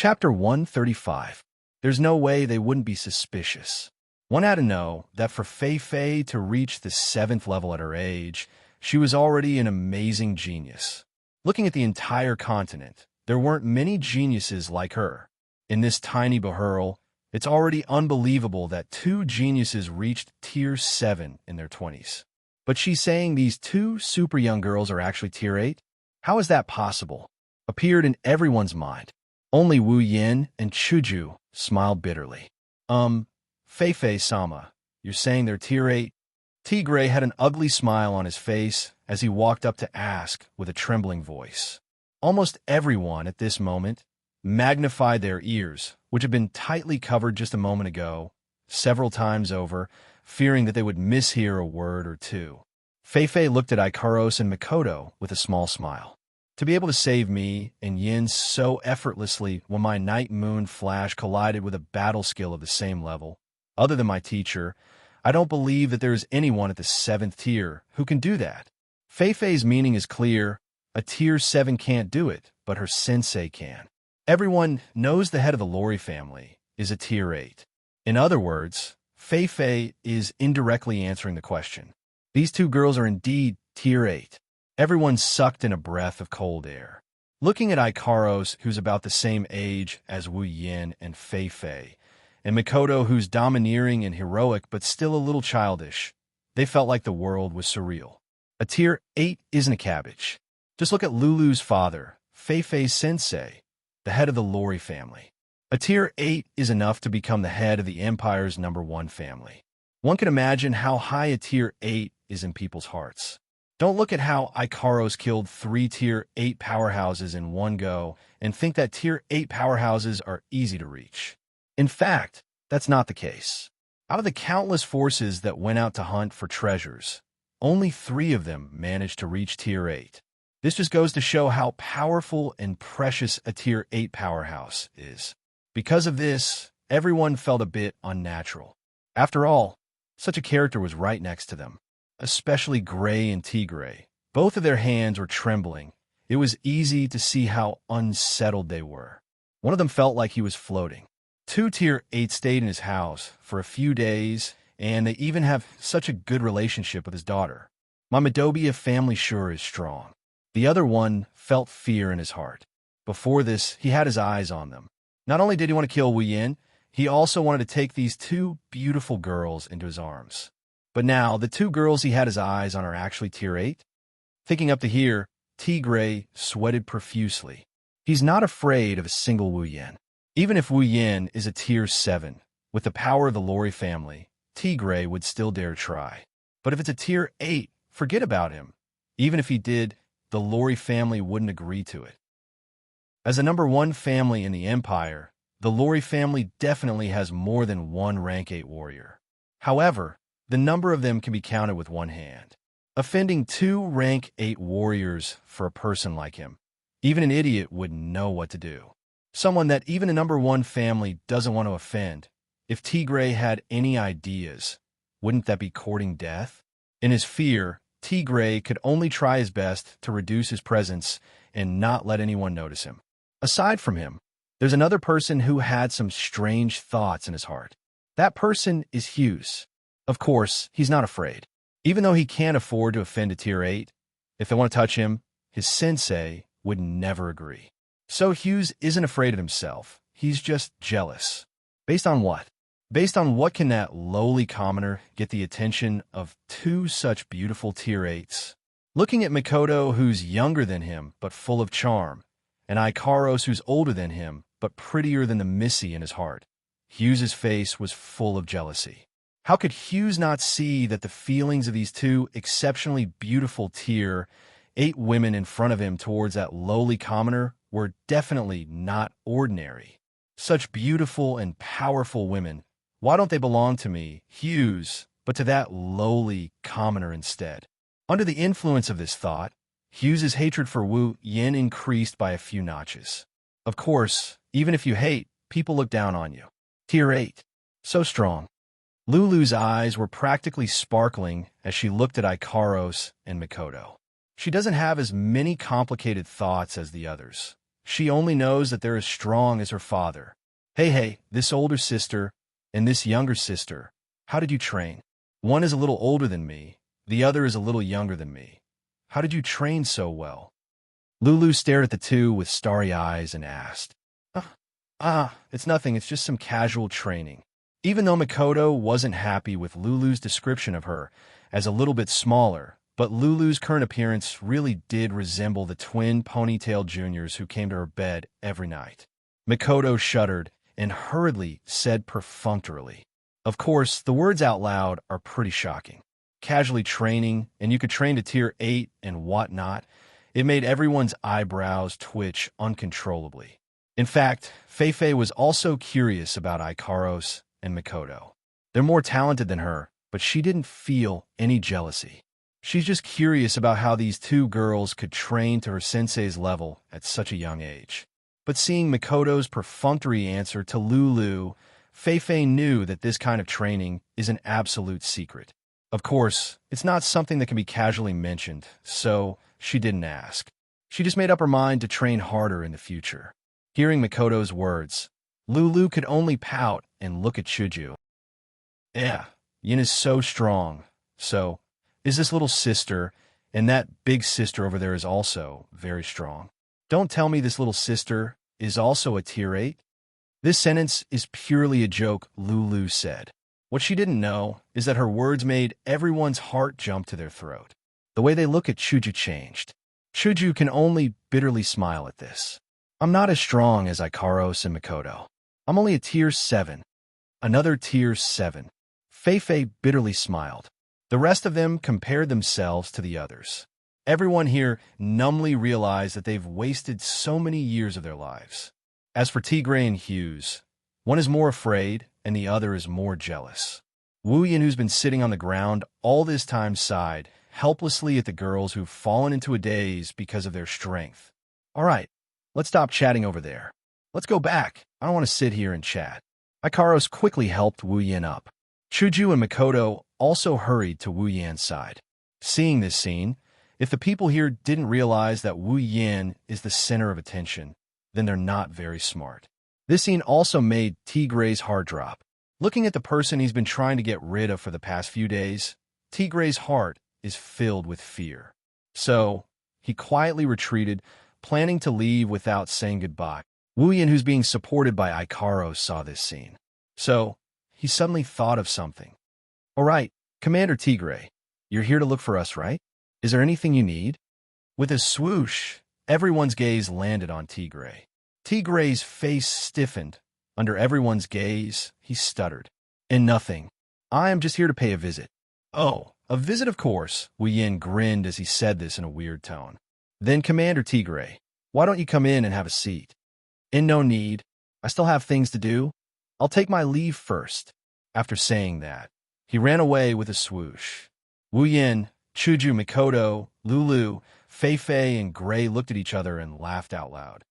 Chapter 135. There's no way they wouldn't be suspicious. One had to know that for Fei Fei to reach the 7th level at her age, she was already an amazing genius. Looking at the entire continent, there weren't many geniuses like her. In this tiny Bahurl, it's already unbelievable that 2 geniuses reached Tier 7 in their 20s. But she's saying these 2 super young girls are actually Tier 8? How is that possible? Appeared in everyone's mind. Only Wu Yin and Chuju smiled bitterly. Fei Fei-sama, you're saying they're Tier 8? Tigray had an ugly smile on his face as he walked up to ask with a trembling voice. Almost everyone at this moment magnified their ears, which had been tightly covered just a moment ago, several times over, fearing that they would mishear a word or two. Fei Fei looked at Ikaros and Mikoto with a small smile. To be able to save me and Yin so effortlessly when my night moon flash collided with a battle skill of the same level, other than my teacher, I don't believe that there is anyone at the 7th tier who can do that. Fei Fei's meaning is clear. A Tier 7 can't do it, but her sensei can. Everyone knows the head of the Lori family is a Tier 8. In other words, Fei Fei is indirectly answering the question. These 2 girls are indeed Tier 8. Everyone sucked in a breath of cold air. Looking at Ikaros, who's about the same age as Wu Yin and Fei Fei, and Mikoto, who's domineering and heroic but still a little childish, they felt like the world was surreal. A Tier 8 isn't a cabbage. Just look at Lulu's father, Fei Fei's sensei, the head of the Lori family. A Tier 8 is enough to become the head of the Empire's #1 family. One can imagine how high a Tier 8 is in people's hearts. Don't look at how Ikaros killed 3 Tier 8 powerhouses in one go and think that Tier 8 powerhouses are easy to reach. In fact, that's not the case. Out of the countless forces that went out to hunt for treasures, only 3 of them managed to reach Tier 8. This just goes to show how powerful and precious a Tier 8 powerhouse is. Because of this, everyone felt a bit unnatural. After all, such a character was right next to them. Especially Gray and Tigray. Both of their hands were trembling. It was easy to see how unsettled they were. One of them felt like he was floating. 2 Tier 8 stayed in his house for a few days, and they even have such a good relationship with his daughter. My Madobia family sure is strong. The other one felt fear in his heart. Before this, he had his eyes on them. Not only did he want to kill Wu Yin, he also wanted to take these 2 beautiful girls into his arms. But now, the 2 girls he had his eyes on are actually Tier 8? Thinking up to here, Tigray sweated profusely. He's not afraid of a single Wu Yin. Even if Wu Yin is a Tier 7, with the power of the Lori family, Tigray would still dare try. But if it's a Tier 8, forget about him. Even if he did, the Lori family wouldn't agree to it. As the #1 family in the Empire, the Lori family definitely has more than 1 Rank 8 warrior. However, the number of them can be counted with one hand. Offending 2 Rank 8 warriors for a person like him, even an idiot wouldn't know what to do. Someone that even a #1 family doesn't want to offend. If Tigray had any ideas, wouldn't that be courting death? In his fear, Tigray could only try his best to reduce his presence and not let anyone notice him. Aside from him, there's another person who had some strange thoughts in his heart. That person is Hughes. Of course, he's not afraid. Even though he can't afford to offend a Tier 8, if they want to touch him, his sensei would never agree. So Hughes isn't afraid of himself. He's just jealous. Based on what? Based on what can that lowly commoner get the attention of 2 such beautiful Tier 8s? Looking at Mikoto, who's younger than him but full of charm, and Ikaros, who's older than him but prettier than the Missy in his heart, Hughes's face was full of jealousy. How could Hughes not see that the feelings of these 2 exceptionally beautiful Tier 8 women in front of him towards that lowly commoner were definitely not ordinary? Such beautiful and powerful women. Why don't they belong to me, Hughes, but to that lowly commoner instead? Under the influence of this thought, Hughes's hatred for Wu Yin increased by a few notches. Of course, even if you hate, people look down on you. Tier 8. So strong. Lulu's eyes were practically sparkling as she looked at Ikaros and Mikoto. She doesn't have as many complicated thoughts as the others. She only knows that they're as strong as her father. Hey, this older sister and this younger sister, how did you train? One is a little older than me. The other is a little younger than me. How did you train so well? Lulu stared at the two with starry eyes and asked, It's nothing. It's just some casual training. Even though Makoto wasn't happy with Lulu's description of her as a little bit smaller, but Lulu's current appearance really did resemble the twin ponytail juniors who came to her bed every night. Makoto shuddered and hurriedly said perfunctorily, "Of course, the words out loud are pretty shocking. Casually training, and you could train to tier 8 and whatnot." It made everyone's eyebrows twitch uncontrollably. In fact, Feifei was also curious about Ikaros and Makoto. They're more talented than her, but she didn't feel any jealousy. She's just curious about how these two girls could train to her sensei's level at such a young age. But seeing Makoto's perfunctory answer to Lulu, Feifei knew that this kind of training is an absolute secret. Of course, it's not something that can be casually mentioned, so she didn't ask. She just made up her mind to train harder in the future. Hearing Makoto's words, Lulu could only pout and look at Chuju. Yeah, Yin is so strong. So, is this little sister, and that big sister over there is also very strong. Don't tell me this little sister is also a tier 8? This sentence is purely a joke, Lulu said. What she didn't know is that her words made everyone's heart jump to their throat. The way they look at Chuju changed. Chuju can only bitterly smile at this. I'm not as strong as Ikaros and Makoto. I'm only a tier 7. Another tier 7. Feifei bitterly smiled. The rest of them compared themselves to the others. Everyone here numbly realized that they've wasted so many years of their lives. As for Tigray and Hughes, one is more afraid and the other is more jealous. Wuyin, who's been sitting on the ground all this time, sighed helplessly at the girls who've fallen into a daze because of their strength. All right, let's stop chatting over there. Let's go back. I don't want to sit here and chat. Ikaros quickly helped Wuyin up. Chuju and Makoto also hurried to Wuyan's side. Seeing this scene, if the people here didn't realize that Wuyin is the center of attention, then they're not very smart. This scene also made Tigray's heart drop. Looking at the person he's been trying to get rid of for the past few days, Tigray's heart is filled with fear. So, he quietly retreated, planning to leave without saying goodbye. Wuyin, who's being supported by Ikaros, saw this scene. So, he suddenly thought of something. All right, Commander Tigray, you're here to look for us, right? Is there anything you need? With a swoosh, everyone's gaze landed on Tigray. Tigray's face stiffened. Under everyone's gaze, he stuttered. "And nothing. I am just here to pay a visit." "Oh, a visit, of course," Wuyin grinned as he said this in a weird tone. "Then, Commander Tigray, why don't you come in and have a seat?" "And no need. I still have things to do. I'll take my leave first." After saying that, he ran away with a swoosh. Wuyin, Chuju, Makoto, Lulu, Feifei, and Gray looked at each other and laughed out loud.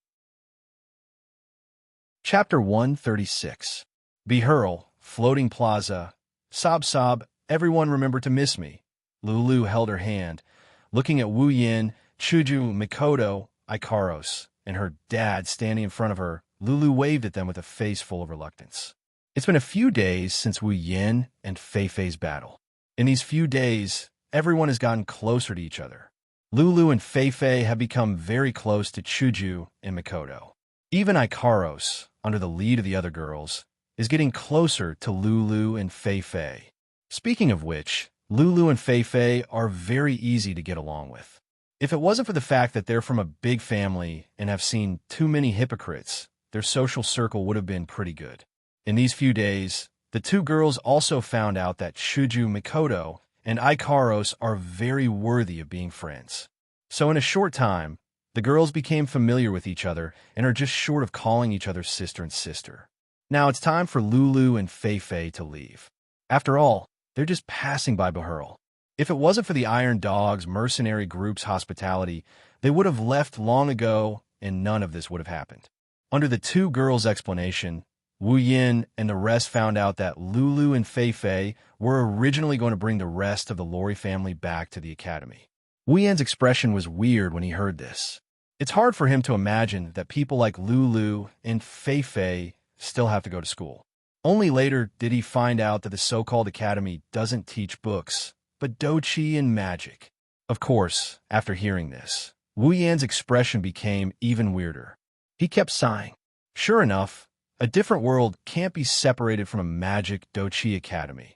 Chapter 136. Behurl, Floating Plaza. Sob, everyone remember to miss me. Lulu held her hand, looking at Wuyin, Chuju, Makoto, Ikaros, and her dad standing in front of her. Lulu waved at them with a face full of reluctance. It's been a few days since Wuyin and Feifei's battle. In these few days, everyone has gotten closer to each other. Lulu and Feifei have become very close to Chuju and Makoto. Even Ikaros, under the lead of the other girls, is getting closer to Lulu and Feifei. Speaking of which, Lulu and Feifei are very easy to get along with. If it wasn't for the fact that they're from a big family and have seen too many hypocrites, their social circle would have been pretty good. In these few days, the two girls also found out that Chuju, Makoto, and Ikaros are very worthy of being friends. So in a short time, the girls became familiar with each other and are just short of calling each other sister and sister. Now it's time for Lulu and Feifei to leave. After all, they're just passing by Behurl. If it wasn't for the Iron Dog's mercenary group's hospitality, they would have left long ago and none of this would have happened. Under the two girls' explanation, Wuyin and the rest found out that Lulu and Feifei were originally going to bring the rest of the Lori family back to the academy. Wuyin's expression was weird when he heard this. It's hard for him to imagine that people like Lulu and Fei Fei still have to go to school. Only later did he find out that the so-called academy doesn't teach books, but doqi and magic. Of course, after hearing this, Wu Yan's expression became even weirder. He kept sighing. Sure enough, a different world can't be separated from a magic doqi academy.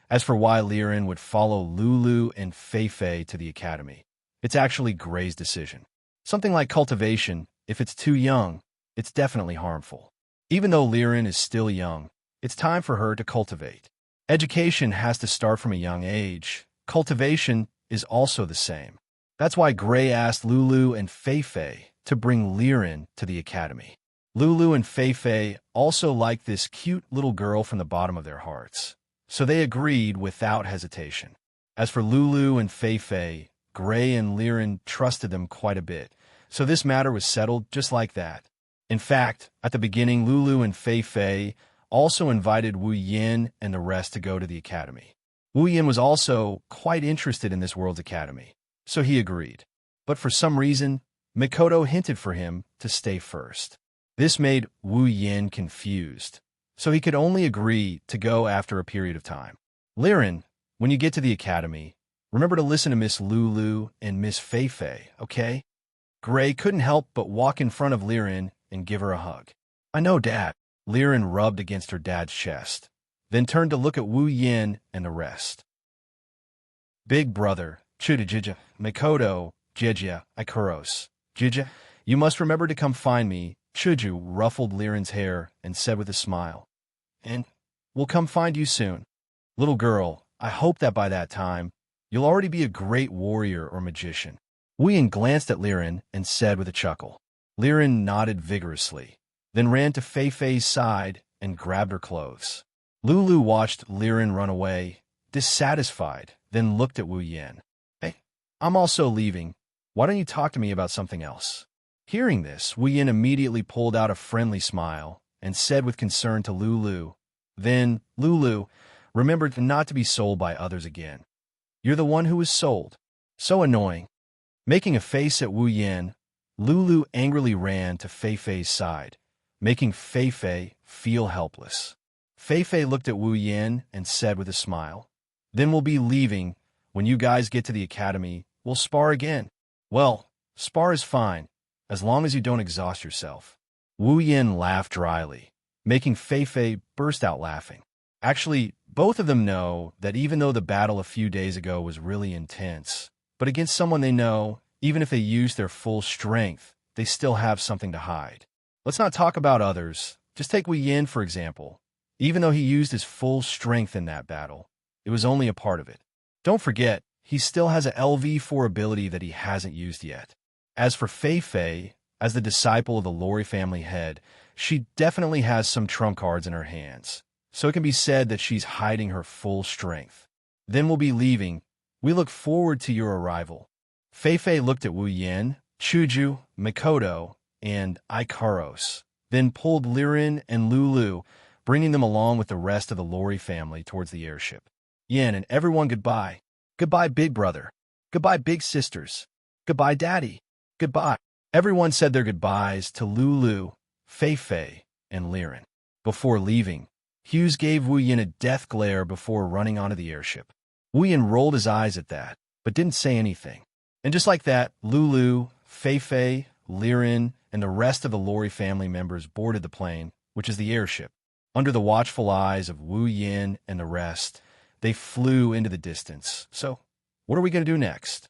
As for why Liren would follow Lulu and Fei Fei to the academy, it's actually Gray's decision. Something like cultivation, if it's too young, it's definitely harmful. Even though Liren is still young, it's time for her to cultivate. Education has to start from a young age. Cultivation is also the same. That's why Gray asked Lulu and Fei Fei to bring Liren to the academy. Lulu and Fei Fei also liked this cute little girl from the bottom of their hearts, so they agreed without hesitation. As for Lulu and Fei Fei, Gray and Liren trusted them quite a bit, so this matter was settled just like that. In fact, at the beginning, Lulu and Fei Fei also invited Wu Yin and the rest to go to the academy. Wu Yin was also quite interested in this world's academy, so he agreed. But for some reason, Mikoto hinted for him to stay first. This made Wu Yin confused, so he could only agree to go after a period of time. Liren, when you get to the academy, remember to listen to Miss Lulu and Miss Fei Fei, okay? Gray couldn't help but walk in front of Liren and give her a hug. I know, Dad. Liren rubbed against her dad's chest, then turned to look at Wu Yin and the rest. Big brother, Chudajija, Mikoto, Jejia, Ikuros. Jija, you must remember to come find me. Chuju ruffled Liren's hair and said with a smile, and we'll come find you soon. Little girl, I hope that by that time, you'll already be a great warrior or magician. Wu Yin glanced at Liren and said with a chuckle. Liren nodded vigorously, then ran to Fei Fei's side and grabbed her clothes. Lulu watched Liren run away, dissatisfied, then looked at Wu Yin. Hey, I'm also leaving. Why don't you talk to me about something else? Hearing this, Wu Yin immediately pulled out a friendly smile and said with concern to Lulu, then, Lulu, remember not to be sold by others again. You're the one who was sold. So annoying. Making a face at Wu Yin, Lulu angrily ran to Fei Fei's side, making Fei Fei feel helpless. Fei Fei looked at Wu Yin and said with a smile, then we'll be leaving. When you guys get to the academy, we'll spar again. Well, spar is fine, as long as you don't exhaust yourself. Wu Yin laughed dryly, making Fei Fei burst out laughing. Actually, both of them know that even though the battle a few days ago was really intense, but against someone they know, even if they use their full strength, they still have something to hide. Let's not talk about others. Just take Wu Yin, for example. Even though he used his full strength in that battle, it was only a part of it. Don't forget, he still has a LV4 ability that he hasn't used yet. As for Fei Fei, as the disciple of the Lori family head, she definitely has some trump cards in her hands, so it can be said that she's hiding her full strength. Then we'll be leaving. We look forward to your arrival. Fei Fei looked at Wu Yin, Chuju, Mikoto, and Ikaros, then pulled Liren and Lulu, bringing them along with the rest of the Lori family towards the airship. Yin and everyone goodbye. Goodbye, big brother. Goodbye, big sisters. Goodbye, daddy. Goodbye. Everyone said their goodbyes to Lulu, Fei Fei, and Liren. Before leaving, Hughes gave Wu Yin a death glare before running onto the airship. Wu Yin rolled his eyes at that, but didn't say anything. And just like that, Lulu, Fei Fei, Liren, and the rest of the Lori family members boarded the plane, which is the airship. Under the watchful eyes of Wu Yin and the rest, they flew into the distance. So, what are we going to do next?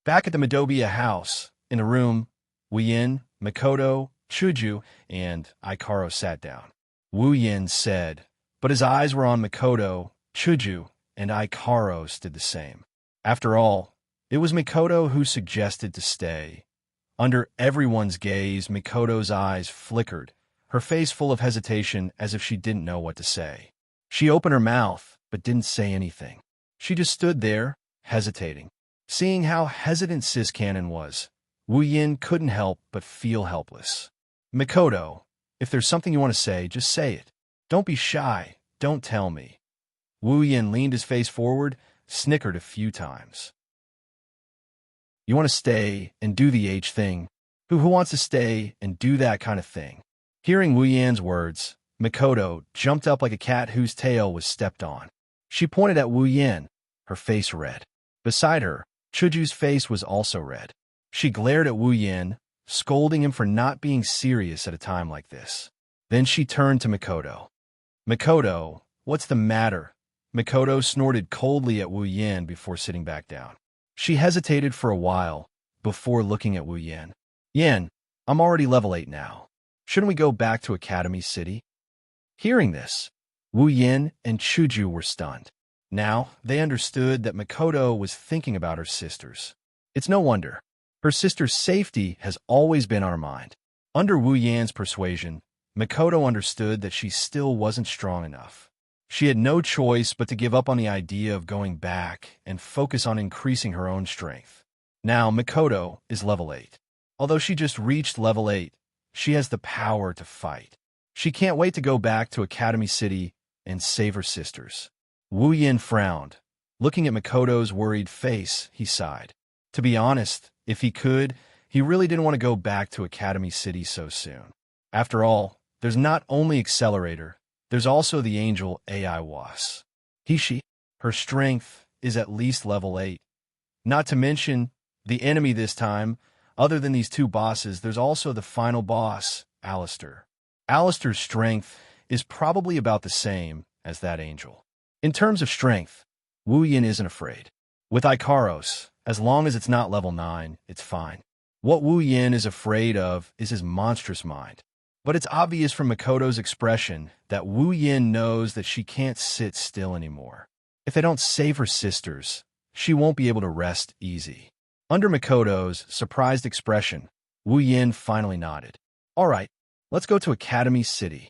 Back at the Midobia house, in a room, Wu Yin, Mikoto, Chuju, and Ikaro sat down. Wu Yin said, but his eyes were on Mikoto, Chuju, and Ikaros did the same. After all, it was Mikoto who suggested to stay. Under everyone's gaze, Mikoto's eyes flickered, her face full of hesitation as if she didn't know what to say. She opened her mouth, but didn't say anything. She just stood there, hesitating. Seeing how hesitant Sis Cannon was, Wu Yin couldn't help but feel helpless. Mikoto, if there's something you want to say, just say it. Don't be shy. Don't tell me. Wu Yin leaned his face forward, snickered a few times. You want to stay and do the H thing, Who wants to stay and do that kind of thing? Hearing Wu Yan's words, Mikoto jumped up like a cat whose tail was stepped on. She pointed at Wu Yan, her face red. Beside her, Chuju's face was also red. She glared at Wu Yan, scolding him for not being serious at a time like this. Then she turned to Mikoto. Mikoto, what's the matter? Mikoto snorted coldly at Wu Yan before sitting back down. She hesitated for a while before looking at Wu Yan. Yan, I'm already level 8 now. Shouldn't we go back to Academy City? Hearing this, Wu Yan and Chuju were stunned. Now, they understood that Mikoto was thinking about her sisters. It's no wonder. Her sister's safety has always been on her mind. Under Wu Yan's persuasion, Mikoto understood that she still wasn't strong enough. She had no choice but to give up on the idea of going back and focus on increasing her own strength. Now, Mikoto is level 8. Although she just reached level 8, she has the power to fight. She can't wait to go back to Academy City and save her sisters. Wu Yan frowned. Looking at Mikoto's worried face, he sighed. To be honest, if he could, he really didn't want to go back to Academy City so soon. After all, there's not only Accelerator, there's also the angel AI Was. Her strength is at least level 8. Not to mention, the enemy this time, other than these two bosses, there's also the final boss, Alistair. Alistair's strength is probably about the same as that angel. In terms of strength, Wu Yan isn't afraid. With Ikaros, as long as it's not level 9, it's fine. What Wu Yan is afraid of is his monstrous mind. But it's obvious from Mikoto's expression that Wu Yan knows that she can't sit still anymore. If they don't save her sisters, she won't be able to rest easy. Under Mikoto's surprised expression, Wu Yan finally nodded. All right, let's go to Academy City.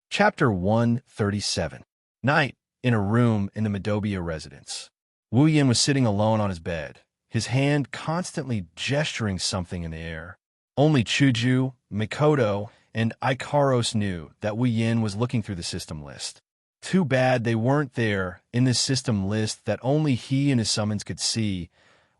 Chapter 137. Night, in a room in the Midobia residence. Wu Yan was sitting alone on his bed, his hand constantly gesturing something in the air. Only Chuju, Mikoto, and Ikaros knew that Wu Yan was looking through the system list. Too bad they weren't there in this system list that only he and his summons could see.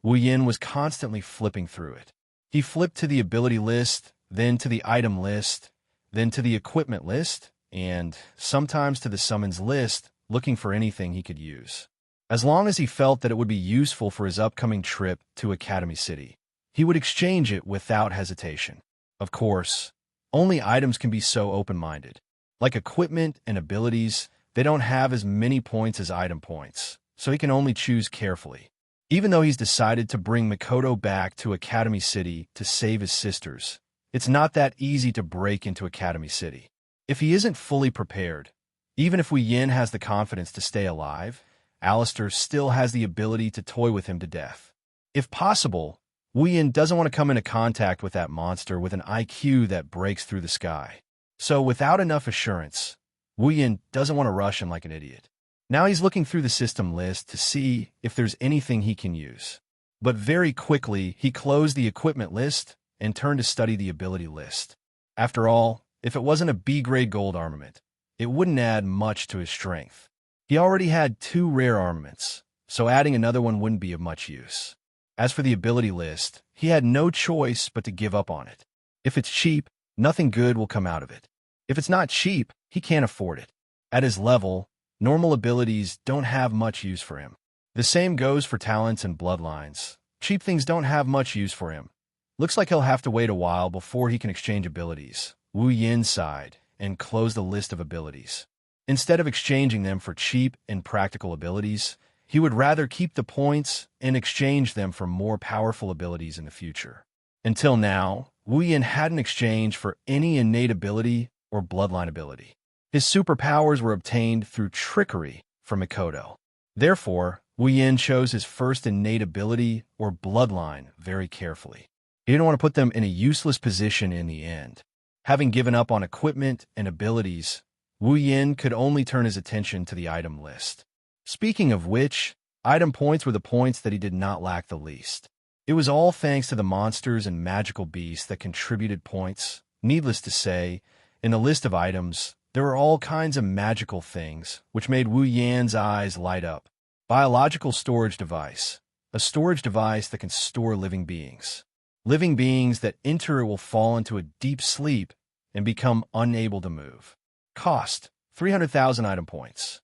Wu Yan was constantly flipping through it. He flipped to the ability list, then to the item list, then to the equipment list, and sometimes to the summons list, looking for anything he could use. As long as he felt that it would be useful for his upcoming trip to Academy City, he would exchange it without hesitation. Of course, only items can be so open-minded. Like equipment and abilities, they don't have as many points as item points, so he can only choose carefully. Even though he's decided to bring Mikoto back to Academy City to save his sisters, it's not that easy to break into Academy City. If he isn't fully prepared, even if Wu Yan has the confidence to stay alive, Alistair still has the ability to toy with him to death. If possible, Wu Yan doesn't want to come into contact with that monster with an IQ that breaks through the sky. So without enough assurance, Wu Yan doesn't want to rush him like an idiot. Now he's looking through the system list to see if there's anything he can use. But very quickly, he closed the equipment list and turned to study the ability list. After all, if it wasn't a B-grade gold armament, it wouldn't add much to his strength. He already had 2 rare armaments, so adding another one wouldn't be of much use. As for the ability list, he had no choice but to give up on it. If it's cheap, nothing good will come out of it. If it's not cheap, he can't afford it. At his level, normal abilities don't have much use for him. The same goes for talents and bloodlines. Cheap things don't have much use for him. Looks like he'll have to wait a while before he can exchange abilities. Wu Yan sighed and closed the list of abilities. Instead of exchanging them for cheap and practical abilities, he would rather keep the points and exchange them for more powerful abilities in the future. Until now, Wu Yan hadn't exchanged for any innate ability or bloodline ability. His superpowers were obtained through trickery from Mikoto. Therefore, Wu Yan chose his first innate ability or bloodline very carefully. He didn't want to put them in a useless position in the end. Having given up on equipment and abilities, Wu Yan could only turn his attention to the item list. Speaking of which, item points were the points that he did not lack the least. It was all thanks to the monsters and magical beasts that contributed points. Needless to say, in the list of items, there were all kinds of magical things, which made Wu Yan's eyes light up. Biological storage device. a storage device that can store living beings. Living beings that enter it will fall into a deep sleep and become unable to move. Cost: 300,000 item points.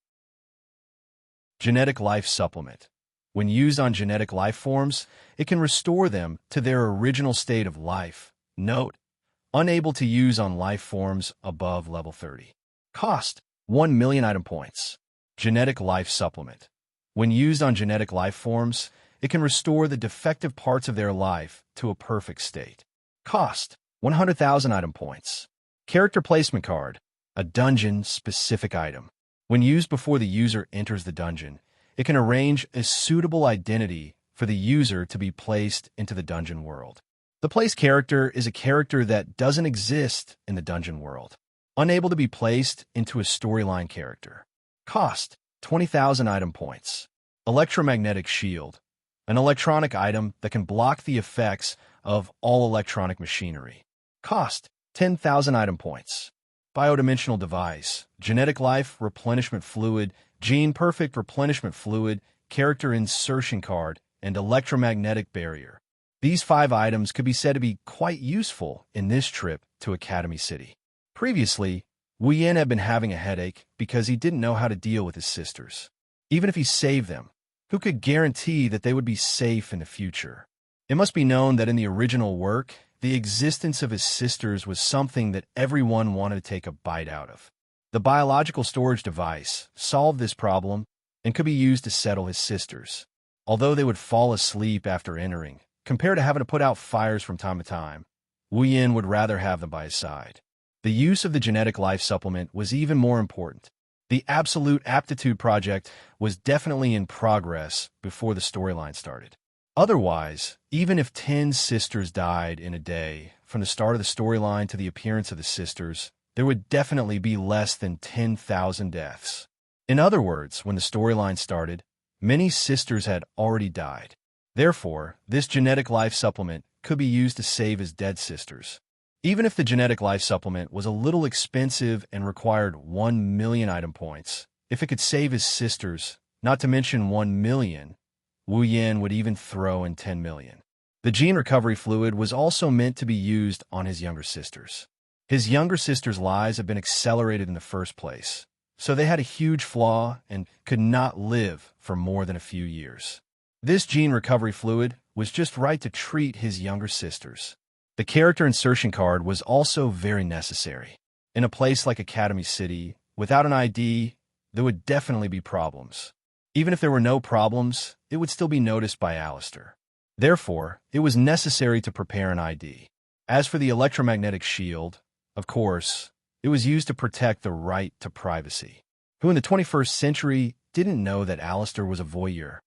Genetic life supplement. When used on genetic life forms, it can restore them to their original state of life. Note: unable to use on life forms above level 30. Cost: 1 million item points. Genetic life supplement. When used on genetic life forms, it can restore the defective parts of their life to a perfect state. Cost: 100,000 item points. Character placement card. A dungeon-specific item. When used before the user enters the dungeon, it can arrange a suitable identity for the user to be placed into the dungeon world. The place character is a character that doesn't exist in the dungeon world, unable to be placed into a storyline character. Cost: 20,000 item points. Electromagnetic shield. An electronic item that can block the effects of all electronic machinery. Cost: 10,000 item points. Biodimensional device. Genetic life replenishment fluid, gene perfect replenishment fluid, character insertion card, and electromagnetic barrier. These 5 items could be said to be quite useful in this trip to Academy City. Previously, Wuxian had been having a headache because he didn't know how to deal with his sisters. Even if he saved them, who could guarantee that they would be safe in the future? It must be known that in the original work, the existence of his sisters was something that everyone wanted to take a bite out of. The biological storage device solved this problem and could be used to settle his sisters. Although they would fall asleep after entering, compared to having to put out fires from time to time, Wuxian would rather have them by his side. The use of the genetic life supplement was even more important. The Absolute Aptitude project was definitely in progress before the storyline started. Otherwise, even if 10 sisters died in a day, from the start of the storyline to the appearance of the sisters, there would definitely be less than 10,000 deaths. In other words, when the storyline started, many sisters had already died. Therefore, this genetic life supplement could be used to save his dead sisters. Even if the genetic life supplement was a little expensive and required 1 million item points, if it could save his sisters, not to mention 1 million, Wuxian would even throw in 10 million. The gene recovery fluid was also meant to be used on his younger sisters. His younger sisters' lives had been accelerated in the first place, so they had a huge flaw and could not live for more than a few years. This gene recovery fluid was just right to treat his younger sisters. The character insertion card was also very necessary. In a place like Academy City, without an ID, there would definitely be problems. Even if there were no problems, it would still be noticed by Alistair. Therefore, it was necessary to prepare an ID. As for the electromagnetic shield, of course, it was used to protect the right to privacy. Who in the 21st century didn't know that Alistair was a voyeur?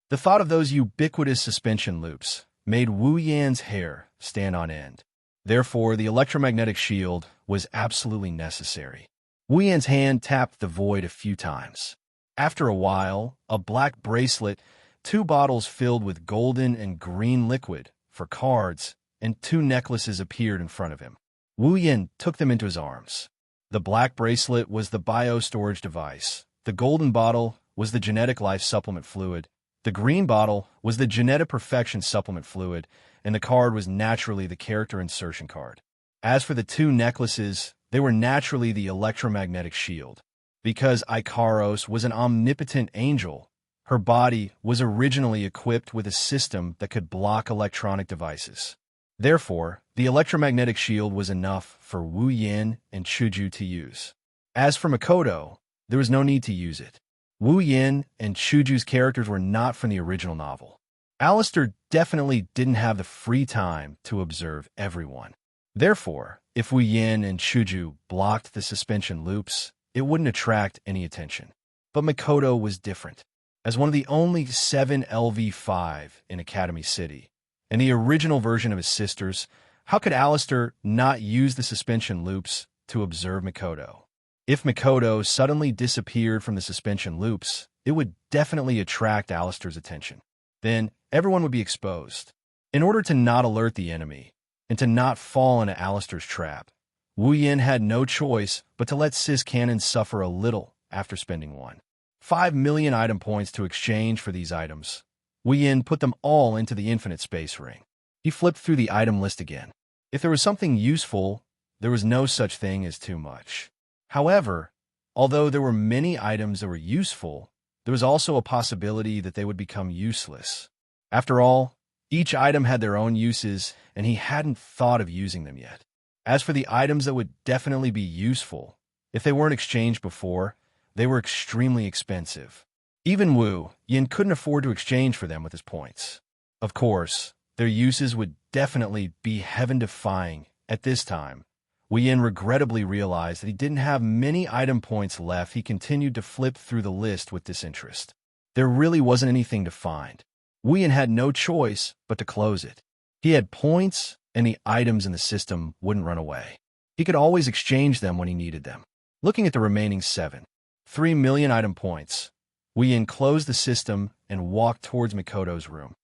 The thought of those ubiquitous suspension loops made Wuxian's hair stand on end. Therefore, the electromagnetic shield was absolutely necessary. Wuxian's hand tapped the void a few times. After a while, a black bracelet, 2 bottles filled with golden and green liquid for cards, and 2 necklaces appeared in front of him. Wuxian took them into his arms. The black bracelet was the bio-storage device. The golden bottle was the genetic life supplement fluid. The green bottle was the genetic perfection supplement fluid, and the card was naturally the character insertion card. As for the 2 necklaces, they were naturally the electromagnetic shield. Because Ikaros was an omnipotent angel, her body was originally equipped with a system that could block electronic devices. Therefore, the electromagnetic shield was enough for Wuxian and Chuju to use. As for Makoto, there was no need to use it. Wuxian and Chuju's characters were not from the original novel. Alistair definitely didn't have the free time to observe everyone. Therefore, if Wuxian and Chuju blocked the suspension loops, it wouldn't attract any attention. But Makoto was different. As one of the only 7 LV5 in Academy City, and the original version of his sisters, how could Alistair not use the suspension loops to observe Makoto? If Makoto suddenly disappeared from the suspension loops, it would definitely attract Alistair's attention. Then everyone would be exposed. In order to not alert the enemy, and to not fall into Alistair's trap, Wuxian had no choice but to let Sis Cannon suffer a little after spending one. 5 million item points to exchange for these items. Wu Yin put them all into the infinite space ring. He flipped through the item list again. If there was something useful, there was no such thing as too much. However, although there were many items that were useful, there was also a possibility that they would become useless. After all, each item had their own uses, and he hadn't thought of using them yet. As for the items that would definitely be useful, if they weren't exchanged before, they were extremely expensive. Even Wu Yin couldn't afford to exchange for them with his points. Of course, their uses would definitely be heaven-defying at this time. Wu Yin regrettably realized that he didn't have many item points left. He continued to flip through the list with disinterest. There really wasn't anything to find. Wu Yin had no choice but to close it. He had points, and the items in the system wouldn't run away. He could always exchange them when he needed them. Looking at the remaining 3 million item points, Wu Yin closed the system and walked towards Mikoto's room.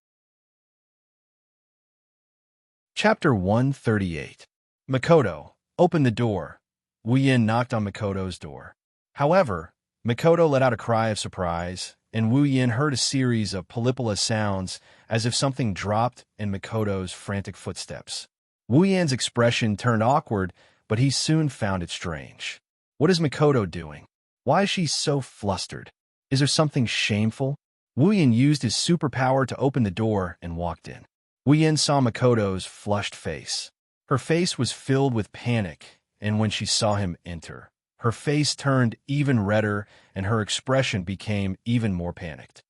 Chapter 138. Mikoto, open the door. Wu Yin knocked on Mikoto's door. However, Mikoto let out a cry of surprise, and Wu Yin heard a series of polypola sounds as if something dropped in Mikoto's frantic footsteps. Wu Yin's expression turned awkward, but he soon found it strange. What is Mikoto doing? Why is she so flustered? Is there something shameful? Wu Yin used his superpower to open the door and walked in. Wu Yin saw Mikoto's flushed face. Her face was filled with panic, and when she saw him enter, her face turned even redder and her expression became even more panicked.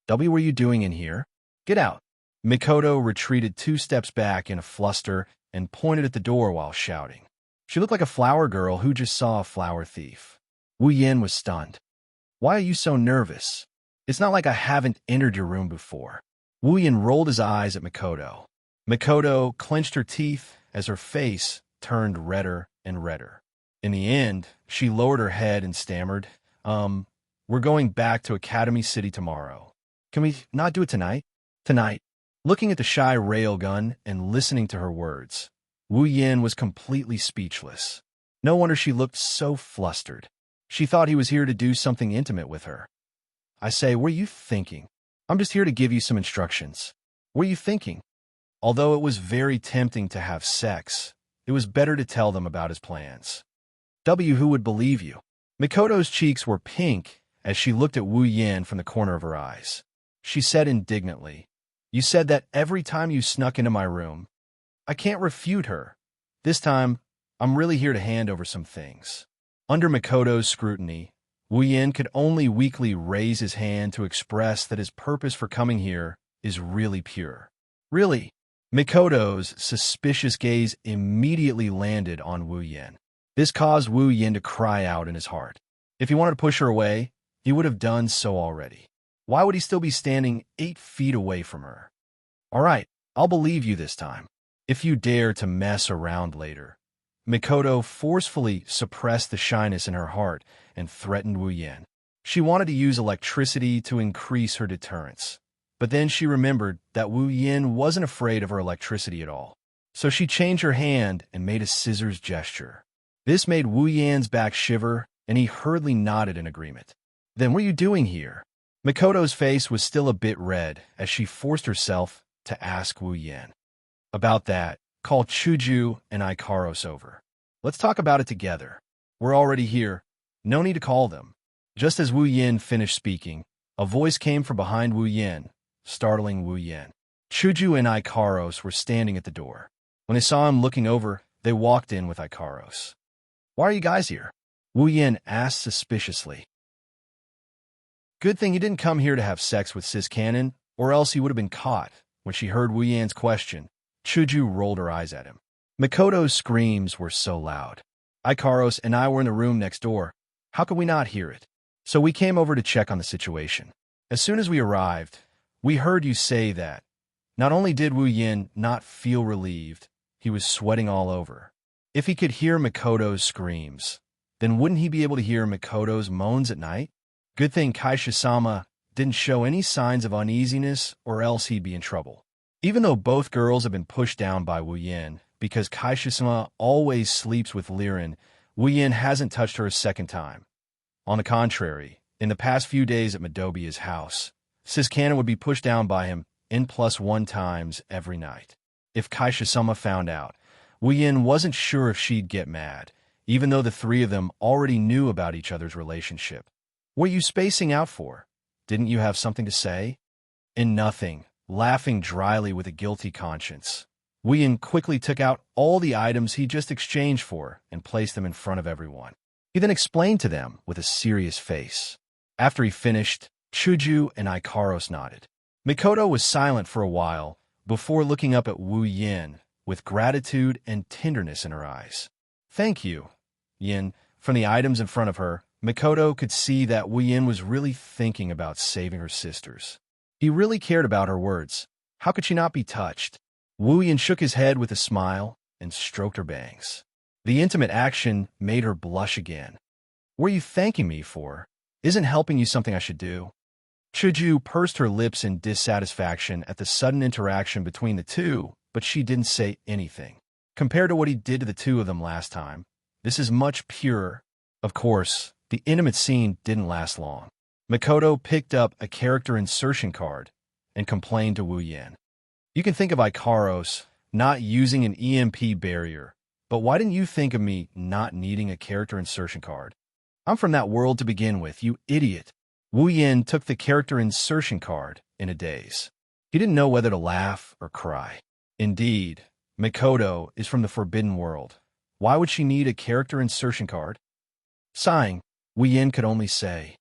"What are you doing in here? Get out." Mikoto retreated 2 steps back in a fluster and pointed at the door while shouting. She looked like a flower girl who just saw a flower thief. Wu Yin was stunned. "Why are you so nervous? It's not like I haven't entered your room before." Wu Yin rolled his eyes at Mikoto. Mikoto clenched her teeth as her face turned redder and redder. In the end, she lowered her head and stammered, we're going back to Academy City tomorrow. Can we not do it tonight?" "Tonight." Looking at the shy railgun and listening to her words, Wu Yin was completely speechless. No wonder she looked so flustered. She thought he was here to do something intimate with her. "I say, what are you thinking? I'm just here to give you some instructions." "What are you thinking?" Although it was very tempting to have sex, it was better to tell them about his plans. Who would believe you? Mikoto's cheeks were pink as she looked at Wu Yin from the corner of her eyes. She said indignantly, "You said that every time you snuck into my room." I can't refute her. This time, I'm really here to hand over some things. Under Mikoto's scrutiny, Wu Yin could only weakly raise his hand to express that his purpose for coming here is really pure. "Really?" Mikoto's suspicious gaze immediately landed on Wu Yin. This caused Wu Yin to cry out in his heart. If he wanted to push her away, he would have done so already. Why would he still be standing 8 feet away from her? "All right, I'll believe you this time. If you dare to mess around later." Mikoto forcefully suppressed the shyness in her heart and threatened Wu Yin. She wanted to use electricity to increase her deterrence. But then she remembered that Wu Yin wasn't afraid of her electricity at all. So she changed her hand and made a scissors gesture. This made Wu Yin's back shiver, and he hurriedly nodded in agreement. "Then what are you doing here?" Mikoto's face was still a bit red as she forced herself to ask Wu Yin. "About that, call Chuju and Ikaros over. Let's talk about it together. We're already here. No need to call them." Just as Wu Yin finished speaking, a voice came from behind Wu Yin, startling Wu Yin. Chuju and Ikaros were standing at the door. When they saw him looking over, they walked in with Ikaros. "Why are you guys here?" Wu Yin asked suspiciously. "Good thing you didn't come here to have sex with Sis Cannon, or else you would have been caught." When she heard Wu Yin's question, Chuju rolled her eyes at him. Mikoto's screams were so loud. "Ikaros and I were in the room next door. How could we not hear it? So we came over to check on the situation. As soon as we arrived, we heard you say that." Not only did Wu Yin not feel relieved, he was sweating all over. If he could hear Mikoto's screams, then wouldn't he be able to hear Mikoto's moans at night? Good thing Kaisha-sama didn't show any signs of uneasiness, or else he'd be in trouble. Even though both girls have been pushed down by Wu Yin, because Kaisha-sama always sleeps with Liren, Wu Yin hasn't touched her a second time. On the contrary, In the past few days at Madobia's house, Sis Cannon would be pushed down by him N+1 times every night. If Kaisha-sama found out, Wu Yin wasn't sure if she'd get mad, even though the three of them already knew about each other's relationship. What are you spacing out for? Didn't you have something to say? In nothing, laughing dryly with a guilty conscience, Wu Yin quickly took out all the items he just exchanged for and placed them in front of everyone. He then explained to them with a serious face. After he finished, Chuju and Ikaros nodded. Mikoto was silent for a while before looking up at Wu Yin with gratitude and tenderness in her eyes. Thank you, Yin. From the items in front of her, Mikoto could see that Wu Yin was really thinking about saving her sisters. He really cared about her words. How could she not be touched? Wu Yin shook his head with a smile and stroked her bangs. The intimate action made her blush again. What are you thanking me for? Isn't helping you something I should do? Chuju pursed her lips in dissatisfaction at the sudden interaction between the two, but she didn't say anything. Compared to what he did to the two of them last time, this is much purer. Of course, the intimate scene didn't last long. Mikoto picked up a character insertion card and complained to Wu Yin. You can think of Ikaros not using an EMP barrier, but why didn't you think of me not needing a character insertion card? I'm from that world to begin with, you idiot. Wu Yin took the character insertion card in a daze. He didn't know whether to laugh or cry. Indeed, Mikoto is from the Forbidden World. Why would she need a character insertion card? Sighing, Wu Yin could only say,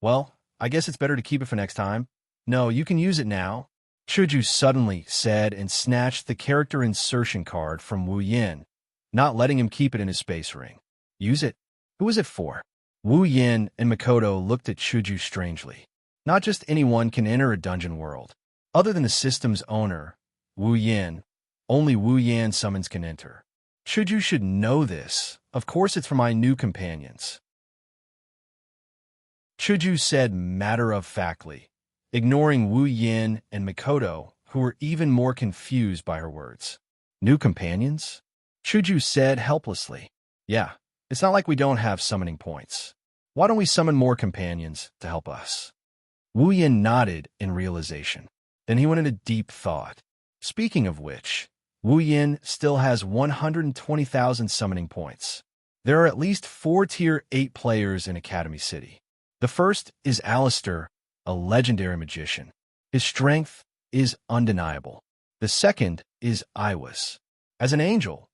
well, I guess it's better to keep it for next time. No, you can use it now, Chuju suddenly said and snatched the character insertion card from Wu Yin, not letting him keep it in his space ring. Use it? Who is it for? Wu Yin and Mikoto looked at Chuju strangely. Not just anyone can enter a dungeon world. Other than the system's owner, Wu Yin, only Wu Yan summons can enter. Chuju should know this. Of course it's for my new companions. Chuju said matter-of-factly, ignoring Wu Yin and Mikoto, who were even more confused by her words. New companions? Chuju said helplessly. Yeah, it's not like we don't have summoning points. Why don't we summon more companions to help us? Wu Yin nodded in realization. Then he went into deep thought. Speaking of which, Wu Yin still has 120,000 summoning points. There are at least 4 Tier 8 players in Academy City. The first is Alistair, a legendary magician. His strength is undeniable. The second is Iwas. As an angel,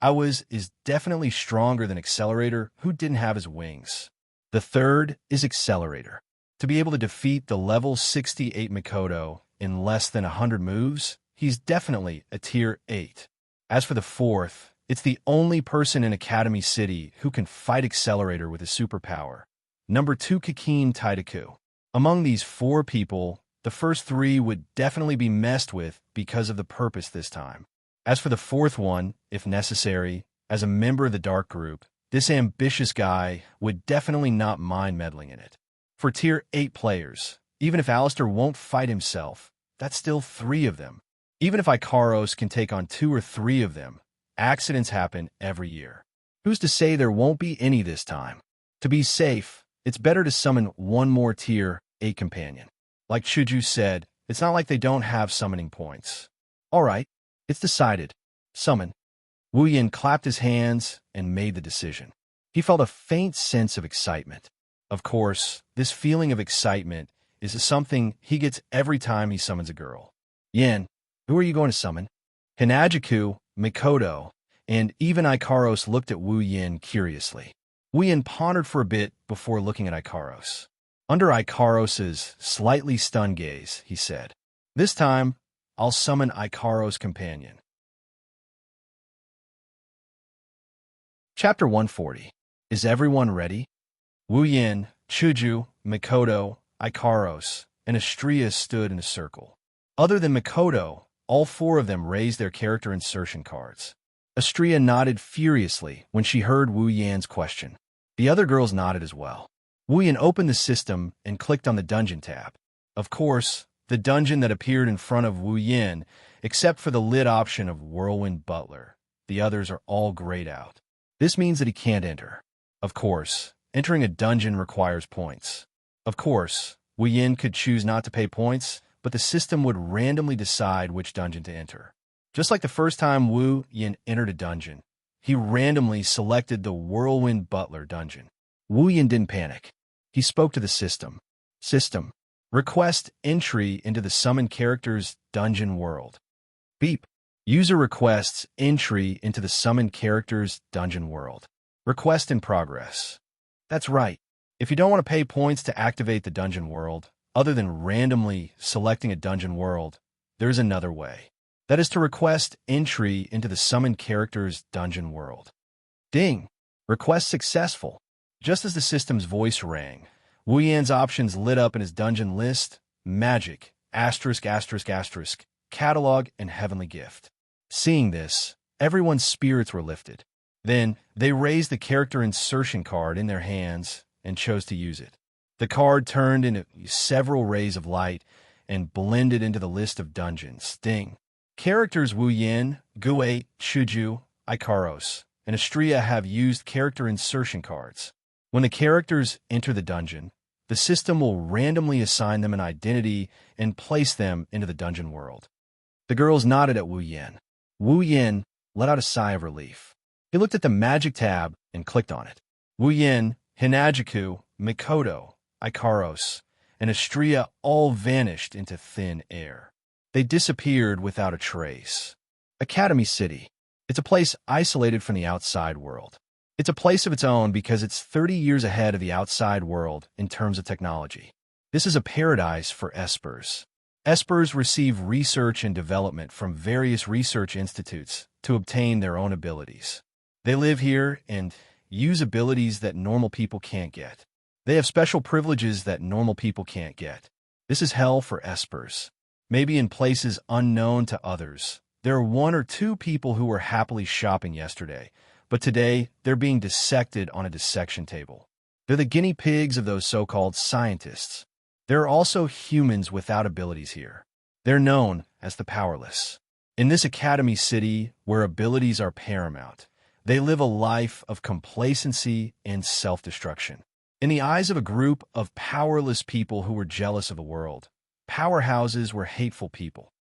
Iwas is definitely stronger than Accelerator, who didn't have his wings. The third is Accelerator. To be able to defeat the level 68 Mikoto in less than 100 moves, he's definitely a Tier 8. As for the fourth, it's the only person in Academy City who can fight Accelerator with his superpower. Number 2, Kikin Taidaku. Among these 4 people, the first 3 would definitely be messed with because of the purpose this time. As for the fourth one, if necessary, as a member of the Dark Group, this ambitious guy would definitely not mind meddling in it. For Tier 8 players, even if Alistair won't fight himself, that's still 3 of them. Even if Ikaros can take on 2 or 3 of them, accidents happen every year. Who's to say there won't be any this time? To be safe, it's better to summon 1 more Tier 8 companion. Like Chuju said, it's not like they don't have summoning points. All right, it's decided. Summon. Wu Yin clapped his hands and made the decision. He felt a faint sense of excitement. Of course, this feeling of excitement is something he gets every time he summons a girl. Yin, who are you going to summon? Hinajiku, Mikoto, and even Ikaros looked at Wu Yin curiously. Wu Yin pondered for a bit before looking at Ikaros. Under Ikaros's slightly stunned gaze, he said, "This time, I'll summon Ikaros' companion." Chapter 140. Is everyone ready? Wu Yin, Chuju, Mikoto, Ikaros, and Xianxia stood in a circle. Other than Mikoto, all 4 of them raised their character insertion cards. Xianxia nodded furiously when she heard Wu Yan's question. The other girls nodded as well. Wu Yan opened the system and clicked on the dungeon tab. Of course, the dungeon that appeared in front of Wu Yin, except for the lit option of Whirlwind Butler. The others are all grayed out. This means that he can't enter. Of course, entering a dungeon requires points. Of course, Wu Yin could choose not to pay points, but the system would randomly decide which dungeon to enter. Just like the first time Wu Yin entered a dungeon, he randomly selected the Whirlwind Butler dungeon. Wu Yin didn't panic. He spoke to the system. System, request entry into the Summon Characters Dungeon World. Beep. User requests entry into the Summon Characters Dungeon World. Request in progress. That's right. If you don't want to pay points to activate the Dungeon World, other than randomly selecting a Dungeon World, there's another way. That is to request entry into the Summon Characters Dungeon World. Ding! Request successful. Just as the system's voice rang, Wu Yan's options lit up in his dungeon list: Magic, asterisk, asterisk, asterisk, Catalog, and Heavenly Gift. Seeing this, everyone's spirits were lifted. Then, they raised the character insertion card in their hands and chose to use it. The card turned into several rays of light and blended into the list of dungeons. Ding! Characters Wu Yin, Gue, Chuju, Ikaros, and Xianxia have used character insertion cards. When the characters enter the dungeon, the system will randomly assign them an identity and place them into the dungeon world. The girls nodded at Wu Yin. Wu Yin let out a sigh of relief. He looked at the magic tab and clicked on it. Wu Yin, Hinajiku, Mikoto, Ikaros, and Xianxia all vanished into thin air. They disappeared without a trace. Academy City. It's a place isolated from the outside world. It's a place of its own because it's 30 years ahead of the outside world in terms of technology. This is a paradise for espers. Espers receive research and development from various research institutes to obtain their own abilities. They live here and use abilities that normal people can't get. They have special privileges that normal people can't get. This is hell for espers. Maybe in places unknown to others, there are 1 or 2 people who were happily shopping yesterday, but today they're being dissected on a dissection table. They're the guinea pigs of those so-called scientists. There are also humans without abilities here. They're known as the powerless. In this academy city, where abilities are paramount, they live a life of complacency and self-destruction. In the eyes of a group of powerless people who were jealous of the world, powerhouses were hateful people.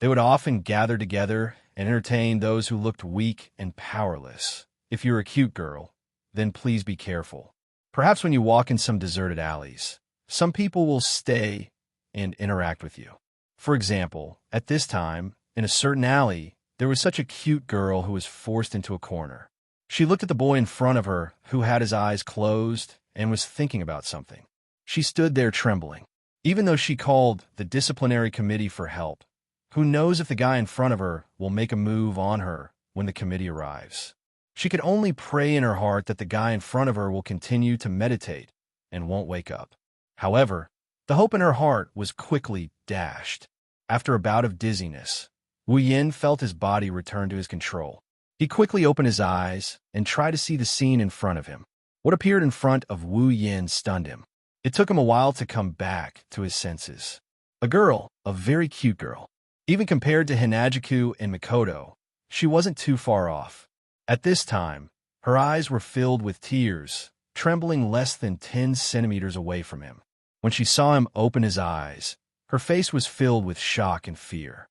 They would often gather together and entertain those who looked weak and powerless. If you're a cute girl, then please be careful. Perhaps when you walk in some deserted alleys, some people will stay and interact with you. For example, at this time, in a certain alley, there was such a cute girl who was forced into a corner. She looked at the boy in front of her, who had his eyes closed and was thinking about something. She stood there trembling. Even though she called the disciplinary committee for help, who knows if the guy in front of her will make a move on her when the committee arrives? She could only pray in her heart that the guy in front of her will continue to meditate and won't wake up. However, the hope in her heart was quickly dashed. After a bout of dizziness, Wu Yin felt his body return to his control. He quickly opened his eyes and tried to see the scene in front of him. What appeared in front of Wu Yin stunned him. It took him a while to come back to his senses. A girl, a very cute girl. Even compared to Hinajiku and Mikoto, she wasn't too far off. At this time, her eyes were filled with tears, trembling less than 10 centimeters away from him. When she saw him open his eyes, her face was filled with shock and fear.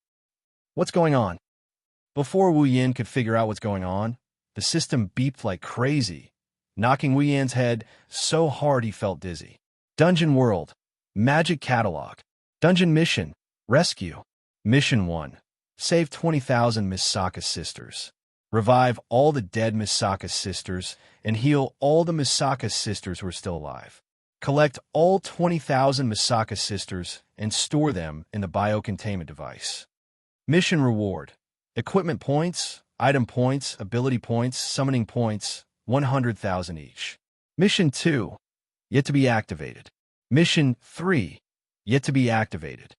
What's going on? Before Wu Yin could figure out what's going on, the system beeped like crazy, knocking Wu Yin's head so hard he felt dizzy. Dungeon World. Magic Catalog. Dungeon Mission. Rescue. Mission 1. Save 20,000 Misaka sisters. Revive all the dead Misaka sisters and heal all the Misaka sisters who are still alive. Collect all 20,000 Misaka sisters and store them in the biocontainment device. Mission Reward. Equipment points, item points, ability points, summoning points, 100,000 each. Mission 2. Yet to be activated. Mission 3. Yet to be activated.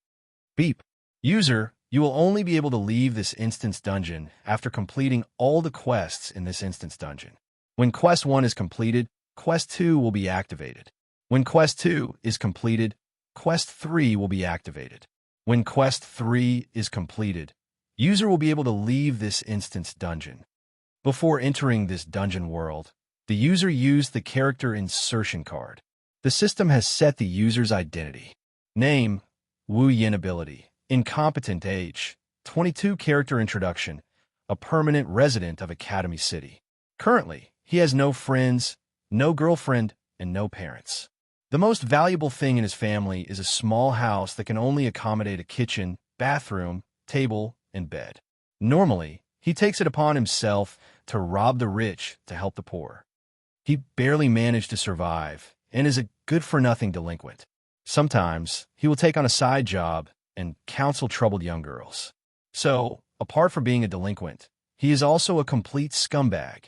Beep. User, you will only be able to leave this instance dungeon after completing all the quests in this instance dungeon. When Quest 1 is completed, Quest 2 will be activated. When Quest 2 is completed, Quest 3 will be activated. When Quest 3 is completed, user will be able to leave this instance dungeon. Before entering this dungeon world, the user used the character insertion card. The system has set the user's identity. Name, Wu Yin ability, incompetent age, 22 character introduction, a permanent resident of Academy City. Currently, he has no friends, no girlfriend, and no parents. The most valuable thing in his family is a small house that can only accommodate a kitchen, bathroom, table, and bed. Normally, he takes it upon himself to rob the rich to help the poor. He barely managed to survive and is a good-for-nothing delinquent. Sometimes, he will take on a side job and counsel troubled young girls. So, apart from being a delinquent, he is also a complete scumbag.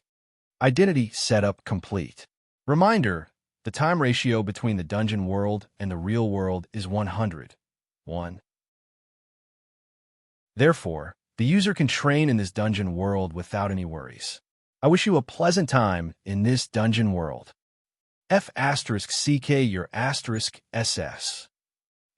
Identity setup complete. Reminder, the time ratio between the dungeon world and the real world is 100:1. Therefore, the user can train in this dungeon world without any worries. I wish you a pleasant time in this dungeon world. F*CK your *SS.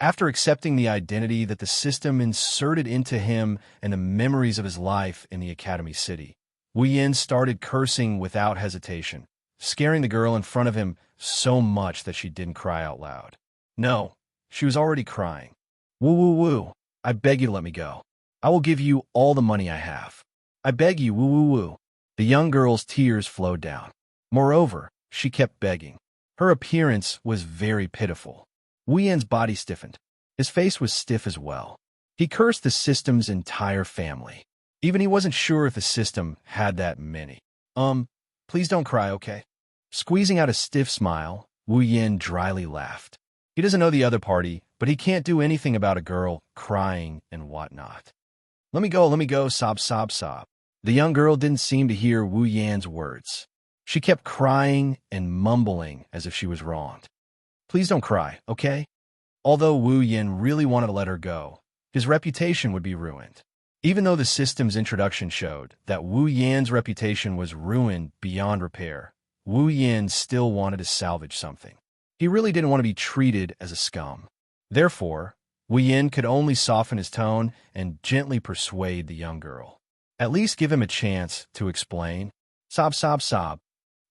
After accepting the identity that the system inserted into him and the memories of his life in the Academy City, Wu Yin started cursing without hesitation, scaring the girl in front of him so much that she didn't cry out loud. No, she was already crying. Woo woo woo, I beg you let me go. I will give you all the money I have. I beg you, woo woo woo. The young girl's tears flowed down. Moreover, she kept begging. Her appearance was very pitiful. Wu Yin's body stiffened. His face was stiff as well. He cursed the system's entire family. Even he wasn't sure if the system had that many. Please don't cry, okay? Squeezing out a stiff smile, Wu Yin dryly laughed. He doesn't know the other party, but he can't do anything about a girl crying and whatnot. Let me go, sob, sob, sob. The young girl didn't seem to hear Wu Yan's words. She kept crying and mumbling as if she was wronged. Please don't cry, okay? Although Wu Yin really wanted to let her go, his reputation would be ruined. Even though the system's introduction showed that Wu Yan's reputation was ruined beyond repair, Wu Yin still wanted to salvage something. He really didn't want to be treated as a scum. Therefore, Wu Yin could only soften his tone and gently persuade the young girl. At least give him a chance to explain. Sob, sob, sob.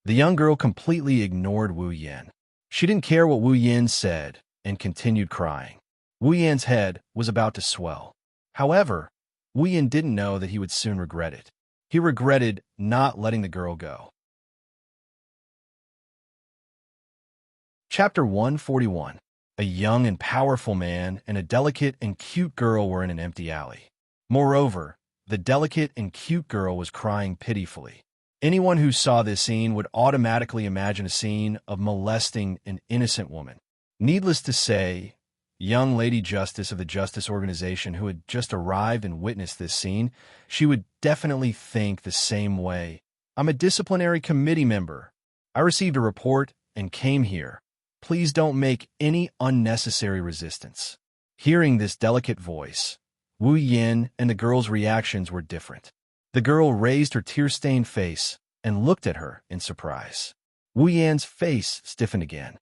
The young girl completely ignored Wu Yin. She didn't care what Wu Yin said and continued crying. Wu Yin's head was about to swell. However, Wu Yin didn't know that he would soon regret it. He regretted not letting the girl go. Chapter 141. A young and powerful man and a delicate and cute girl were in an empty alley. Moreover, the delicate and cute girl was crying pitifully. Anyone who saw this scene would automatically imagine a scene of molesting an innocent woman. Needless to say, young Lady Justice of the Justice Organization who had just arrived and witnessed this scene, she would definitely think the same way. I'm a disciplinary committee member. I received a report and came here. Please don't make any unnecessary resistance. Hearing this delicate voice, Wu Yin and the girl's reactions were different. The girl raised her tear-stained face and looked at her in surprise. Wu Yan's face stiffened again.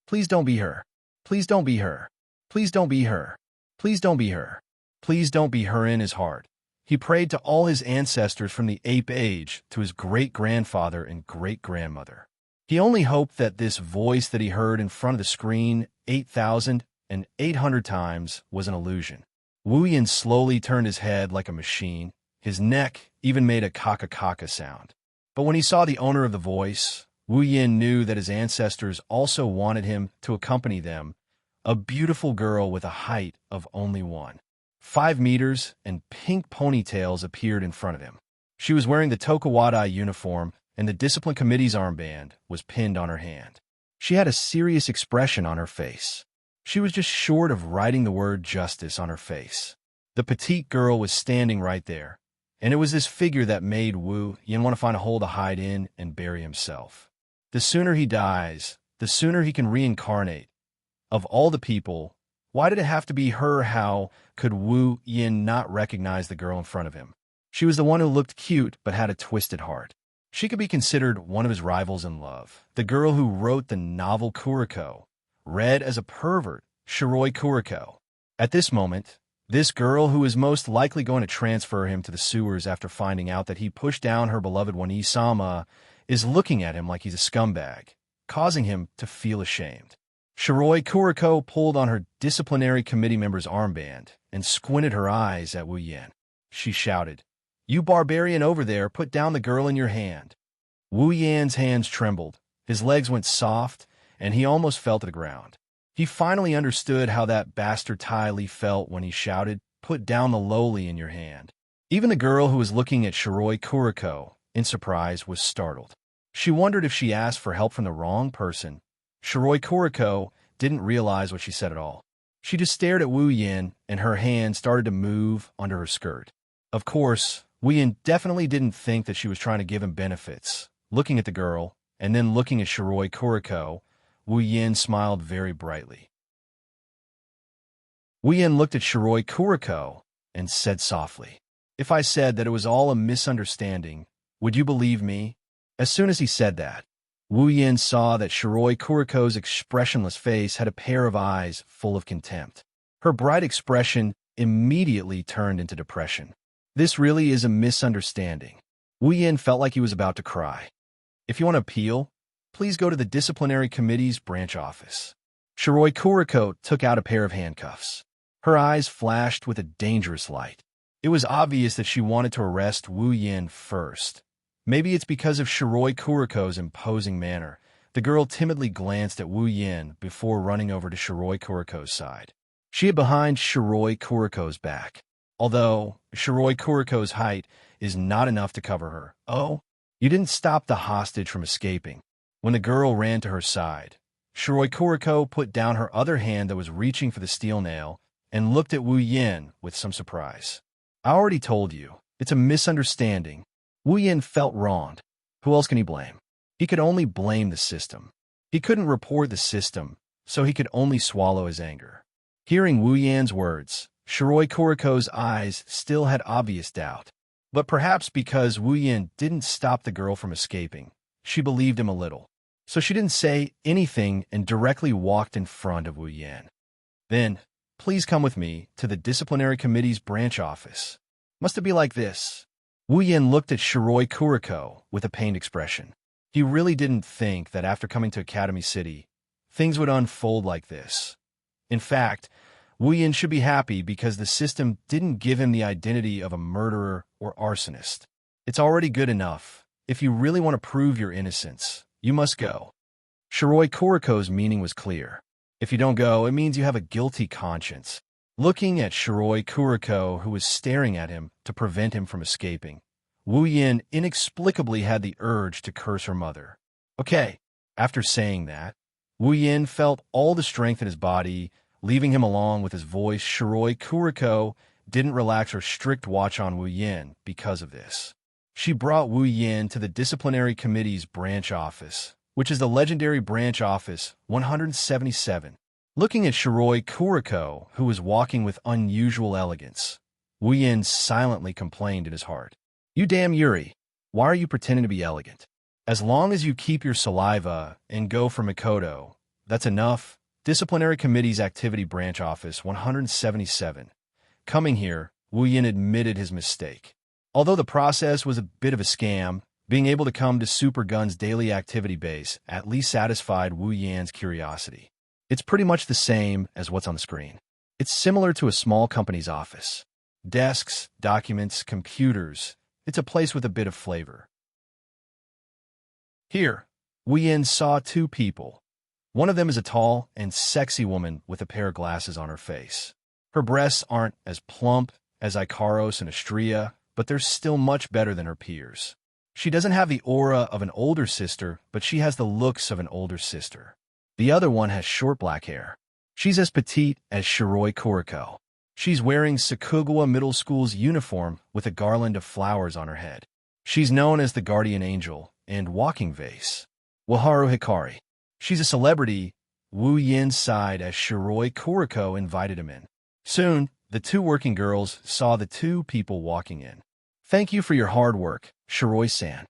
Please don't be her. Please don't be her. Please don't be her. Please don't be her. Please don't be her. In his heart, he prayed to all his ancestors from the ape age to his great-grandfather and great-grandmother. He only hoped that this voice that he heard in front of the screen 8,800 times was an illusion. Wu Yin slowly turned his head like a machine. His neck even made a kaka-kaka sound. But when he saw the owner of the voice, Wu Yin knew that his ancestors also wanted him to accompany them, a beautiful girl with a height of only 1.5 meters and pink ponytails appeared in front of him. She was wearing the Tokuwadai uniform, and the discipline committee's armband was pinned on her hand. She had a serious expression on her face. She was just short of writing the word justice on her face. The petite girl was standing right there, and it was this figure that made Wu Yin want to find a hole to hide in and bury himself. The sooner he dies, the sooner he can reincarnate. Of all the people, why did it have to be her? How could Wu Yin not recognize the girl in front of him? She was the one who looked cute but had a twisted heart. She could be considered one of his rivals in love. The girl who wrote the novel Kuriko, read as a pervert, Shiroi Kuriko. At this moment, this girl who is most likely going to transfer him to the sewers after finding out that he pushed down her beloved one Isama is looking at him like he's a scumbag, causing him to feel ashamed. Shiroi Kuriko pulled on her disciplinary committee member's armband and squinted her eyes at Wu Yan. She shouted, "You barbarian over there, put down the girl in your hand." Wu Yan's hands trembled, his legs went soft, and he almost fell to the ground. He finally understood how that bastard Tai Li felt when he shouted, "Put down the lowly in your hand." Even the girl who was looking at Shiroi Kuriko, in surprise, was startled. She wondered if she asked for help from the wrong person. Shiroi Kuriko didn't realize what she said at all. She just stared at Wu Yan, and her hand started to move under her skirt. Of course, Wu Yan definitely didn't think that she was trying to give him benefits. Looking at the girl, and then looking at Shiroi Kuriko, Wu Yan smiled very brightly. Wu Yan looked at Shiroi Kuriko and said softly, "If I said that it was all a misunderstanding, would you believe me?" As soon as he said that, Wu Yan saw that Shiroi Kuriko's expressionless face had a pair of eyes full of contempt. Her bright expression immediately turned into depression. This really is a misunderstanding. Wu Yan felt like he was about to cry. "If you want to appeal, please go to the disciplinary committee's branch office." Shiroi Kuriko took out a pair of handcuffs. Her eyes flashed with a dangerous light. It was obvious that she wanted to arrest Wu Yan first. Maybe it's because of Shiroi Kuriko's imposing manner. The girl timidly glanced at Wu Yan before running over to Shiroi Kuriko's side. She hid behind Shiroi Kuriko's back. Although Shiroi Kuriko's height is not enough to cover her. "Oh, you didn't stop the hostage from escaping." When the girl ran to her side, Shiroi Kuriko put down her other hand that was reaching for the steel nail and looked at Wu Yan with some surprise. "I already told you, it's a misunderstanding." Wu Yan felt wronged. Who else can he blame? He could only blame the system. He couldn't report the system, so he could only swallow his anger. Hearing Wu Yan's words, Shiroi Kuriko's eyes still had obvious doubt. But perhaps because Wu Yan didn't stop the girl from escaping, she believed him a little. So she didn't say anything and directly walked in front of Wu Yan. "Then, please come with me to the disciplinary committee's branch office." Must it be like this? Wu Yan looked at Shiroi Kuriko with a pained expression. He really didn't think that after coming to Academy City, things would unfold like this. In fact, Wu Yan should be happy because the system didn't give him the identity of a murderer or arsonist. It's already good enough. If you really want to prove your innocence, you must go. Shiroi Kuriko's meaning was clear. If you don't go, it means you have a guilty conscience. Looking at Shiroi Kuriko, who was staring at him to prevent him from escaping, Wu Yan inexplicably had the urge to curse her mother. Okay, after saying that, Wu Yan felt all the strength in his body, leaving him along with his voice. Shiroi Kuriko didn't relax her strict watch on Wu Yan because of this. She brought Wu Yan to the disciplinary committee's branch office, which is the legendary branch office 177. Looking at Shiroi Kuriko, who was walking with unusual elegance, Wu Yan silently complained in his heart. "You damn Yuri, why are you pretending to be elegant? As long as you keep your saliva and go for Mikoto, that's enough." Disciplinary Committee's Activity Branch Office 177. Coming here, Wu Yan admitted his mistake. Although the process was a bit of a scam, being able to come to Super Gun's daily activity base at least satisfied Wu Yan's curiosity. It's pretty much the same as what's on the screen. It's similar to a small company's office. Desks, documents, computers. It's a place with a bit of flavor. Here, Wu Yan saw two people. One of them is a tall and sexy woman with a pair of glasses on her face. Her breasts aren't as plump as Ikaros and Astria, but they're still much better than her peers. She doesn't have the aura of an older sister, but she has the looks of an older sister. The other one has short black hair. She's as petite as Shiroi Kuriko. She's wearing Sakugawa Middle School's uniform with a garland of flowers on her head. She's known as the Guardian Angel and Walking Vase. Waharu Hikari. She's a celebrity. Wu Yan sighed as Shiroi Kuriko invited him in. Soon, the two working girls saw the two people walking in. "Thank you for your hard work, Shiroi-san,"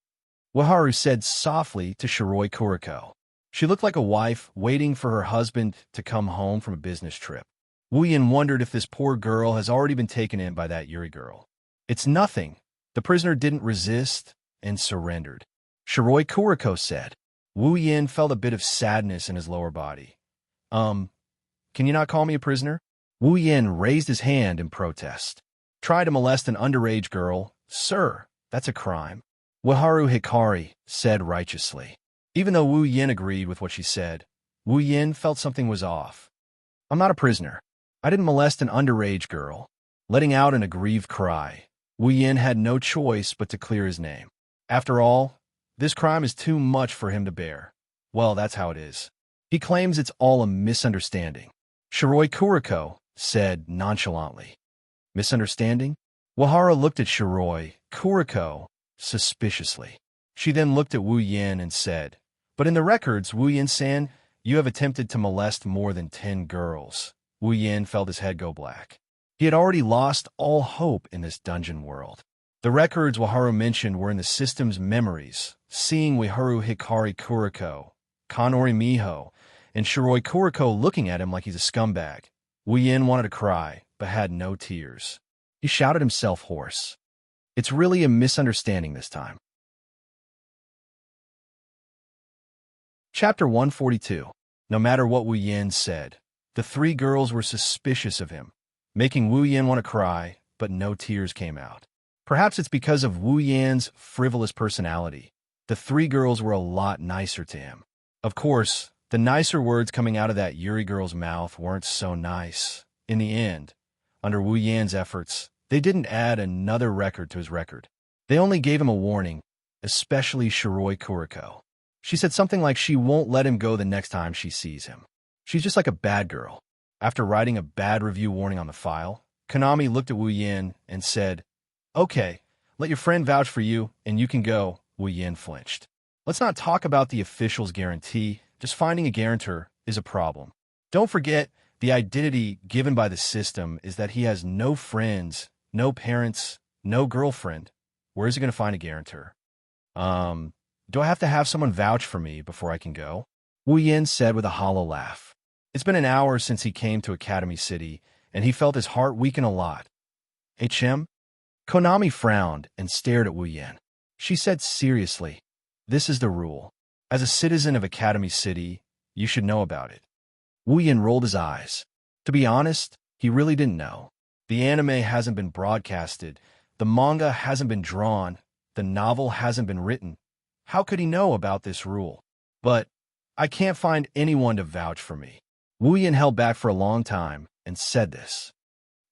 Waharu said softly to Shiroi Kuriko. She looked like a wife waiting for her husband to come home from a business trip. Wu Yan wondered if this poor girl has already been taken in by that Yuri girl. "It's nothing." The prisoner didn't resist and surrendered. Shiroi Kuriko said. Wu Yan felt a bit of sadness in his lower body. Can you not call me a prisoner? Wu Yin raised his hand in protest. Try to molest an underage girl? Sir, that's a crime. Waharu Hikari said righteously. Even though Wu Yin agreed with what she said, Wu Yin felt something was off. I'm not a prisoner. I didn't molest an underage girl. Letting out an aggrieved cry, Wu Yin had no choice but to clear his name. After all, this crime is too much for him to bear. Well, that's how it is. He claims it's all a misunderstanding. Shiroi Kuriko said nonchalantly. Misunderstanding? Wahara looked at Shiroi Kuriko suspiciously. She then looked at Wu Yin and said, But in the records, Wu Yin-san, you have attempted to molest more than 10 girls. Wu Yin felt his head go black. He had already lost all hope in this dungeon world. The records Waharu mentioned were in the system's memories, seeing Waharu Hikari Kuriko, Kanori Miho, and Shiroi Kuriko looking at him like he's a scumbag. Wu Yin wanted to cry, but had no tears. He shouted himself hoarse. It's really a misunderstanding this time. Chapter 142. No matter what Wu Yin said, the 3 girls were suspicious of him, making Wu Yin want to cry, but no tears came out. Perhaps it's because of Wu Yin's frivolous personality. The 3 girls were a lot nicer to him. Of course, the nicer words coming out of that Yuri girl's mouth weren't so nice. In the end, under Wu Yin's efforts, they didn't add another record to his record. They only gave him a warning, especially Shiroi Kuriko. She said something like she won't let him go the next time she sees him. She's just like a bad girl. After writing a bad review warning on the file, Konami looked at Wu Yin and said, Okay, let your friend vouch for you, and you can go. Wu Yin flinched. Let's not talk about the official's guarantee. Just finding a guarantor is a problem. Don't forget, the identity given by the system is that he has no friends, no parents, no girlfriend. Where is he going to find a guarantor? Do I have to have someone vouch for me before I can go? Wu Yin said with a hollow laugh. It's been an hour since he came to Academy City, and he felt his heart weaken a lot. HM? Konami frowned and stared at Wu Yin. She said seriously, This is the rule. As a citizen of Academy City, you should know about it. Wu Yin rolled his eyes. To be honest, he really didn't know. The anime hasn't been broadcasted, the manga hasn't been drawn, the novel hasn't been written. How could he know about this rule? But I can't find anyone to vouch for me. Wu Yin held back for a long time and said this.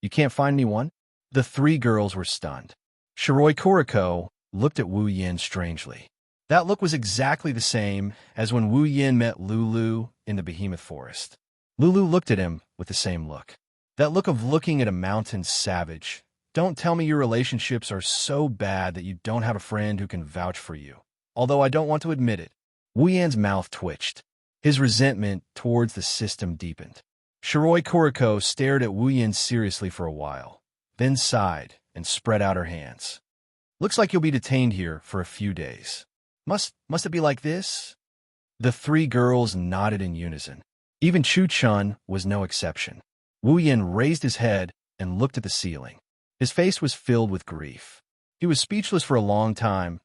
You can't find anyone? The 3 girls were stunned. Shiroi Kuriko looked at Wu Yin strangely. That look was exactly the same as when Wu Yin met Lulu in the Behemoth Forest. Lulu looked at him with the same look. That look of looking at a mountain savage. Don't tell me your relationships are so bad that you don't have a friend who can vouch for you. Although I don't want to admit it. Wu Yan's mouth twitched. His resentment towards the system deepened. Shiroi Kuriko stared at Wu Yin seriously for a while, then sighed and spread out her hands. Looks like you'll be detained here for a few days. Must it be like this? The 3 girls nodded in unison. Even Chu Chun was no exception. Wu Yin raised his head and looked at the ceiling. His face was filled with grief. He was speechless for a long time.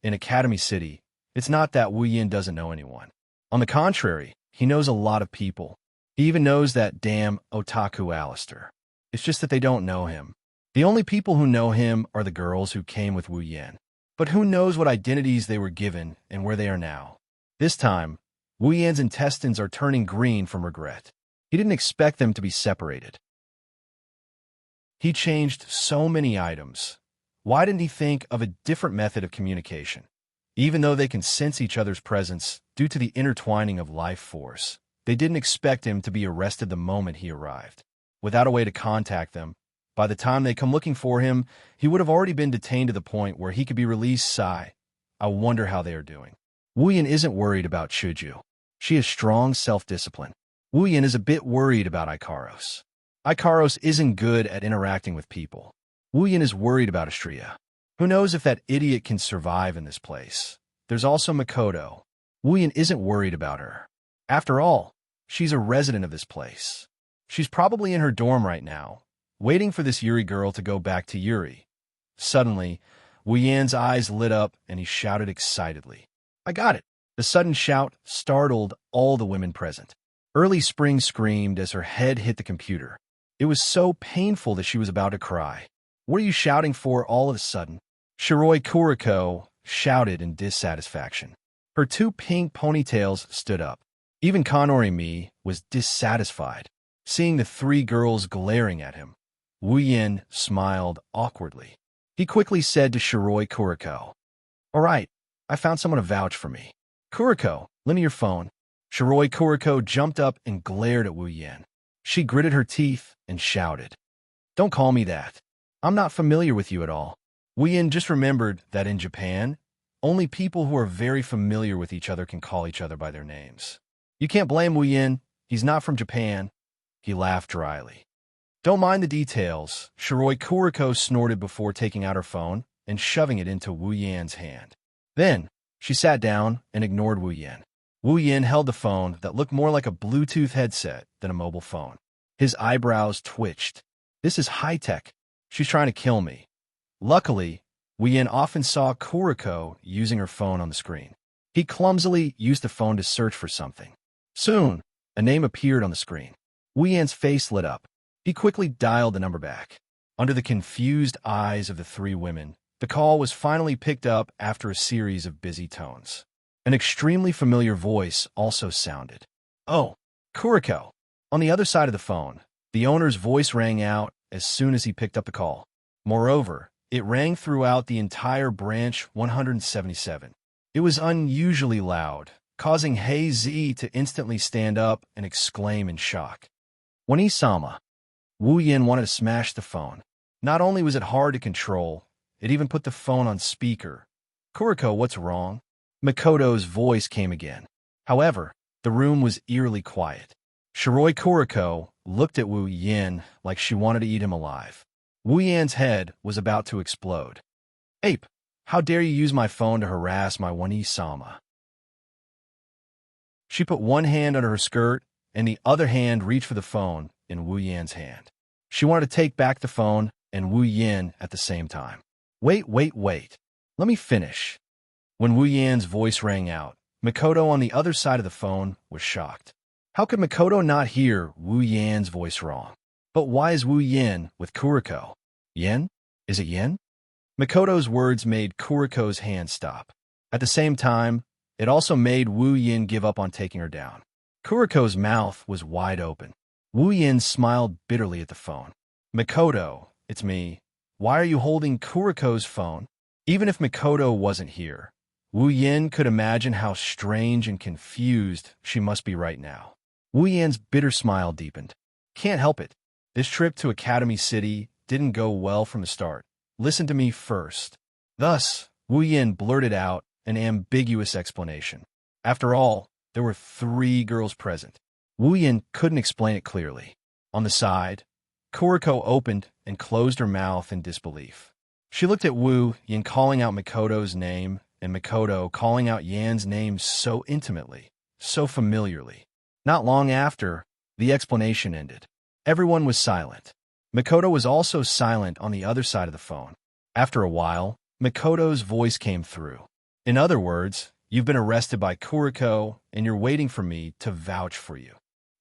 In Academy City, it's not that Wu Yin doesn't know anyone. On the contrary, he knows a lot of people. He even knows that damn otaku Alistair. It's just that they don't know him. The only people who know him are the girls who came with Wu Yin. But who knows what identities they were given and where they are now. This time, Wu Yan's intestines are turning green from regret. He didn't expect them to be separated. He changed so many items. Why didn't he think of a different method of communication? Even though they can sense each other's presence due to the intertwining of life force, they didn't expect him to be arrested the moment he arrived. Without a way to contact them, by the time they come looking for him, he would have already been detained to the point where he could be released. Sigh. I wonder how they are doing. Wu Yin isn't worried about Chuju. She has strong self-discipline. Wu Yin is a bit worried about Ikaros. Ikaros isn't good at interacting with people. Wu Yin is worried about Astria. Who knows if that idiot can survive in this place? There's also Makoto. Wu Yin isn't worried about her. After all, she's a resident of this place. She's probably in her dorm right now, waiting for this Yuri girl to go back to Yuri. Suddenly, Wu Yan's eyes lit up and he shouted excitedly. I got it! The sudden shout startled all the women present. Early Spring screamed as her head hit the computer. It was so painful that she was about to cry. "What are you shouting for all of a sudden?" Shiroi Kuriko shouted in dissatisfaction. Her two pink ponytails stood up. Even Kanori Mi was dissatisfied, seeing the three girls glaring at him. Wu Yin smiled awkwardly. He quickly said to Shiroi Kuriko, "All right, I found someone to vouch for me. Kuriko, lend me your phone." Shiroi Kuriko jumped up and glared at Wu Yin. She gritted her teeth and shouted, "Don't call me that. I'm not familiar with you at all." Wu Yin just remembered that in Japan, only people who are very familiar with each other can call each other by their names. "You can't blame Wu Yin. He's not from Japan." He laughed dryly. "Don't mind the details," Shiroi Kuriko snorted before taking out her phone and shoving it into Wu Yan's hand. Then, she sat down and ignored Wu Yin. Wu Yin held the phone that looked more like a Bluetooth headset than a mobile phone. His eyebrows twitched. "This is high-tech. She's trying to kill me." Luckily, Wu Yin often saw Kuriko using her phone on the screen. He clumsily used the phone to search for something. Soon, a name appeared on the screen. Wu Yan's face lit up. He quickly dialed the number back. Under the confused eyes of the three women, the call was finally picked up after a series of busy tones. An extremely familiar voice also sounded. "Oh, Kuriko." On the other side of the phone, the owner's voice rang out as soon as he picked up the call. Moreover, it rang throughout the entire branch 177. It was unusually loud, causing Hei Zi to instantly stand up and exclaim in shock. "Wani-sama." Wu Yin wanted to smash the phone. Not only was it hard to control, it even put the phone on speaker. "Kuriko, what's wrong?" Makoto's voice came again. However, the room was eerily quiet. Shiroi Kuriko looked at Wu Yin like she wanted to eat him alive. Wu Yan's head was about to explode. "Ape, how dare you use my phone to harass my Wani-sama?" She put one hand under her skirt, and the other hand reached for the phone in Wu Yan's hand. She wanted to take back the phone and Wu Yin at the same time. Wait. Let me finish." When Wu Yan's voice rang out, Makoto on the other side of the phone was shocked. How could Makoto not hear Wu Yan's voice wrong? But why is Wu Yin with Kuriko? Yin? Is it Yin? Makoto's words made Kuriko's hand stop. At the same time, it also made Wu Yin give up on taking her down. Kuriko's mouth was wide open. Wu Yin smiled bitterly at the phone. "Makoto, it's me. Why are you holding Kuriko's phone?" Even if Makoto wasn't here, Wu Yin could imagine how strange and confused she must be right now. Wu Yin's bitter smile deepened. "Can't help it. This trip to Academy City didn't go well from the start. Listen to me first." Thus, Wu Yin blurted out an ambiguous explanation. After all, there were three girls present. Wu Yin couldn't explain it clearly. On the side, Kuriko opened and closed her mouth in disbelief. She looked at Wu Yin calling out Makoto's name and Makoto calling out Yan's name so intimately, so familiarly. Not long after, the explanation ended. Everyone was silent. Makoto was also silent on the other side of the phone. After a while, Makoto's voice came through. "In other words, you've been arrested by Kuriko, and you're waiting for me to vouch for you."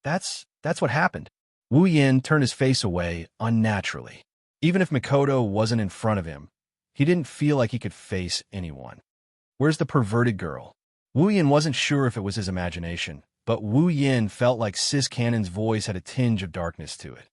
That's what happened. Wu Yin turned his face away unnaturally. Even if Makoto wasn't in front of him, he didn't feel like he could face anyone. Where's the perverted girl? Wu Yin wasn't sure if it was his imagination, but Wu Yin felt like Sis Cannon's voice had a tinge of darkness to it.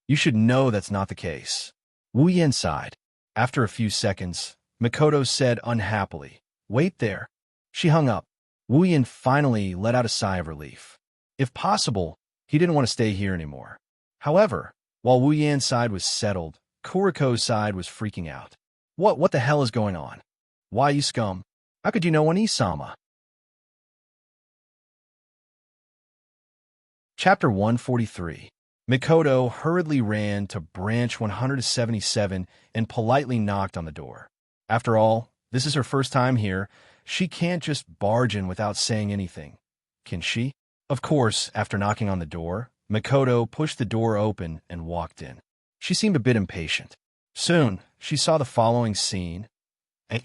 You should know that's not the case. Wu Yin sighed. After a few seconds, Makoto said unhappily, "Wait there." She hung up. Wu Yin finally let out a sigh of relief. If possible, he didn't want to stay here anymore. However, while Wu Yan's side was settled, Kuriko's side was freaking out. What the hell is going on? Why, you scum? How could you know Oni-sama? Chapter 143. Makoto hurriedly ran to branch 177 and politely knocked on the door. After all, this is her first time here. She can't just barge in without saying anything, can she? Of course, after knocking on the door, Makoto pushed the door open and walked in. She seemed a bit impatient. Soon, she saw the following scene. A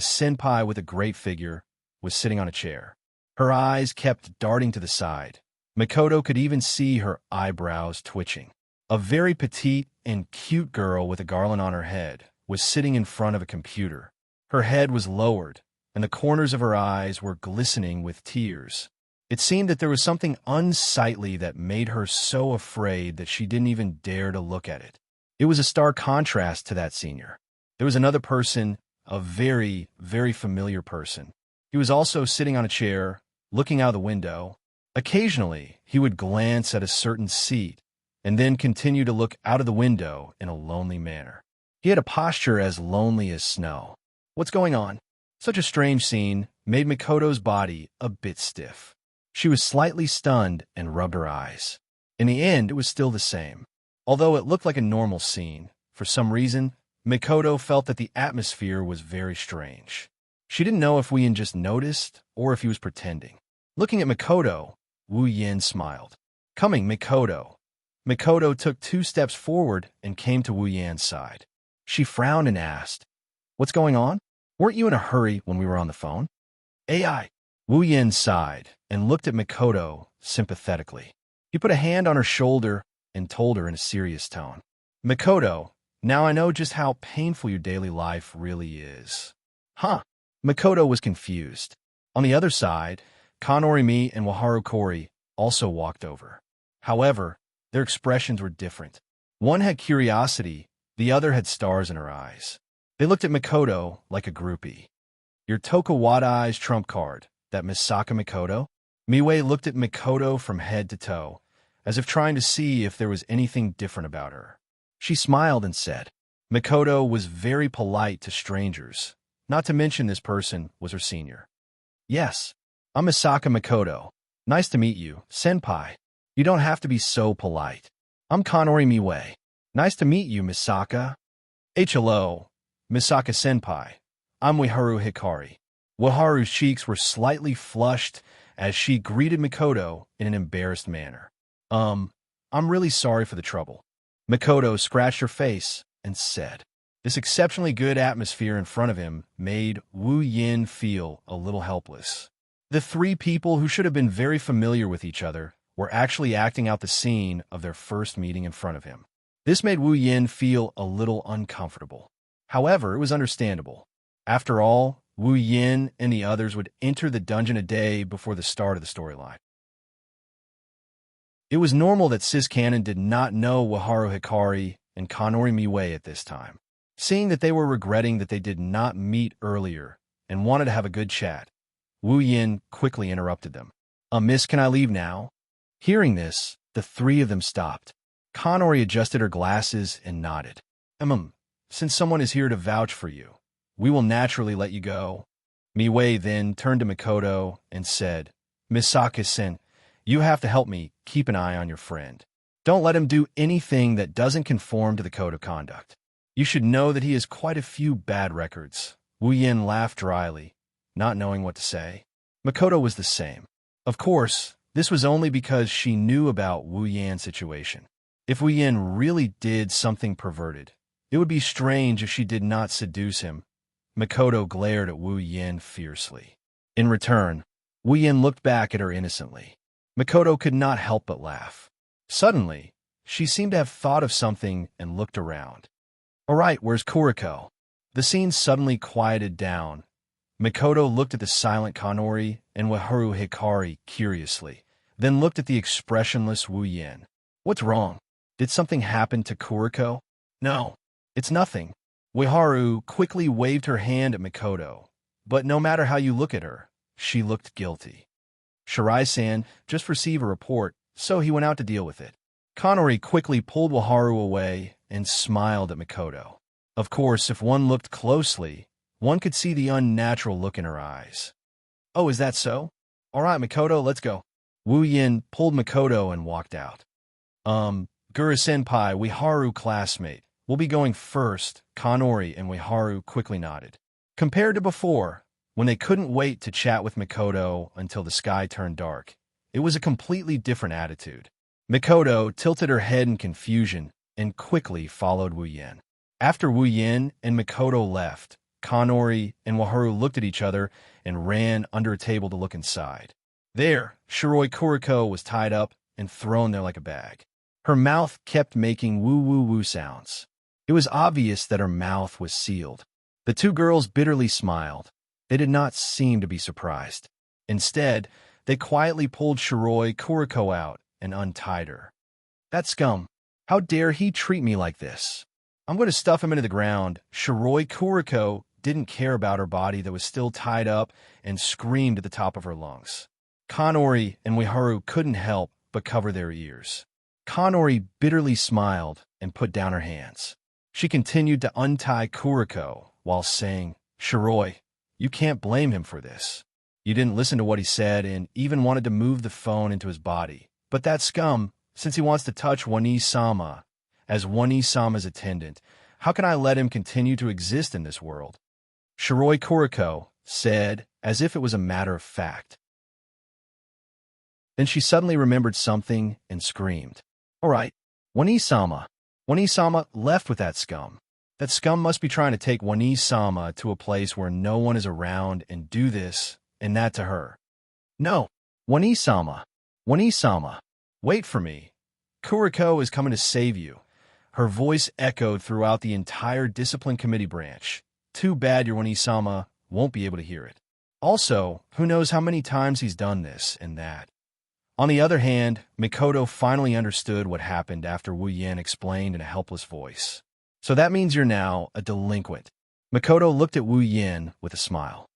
senpai with a great figure, was sitting on a chair. Her eyes kept darting to the side, Makoto could even see her eyebrows twitching. A very petite and cute girl with a garland on her head was sitting in front of a computer. Her head was lowered, and the corners of her eyes were glistening with tears. It seemed that there was something unsightly that made her so afraid that she didn't even dare to look at it. It was a stark contrast to that senior. There was another person, a very, very familiar person. He was also sitting on a chair, looking out the window. Occasionally, he would glance at a certain seat and then continue to look out of the window in a lonely manner. He had a posture as lonely as snow. What's going on? Such a strange scene made Makoto's body a bit stiff. She was slightly stunned and rubbed her eyes. In the end, it was still the same. Although it looked like a normal scene, for some reason, Makoto felt that the atmosphere was very strange. She didn't know if Wu Yin just noticed or if he was pretending. Looking at Makoto, Wu Yin smiled. Coming, Makoto. Makoto took 2 steps forward and came to Wu Yin's side. She frowned and asked, "What's going on? Weren't you in a hurry when we were on the phone?" "AI." Wu Yin sighed and looked at Makoto sympathetically. He put a hand on her shoulder and told her in a serious tone, "Makoto, now I know just how painful your daily life really is." Huh? Makoto was confused. On the other side, Kanorimi and Waharu Kori also walked over. However, their expressions were different. One had curiosity, the other had stars in her eyes. They looked at Makoto like a groupie. "Your Tokawada-Eye's trump card, that Misaka Makoto?" Miwei looked at Makoto from head to toe, as if trying to see if there was anything different about her. She smiled and said, Makoto was very polite to strangers, not to mention this person was her senior. "Yes, I'm Misaka Makoto. Nice to meet you, senpai. You don't have to be so polite. I'm Kanori Miwei. Nice to meet you, Misaka." "Hello, Misaka senpai. I'm Waharu Hikari." Waharu's cheeks were slightly flushed as she greeted Makoto in an embarrassed manner. I'm really sorry for the trouble." Makoto scratched her face and said. This exceptionally good atmosphere in front of him made Wu Yin feel a little helpless. The 3 people who should have been very familiar with each other were actually acting out the scene of their first meeting in front of him. This made Wu Yin feel a little uncomfortable. However, it was understandable. After all, Wu Yin and the others would enter the dungeon a day before the start of the storyline. It was normal that Sis Cannon did not know Waharu Hikari and Kanori Miwei at this time. Seeing that they were regretting that they did not meet earlier and wanted to have a good chat, Wu Yin quickly interrupted them. "Miss, can I leave now?" Hearing this, the 3 of them stopped. Kanori adjusted her glasses and nodded. Since someone is here to vouch for you, we will naturally let you go." Miwei then turned to Makoto and said, "Misaka-sen, you have to help me keep an eye on your friend. Don't let him do anything that doesn't conform to the code of conduct. You should know that he has quite a few bad records." Wu Yin laughed dryly, not knowing what to say. Makoto was the same. Of course, this was only because she knew about Wu Yin's situation. If Wu Yin really did something perverted, it would be strange if she did not seduce him. Makoto glared at Wu Yin fiercely. In return, Wu Yin looked back at her innocently. Makoto could not help but laugh. Suddenly, she seemed to have thought of something and looked around. "All right, where's Kuriko?" The scene suddenly quieted down. Makoto looked at the silent Kanori and Waharu Hikari curiously, then looked at the expressionless Wu Yin. "What's wrong? Did something happen to Kuriko?" "No, it's nothing." Waharu quickly waved her hand at Makoto, but no matter how you look at her, she looked guilty. Shirai-san just received a report, so he went out to deal with it. Kanori quickly pulled Waharu away and smiled at Makoto. Of course, if one looked closely, one could see the unnatural look in her eyes. "Oh, is that so? All right, Makoto, let's go." Wu Yin pulled Makoto and walked out. Guru-senpai, Waharu classmate. We'll be going first." Kanori and Waharu quickly nodded. Compared to before, when they couldn't wait to chat with Makoto until the sky turned dark, it was a completely different attitude. Makoto tilted her head in confusion and quickly followed Wu Yin. After Wu Yin and Makoto left, Kanori and Waharu looked at each other and ran under a table to look inside. There, Shiroi Kuriko was tied up and thrown there like a bag. Her mouth kept making woo-woo-woo sounds. It was obvious that her mouth was sealed. The two girls bitterly smiled. They did not seem to be surprised. Instead, they quietly pulled Shiroi Kuriko out and untied her. That scum! How dare he treat me like this? I'm going to stuff him into the ground. Shiroi Kuriko didn't care about her body that was still tied up and screamed at the top of her lungs. Kanori and Miharu couldn't help but cover their ears. Kanori bitterly smiled and put down her hands. She continued to untie Kuriko while saying, Shiroi, you can't blame him for this. You didn't listen to what he said and even wanted to move the phone into his body. But that scum, since he wants to touch Wani-sama as Wani-sama's attendant, how can I let him continue to exist in this world? Shiroi Kuriko said, as if it was a matter of fact. Then she suddenly remembered something and screamed. All right, Wani-sama. Wani-sama left with that scum. That scum must be trying to take Wani-sama to a place where no one is around and do this and that to her. No, Wani-sama. Wani-sama. Wait for me. Kuriko is coming to save you. Her voice echoed throughout the entire discipline committee branch. Too bad your Wani-sama won't be able to hear it. Also, who knows how many times he's done this and that. On the other hand, Mikoto finally understood what happened after Wu Yin explained in a helpless voice. So that means you're now a delinquent. Mikoto looked at Wu Yin with a smile.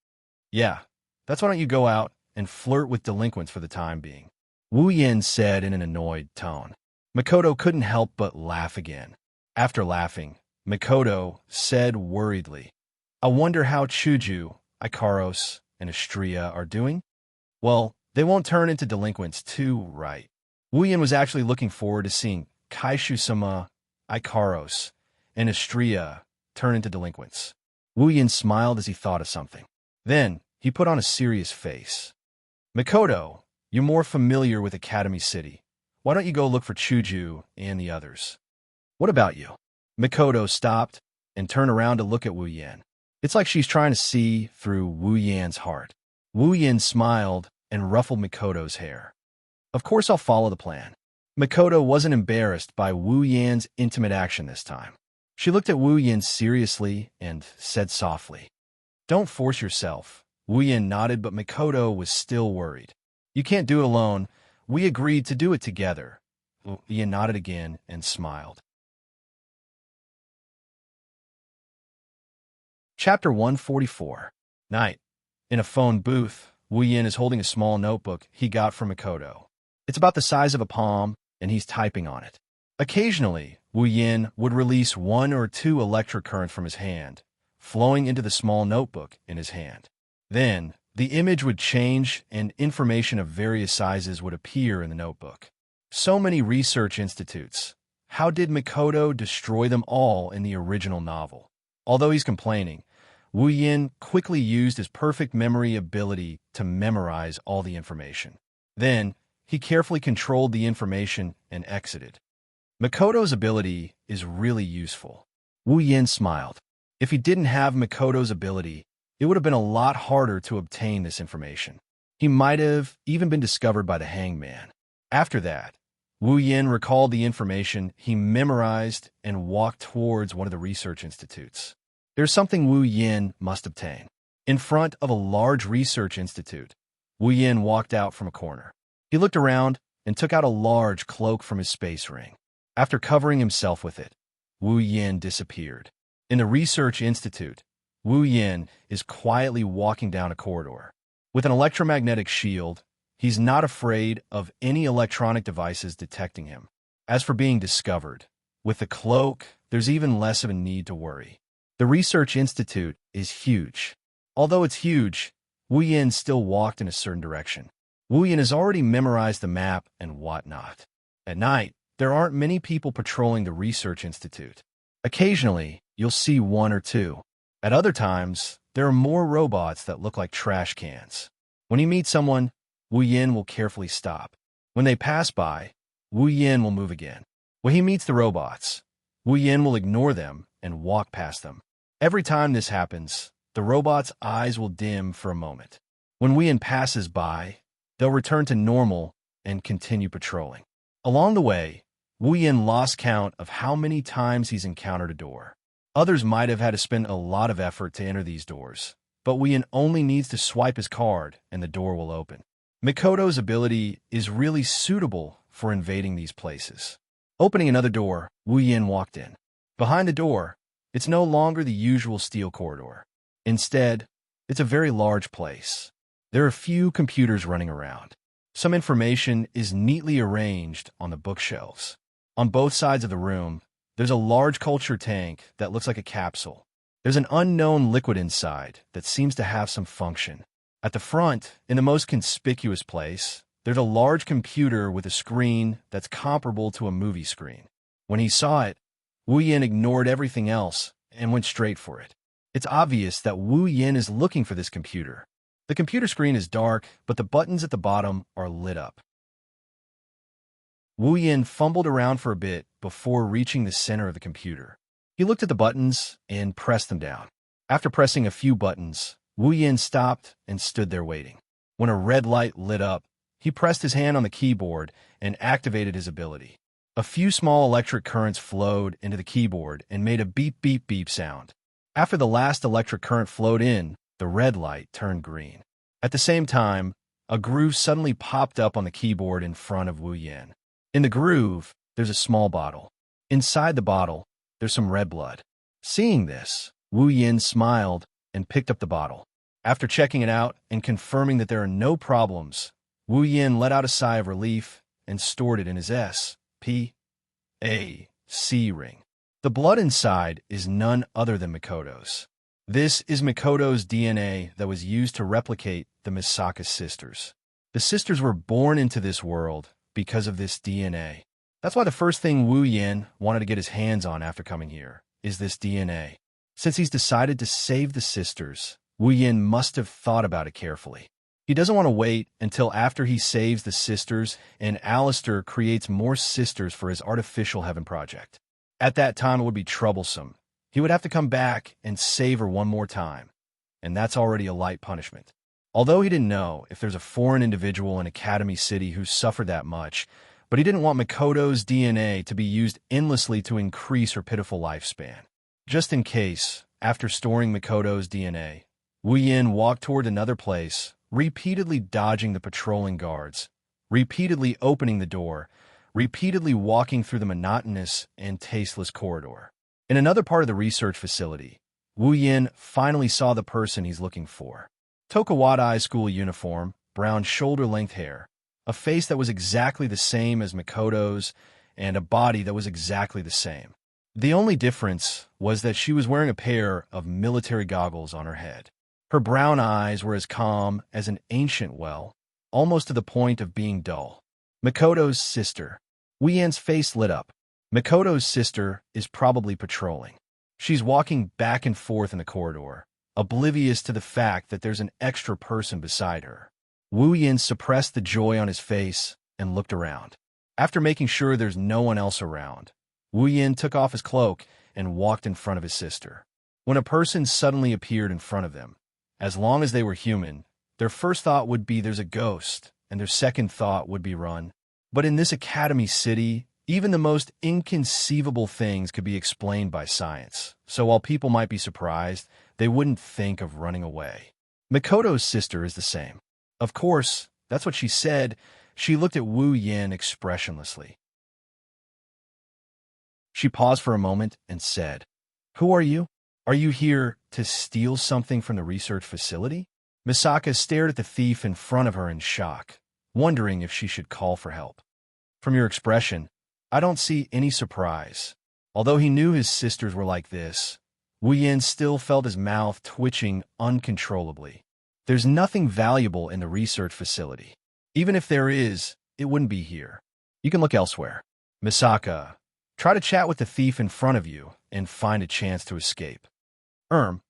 Yeah, that's why don't you go out and flirt with delinquents for the time being. Wu Yin said in an annoyed tone. Mikoto couldn't help but laugh again. After laughing, Mikoto said worriedly, I wonder how Chuju, Ikaros, and Astria are doing? Well, they won't turn into delinquents too, right? Wu Yin was actually looking forward to seeing Kaishu-sama, Ikaros, and Astria turn into delinquents. Wu Yin smiled as he thought of something. Then, he put on a serious face. Mikoto, you're more familiar with Academy City. Why don't you go look for Chuju and the others? What about you? Mikoto stopped and turned around to look at Wu Yin. It's like she's trying to see through Wu Yin's heart. Wu Yin smiled and ruffled Mikoto's hair. Of course I'll follow the plan. Mikoto wasn't embarrassed by Wu Yin's intimate action this time. She looked at Wu Yin seriously and said softly, Don't force yourself. Wu Yin nodded, but Mikoto was still worried. You can't do it alone. We agreed to do it together. Wu Yin nodded again and smiled. Chapter 144. Night. In a phone booth, Wu Yin is holding a small notebook he got from Mikoto. It's about the size of a palm, and he's typing on it. Occasionally, Wu Yin would release 1 or 2 electric currents from his hand, flowing into the small notebook in his hand. Then, the image would change and information of various sizes would appear in the notebook. So many research institutes. How did Mikoto destroy them all in the original novel? Although he's complaining, Wu Yin quickly used his perfect memory ability to memorize all the information. Then, he carefully controlled the information and exited. Mikoto's ability is really useful. Wu Yin smiled. If he didn't have Mikoto's ability, it would have been a lot harder to obtain this information. He might have even been discovered by the hangman. After that, Wu Yin recalled the information he memorized and walked towards one of the research institutes. There's something Wu Yin must obtain. In front of a large research institute, Wu Yin walked out from a corner. He looked around and took out a large cloak from his space ring. After covering himself with it, Wu Yin disappeared. In the research institute, Wu Yin is quietly walking down a corridor. With an electromagnetic shield, he's not afraid of any electronic devices detecting him. As for being discovered, with the cloak, there's even less of a need to worry. The research institute is huge. Although it's huge, Wu Yin still walked in a certain direction. Wu Yin has already memorized the map and whatnot. At night, there aren't many people patrolling the research institute. Occasionally, you'll see 1 or 2. At other times, there are more robots that look like trash cans. When he meets someone, Wu Yin will carefully stop. When they pass by, Wu Yin will move again. When he meets the robots, Wu Yin will ignore them and walk past them. Every time this happens, the robot's eyes will dim for a moment. When Wu Yin passes by, they'll return to normal and continue patrolling. Along the way, Wu Yin lost count of how many times he's encountered a door. Others might have had to spend a lot of effort to enter these doors, but Wu Yin only needs to swipe his card and the door will open. Mikoto's ability is really suitable for invading these places. Opening another door, Wu Yin walked in. Behind the door, it's no longer the usual steel corridor. Instead, it's a very large place. There are few computers running around. Some information is neatly arranged on the bookshelves. On both sides of the room, there's a large culture tank that looks like a capsule. There's an unknown liquid inside that seems to have some function. At the front, in the most conspicuous place, there's a large computer with a screen that's comparable to a movie screen. When he saw it, Wu Yin ignored everything else and went straight for it. It's obvious that Wu Yin is looking for this computer. The computer screen is dark, but the buttons at the bottom are lit up. Wu Yin fumbled around for a bit before reaching the center of the computer. He looked at the buttons and pressed them down. After pressing a few buttons, Wu Yin stopped and stood there waiting. When a red light lit up, he pressed his hand on the keyboard and activated his ability. A few small electric currents flowed into the keyboard and made a beep beep beep sound. After the last electric current flowed in, the red light turned green. At the same time, a groove suddenly popped up on the keyboard in front of Wu Yin. In the groove, there's a small bottle. Inside the bottle, there's some red blood. Seeing this, Wu Yin smiled and picked up the bottle. After checking it out and confirming that there are no problems, Wu Yin let out a sigh of relief and stored it in his S.P.A.C. ring. The blood inside is none other than Mikoto's. This is Mikoto's DNA that was used to replicate the Misaka sisters. The sisters were born into this world because of this DNA. That's why the first thing Wu Yin wanted to get his hands on after coming here is this DNA. Since he's decided to save the sisters, Wu Yin must have thought about it carefully. He doesn't want to wait until after he saves the sisters and Alistair creates more sisters for his artificial heaven project. At that time, it would be troublesome. He would have to come back and save her one more time, and that's already a light punishment. Although he didn't know if there's a foreign individual in Academy City who suffered that much, but he didn't want Mikoto's DNA to be used endlessly to increase her pitiful lifespan. Just in case, after storing Mikoto's DNA, Wu Yin walked toward another place, repeatedly dodging the patrolling guards, repeatedly opening the door, repeatedly walking through the monotonous and tasteless corridor. In another part of the research facility, Wu Yin finally saw the person he's looking for. Tokuwadai school uniform, brown shoulder-length hair, a face that was exactly the same as Mikoto's, and a body that was exactly the same. The only difference was that she was wearing a pair of military goggles on her head. Her brown eyes were as calm as an ancient well, almost to the point of being dull. Mikoto's sister. Wu Yin's face lit up. Mikoto's sister is probably patrolling. She's walking back and forth in the corridor, oblivious to the fact that there's an extra person beside her. Wu Yin suppressed the joy on his face and looked around. After making sure there's no one else around, Wu Yin took off his cloak and walked in front of his sister. When a person suddenly appeared in front of them, as long as they were human, their first thought would be there's a ghost, and their second thought would be run. But in this Academy City, even the most inconceivable things could be explained by science, so while people might be surprised, they wouldn't think of running away. Mikoto's sister is the same. Of course, that's what she said. She looked at Wu Yin expressionlessly. She paused for a moment and said, "Who are you? Are you here to steal something from the research facility?" Misaka stared at the thief in front of her in shock, wondering if she should call for help. "From your expression, I don't see any surprise." Although he knew his sisters were like this, Wu Yin still felt his mouth twitching uncontrollably. There's nothing valuable in the research facility. Even if there is, it wouldn't be here. You can look elsewhere. Misaka, try to chat with the thief in front of you and find a chance to escape. Can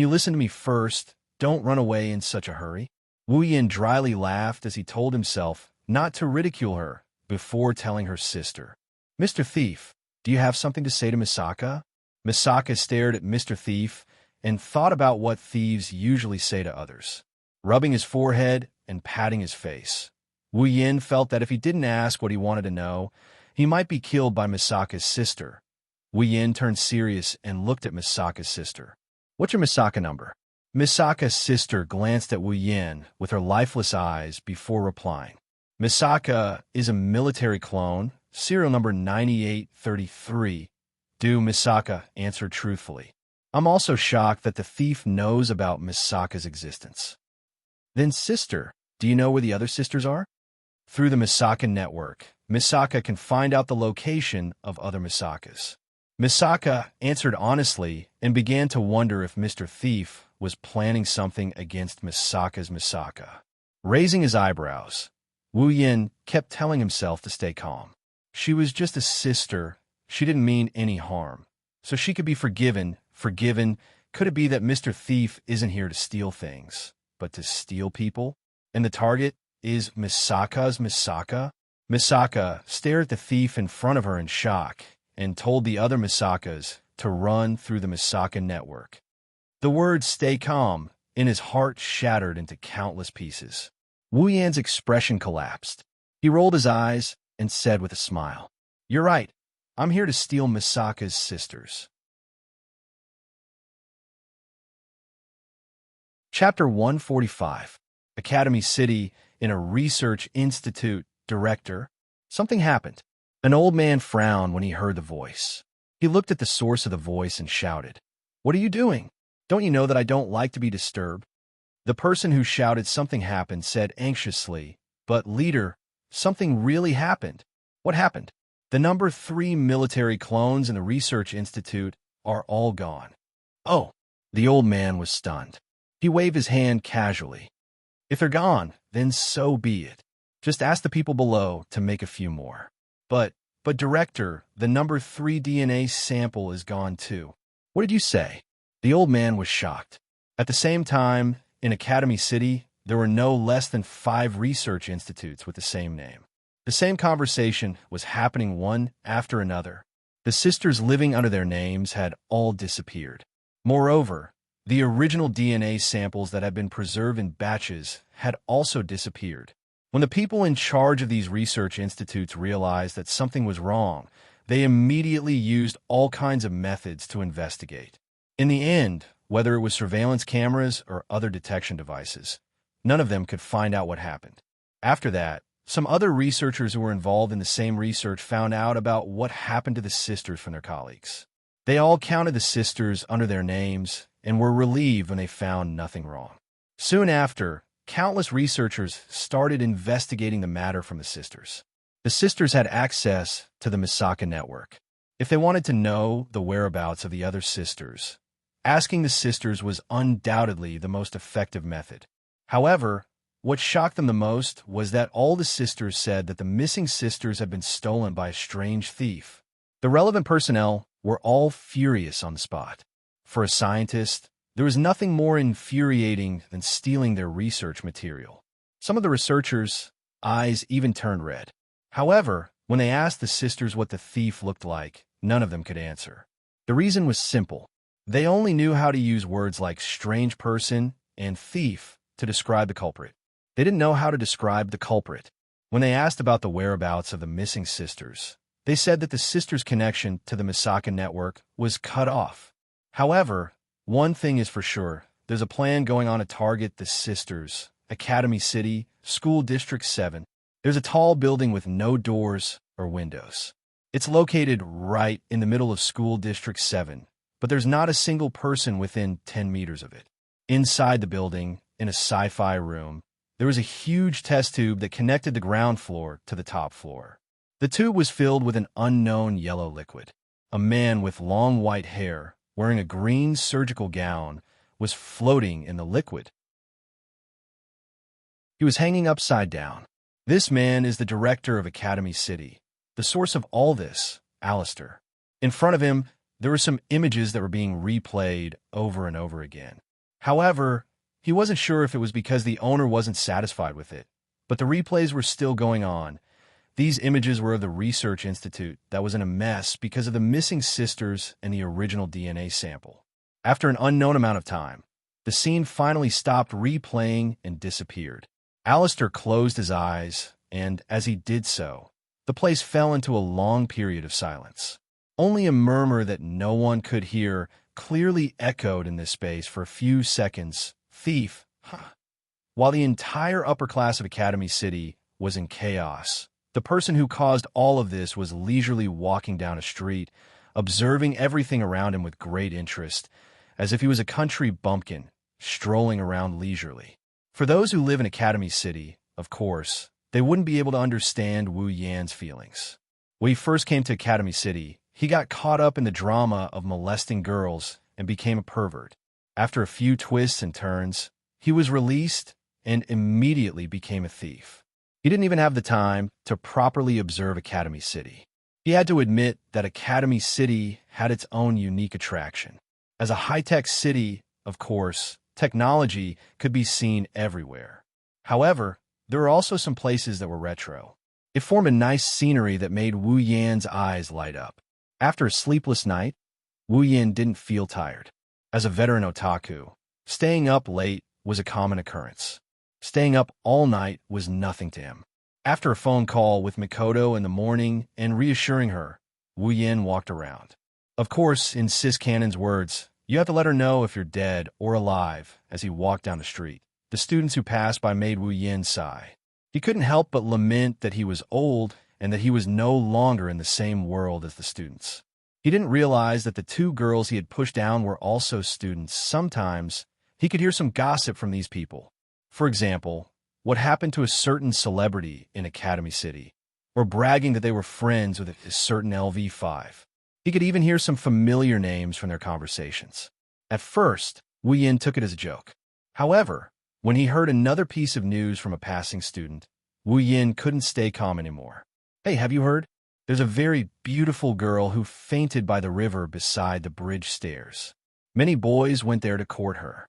you listen to me first? Don't run away in such a hurry." Wu Yin dryly laughed as he told himself not to ridicule her before telling her sister. "Mr. Thief, do you have something to say to Misaka?" Misaka stared at Mr. Thief and thought about what thieves usually say to others. Rubbing his forehead and patting his face, Wu Yin felt that if he didn't ask what he wanted to know, he might be killed by Misaka's sister. Wu Yin turned serious and looked at Misaka's sister. "What's your Misaka number?" Misaka's sister glanced at Wu Yin with her lifeless eyes before replying. "Misaka is a military clone, serial number 9833. Misaka answered truthfully. "I'm also shocked that the thief knows about Misaka's existence." "Then, sister, do you know where the other sisters are?" "Through the Misaka network, Misaka can find out the location of other Misakas." Misaka answered honestly and began to wonder if Mr. Thief was planning something against Misaka's Misaka. Raising his eyebrows, Wu Yin kept telling himself to stay calm. She was just a sister. She didn't mean any harm. So she could be forgiven. Could it be that Mr. Thief isn't here to steal things, but to steal people? And the target is Misaka's Misaka? Misaka stared at the thief in front of her in shock and told the other Misakas to run through the Misaka network. The words "stay calm" in his heart shattered into countless pieces. Wu Yan's expression collapsed. He rolled his eyes and said with a smile, "You're right. I'm here to steal Misaka's sisters." Chapter 145. Academy City in a Research Institute Director. Something happened. An old man frowned when he heard the voice. He looked at the source of the voice and shouted, "What are you doing? Don't you know that I don't like to be disturbed?" The person who shouted something happened said anxiously, "But leader, something really happened." "What happened?" "The number 3 military clones in the Research Institute are all gone." "Oh." The old man was stunned. He waved his hand casually. "If they're gone, then so be it. Just ask the people below to make a few more." But director, the number 3 DNA sample is gone too." "What did you say?" The old man was shocked. At the same time, in Academy City, there were no less than 5 research institutes with the same name. The same conversation was happening one after another. The sisters living under their names had all disappeared. Moreover, the original DNA samples that had been preserved in batches had also disappeared. When the people in charge of these research institutes realized that something was wrong, they immediately used all kinds of methods to investigate. In the end, whether it was surveillance cameras or other detection devices, none of them could find out what happened. After that, some other researchers who were involved in the same research found out about what happened to the sisters from their colleagues. They all counted the sisters under their names and were relieved when they found nothing wrong. Soon after, countless researchers started investigating the matter from the sisters. The sisters had access to the Misaka network. If they wanted to know the whereabouts of the other sisters, asking the sisters was undoubtedly the most effective method. However, what shocked them the most was that all the sisters said that the missing sisters had been stolen by a strange thief. The relevant personnel were all furious on the spot. For a scientist, there was nothing more infuriating than stealing their research material. Some of the researchers' eyes even turned red. However, when they asked the sisters what the thief looked like, none of them could answer. The reason was simple. They only knew how to use words like strange person and thief to describe the culprit. They didn't know how to describe the culprit. When they asked about the whereabouts of the missing sisters, they said that the sisters' connection to the Misaka network was cut off. However, one thing is for sure, there's a plan going on to target the sisters. Academy City, School District 7. There's a tall building with no doors or windows. It's located right in the middle of School District 7, but there's not a single person within 10 meters of it. Inside the building, in a sci-fi room, there was a huge test tube that connected the ground floor to the top floor. The tube was filled with an unknown yellow liquid. A man with long white hair, wearing a green surgical gown, was floating in the liquid. He was hanging upside down. This man is the director of Academy City, the source of all this, Alistair. In front of him, there were some images that were being replayed over and over again. However, he wasn't sure if it was because the owner wasn't satisfied with it, but the replays were still going on. These images were of the Research Institute that was in a mess because of the missing sisters and the original DNA sample. After an unknown amount of time, the scene finally stopped replaying and disappeared. Alistair closed his eyes and as he did so, the place fell into a long period of silence. Only a murmur that no one could hear clearly echoed in this space for a few seconds. Thief, huh? While the entire upper class of Academy City was in chaos, the person who caused all of this was leisurely walking down a street, observing everything around him with great interest, as if he was a country bumpkin, strolling around leisurely. For those who live in Academy City, of course, they wouldn't be able to understand Wu Yan's feelings. When he first came to Academy City, he got caught up in the drama of molesting girls and became a pervert. After a few twists and turns, he was released and immediately became a thief. He didn't even have the time to properly observe Academy City. He had to admit that Academy City had its own unique attraction. As a high-tech city, of course, technology could be seen everywhere. However, there were also some places that were retro. It formed a nice scenery that made Wu Yan's eyes light up. After a sleepless night, Wu Yan didn't feel tired. As a veteran otaku, staying up late was a common occurrence. Staying up all night was nothing to him. After a phone call with Mikoto in the morning and reassuring her, Wu Yan walked around. Of course, in Sis Cannon's words, you have to let her know if you're dead or alive as he walked down the street. The students who passed by made Wu Yan sigh. He couldn't help but lament that he was old and that he was no longer in the same world as the students. He didn't realize that the two girls he had pushed down were also students. Sometimes, he could hear some gossip from these people. For example, what happened to a certain celebrity in Academy City, or bragging that they were friends with a certain LV5. He could even hear some familiar names from their conversations. At first, Wu Yan took it as a joke. However, when he heard another piece of news from a passing student, Wu Yan couldn't stay calm anymore. Hey, have you heard? There's a very beautiful girl who fainted by the river beside the bridge stairs. Many boys went there to court her.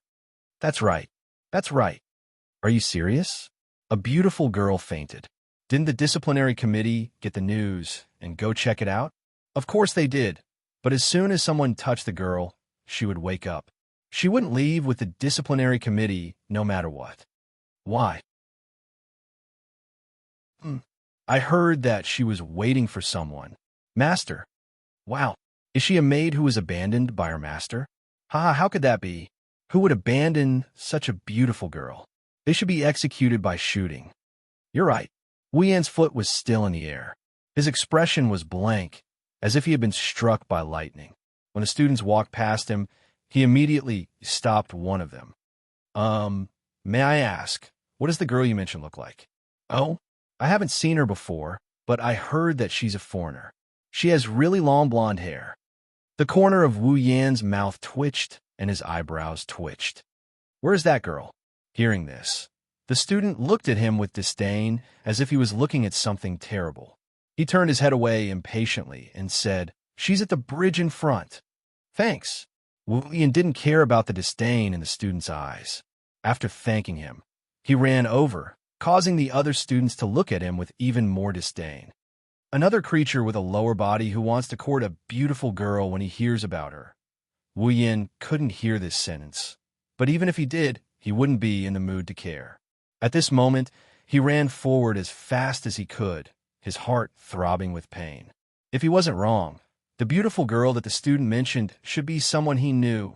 That's right. That's right. Are you serious? A beautiful girl fainted. Didn't the disciplinary committee get the news and go check it out? Of course they did. But as soon as someone touched the girl, she would wake up. She wouldn't leave with the disciplinary committee no matter what. Why? I heard that she was waiting for someone. Master. Wow. Is she a maid who was abandoned by her master? Haha, how could that be? Who would abandon such a beautiful girl? They should be executed by shooting. You're right. Wu Yan's foot was still in the air. His expression was blank, as if he had been struck by lightning. When the students walked past him, he immediately stopped one of them. May I ask, what does the girl you mentioned look like? Oh, I haven't seen her before, but I heard that she's a foreigner. She has really long blonde hair. The corner of Wu Yan's mouth twitched, and his eyebrows twitched. Where's that girl? Hearing this, the student looked at him with disdain, as if he was looking at something terrible. He turned his head away impatiently and said, She's at the bridge in front. Thanks. Wu Yan didn't care about the disdain in the student's eyes. After thanking him, he ran over, causing the other students to look at him with even more disdain. Another creature with a lower body who wants to court a beautiful girl when he hears about her. Wu Yan couldn't hear this sentence, but even if he did, he wouldn't be in the mood to care. At this moment, he ran forward as fast as he could, his heart throbbing with pain. If he wasn't wrong, the beautiful girl that the student mentioned should be someone he knew.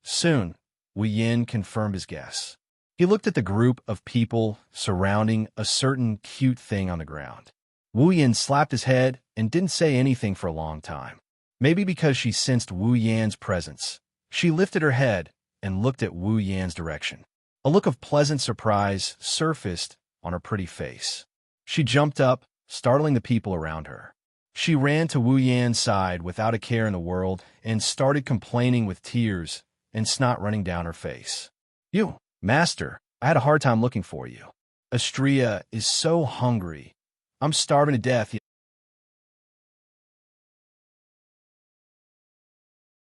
Soon, Wu Yan confirmed his guess. He looked at the group of people surrounding a certain cute thing on the ground. Wu Yan slapped his head and didn't say anything for a long time. Maybe because she sensed Wu Yan's presence. She lifted her head and looked at Wu Yan's direction. A look of pleasant surprise surfaced on her pretty face. She jumped up, startling the people around her. She ran to Wu Yan's side without a care in the world and started complaining with tears and snot running down her face. You, Master, I had a hard time looking for you. Xianxia is so hungry. I'm starving to death.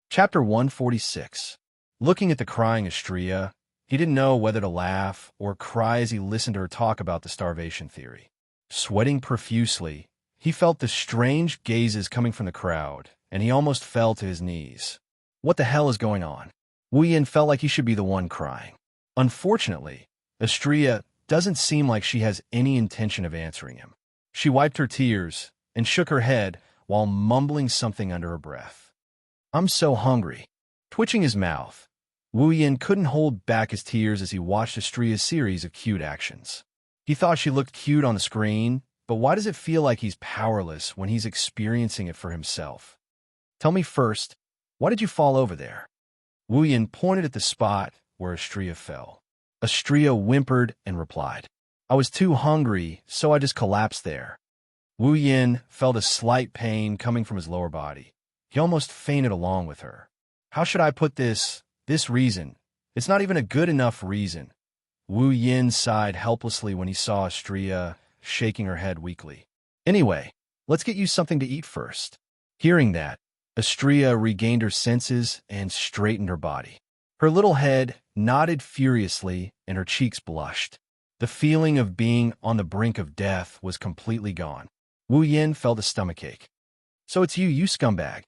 Chapter 146. Looking at the crying Xianxia, he didn't know whether to laugh or cry as he listened to her talk about the starvation theory. Sweating profusely, he felt the strange gazes coming from the crowd, and he almost fell to his knees. What the hell is going on? Wu Yan felt like he should be the one crying. Unfortunately, Xianxia doesn't seem like she has any intention of answering him. She wiped her tears and shook her head while mumbling something under her breath. I'm so hungry. Twitching his mouth, Wu Yin couldn't hold back his tears as he watched Xianxia's series of cute actions. He thought she looked cute on the screen, but why does it feel like he's powerless when he's experiencing it for himself? Tell me first, why did you fall over there? Wu Yin pointed at the spot where Xianxia fell. Xianxia whimpered and replied, I was too hungry, so I just collapsed there. Wu Yin felt a slight pain coming from his lower body. He almost fainted along with her. How should I put this reason? It's not even a good enough reason. Wu Yin sighed helplessly when he saw Xianxia shaking her head weakly. Anyway, let's get you something to eat first. Hearing that, Xianxia regained her senses and straightened her body. Her little head nodded furiously and her cheeks blushed. The feeling of being on the brink of death was completely gone. Wu Yin felt a stomachache. So it's you scumbag.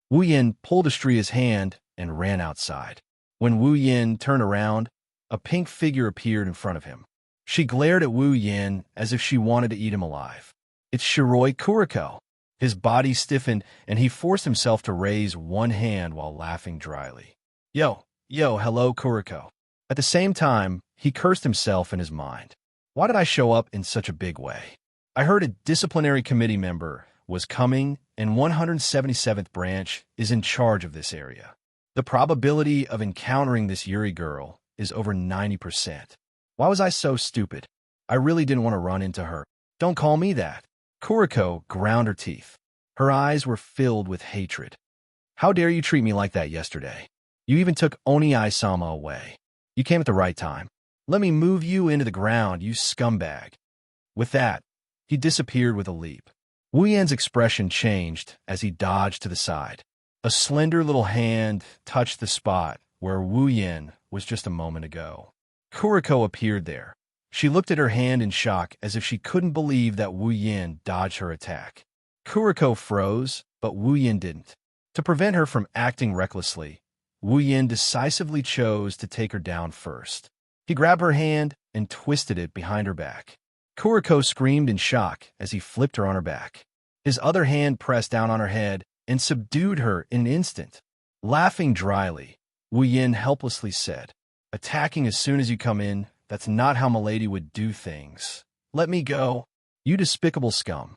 Wu Yin pulled Xianxia's hand and ran outside. When Wu Yin turned around, a pink figure appeared in front of him. She glared at Wu Yin as if she wanted to eat him alive. It's Shiroi Kuriko. His body stiffened and he forced himself to raise one hand while laughing dryly. Yo, hello Kuriko. At the same time, he cursed himself in his mind. Why did I show up in such a big way? I heard a disciplinary committee member was coming and 177th branch is in charge of this area. The probability of encountering this Yuri girl is over 90%. Why was I so stupid? I really didn't want to run into her. Don't call me that. Kuriko ground her teeth. Her eyes were filled with hatred. How dare you treat me like that yesterday? You even took Oni-sama away. You came at the right time. Let me move you into the ground, you scumbag. With that, he disappeared with a leap. Wu Yan's expression changed as he dodged to the side. A slender little hand touched the spot where Wu Yan was just a moment ago. Kuriko appeared there. She looked at her hand in shock as if she couldn't believe that Wu Yan dodged her attack. Kuriko froze, but Wu Yan didn't. To prevent her from acting recklessly, Wu Yan decisively chose to take her down first. He grabbed her hand and twisted it behind her back. Kuriko screamed in shock as he flipped her on her back. His other hand pressed down on her head and subdued her in an instant. Laughing dryly, Wu Yan helplessly said, Attacking as soon as you come in, that's not how Milady would do things. Let me go, you despicable scum.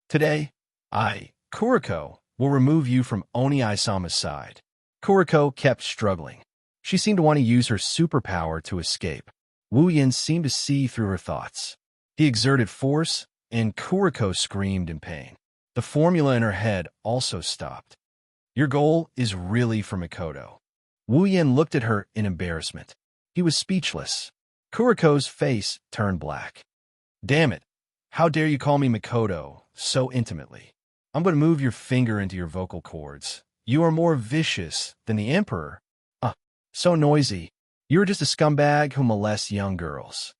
Today, Kuriko, will remove you from Oni-sama's side. Kuriko kept struggling. She seemed to want to use her superpower to escape. Wu Yan seemed to see through her thoughts. He exerted force, and Kuriko screamed in pain. The formula in her head also stopped. Your goal is really for Mikoto. Wu Yan looked at her in embarrassment. He was speechless. Kuriko's face turned black. Damn it. How dare you call me Mikoto so intimately? I'm going to move your finger into your vocal cords. You are more vicious than the Emperor. So noisy. You're just a scumbag who molests young girls.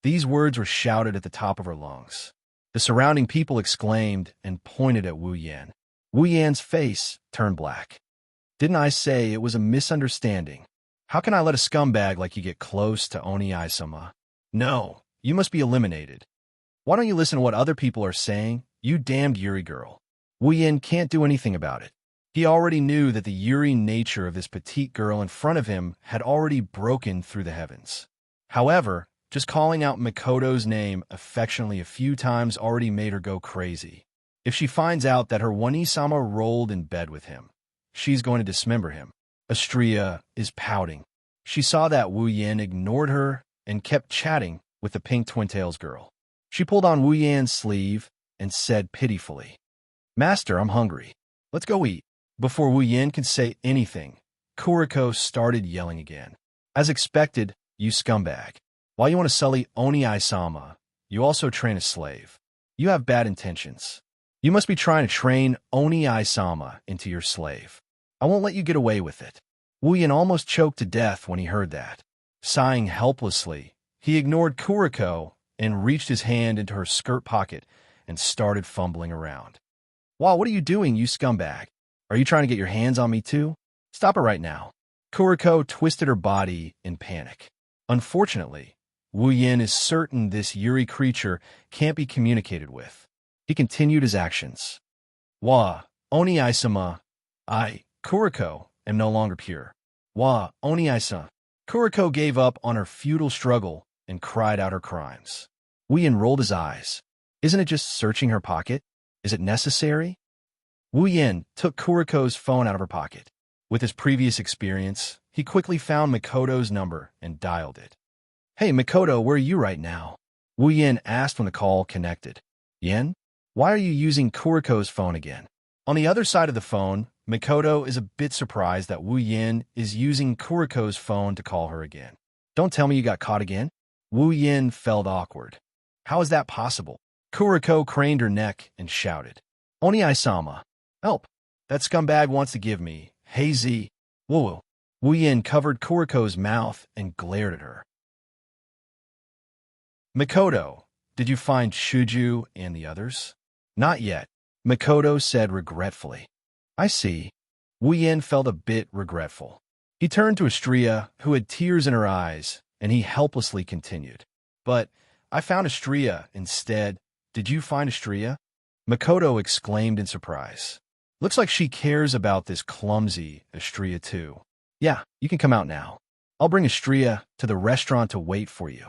These words were shouted at the top of her lungs. The surrounding people exclaimed and pointed at Wu Yan. Wu Yan's face turned black. Didn't I say it was a misunderstanding? How can I let a scumbag like you get close to Oni-sama? No, you must be eliminated. Why don't you listen to what other people are saying, you damned Yuri girl? Wu Yan can't do anything about it. He already knew that the Yuri nature of this petite girl in front of him had already broken through the heavens. However, just calling out Mikoto's name affectionately a few times already made her go crazy. If she finds out that her Oni-sama rolled in bed with him, she's going to dismember him. Xianxia is pouting. She saw that Wu Yan ignored her and kept chatting with the pink twin-tails girl. She pulled on Wu Yan's sleeve and said pitifully, Master, I'm hungry. Let's go eat. Before Wu Yan could say anything, Kuriko started yelling again. As expected, you scumbag. While you want to sully Oni-sama, you also train a slave. You have bad intentions. You must be trying to train Oni-sama into your slave. I won't let you get away with it. Wu Yan almost choked to death when he heard that. Sighing helplessly, he ignored Kuriko and reached his hand into her skirt pocket and started fumbling around. Wow, what are you doing, you scumbag? Are you trying to get your hands on me too? Stop it right now. Kuriko twisted her body in panic. Unfortunately, Wu Yin is certain this Yuri creature can't be communicated with. He continued his actions. Wa, Oni Isama, I, Kuriko, am no longer pure. Wa, Oni Isa. Kuriko gave up on her futile struggle and cried out her crimes. Wu Yin rolled his eyes. Isn't it just searching her pocket? Is it necessary? Wu Yin took Kuriko's phone out of her pocket. With his previous experience, he quickly found Makoto's number and dialed it. Hey, Makoto, where are you right now? Wu Yin asked when the call connected. Yin, why are you using Kuriko's phone again? On the other side of the phone, Makoto is a bit surprised that Wu Yin is using Kuriko's phone to call her again. Don't tell me you got caught again? Wu Yin felt awkward. How is that possible? Kuriko craned her neck and shouted. Oni-sama, help! That scumbag wants to give me. Hey Z. Woo. Wu Yin covered Kuriko's mouth and glared at her. Makoto, did you find Shuju and the others? Not yet, Makoto said regretfully. I see. Wu Yin felt a bit regretful. He turned to Astria, who had tears in her eyes, and he helplessly continued. But I found Astria instead. Did you find Astria? Makoto exclaimed in surprise. Looks like she cares about this clumsy Astria too. Yeah, you can come out now. I'll bring Astria to the restaurant to wait for you.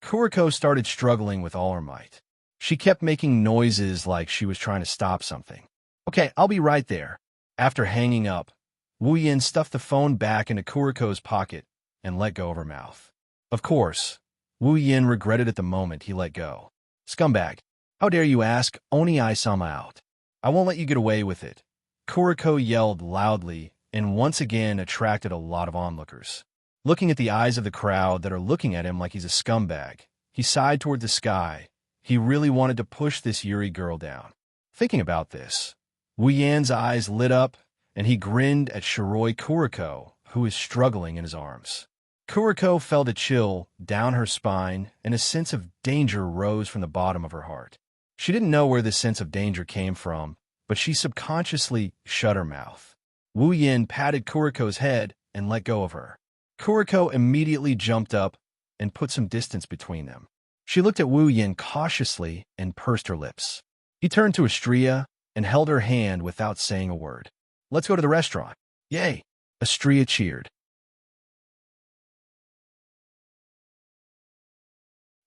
Kuriko started struggling with all her might. She kept making noises like she was trying to stop something. Okay, I'll be right there. After hanging up, Wu Yin stuffed the phone back into Kuriko's pocket and let go of her mouth. Of course, Wu Yin regretted at the moment he let go. Scumbag, how dare you ask Oni-sama out? I won't let you get away with it. Kuriko yelled loudly and once again attracted a lot of onlookers. Looking at the eyes of the crowd that are looking at him like he's a scumbag, he sighed toward the sky. He really wanted to push this Yuri girl down. Thinking about this, Wu Yan's eyes lit up and he grinned at Shiroi Kuriko, who is struggling in his arms. Kuriko felt a chill down her spine and a sense of danger rose from the bottom of her heart. She didn't know where this sense of danger came from, but she subconsciously shut her mouth. Wu Yin patted Kuriko's head and let go of her. Kuriko immediately jumped up and put some distance between them. She looked at Wu Yin cautiously and pursed her lips. He turned to Astria and held her hand without saying a word. Let's go to the restaurant. Yay! Astria cheered.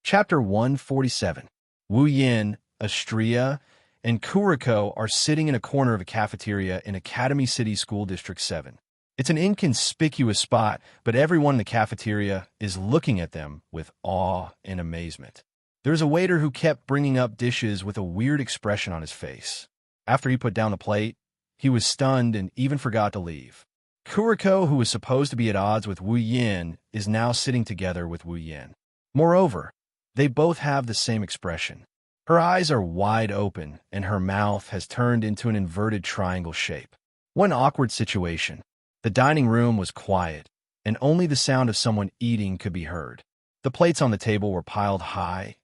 Chapter 147. Wu Yin, Astria, and Kuriko are sitting in a corner of a cafeteria in Academy City School District 7. It's an inconspicuous spot, but everyone in the cafeteria is looking at them with awe and amazement. There's a waiter who kept bringing up dishes with a weird expression on his face. After he put down the plate, he was stunned and even forgot to leave. Kuriko, who was supposed to be at odds with Wu Yin, is now sitting together with Wu Yin. Moreover, they both have the same expression. Her eyes are wide open, and her mouth has turned into an inverted triangle shape. One awkward situation. The dining room was quiet, and only the sound of someone eating could be heard. The plates on the table were piled high,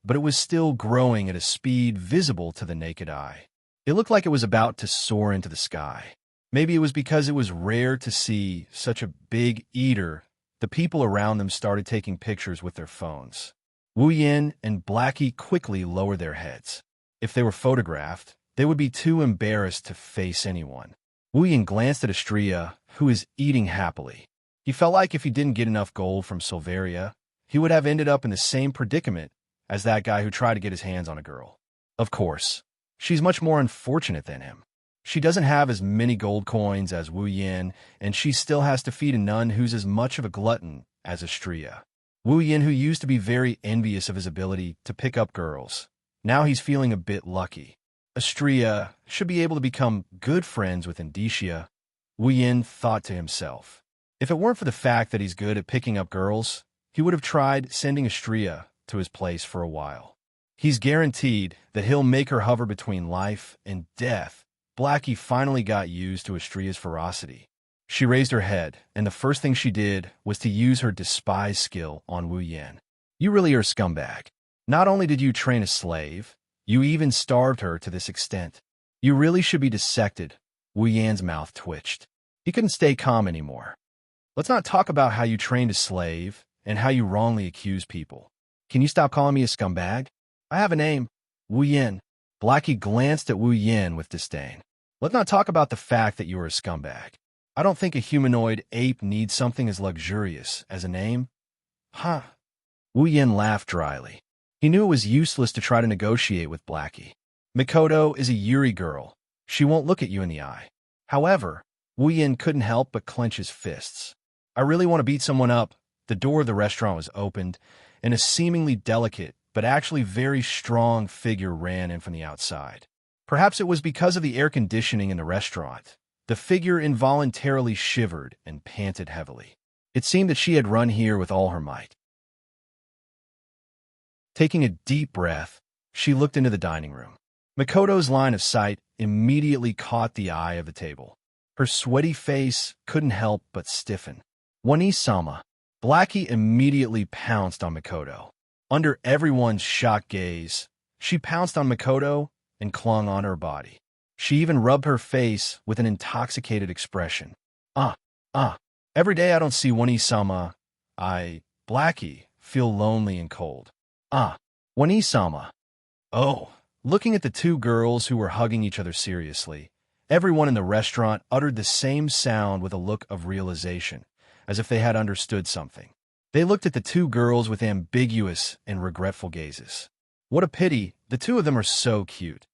but it was still growing at a speed visible to the naked eye. It looked like it was about to soar into the sky. Maybe it was because it was rare to see such a big eater. The people around them started taking pictures with their phones. Wu Yin and Blackie quickly lowered their heads. If they were photographed, they would be too embarrassed to face anyone. Wu Yin glanced at Astria, who is eating happily. He felt like if he didn't get enough gold from Silveria, he would have ended up in the same predicament as that guy who tried to get his hands on a girl. Of course, she's much more unfortunate than him. She doesn't have as many gold coins as Wu Yin, and she still has to feed a nun who's as much of a glutton as Astria. Wu Yin, who used to be very envious of his ability to pick up girls, now he's feeling a bit lucky. Astria should be able to become good friends with Indicia, Wu Yin thought to himself. If it weren't for the fact that he's good at picking up girls, he would have tried sending Astria to his place for a while. He's guaranteed that he'll make her hover between life and death. Blackie finally got used to Astria's ferocity. She raised her head, and the first thing she did was to use her despise skill on Wu Yin. You really are a scumbag. Not only did you train a slave, you even starved her to this extent. You really should be dissected. Wu Yan's mouth twitched. He couldn't stay calm anymore. Let's not talk about how you trained a slave and how you wrongly accuse people. Can you stop calling me a scumbag? I have a name. Wu Yin. Blackie glanced at Wu Yin with disdain. Let's not talk about the fact that you are a scumbag. I don't think a humanoid ape needs something as luxurious as a name. Huh? Wu Yin laughed dryly. He knew it was useless to try to negotiate with Blackie. Mikoto is a Yuri girl. She won't look at you in the eye. However, Wu Yin couldn't help but clench his fists. I really want to beat someone up. The door of the restaurant was opened, and a seemingly delicate but actually very strong figure ran in from the outside. Perhaps it was because of the air conditioning in the restaurant. The figure involuntarily shivered and panted heavily. It seemed that she had run here with all her might. Taking a deep breath, she looked into the dining room. Mikoto's line of sight immediately caught the eye of the table. Her sweaty face couldn't help but stiffen. Wani-sama. Blackie immediately pounced on Mikoto. Under everyone's shocked gaze, she pounced on Mikoto and clung on her body. She even rubbed her face with an intoxicated expression. Every day I don't see Wani-sama, Blackie, feel lonely and cold. Wani-sama. Oh, looking at the two girls who were hugging each other seriously, everyone in the restaurant uttered the same sound with a look of realization, as if they had understood something. They looked at the two girls with ambiguous and regretful gazes. What a pity, the two of them are so cute.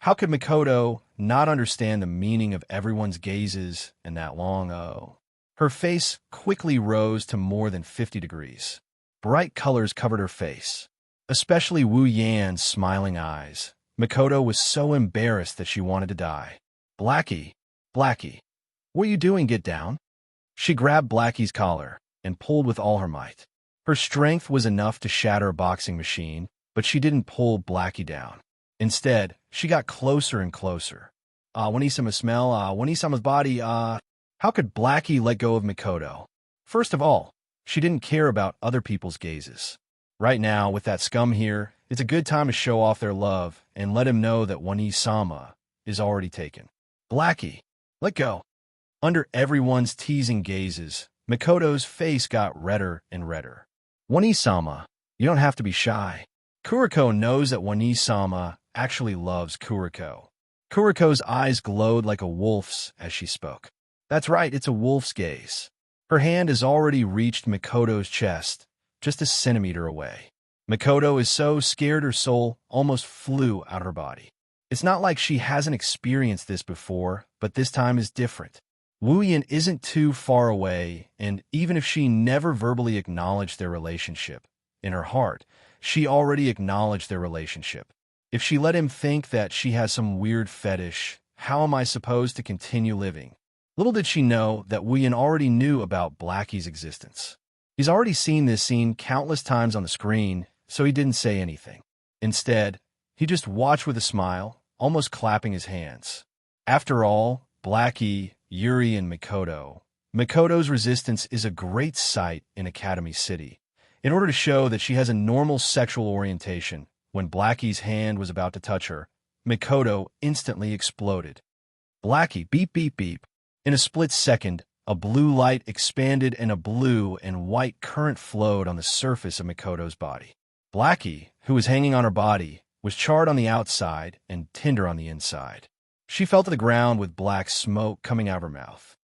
How could Mikoto not understand the meaning of everyone's gazes in that long oh? Her face quickly rose to more than 50 degrees. Bright colors covered her face, especially Wu Yan's smiling eyes. Mikoto was so embarrassed that she wanted to die. Blackie, what are you doing? Get down. She grabbed Blackie's collar and pulled with all her might. Her strength was enough to shatter a boxing machine, but she didn't pull Blackie down. Instead, she got closer and closer. Wani-sama smell, Wani-sama's body, How could Blackie let go of Mikoto? First of all, she didn't care about other people's gazes. Right now, with that scum here, it's a good time to show off their love and let him know that Wani-sama is already taken. Blackie, let go. Under everyone's teasing gazes, Mikoto's face got redder and redder. Wani-sama, you don't have to be shy. Kuriko knows that Wani-sama actually loves Kuriko. Kuriko's eyes glowed like a wolf's as she spoke. That's right, it's a wolf's gaze. Her hand has already reached Mikoto's chest, just a centimeter away. Mikoto is so scared her soul almost flew out her body. It's not like she hasn't experienced this before, but this time is different. Wu Yin isn't too far away, and even if she never verbally acknowledged their relationship, in her heart, she already acknowledged their relationship. If she let him think that she has some weird fetish, how am I supposed to continue living? Little did she know that Wu Yin already knew about Blackie's existence. He's already seen this scene countless times on the screen, so he didn't say anything. Instead, he just watched with a smile, almost clapping his hands. After all, Blackie, Yuri, and Mikoto. Mikoto's resistance is a great sight in Academy City. In order to show that she has a normal sexual orientation, when Blackie's hand was about to touch her, Mikoto instantly exploded. Blackie, beep, beep, beep. In a split second, a blue light expanded and a blue and white current flowed on the surface of Mikoto's body. Blackie, who was hanging on her body, was charred on the outside and tender on the inside. She fell to the ground with black smoke coming out of her mouth.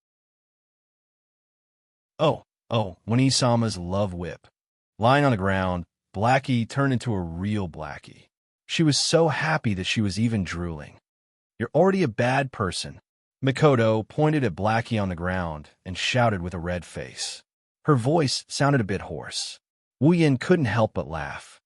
Oh, Wani-sama's love whip. Lying on the ground, Blackie turned into a real Blackie. She was so happy that she was even drooling. You're already a bad person. Mikoto pointed at Blackie on the ground and shouted with a red face. Her voice sounded a bit hoarse. Wu Yin couldn't help but laugh.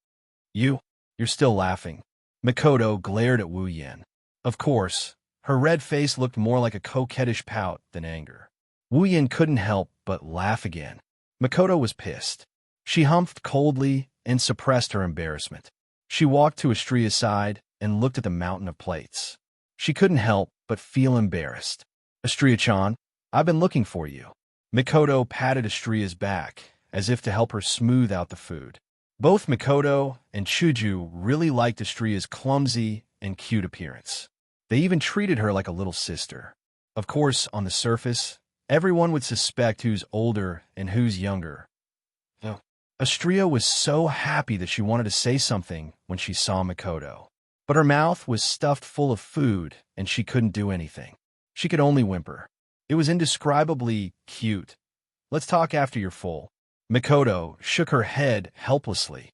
You're still laughing. Mikoto glared at Wu Yin. Of course, her red face looked more like a coquettish pout than anger. Wu Yin couldn't help but laugh again. Mikoto was pissed. She humphed coldly and suppressed her embarrassment. She walked to Astria's side and looked at the mountain of plates. She couldn't help but feel embarrassed. Astria-chan, I've been looking for you. Mikoto patted Astria's back, as if to help her smooth out the food. Both Mikoto and Chuju really liked Astria's clumsy and cute appearance. They even treated her like a little sister. Of course, on the surface, everyone would suspect who's older and who's younger. Astria was so happy that she wanted to say something when she saw Makoto. But her mouth was stuffed full of food, and she couldn't do anything. She could only whimper. It was indescribably cute. Let's talk after you're full. Makoto shook her head helplessly.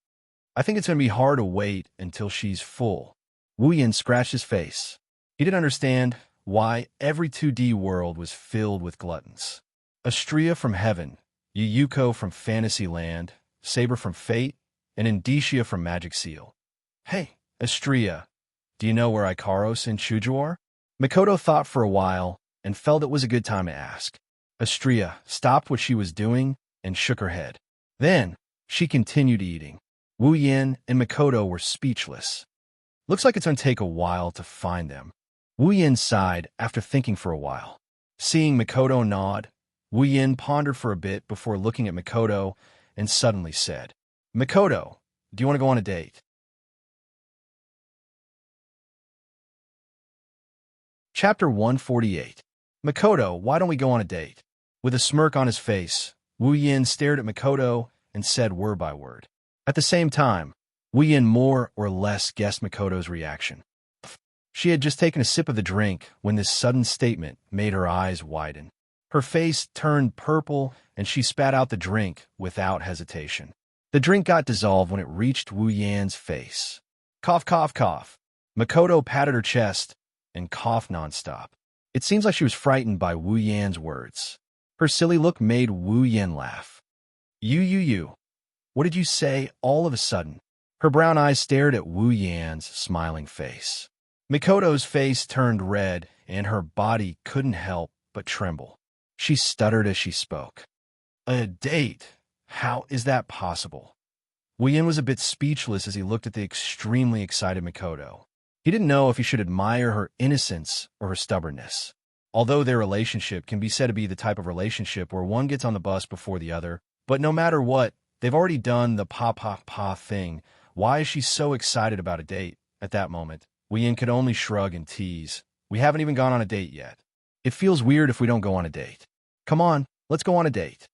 I think it's going to be hard to wait until she's full. Wuyin scratched his face. He didn't understand why every 2D world was filled with gluttons. Astria from heaven, Yuyuko from Fantasyland, Saber from Fate, and Indicia from Magic Seal. Hey, Astria, do you know where Ikaros and Shuju are? Makoto thought for a while and felt it was a good time to ask. Astria stopped what she was doing and shook her head. Then she continued eating. Wu Yin and Makoto were speechless. Looks like it's going to take a while to find them. Wu Yin sighed after thinking for a while. Seeing Makoto nod, Wu Yin pondered for a bit before looking at Makoto and suddenly said, Makoto, do you want to go on a date? Chapter 148. Makoto, why don't we go on a date? With a smirk on his face, Wu Yin stared at Makoto and said word by word. At the same time, Wu Yin more or less guessed Makoto's reaction. She had just taken a sip of the drink when this sudden statement made her eyes widen. Her face turned purple and she spat out the drink without hesitation. The drink got dissolved when it reached Wu Yan's face. Cough, cough, cough. Makoto patted her chest and coughed nonstop. It seems like she was frightened by Wu Yan's words. Her silly look made Wu Yan laugh. You. What did you say all of a sudden? Her brown eyes stared at Wu Yan's smiling face. Makoto's face turned red and her body couldn't help but tremble. She stuttered as she spoke. A date? How is that possible? Wu Yan was a bit speechless as he looked at the extremely excited Makoto. He didn't know if he should admire her innocence or her stubbornness. Although their relationship can be said to be the type of relationship where one gets on the bus before the other, but no matter what, they've already done the pa thing. Why is she so excited about a date at that moment? Wu Yan could only shrug and tease. We haven't even gone on a date yet. It feels weird if we don't go on a date. Come on, let's go on a date.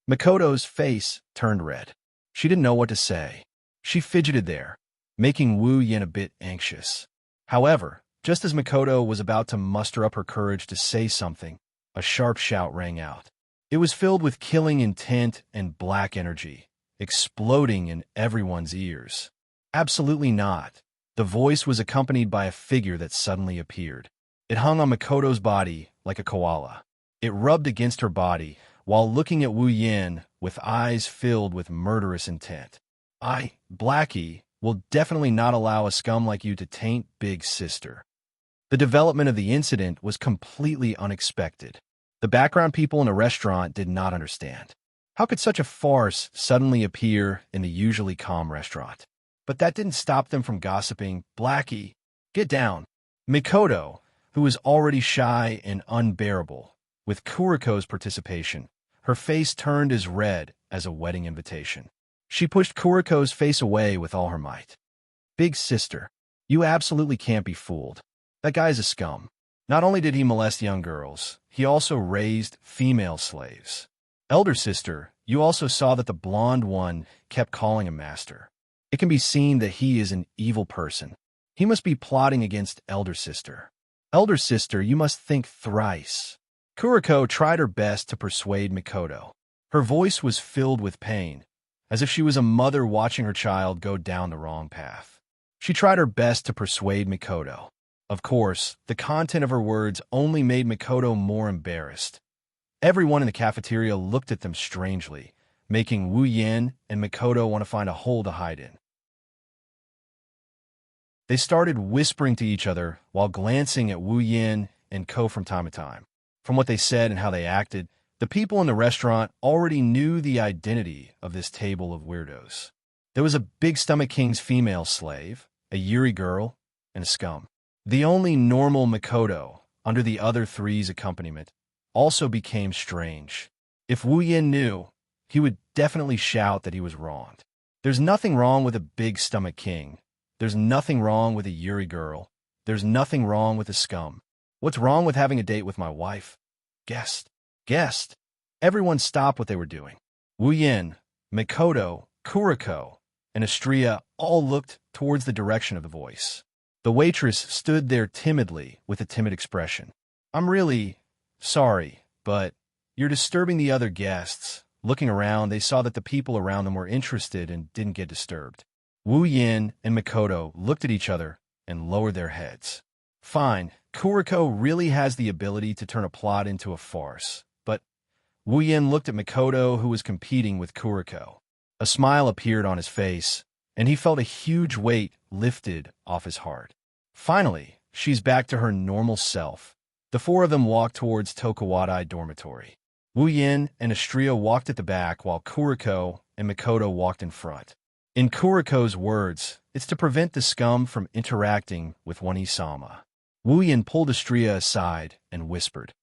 Makoto's face turned red. She didn't know what to say. She fidgeted there, making Wu Yan a bit anxious. However, just as Makoto was about to muster up her courage to say something, a sharp shout rang out. It was filled with killing intent and black energy, exploding in everyone's ears. Absolutely not. The voice was accompanied by a figure that suddenly appeared. It hung on Makoto's body like a koala. It rubbed against her body while looking at Wu Yan with eyes filled with murderous intent. Blackie, will definitely not allow a scum like you to taint Big Sister. The development of the incident was completely unexpected. The background people in the restaurant did not understand. How could such a farce suddenly appear in the usually calm restaurant? But that didn't stop them from gossiping. Blackie, get down. Makoto, who was already shy and unbearable, with Kuriko's participation, her face turned as red as a wedding invitation. She pushed Kuriko's face away with all her might. Big Sister, you absolutely can't be fooled. That guy's a scum. Not only did he molest young girls, he also raised female slaves. Elder Sister, you also saw that the blonde one kept calling him master. It can be seen that he is an evil person. He must be plotting against Elder Sister. Elder Sister, you must think thrice. Kuriko tried her best to persuade Makoto. Her voice was filled with pain, as if she was a mother watching her child go down the wrong path. She tried her best to persuade Makoto. Of course, the content of her words only made Makoto more embarrassed. Everyone in the cafeteria looked at them strangely, making Wu Yan and Makoto want to find a hole to hide in. They started whispering to each other while glancing at Wu Yan and Ko from time to time. From what they said and how they acted, the people in the restaurant already knew the identity of this table of weirdos. There was a Big Stomach King's female slave, a Yuri girl, and a scum. The only normal Makoto, under the other three's accompaniment, also became strange. If Wu Yan knew, he would definitely shout that he was wronged. There's nothing wrong with a Big Stomach King. There's nothing wrong with a Yuri girl. There's nothing wrong with a scum. What's wrong with having a date with my wife? Guest. Everyone stopped what they were doing. Wu Yan, Mikoto, Kuriko, and Astria all looked towards the direction of the voice. The waitress stood there timidly with a timid expression. "I'm really sorry, but you're disturbing the other guests." Looking around, they saw that the people around them were interested and didn't get disturbed. Wu Yin and Mikoto looked at each other and lowered their heads. Fine, Kuriko really has the ability to turn a plot into a farce, but Wu Yin looked at Mikoto, who was competing with Kuriko. A smile appeared on his face, and he felt a huge weight lifted off his heart. Finally, she's back to her normal self. The four of them walked towards Tokuwadai dormitory. Wu Yin and Astria walked at the back while Kuriko and Mikoto walked in front. In Kuriko's words, it's to prevent the scum from interacting with one Isama. Wu Yin pulled Astria aside and whispered,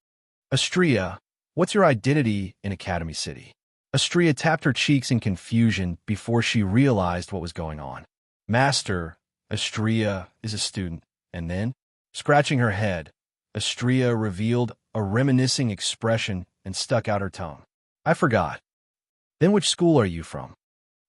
"Astria, what's your identity in Academy City?" Astria tapped her cheeks in confusion before she realized what was going on. "Master, Astria is a student." And then, scratching her head, Astria revealed a reminiscing expression and stuck out her tongue. "I forgot." "Then which school are you from?"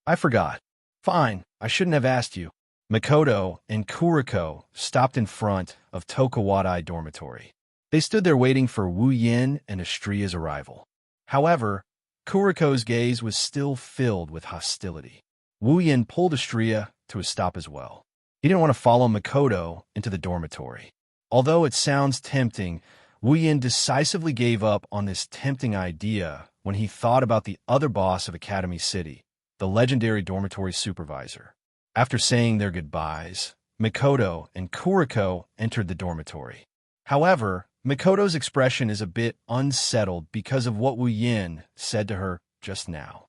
"I forgot." "Fine, I shouldn't have asked you." Mikoto and Kuriko stopped in front of Tokuwadai dormitory. They stood there waiting for Wu Yin and Astria's arrival. However, Kuriko's gaze was still filled with hostility. Wu Yin pulled Astria to a stop as well. He didn't want to follow Mikoto into the dormitory. Although it sounds tempting, Wu Yin decisively gave up on this tempting idea when he thought about the other boss of Academy City, the legendary dormitory supervisor. After saying their goodbyes, Mikoto and Kuriko entered the dormitory. However, Mikoto's expression is a bit unsettled because of what Wu Yin said to her just now.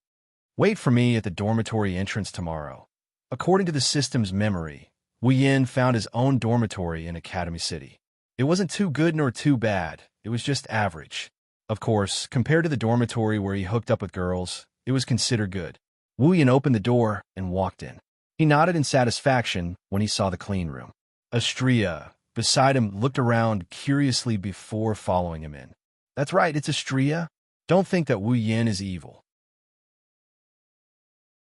"Wait for me at the dormitory entrance tomorrow." According to the system's memory, Wu Yin found his own dormitory in Academy City. It wasn't too good nor too bad, it was just average. Of course, compared to the dormitory where he hooked up with girls, it was considered good. Wu Yin opened the door and walked in. He nodded in satisfaction when he saw the clean room. Astria, beside him, looked around curiously before following him in. "That's right, it's Astria. Don't think that Wu Yin is evil.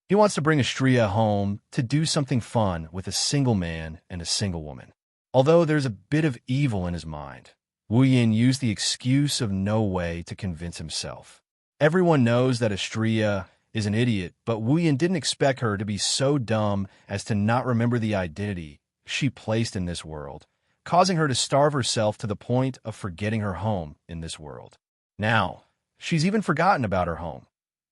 He wants to bring Astria home to do something fun with a single man and a single woman." Although there's a bit of evil in his mind, Wu Yin used the excuse of no way to convince himself. Everyone knows that Astria is an idiot, but Wu Yin didn't expect her to be so dumb as to not remember the identity she placed in this world, causing her to starve herself to the point of forgetting her home in this world. Now, she's even forgotten about her home.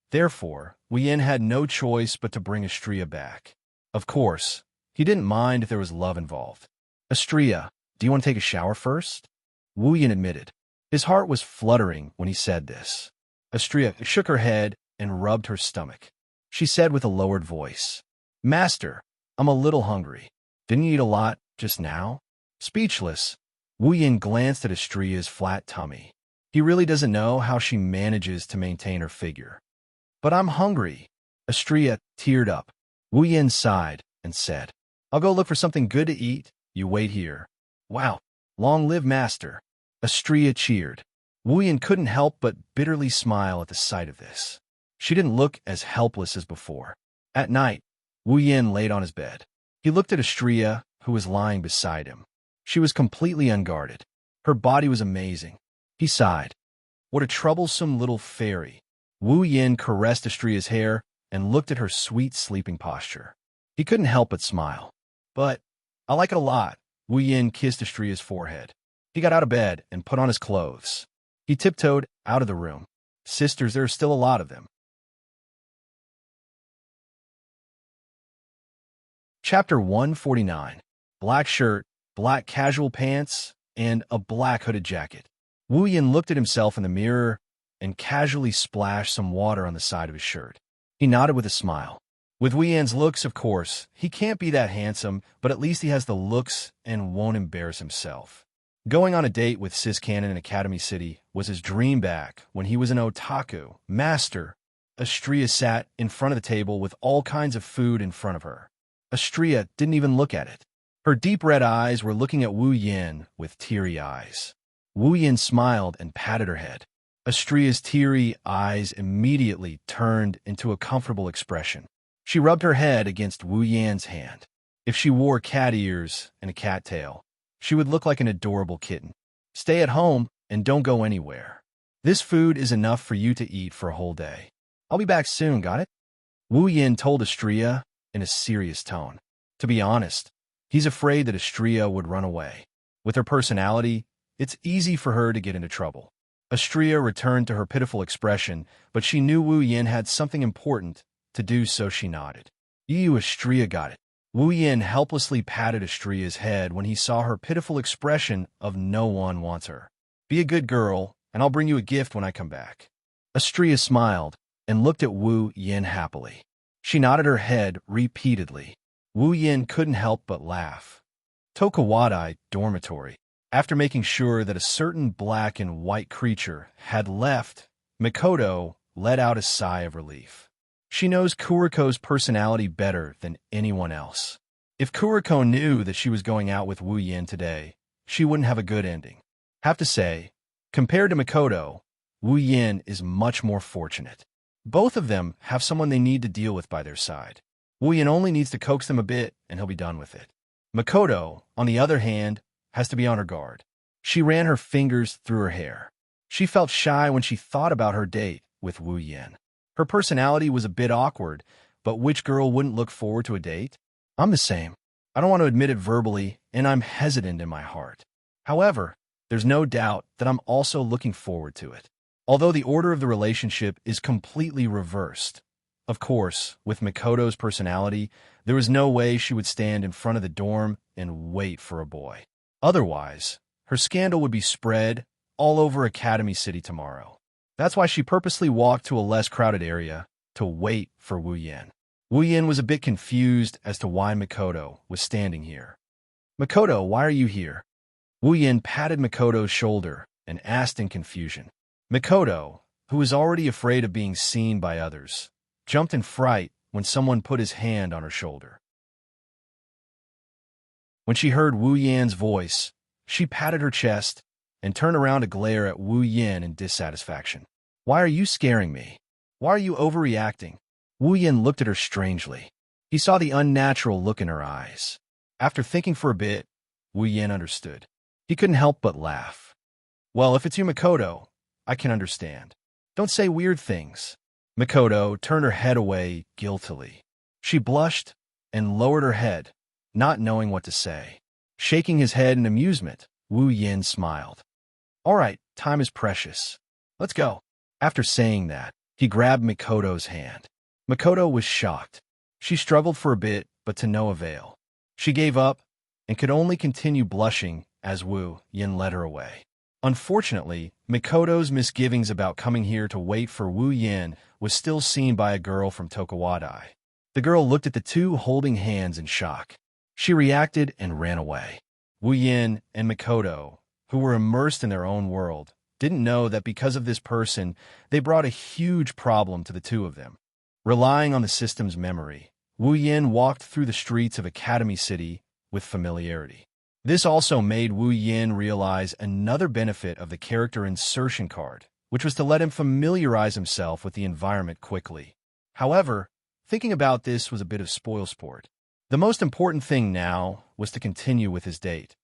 Therefore, Wu Yin had no choice but to bring Astria back. Of course, he didn't mind if there was love involved. "Astria, do you want to take a shower first?" Wu Yin admitted. His heart was fluttering when he said this. Astria shook her head and rubbed her stomach. She said with a lowered voice, "Master, I'm a little hungry. Didn't you eat a lot just now?" Speechless, Wu Yin glanced at Astria's flat tummy. He really doesn't know how she manages to maintain her figure. "But I'm hungry." Astria teared up. Wu Yin sighed and said, "I'll go look for something good to eat. You wait here." "Wow, long live Master." Astria cheered. Wu Yin couldn't help but bitterly smile at the sight of this. She didn't look as helpless as before. At night, Wu Yin laid on his bed. He looked at Astria, who was lying beside him. She was completely unguarded. Her body was amazing. He sighed. What a troublesome little fairy. Wu Yin caressed Astria's hair and looked at her sweet sleeping posture. He couldn't help but smile. "But I like it a lot." Wu Yin kissed Astria's forehead. He got out of bed and put on his clothes. He tiptoed out of the room. Sisters, there are still a lot of them. Chapter 149. Black shirt, black casual pants, and a black hooded jacket. Wu Yin looked at himself in the mirror and casually splashed some water on the side of his shirt. He nodded with a smile. With Wu Yin's looks, of course, he can't be that handsome, but at least he has the looks and won't embarrass himself. Going on a date with Sis Cannon in Academy City was his dream back when he was an otaku. Master, Astria sat in front of the table with all kinds of food in front of her. Astria didn't even look at it. Her deep red eyes were looking at Wu Yin with teary eyes. Wu Yin smiled and patted her head. Astria's teary eyes immediately turned into a comfortable expression. She rubbed her head against Wu Yan's hand. If she wore cat ears and a cat tail, she would look like an adorable kitten. Stay at home and don't go anywhere. This food is enough for you to eat for a whole day. I'll be back soon, got it? Wu Yan told Astria in a serious tone. To be honest, he's afraid that Astria would run away. With her personality, it's easy for her to get into trouble. Astria returned to her pitiful expression, but she knew Wu Yan had something important to do, so she nodded. You, Astria, got it. Wu Yan helplessly patted Astria's head when he saw her pitiful expression of no one wants her. Be a good girl, and I'll bring you a gift when I come back. Astria smiled and looked at Wu Yan happily. She nodded her head repeatedly. Wu Yan couldn't help but laugh. Tokawadai dormitory. After making sure that a certain black and white creature had left, Mikoto let out a sigh of relief. She knows Kuriko's personality better than anyone else. If Kuriko knew that she was going out with Wu Yan today, she wouldn't have a good ending. Have to say, compared to Mikoto, Wu Yan is much more fortunate. Both of them have someone they need to deal with by their side. Wu Yan only needs to coax them a bit, and he'll be done with it. Mikoto, on the other hand, has to be on her guard. She ran her fingers through her hair. She felt shy when she thought about her date with Wu Yan. Her personality was a bit awkward, but which girl wouldn't look forward to a date? I'm the same. I don't want to admit it verbally, and I'm hesitant in my heart. However, there's no doubt that I'm also looking forward to it. Although the order of the relationship is completely reversed. Of course, with Mikoto's personality, there was no way she would stand in front of the dorm and wait for a boy. Otherwise, her scandal would be spread all over Academy City tomorrow. That's why she purposely walked to a less crowded area to wait for Wu Yan. Wu Yan was a bit confused as to why Mikoto was standing here. Mikoto, why are you here? Wu Yan patted Mikoto's shoulder and asked in confusion. Mikoto, who was already afraid of being seen by others, jumped in fright when someone put his hand on her shoulder. When she heard Wu Yan's voice, she patted her chest and turned around to glare at Wu Yan in dissatisfaction. Why are you scaring me? Why are you overreacting? Wu Yan looked at her strangely. He saw the unnatural look in her eyes. After thinking for a bit, Wu Yan understood. He couldn't help but laugh. Well, if it's you, Mikoto, I can understand. Don't say weird things. Mikoto turned her head away guiltily. She blushed and lowered her head, not knowing what to say. Shaking his head in amusement, Wu Yan smiled. All right, time is precious. Let's go. After saying that, he grabbed Mikoto's hand. Mikoto was shocked. She struggled for a bit, but to no avail. She gave up and could only continue blushing as Wu Yan led her away. Unfortunately, Mikoto's misgivings about coming here to wait for Wu Yan was still seen by a girl from Tokawadai. The girl looked at the two holding hands in shock. She reacted and ran away. Wu Yan and Mikoto, who were immersed in their own world, didn't know that because of this person, they brought a huge problem to the two of them. Relying on the system's memory, Wu Yan walked through the streets of Academy City with familiarity. This also made Wu Yan realize another benefit of the character insertion card, which was to let him familiarize himself with the environment quickly. However, thinking about this was a bit of spoilsport. The most important thing now was to continue with his date.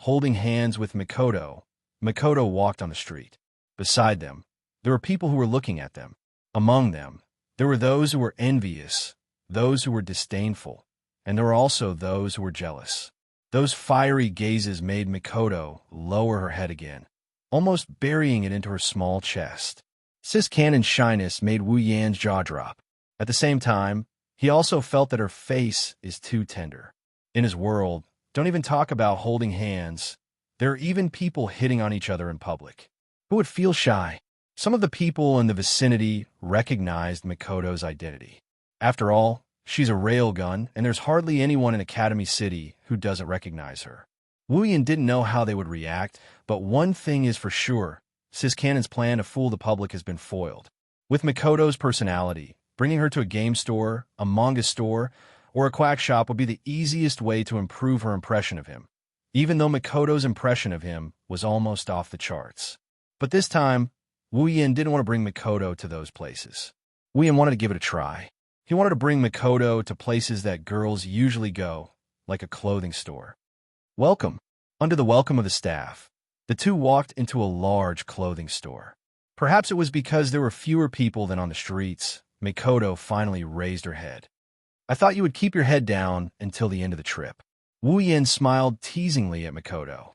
Holding hands with Mikoto, Mikoto walked on the street. Beside them, there were people who were looking at them. Among them, there were those who were envious, those who were disdainful, and there were also those who were jealous. Those fiery gazes made Mikoto lower her head again, almost burying it into her small chest. Sis Cannon's shyness made Wu Yan's jaw drop. At the same time, he also felt that her face is too tender. In his world, don't even talk about holding hands. There are even people hitting on each other in public. Who would feel shy? Some of the people in the vicinity recognized Mikoto's identity. After all, she's a railgun, and there's hardly anyone in Academy City who doesn't recognize her. Wu Yan didn't know how they would react, but one thing is for sure, Sis Cannon's plan to fool the public has been foiled. With Mikoto's personality, bringing her to a game store, a manga store, or a quack shop would be the easiest way to improve her impression of him, even though Mikoto's impression of him was almost off the charts. But this time, Wu Yin didn't want to bring Mikoto to those places. Wu Yin wanted to give it a try. He wanted to bring Mikoto to places that girls usually go, like a clothing store. Welcome. Under the welcome of the staff, the two walked into a large clothing store. Perhaps it was because there were fewer people than on the streets. Mikoto finally raised her head. I thought you would keep your head down until the end of the trip. Wu Yin smiled teasingly at Mikoto.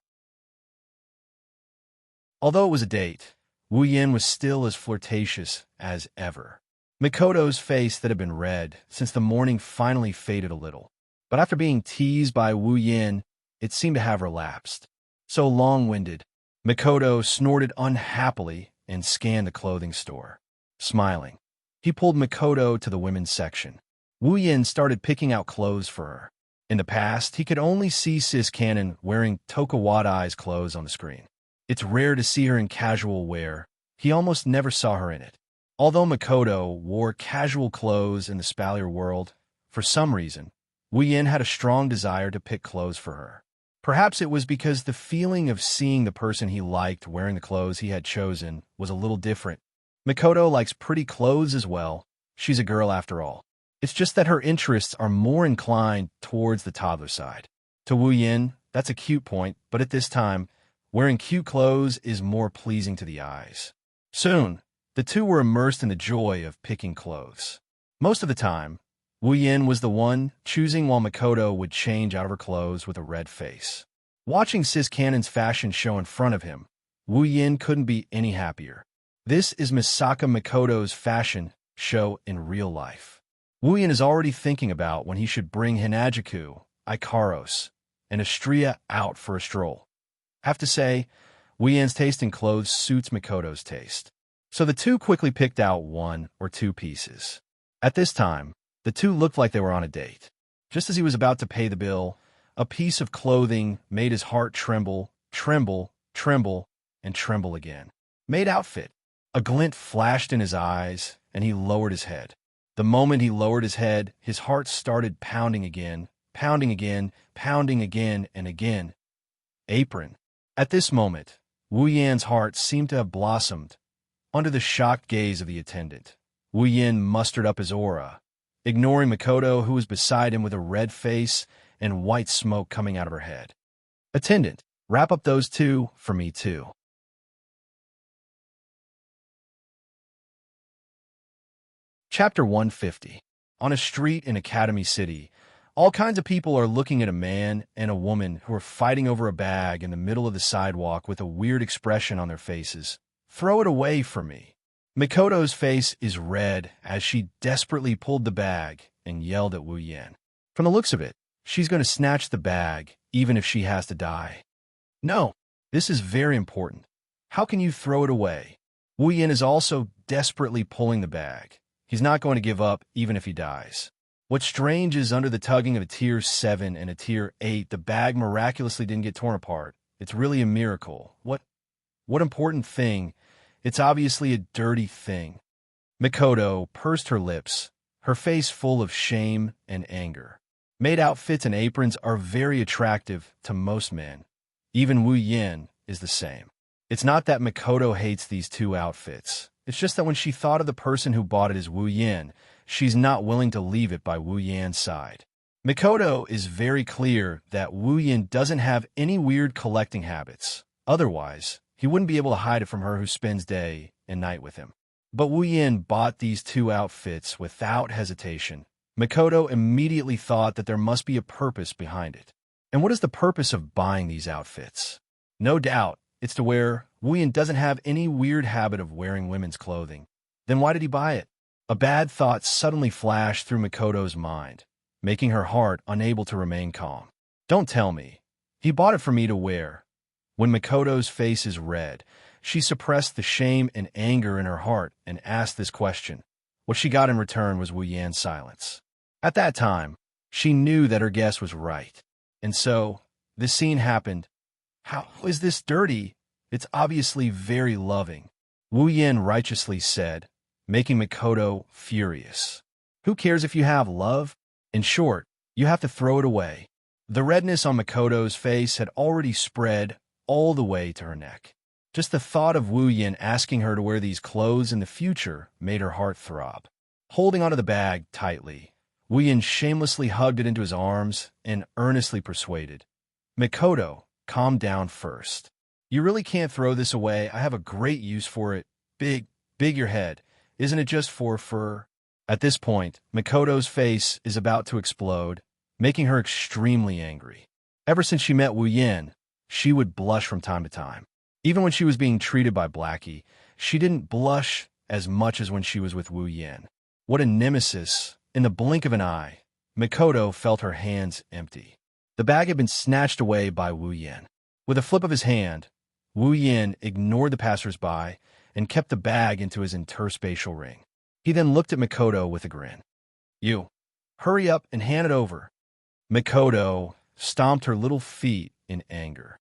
Although it was a date, Wu Yin was still as flirtatious as ever. Mikoto's face that had been red since the morning finally faded a little. But after being teased by Wu Yin, it seemed to have relapsed. So long-winded, Mikoto snorted unhappily and scanned the clothing store. Smiling, he pulled Mikoto to the women's section. Wu Yin started picking out clothes for her. In the past, he could only see Sis Cannon wearing Tokawada's clothes on the screen. It's rare to see her in casual wear. He almost never saw her in it. Although Mikoto wore casual clothes in the Spalier world, for some reason, Wu Yin had a strong desire to pick clothes for her. Perhaps it was because the feeling of seeing the person he liked wearing the clothes he had chosen was a little different. Mikoto likes pretty clothes as well. She's a girl after all. It's just that her interests are more inclined towards the toddler side. To Wu Yin, that's a cute point, but at this time, wearing cute clothes is more pleasing to the eyes. Soon, the two were immersed in the joy of picking clothes. Most of the time, Wu Yin was the one choosing while Mikoto would change out of her clothes with a red face. Watching Sis Cannon's fashion show in front of him, Wu Yin couldn't be any happier. This is Misaka Mikoto's fashion show in real life. Wu Yin is already thinking about when he should bring Hinajuku, Ikaros, and Astria out for a stroll. I have to say, Wu Yin's taste in clothes suits Mikoto's taste. So the two quickly picked out one or two pieces. At this time, the two looked like they were on a date. Just as he was about to pay the bill, a piece of clothing made his heart tremble, tremble, tremble, and tremble again. Maid outfit. A glint flashed in his eyes, and he lowered his head. The moment he lowered his head, his heart started pounding again, pounding again, pounding again, and again. Apron. At this moment, Wu Yan's heart seemed to have blossomed. Under the shocked gaze of the attendant, Wu Yin mustered up his aura, ignoring Mikoto, who was beside him with a red face and white smoke coming out of her head. Attendant, wrap up those two for me too. Chapter 150. On a street in Academy City, all kinds of people are looking at a man and a woman who are fighting over a bag in the middle of the sidewalk with a weird expression on their faces. Throw it away for me. Mikoto's face is red as she desperately pulled the bag and yelled at Wu Yin. From the looks of it, she's going to snatch the bag, even if she has to die. No, this is very important. How can you throw it away? Wu Yin is also desperately pulling the bag. He's not going to give up, even if he dies. What's strange is under the tugging of a tier 7 and a tier 8, the bag miraculously didn't get torn apart. It's really a miracle. What important thing? It's obviously a dirty thing. Mikoto pursed her lips, her face full of shame and anger. Maid outfits and aprons are very attractive to most men. Even Wu Yin is the same. It's not that Mikoto hates these two outfits. It's just that when she thought of the person who bought it as Wu Yin, she's not willing to leave it by Wu Yan's side. Mikoto is very clear that Wu Yin doesn't have any weird collecting habits. Otherwise, he wouldn't be able to hide it from her who spends day and night with him. But Wu Yin bought these two outfits without hesitation. Mikoto immediately thought that there must be a purpose behind it. And what is the purpose of buying these outfits? No doubt, it's to wear. Wu Yin doesn't have any weird habit of wearing women's clothing. Then why did he buy it? A bad thought suddenly flashed through Mikoto's mind, making her heart unable to remain calm. Don't tell me. He bought it for me to wear. When Mikoto's face is red, she suppressed the shame and anger in her heart and asked this question. What she got in return was Wu Yan's silence. At that time, she knew that her guess was right. And so, this scene happened. How is this dirty? It's obviously very loving, Wu Yin righteously said, making Mikoto furious. Who cares if you have love? In short, you have to throw it away. The redness on Mikoto's face had already spread all the way to her neck. Just the thought of Wu Yin asking her to wear these clothes in the future made her heart throb. Holding onto the bag tightly, Wu Yin shamelessly hugged it into his arms and earnestly persuaded, "Mikoto, calm down first. You really can't throw this away. I have a great use for it. Big your head. Isn't it just for fur?" At this point, Mikoto's face is about to explode, making her extremely angry. Ever since she met Wu Yin, she would blush from time to time. Even when she was being treated by Blackie, she didn't blush as much as when she was with Wu Yin. What a nemesis! In the blink of an eye, Mikoto felt her hands empty. The bag had been snatched away by Wu Yin. With a flip of his hand, Wu Yin ignored the passers-by and kept the bag into his interspatial ring. He then looked at Mikoto with a grin. "You, hurry up and hand it over." Mikoto stomped her little feet in anger.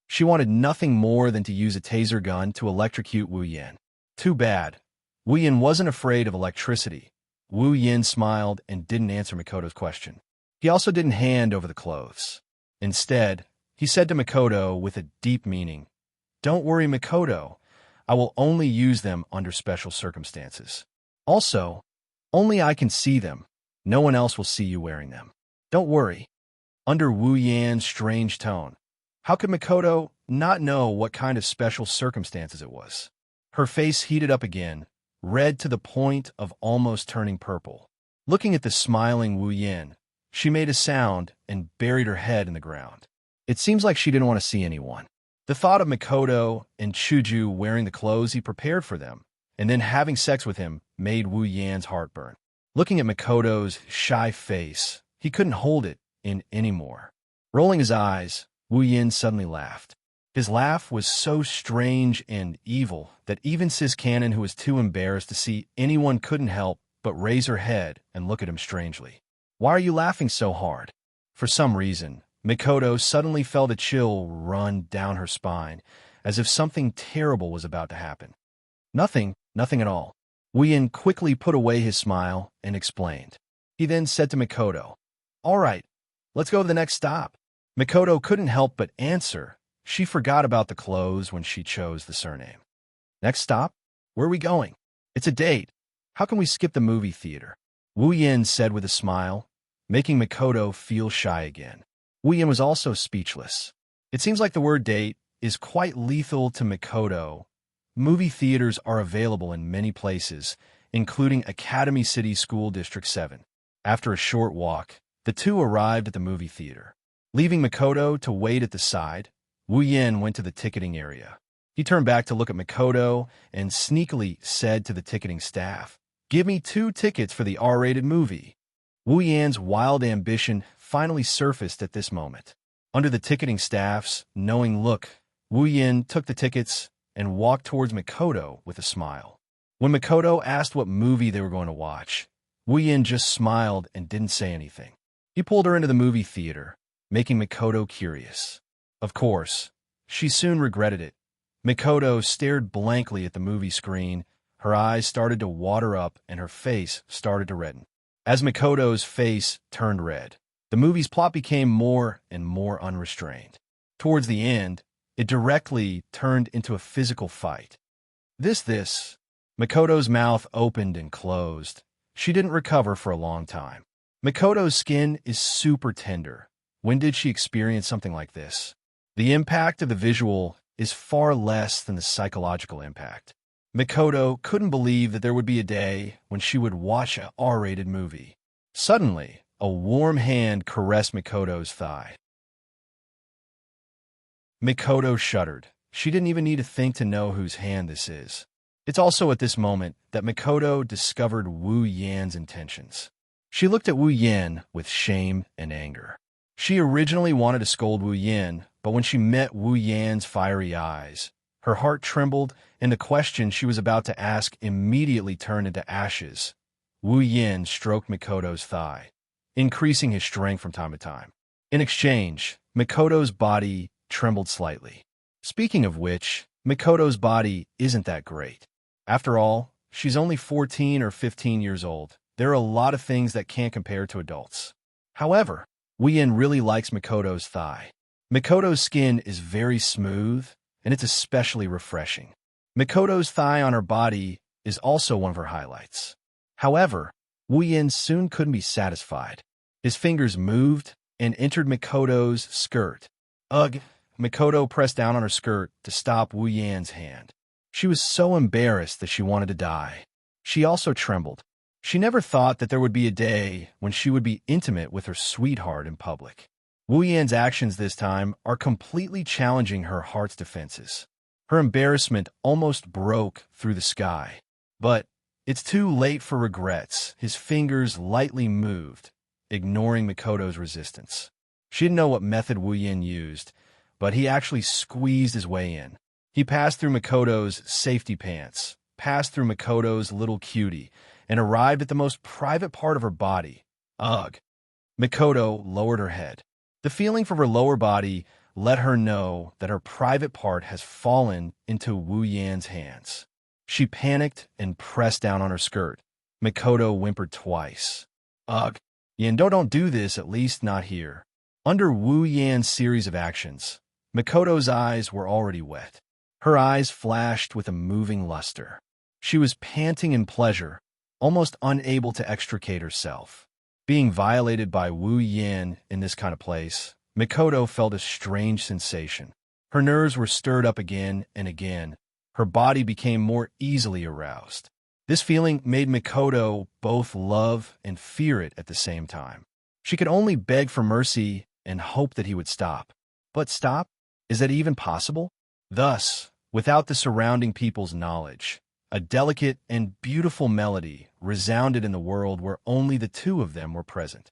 She wanted nothing more than to use a taser gun to electrocute Wu Yin. Too bad. Wu Yin wasn't afraid of electricity. Wu Yin smiled and didn't answer Mikoto's question. He also didn't hand over the clothes. Instead, he said to Mikoto with a deep meaning, "Don't worry, Mikoto. I will only use them under special circumstances. Also, only I can see them. No one else will see you wearing them. Don't worry." Under Wu Yan's strange tone, how could Mikoto not know what kind of special circumstances it was? Her face heated up again, red to the point of almost turning purple. Looking at the smiling Wu Yin, she made a sound and buried her head in the ground. It seems like she didn't want to see anyone. The thought of Mikoto and Chuju wearing the clothes he prepared for them and then having sex with him made Wu Yan's heart burn. Looking at Mikoto's shy face, he couldn't hold it in anymore. Rolling his eyes, Wu Yin suddenly laughed. His laugh was so strange and evil that even Sis Cannon, who was too embarrassed to see anyone, couldn't help but raise her head and look at him strangely. "Why are you laughing so hard?" For some reason, Mikoto suddenly felt a chill run down her spine, as if something terrible was about to happen. Nothing at all." Wu Yin quickly put away his smile and explained. He then said to Mikoto, "All right, let's go to the next stop." Mikoto couldn't help but answer. She forgot about the clothes when she chose the surname. "Next stop? Where are we going?" "It's a date. How can we skip the movie theater?" Wu Yin said with a smile, making Mikoto feel shy again. Wu Yin was also speechless. It seems like the word date is quite lethal to Mikoto. Movie theaters are available in many places, including Academy City School District 7. After a short walk, the two arrived at the movie theater. Leaving Mikoto to wait at the side, Wu Yin went to the ticketing area. He turned back to look at Mikoto and sneakily said to the ticketing staff, "Give me 2 tickets for the R-rated movie." Wu Yan's wild ambition finally surfaced at this moment. Under the ticketing staff's knowing look, Wu Yin took the tickets and walked towards Mikoto with a smile. When Mikoto asked what movie they were going to watch, Wu Yin just smiled and didn't say anything. He pulled her into the movie theater, making Mikoto curious. Of course, she soon regretted it. Mikoto stared blankly at the movie screen. Her eyes started to water up and her face started to redden. As Mikoto's face turned red, the movie's plot became more and more unrestrained. Towards the end, it directly turned into a physical fight. This. Mikoto's mouth opened and closed. She didn't recover for a long time. Mikoto's skin is super tender. When did she experience something like this? The impact of the visual is far less than the psychological impact. Mikoto couldn't believe that there would be a day when she would watch an R-rated movie. Suddenly, a warm hand caressed Mikoto's thigh. Mikoto shuddered. She didn't even need to think to know whose hand this is. It's also at this moment that Mikoto discovered Wu Yan's intentions. She looked at Wu Yan with shame and anger. She originally wanted to scold Wu Yan, but when she met Wu Yan's fiery eyes, her heart trembled and the question she was about to ask immediately turned into ashes. Wu Yan stroked Mikoto's thigh, increasing his strength from time to time. In exchange, Mikoto's body trembled slightly. Speaking of which, Mikoto's body isn't that great. After all, she's only 14 or 15 years old. There are a lot of things that can't compare to adults. However, Wu Yan really likes Mikoto's thigh. Mikoto's skin is very smooth, and it's especially refreshing. Mikoto's thigh on her body is also one of her highlights. However, Wu Yin soon couldn't be satisfied. His fingers moved and entered Mikoto's skirt. Ugh! Mikoto pressed down on her skirt to stop Wu Yan's hand. She was so embarrassed that she wanted to die. She also trembled. She never thought that there would be a day when she would be intimate with her sweetheart in public. Wu Yan's actions this time are completely challenging her heart's defenses. Her embarrassment almost broke through the sky. But it's too late for regrets. His fingers lightly moved, ignoring Mikoto's resistance. She didn't know what method Wu Yin used, but he actually squeezed his way in. He passed through Mikoto's safety pants, passed through Mikoto's little cutie, and arrived at the most private part of her body. Ugh! Mikoto lowered her head. The feeling from her lower body let her know that her private part has fallen into Wu Yan's hands. She panicked and pressed down on her skirt. Mikoto whimpered twice. Ugh! Yan, don't do this, at least not here. Under Wu Yan's series of actions, Mikoto's eyes were already wet. Her eyes flashed with a moving luster. She was panting in pleasure, almost unable to extricate herself. Being violated by Wu Yan in this kind of place, Mikoto felt a strange sensation. Her nerves were stirred up again and again. Her body became more easily aroused. This feeling made Mikoto both love and fear it at the same time. She could only beg for mercy and hope that he would stop. But stop? Is that even possible? Thus, without the surrounding people's knowledge, a delicate and beautiful melody resounded in the world where only the two of them were present.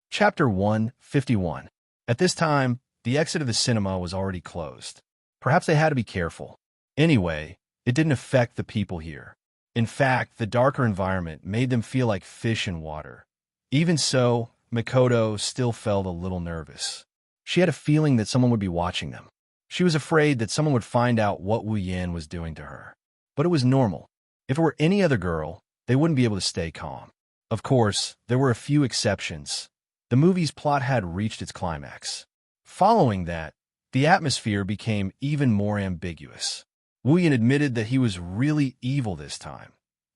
Chapter 151. At this time, the exit of the cinema was already closed. Perhaps they had to be careful. Anyway, it didn't affect the people here. In fact, the darker environment made them feel like fish in water. Even so, Mikoto still felt a little nervous. She had a feeling that someone would be watching them. She was afraid that someone would find out what Wu Yan was doing to her. But it was normal. If it were any other girl, they wouldn't be able to stay calm. Of course, there were a few exceptions. The movie's plot had reached its climax. Following that, the atmosphere became even more ambiguous. Wu Yan admitted that he was really evil this time,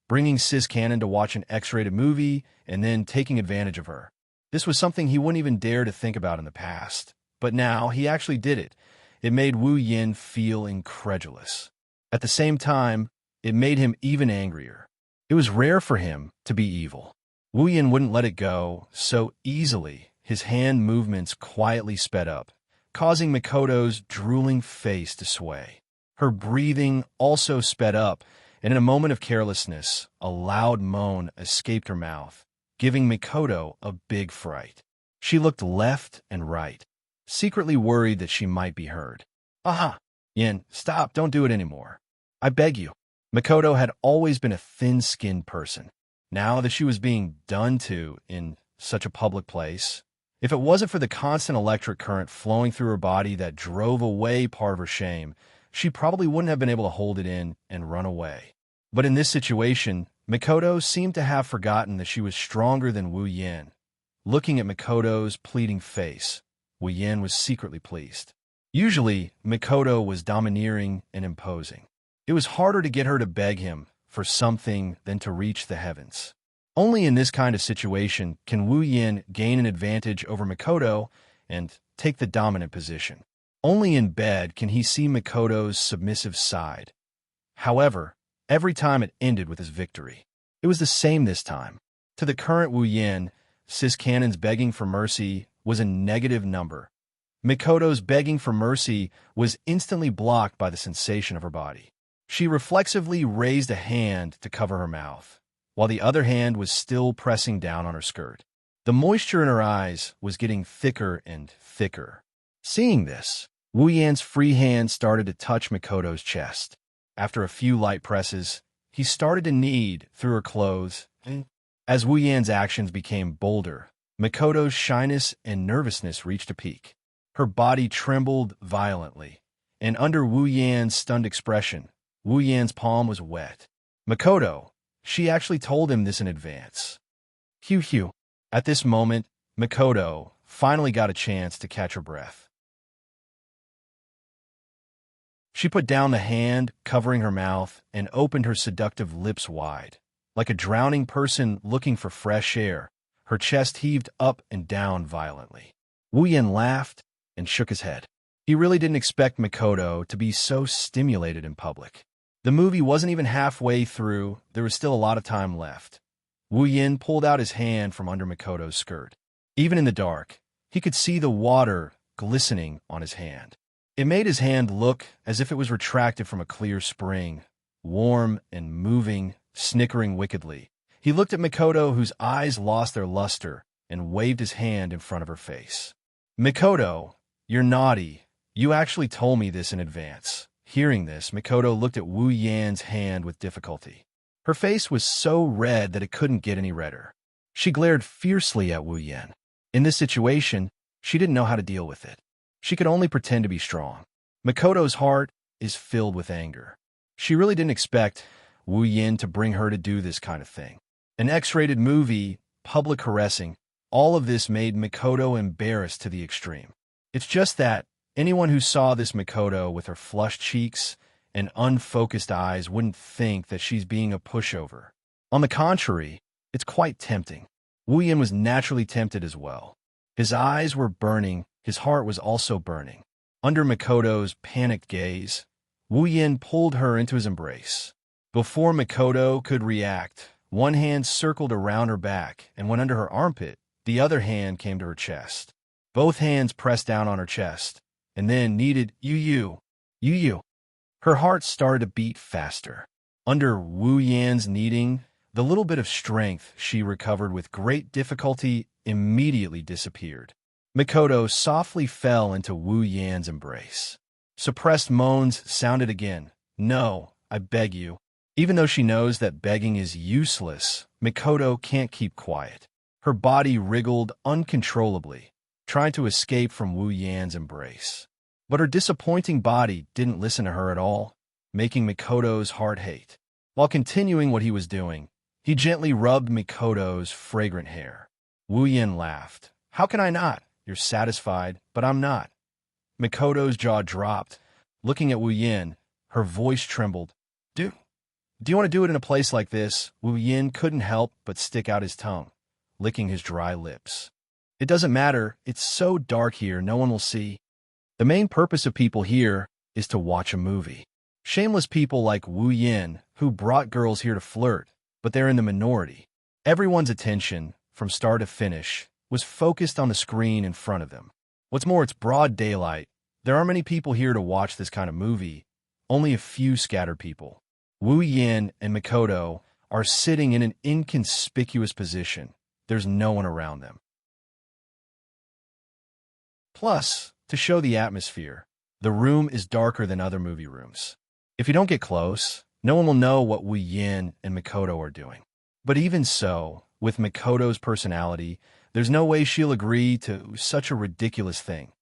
bringing Sis Cannon to watch an X-rated movie and then taking advantage of her. This was something he wouldn't even dare to think about in the past. But now, he actually did it. It made Wu Yan feel incredulous. At the same time, it made him even angrier. It was rare for him to be evil. Wu Yan wouldn't let it go so easily. His hand movements quietly sped up, causing Mikoto's drooling face to sway. Her breathing also sped up, and in a moment of carelessness, a loud moan escaped her mouth, giving Mikoto a big fright. She looked left and right, secretly worried that she might be heard. Aha! Yin, stop, don't do it anymore. I beg you. Mikoto had always been a thin-skinned person. Now that she was being done to in such a public place, if it wasn't for the constant electric current flowing through her body that drove away part of her shame, she probably wouldn't have been able to hold it in and run away. But in this situation, Mikoto seemed to have forgotten that she was stronger than Wu Yan. Looking at Mikoto's pleading face, Wu Yan was secretly pleased. Usually, Mikoto was domineering and imposing. It was harder to get her to beg him for something than to reach the heavens. Only in this kind of situation can Wu Yan gain an advantage over Mikoto and take the dominant position. Only in bed can he see Mikoto's submissive side. However, every time it ended with his victory. It was the same this time. To the current Wu Yan, Sis Cannon's begging for mercy was a negative number. Mikoto's begging for mercy was instantly blocked by the sensation of her body. She reflexively raised a hand to cover her mouth, while the other hand was still pressing down on her skirt. The moisture in her eyes was getting thicker and thicker. Seeing this, Wu Yan's free hand started to touch Mikoto's chest. After a few light presses, he started to knead through her clothes. As Wu Yan's actions became bolder, Mikoto's shyness and nervousness reached a peak. Her body trembled violently, and under Wu Yan's stunned expression, Wu Yan's palm was wet. Mikoto, she actually told him this in advance. Hugh. At this moment, Makoto finally got a chance to catch her breath. She put down the hand covering her mouth and opened her seductive lips wide. Like a drowning person looking for fresh air, her chest heaved up and down violently. Wu Yin laughed and shook his head. He really didn't expect Makoto to be so stimulated in public. The movie wasn't even halfway through, there was still a lot of time left. Wu Yin pulled out his hand from under Makoto's skirt. Even in the dark, he could see the water glistening on his hand. It made his hand look as if it was retracted from a clear spring, warm and moving, snickering wickedly. He looked at Makoto, whose eyes lost their luster, and waved his hand in front of her face. "Makoto, you're naughty. You actually told me this in advance." Hearing this, Makoto looked at Wu Yan's hand with difficulty. Her face was so red that it couldn't get any redder. She glared fiercely at Wu Yan. In this situation, she didn't know how to deal with it. She could only pretend to be strong. Makoto's heart is filled with anger. She really didn't expect Wu Yin to bring her to do this kind of thing. An X-rated movie, public caressing, all of this made Makoto embarrassed to the extreme. It's just that anyone who saw this Makoto with her flushed cheeks and unfocused eyes wouldn't think that she's being a pushover. On the contrary, it's quite tempting. Wu Yin was naturally tempted as well. His eyes were burning, his heart was also burning. Under Makoto's panicked gaze, Wu Yin pulled her into his embrace. Before Makoto could react, one hand circled around her back and went under her armpit. The other hand came to her chest. Both hands pressed down on her chest, and then kneaded Yu. Her heart started to beat faster. Under Wu Yan's kneading, the little bit of strength she recovered with great difficulty immediately disappeared. Makoto softly fell into Wu Yan's embrace. Suppressed moans sounded again. "No, I beg you." Even though she knows that begging is useless, Makoto can't keep quiet. Her body wriggled uncontrollably, trying to escape from Wu Yan's embrace. But her disappointing body didn't listen to her at all, making Makoto's heart hate. While continuing what he was doing, he gently rubbed Makoto's fragrant hair. Wu Yin laughed. "How can I not? You're satisfied, but I'm not." Makoto's jaw dropped. Looking at Wu Yin, her voice trembled. Do you want to do it in a place like this?" Wu Yin couldn't help but stick out his tongue, licking his dry lips. "It doesn't matter. It's so dark here, no one will see. The main purpose of people here is to watch a movie. Shameless people like Wu Yin, who brought girls here to flirt, but they're in the minority. Everyone's attention, from start to finish, was focused on the screen in front of them. What's more, it's broad daylight. There aren't many people here to watch this kind of movie, only a few scattered people. Wu Yin and Makoto are sitting in an inconspicuous position. There's no one around them. Plus, to show the atmosphere, the room is darker than other movie rooms. If you don't get close, no one will know what Wu Yin and Makoto are doing. But even so, with Makoto's personality, there's no way she'll agree to such a ridiculous thing.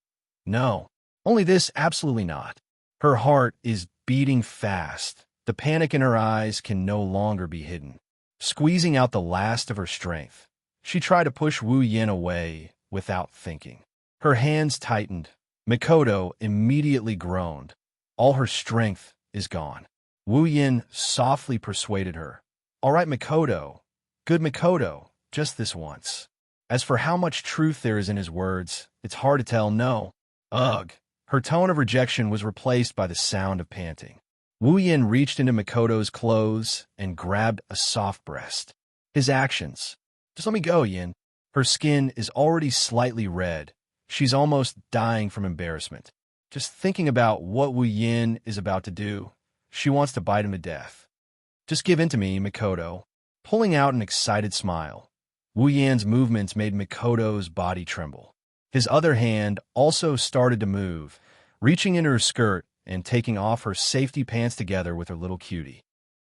No, only this, absolutely not. Her heart is beating fast. The panic in her eyes can no longer be hidden. Squeezing out the last of her strength, she tried to push Wu Yin away without thinking. Her hands tightened. Makoto immediately groaned. All her strength is gone. Wu Yin softly persuaded her. "All right, Makoto. Good Makoto. Just this once." As for how much truth there is in his words, it's hard to tell. No. Ugh. Her tone of rejection was replaced by the sound of panting. Wu Yin reached into Makoto's clothes and grabbed a soft breast. His actions. "Just let me go, Yin." Her skin is already slightly red. She's almost dying from embarrassment. Just thinking about what Wu Yin is about to do, she wants to bite him to death. "Just give in to me, Makoto." Pulling out an excited smile, Wu Yan's movements made Makoto's body tremble. His other hand also started to move, reaching into her skirt and taking off her safety pants together with her little cutie.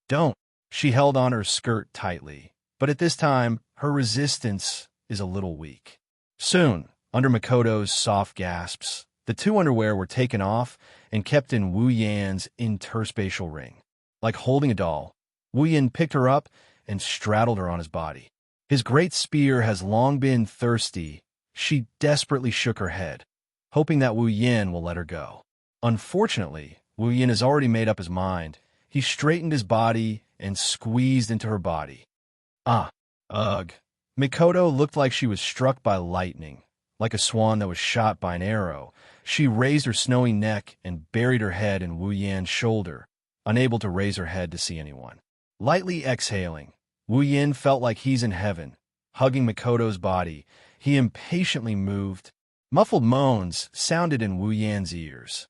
"Don't." She held on her skirt tightly, but at this time, her resistance is a little weak. Soon, under Makoto's soft gasps, the two underwear were taken off and kept in Wu Yan's interspatial ring. Like holding a doll, Wu Yan picked her up and straddled her on his body. His great spear has long been thirsty. She desperately shook her head, hoping that Wu Yin will let her go. Unfortunately, Wu Yin has already made up his mind. He straightened his body and squeezed into her body. Ah, ugh. Mikoto looked like she was struck by lightning, like a swan that was shot by an arrow. She raised her snowy neck and buried her head in Wu Yan's shoulder, unable to raise her head to see anyone. Lightly exhaling, Wu Yin felt like he's in heaven. Hugging Mikoto's body, he impatiently moved. Muffled moans sounded in Wu Yan's ears.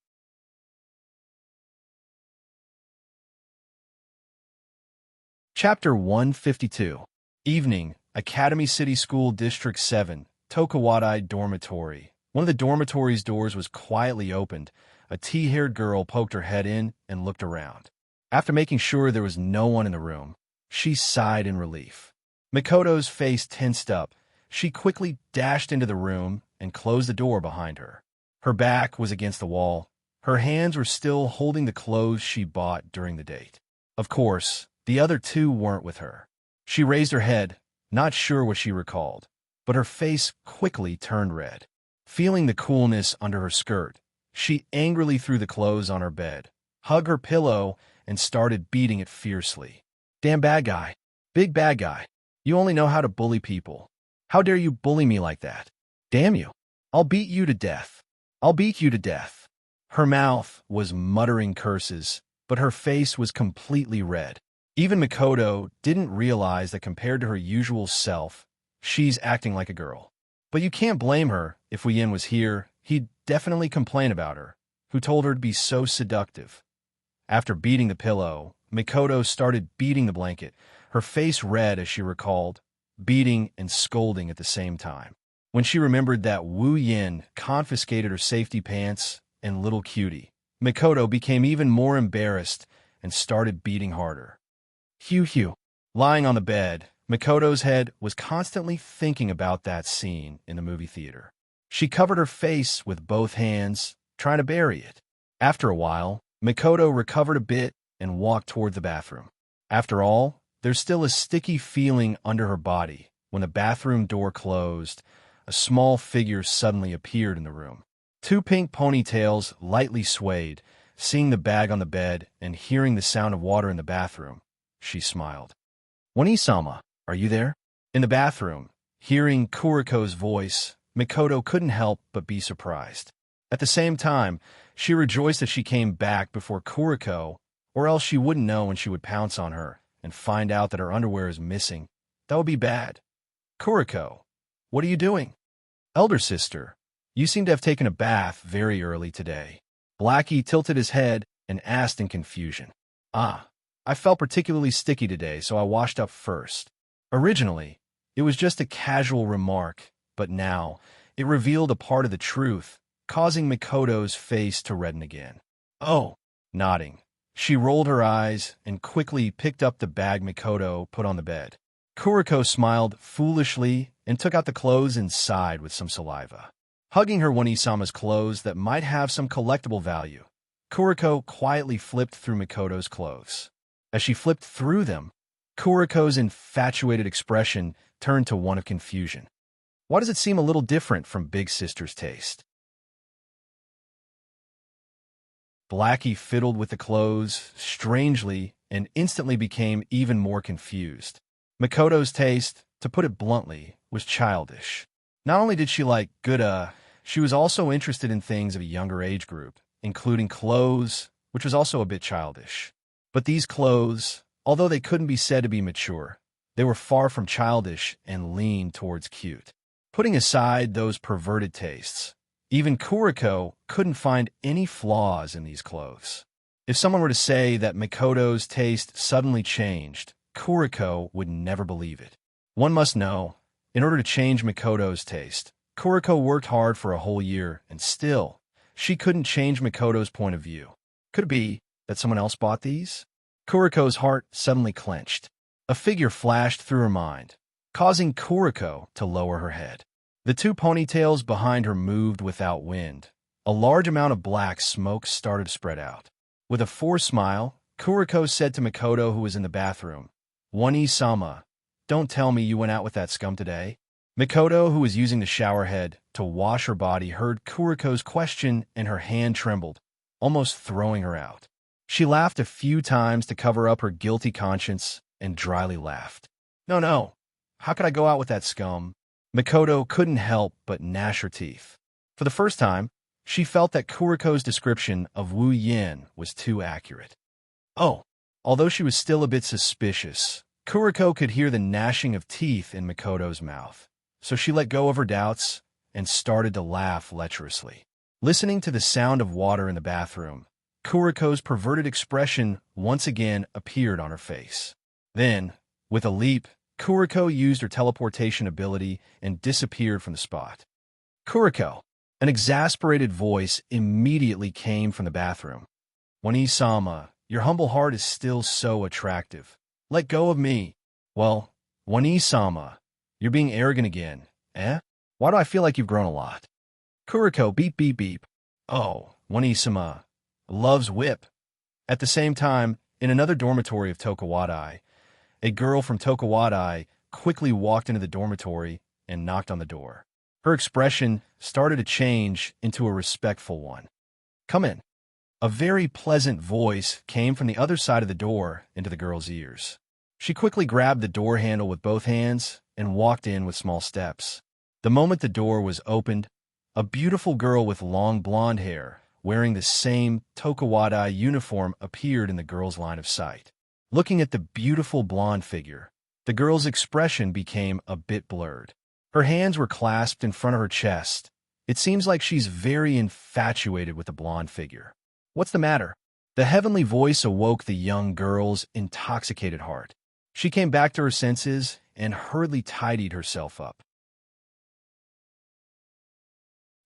Chapter 152. Evening, Academy City School District 7, Tokawadai Dormitory. One of the dormitory's doors was quietly opened. A tea-haired girl poked her head in and looked around. After making sure there was no one in the room, she sighed in relief. Mikoto's face tensed up. She quickly dashed into the room and closed the door behind her. Her back was against the wall. Her hands were still holding the clothes she bought during the date. Of course, the other two weren't with her. She raised her head, not sure what she recalled, but her face quickly turned red. Feeling the coolness under her skirt, she angrily threw the clothes on her bed, hugged her pillow, and started beating it fiercely. Damn bad guy. Big bad guy. You only know how to bully people. How dare you bully me like that? Damn you. I'll beat you to death. I'll beat you to death. Her mouth was muttering curses, but her face was completely red. Even Mikoto didn't realize that compared to her usual self, she's acting like a girl. But you can't blame her. If Wu Yin was here, he'd definitely complain about her, who told her to be so seductive. After beating the pillow, Mikoto started beating the blanket, her face red as she recalled, beating and scolding at the same time. When she remembered that Wu Yin confiscated her safety pants and little cutie, Mikoto became even more embarrassed and started beating harder. Hew. Lying on the bed, Mikoto's head was constantly thinking about that scene in the movie theater. She covered her face with both hands, trying to bury it. After a while, Mikoto recovered a bit and walked toward the bathroom. After all, there's still a sticky feeling under her body. When the bathroom door closed, a small figure suddenly appeared in the room. Two pink ponytails lightly swayed. Seeing the bag on the bed and hearing the sound of water in the bathroom, she smiled. Wani-sama, are you there? In the bathroom, hearing Kuriko's voice, Mikoto couldn't help but be surprised. At the same time, she rejoiced that she came back before Kuriko, or else she wouldn't know when she would pounce on her and find out that her underwear is missing. That would be bad. Kuriko, what are you doing? Elder sister, you seem to have taken a bath very early today. Blackie tilted his head and asked in confusion. I felt particularly sticky today, so I washed up first. Originally, it was just a casual remark, but now it revealed a part of the truth, causing Mikoto's face to redden again. Oh, nodding. She rolled her eyes and quickly picked up the bag Mikoto put on the bed. Kuriko smiled foolishly and took out the clothes and sighed with some saliva. Hugging her Wani-sama's clothes that might have some collectible value, Kuriko quietly flipped through Mikoto's clothes. As she flipped through them, Kuriko's infatuated expression turned to one of confusion. Why does it seem a little different from Big Sister's taste? Blackie fiddled with the clothes strangely and instantly became even more confused. Mikoto's taste, to put it bluntly, was childish. Not only did she like good, she was also interested in things of a younger age group, including clothes, which was also a bit childish. But these clothes, although they couldn't be said to be mature, they were far from childish and leaned towards cute. Putting aside those perverted tastes, even Kuriko couldn't find any flaws in these clothes. If someone were to say that Mikoto's taste suddenly changed, Kuriko would never believe it. One must know, in order to change Mikoto's taste, Kuriko worked hard for a whole year, and still, she couldn't change Mikoto's point of view. Could it be that someone else bought these? Kuriko's heart suddenly clenched. A figure flashed through her mind, causing Kuriko to lower her head. The two ponytails behind her moved without wind. A large amount of black smoke started to spread out. With a forced smile, Kuriko said to Mikoto, who was in the bathroom, "Wani-sama, don't tell me you went out with that scum today. Mikoto, who was using the shower head to wash her body, heard Kuriko's question and her hand trembled, almost throwing her out. She laughed a few times to cover up her guilty conscience and dryly laughed. No, no. How could I go out with that scum? Mikoto couldn't help but gnash her teeth. For the first time, she felt that Kuriko's description of Wu Yin was too accurate. Oh, although she was still a bit suspicious, Kuriko could hear the gnashing of teeth in Mikoto's mouth, so she let go of her doubts and started to laugh lecherously. Listening to the sound of water in the bathroom, Kuriko's perverted expression once again appeared on her face. Then, with a leap, Kuriko used her teleportation ability and disappeared from the spot. Kuriko, an exasperated voice immediately came from the bathroom. Wani-sama, your humble heart is still so attractive. Let go of me. Well, Wani-sama, you're being arrogant again, eh? Why do I feel like you've grown a lot? Kuriko, beep, beep, beep. Oh, Wani-sama loves whip. At the same time, in another dormitory of Tokuwadai, a girl from Tokuwadai quickly walked into the dormitory and knocked on the door. Her expression started to change into a respectful one. Come in. A very pleasant voice came from the other side of the door into the girl's ears. She quickly grabbed the door handle with both hands and walked in with small steps. The moment the door was opened, a beautiful girl with long blonde hair, wearing the same Tokuwadai uniform, appeared in the girl's line of sight. Looking at the beautiful blonde figure, the girl's expression became a bit blurred. Her hands were clasped in front of her chest. It seems like she's very infatuated with the blonde figure. What's the matter? The heavenly voice awoke the young girl's intoxicated heart. She came back to her senses and hurriedly tidied herself up.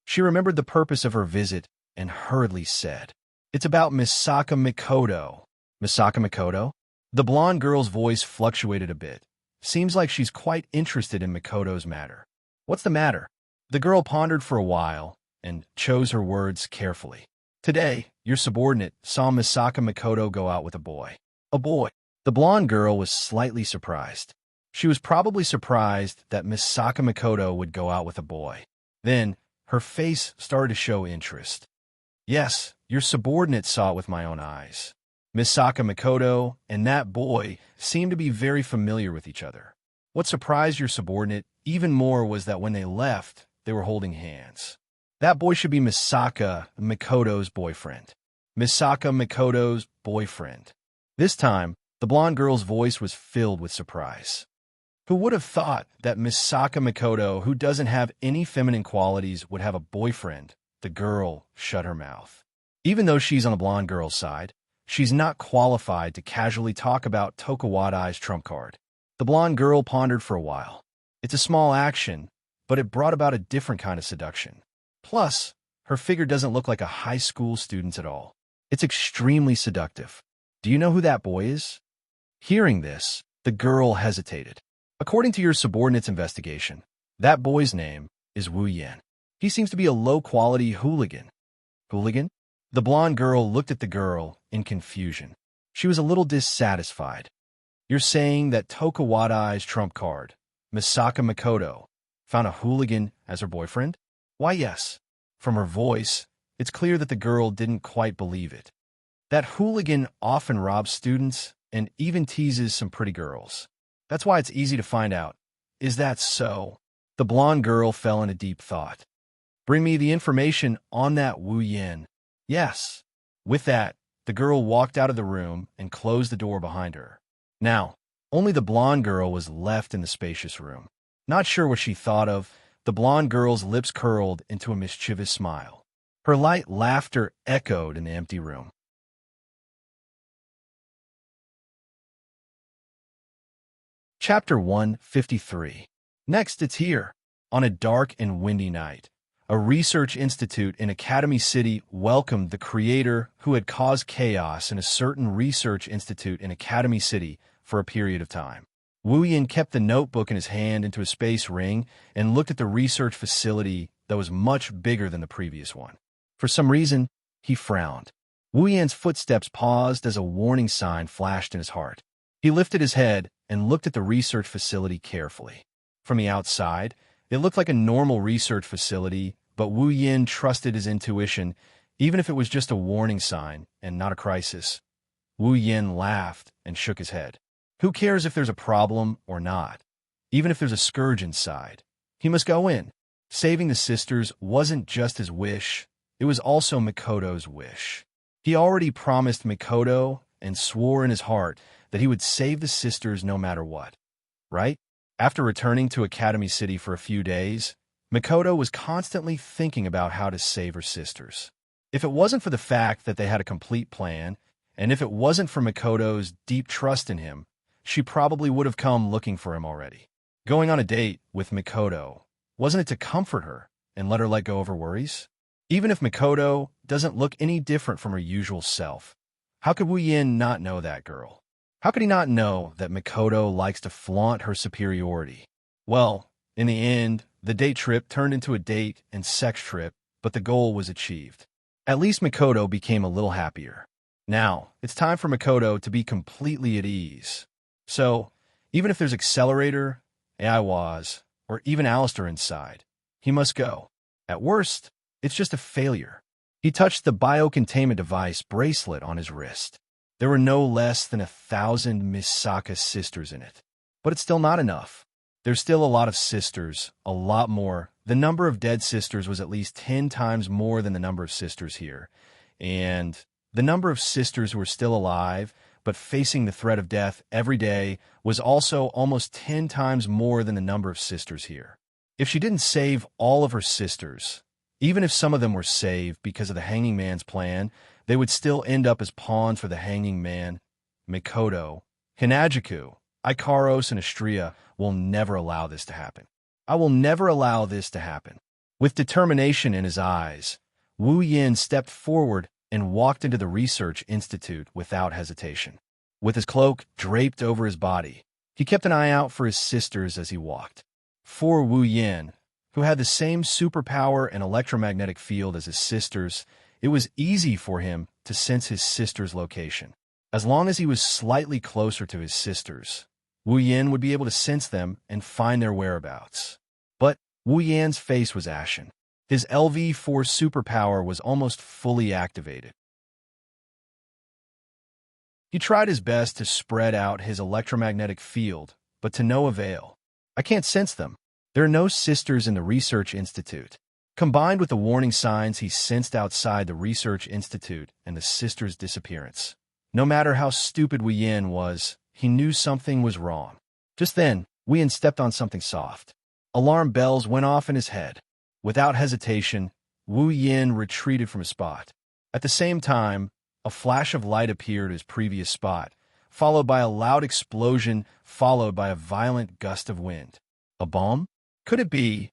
She remembered the purpose of her visit and hurriedly said, "It's about Misaka Mikoto." Misaka Mikoto? The blonde girl's voice fluctuated a bit. Seems like she's quite interested in Mikoto's matter. What's the matter? The girl pondered for a while and chose her words carefully. Today, your subordinate saw Misaka Mikoto go out with a boy. A boy. The blonde girl was slightly surprised. She was probably surprised that Misaka Mikoto would go out with a boy. Then, her face started to show interest. Yes, your subordinate saw it with my own eyes. Misaka Mikoto and that boy seemed to be very familiar with each other. What surprised your subordinate even more was that when they left, they were holding hands. That boy should be Misaka Mikoto's boyfriend. Misaka Mikoto's boyfriend. This time, the blonde girl's voice was filled with surprise. Who would have thought that Misaka Mikoto, who doesn't have any feminine qualities, would have a boyfriend? The girl shut her mouth. Even though she's on the blonde girl's side, she's not qualified to casually talk about Tokuwadai's trump card. The blonde girl pondered for a while. It's a small action, but it brought about a different kind of seduction. Plus, her figure doesn't look like a high school student's at all. It's extremely seductive. Do you know who that boy is? Hearing this, the girl hesitated. According to your subordinate's investigation, that boy's name is Wu Yin. He seems to be a low-quality hooligan. Hooligan? The blonde girl looked at the girl in confusion. She was a little dissatisfied. You're saying that Tokuwadai's trump card, Misaka Mikoto, found a hooligan as her boyfriend? Why, yes. From her voice, it's clear that the girl didn't quite believe it. That hooligan often robs students and even teases some pretty girls. That's why it's easy to find out. Is that so? The blonde girl fell into deep thought. Bring me the information on that Wu Yin. Yes. With that, the girl walked out of the room and closed the door behind her. Now, only the blonde girl was left in the spacious room. Not sure what she thought of, the blonde girl's lips curled into a mischievous smile. Her light laughter echoed in the empty room. Chapter 153. Next, it's here. On a dark and windy night, a research institute in Academy City welcomed the creator who had caused chaos in a certain research institute in Academy City for a period of time. Wu Yin kept the notebook in his hand into a space ring and looked at the research facility that was much bigger than the previous one. For some reason, he frowned. Wu Yin's footsteps paused as a warning sign flashed in his heart. He lifted his head and looked at the research facility carefully. From the outside, it looked like a normal research facility, but Wu Yin trusted his intuition, even if it was just a warning sign and not a crisis. Wu Yin laughed and shook his head. Who cares if there's a problem or not? Even if there's a scourge inside, he must go in. Saving the sisters wasn't just his wish, it was also Mikoto's wish. He already promised Mikoto and swore in his heart that he would save the sisters no matter what. Right? After returning to Academy City for a few days, Mikoto was constantly thinking about how to save her sisters. If it wasn't for the fact that they had a complete plan, and if it wasn't for Mikoto's deep trust in him, she probably would have come looking for him already. Going on a date with Mikoto, wasn't it to comfort her and let her let go of her worries? Even if Mikoto doesn't look any different from her usual self, how could Wu Yin not know that girl? How could he not know that Mikoto likes to flaunt her superiority? Well, in the end, the date trip turned into a date and sex trip, but the goal was achieved. At least Mikoto became a little happier. Now, it's time for Mikoto to be completely at ease. So, even if there's Accelerator, Aiwaz, or even Alistair inside, he must go. At worst, it's just a failure. He touched the biocontainment device bracelet on his wrist. There were no less than 1,000 Misaka sisters in it. But it's still not enough. There's still a lot of sisters, a lot more. The number of dead sisters was at least 10 times more than the number of sisters here. And the number of sisters who were still alive, but facing the threat of death every day, was also almost 10 times more than the number of sisters here. If she didn't save all of her sisters, even if some of them were saved because of the Hanging Man's plan, they would still end up as pawns for the Hanging Man. Mikoto, Hinajuku, Ikaros, and Astria will never allow this to happen. I will never allow this to happen. With determination in his eyes, Wu Yin stepped forward and walked into the Research Institute without hesitation. With his cloak draped over his body, he kept an eye out for his sisters as he walked. For Wu Yin, who had the same superpower and electromagnetic field as his sisters, it was easy for him to sense his sister's location. As long as he was slightly closer to his sisters, Wu Yin would be able to sense them and find their whereabouts. But Wu Yan's face was ashen. His LV-4 superpower was almost fully activated. He tried his best to spread out his electromagnetic field, but to no avail. I can't sense them. There are no sisters in the Research Institute. Combined with the warning signs he sensed outside the Research Institute and the sisters' disappearance. No matter how stupid Wu Yin was, he knew something was wrong. Just then, Wu Yin stepped on something soft. Alarm bells went off in his head. Without hesitation, Wu Yin retreated from his spot. At the same time, a flash of light appeared at his previous spot, followed by a loud explosion, followed by a violent gust of wind. A bomb? Could it be?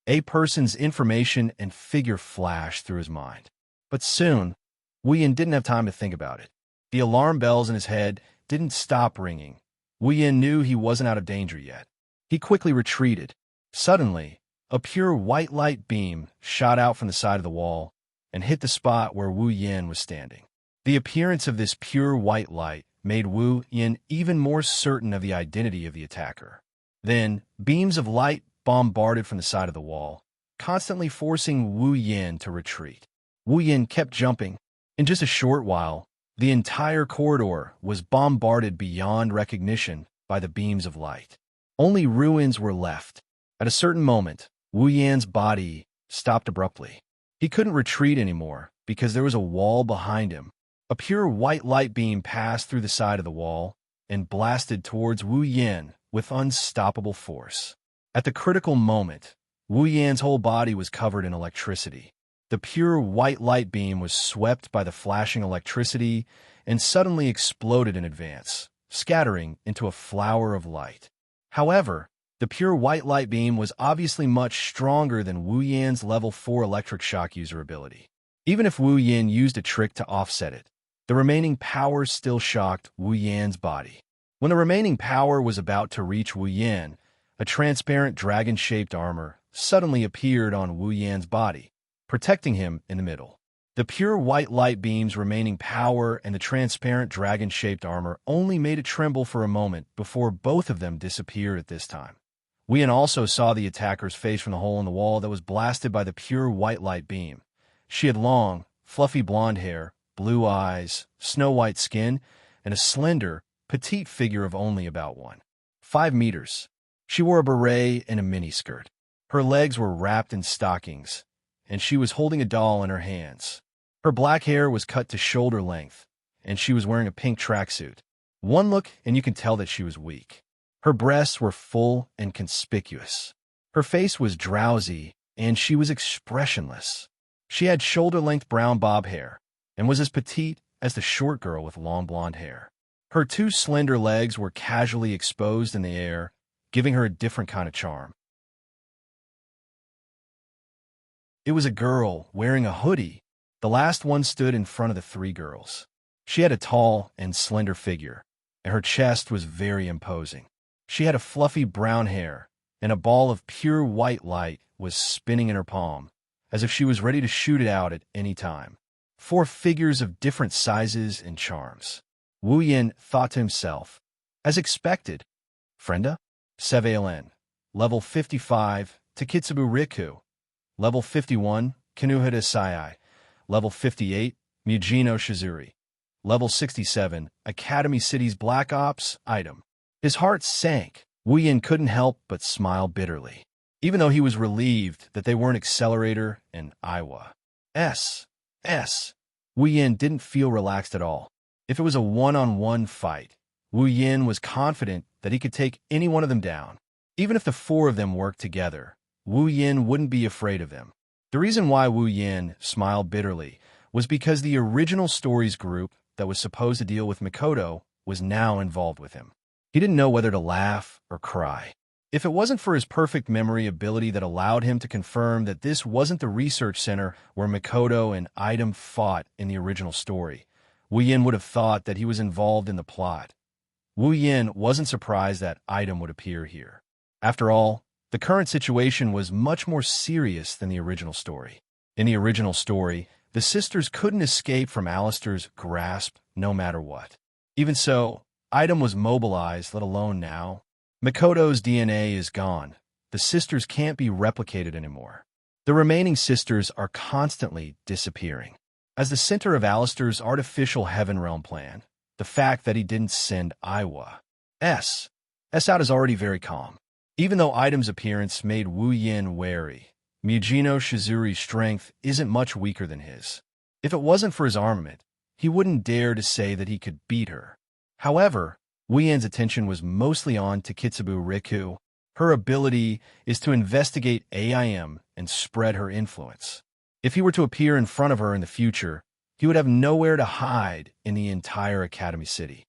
A person's information and figure flashed through his mind. But soon, Wu Yin didn't have time to think about it. The alarm bells in his head didn't stop ringing. Wu Yin knew he wasn't out of danger yet. He quickly retreated. Suddenly, a pure white light beam shot out from the side of the wall and hit the spot where Wu Yin was standing. The appearance of this pure white light made Wu Yin even more certain of the identity of the attacker. Then, beams of light bombarded from the side of the wall, constantly forcing Wu Yin to retreat. Wu Yin kept jumping. In just a short while, the entire corridor was bombarded beyond recognition by the beams of light. Only ruins were left. At a certain moment, Wu Yan's body stopped abruptly. He couldn't retreat anymore because there was a wall behind him. A pure white light beam passed through the side of the wall and blasted towards Wu Yin with unstoppable force. At the critical moment, Wu Yan's whole body was covered in electricity. The pure white light beam was swept by the flashing electricity and suddenly exploded in advance, scattering into a flower of light. However, the pure white light beam was obviously much stronger than Wu Yan's level 4 electric shock user ability. Even if Wu Yin used a trick to offset it, the remaining power still shocked Wu Yan's body. When the remaining power was about to reach Wu Yin, a transparent dragon-shaped armor suddenly appeared on Wu Yan's body, protecting him in the middle. The pure white light beams remaining power and the transparent dragon-shaped armor only made it tremble for a moment before both of them disappeared at this time. Wuyan also saw the attacker's face from the hole in the wall that was blasted by the pure white light beam. She had long, fluffy blonde hair, blue eyes, snow-white skin, and a slender, petite figure of only about 1.5 meters. She wore a beret and a miniskirt. Her legs were wrapped in stockings, and she was holding a doll in her hands. Her black hair was cut to shoulder length, and she was wearing a pink tracksuit. One look, and you can tell that she was weak. Her breasts were full and conspicuous. Her face was drowsy, and she was expressionless. She had shoulder-length brown bob hair, and was as petite as the short girl with long blonde hair. Her two slender legs were casually exposed in the air, giving her a different kind of charm. It was a girl wearing a hoodie. The last one stood in front of the three girls. She had a tall and slender figure, and her chest was very imposing. She had a fluffy brown hair, and a ball of pure white light was spinning in her palm, as if she was ready to shoot it out at any time. 4 figures of different sizes and charms. Wuyan thought to himself, as expected. Frenda? Sevaelen. Level 55, Takitsubu Riku. Level 51, Kinuhita Sai. Level 58, Mujino Shizuri. Level 67, Academy City's Black Ops item. His heart sank. Wuyan couldn't help but smile bitterly, even though he was relieved that they weren't Accelerator and Iowa. Wuyan didn't feel relaxed at all. If it was a one-on-one fight, Wuyan was confident that he could take any one of them down. Even if the 4 of them worked together, Wuyan wouldn't be afraid of them. The reason why Wuyan smiled bitterly was because the original stories group that was supposed to deal with Mikoto was now involved with him. He didn't know whether to laugh or cry. If it wasn't for his perfect memory ability that allowed him to confirm that this wasn't the research center where Mikoto and Item fought in the original story, Wuyan would have thought that he was involved in the plot. Wuyan wasn't surprised that Item would appear here. After all, the current situation was much more serious than the original story. In the original story, the sisters couldn't escape from Alistair's grasp no matter what. Even so, Item was mobilized, let alone now. Mikoto's DNA is gone. The sisters can't be replicated anymore. The remaining sisters are constantly disappearing. As the center of Alistair's artificial Heaven Realm plan, the fact that he didn't send Iowa S out is already very calm. Even though Item's appearance made Wuyan wary, Mujino Shizuri's strength isn't much weaker than his. If it wasn't for his armament, he wouldn't dare to say that he could beat her. However, Wuyan's attention was mostly on Takitsubu Riku. Her ability is to investigate AIM and spread her influence. If he were to appear in front of her in the future, he would have nowhere to hide in the entire Academy City.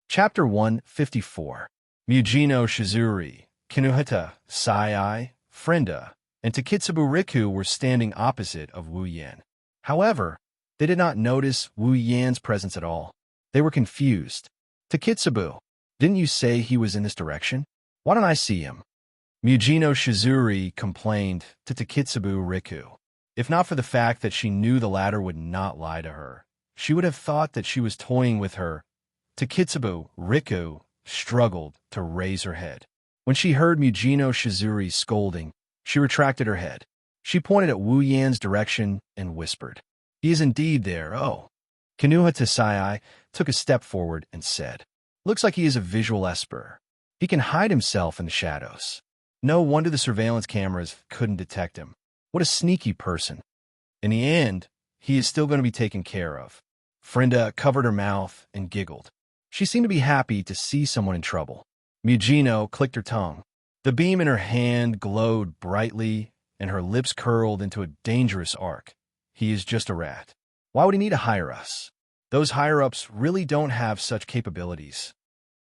Chapter 154. Mujino Shizuri, Kinuhita, Sai, Frenda, and Takitsubu Riku were standing opposite of Wuyan. However, they did not notice Wuyan's presence at all. They were confused. Takitsubu, didn't you say he was in this direction? Why don't I see him? Mujino Shizuri complained to Takitsubu Riku. If not for the fact that she knew the latter would not lie to her, she would have thought that she was toying with her. Takitsubu Riku struggled to raise her head. When she heard Mujino Shizuri scolding, she retracted her head. She pointed at Wuyan's direction and whispered, "He is indeed there, oh." Kinuhita Sai took a step forward and said, "Looks like he is a visual esper. He can hide himself in the shadows. No wonder the surveillance cameras couldn't detect him. What a sneaky person. In the end, he is still going to be taken care of." Frenda covered her mouth and giggled. She seemed to be happy to see someone in trouble. Mujino clicked her tongue. The beam in her hand glowed brightly, and her lips curled into a dangerous arc. He is just a rat. Why would he need to hire us? Those higher-ups really don't have such capabilities.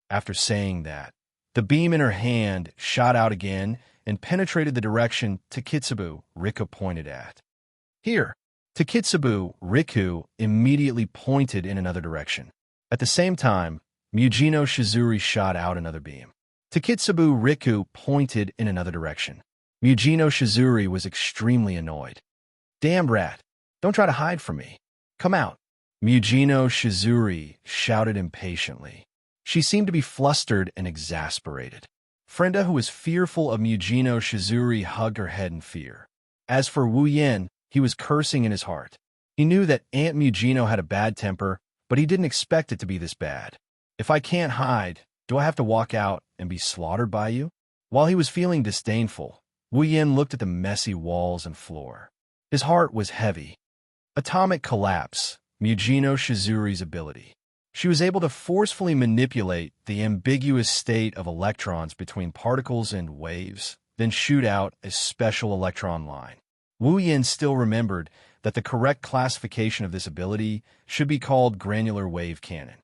After saying that, the beam in her hand shot out again and penetrated the direction Takitsubu Riku pointed at. Here, Takitsubu Riku immediately pointed in another direction. At the same time, Mujino Shizuri shot out another beam. Takitsubu Riku pointed in another direction. Mujino Shizuri was extremely annoyed. Damn rat! Don't try to hide from me. Come out! Mujino Shizuri shouted impatiently. She seemed to be flustered and exasperated. Frenda, who was fearful of Mujino Shizuri, hugged her head in fear. As for Wu Yin, he was cursing in his heart. He knew that Aunt Mujino had a bad temper, but he didn't expect it to be this bad. If I can't hide, do I have to walk out and be slaughtered by you? While he was feeling disdainful, Wu Yin looked at the messy walls and floor. His heart was heavy. Atomic collapse, Mujino Shizuri's ability. She was able to forcefully manipulate the ambiguous state of electrons between particles and waves, then shoot out a special electron line. Wu Yin still remembered that the correct classification of this ability should be called granular wave cannon.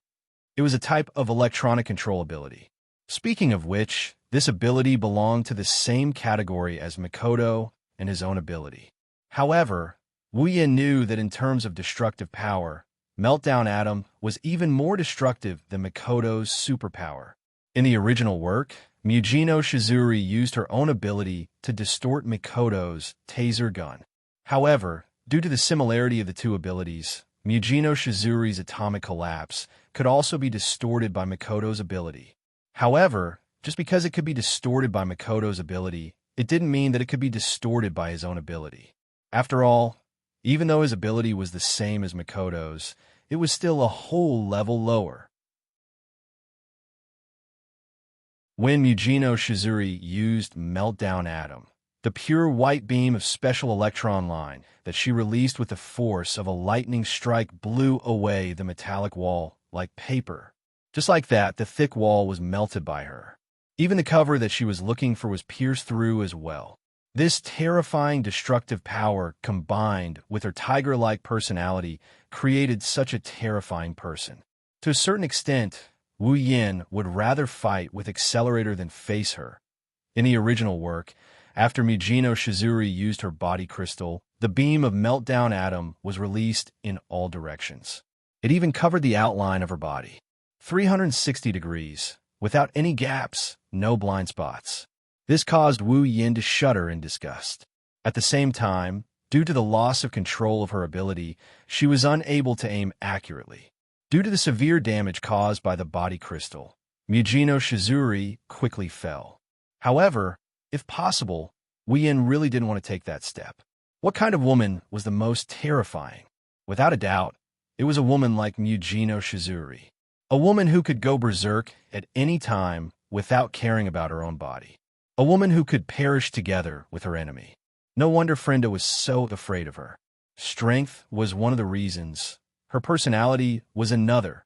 It was a type of electronic control ability. Speaking of which, this ability belonged to the same category as Mikoto and his own ability. However, Wu Yin knew that in terms of destructive power, Meltdown Atom was even more destructive than Mikoto's superpower. In the original work, Mujino Shizuri used her own ability to distort Mikoto's taser gun. However, due to the similarity of the two abilities, Mujino Shizuri's atomic collapse could also be distorted by Mikoto's ability. However, just because it could be distorted by Mikoto's ability, it didn't mean that it could be distorted by his own ability. After all, even though his ability was the same as Mikoto's, it was still a whole level lower. When Mujino Shizuri used Meltdown Atom, the pure white beam of special electron line that she released with the force of a lightning strike blew away the metallic wall like paper. Just like that, the thick wall was melted by her. Even the cover that she was looking for was pierced through as well. This terrifying destructive power, combined with her tiger-like personality, created such a terrifying person. To a certain extent, Wu Yin would rather fight with Accelerator than face her. In the original work, after Mujino Shizuri used her body crystal, the beam of Meltdown Atom was released in all directions. It even covered the outline of her body. 360 degrees, without any gaps, no blind spots. This caused Wu Yin to shudder in disgust. At the same time, due to the loss of control of her ability, she was unable to aim accurately. Due to the severe damage caused by the body crystal, Mujino Shizuri quickly fell. However, if possible, Wu Yin really didn't want to take that step. What kind of woman was the most terrifying? Without a doubt, it was a woman like Mujino Shizuri. A woman who could go berserk at any time without caring about her own body. A woman who could perish together with her enemy. No wonder Frenda was so afraid of her. Strength was one of the reasons. Her personality was another.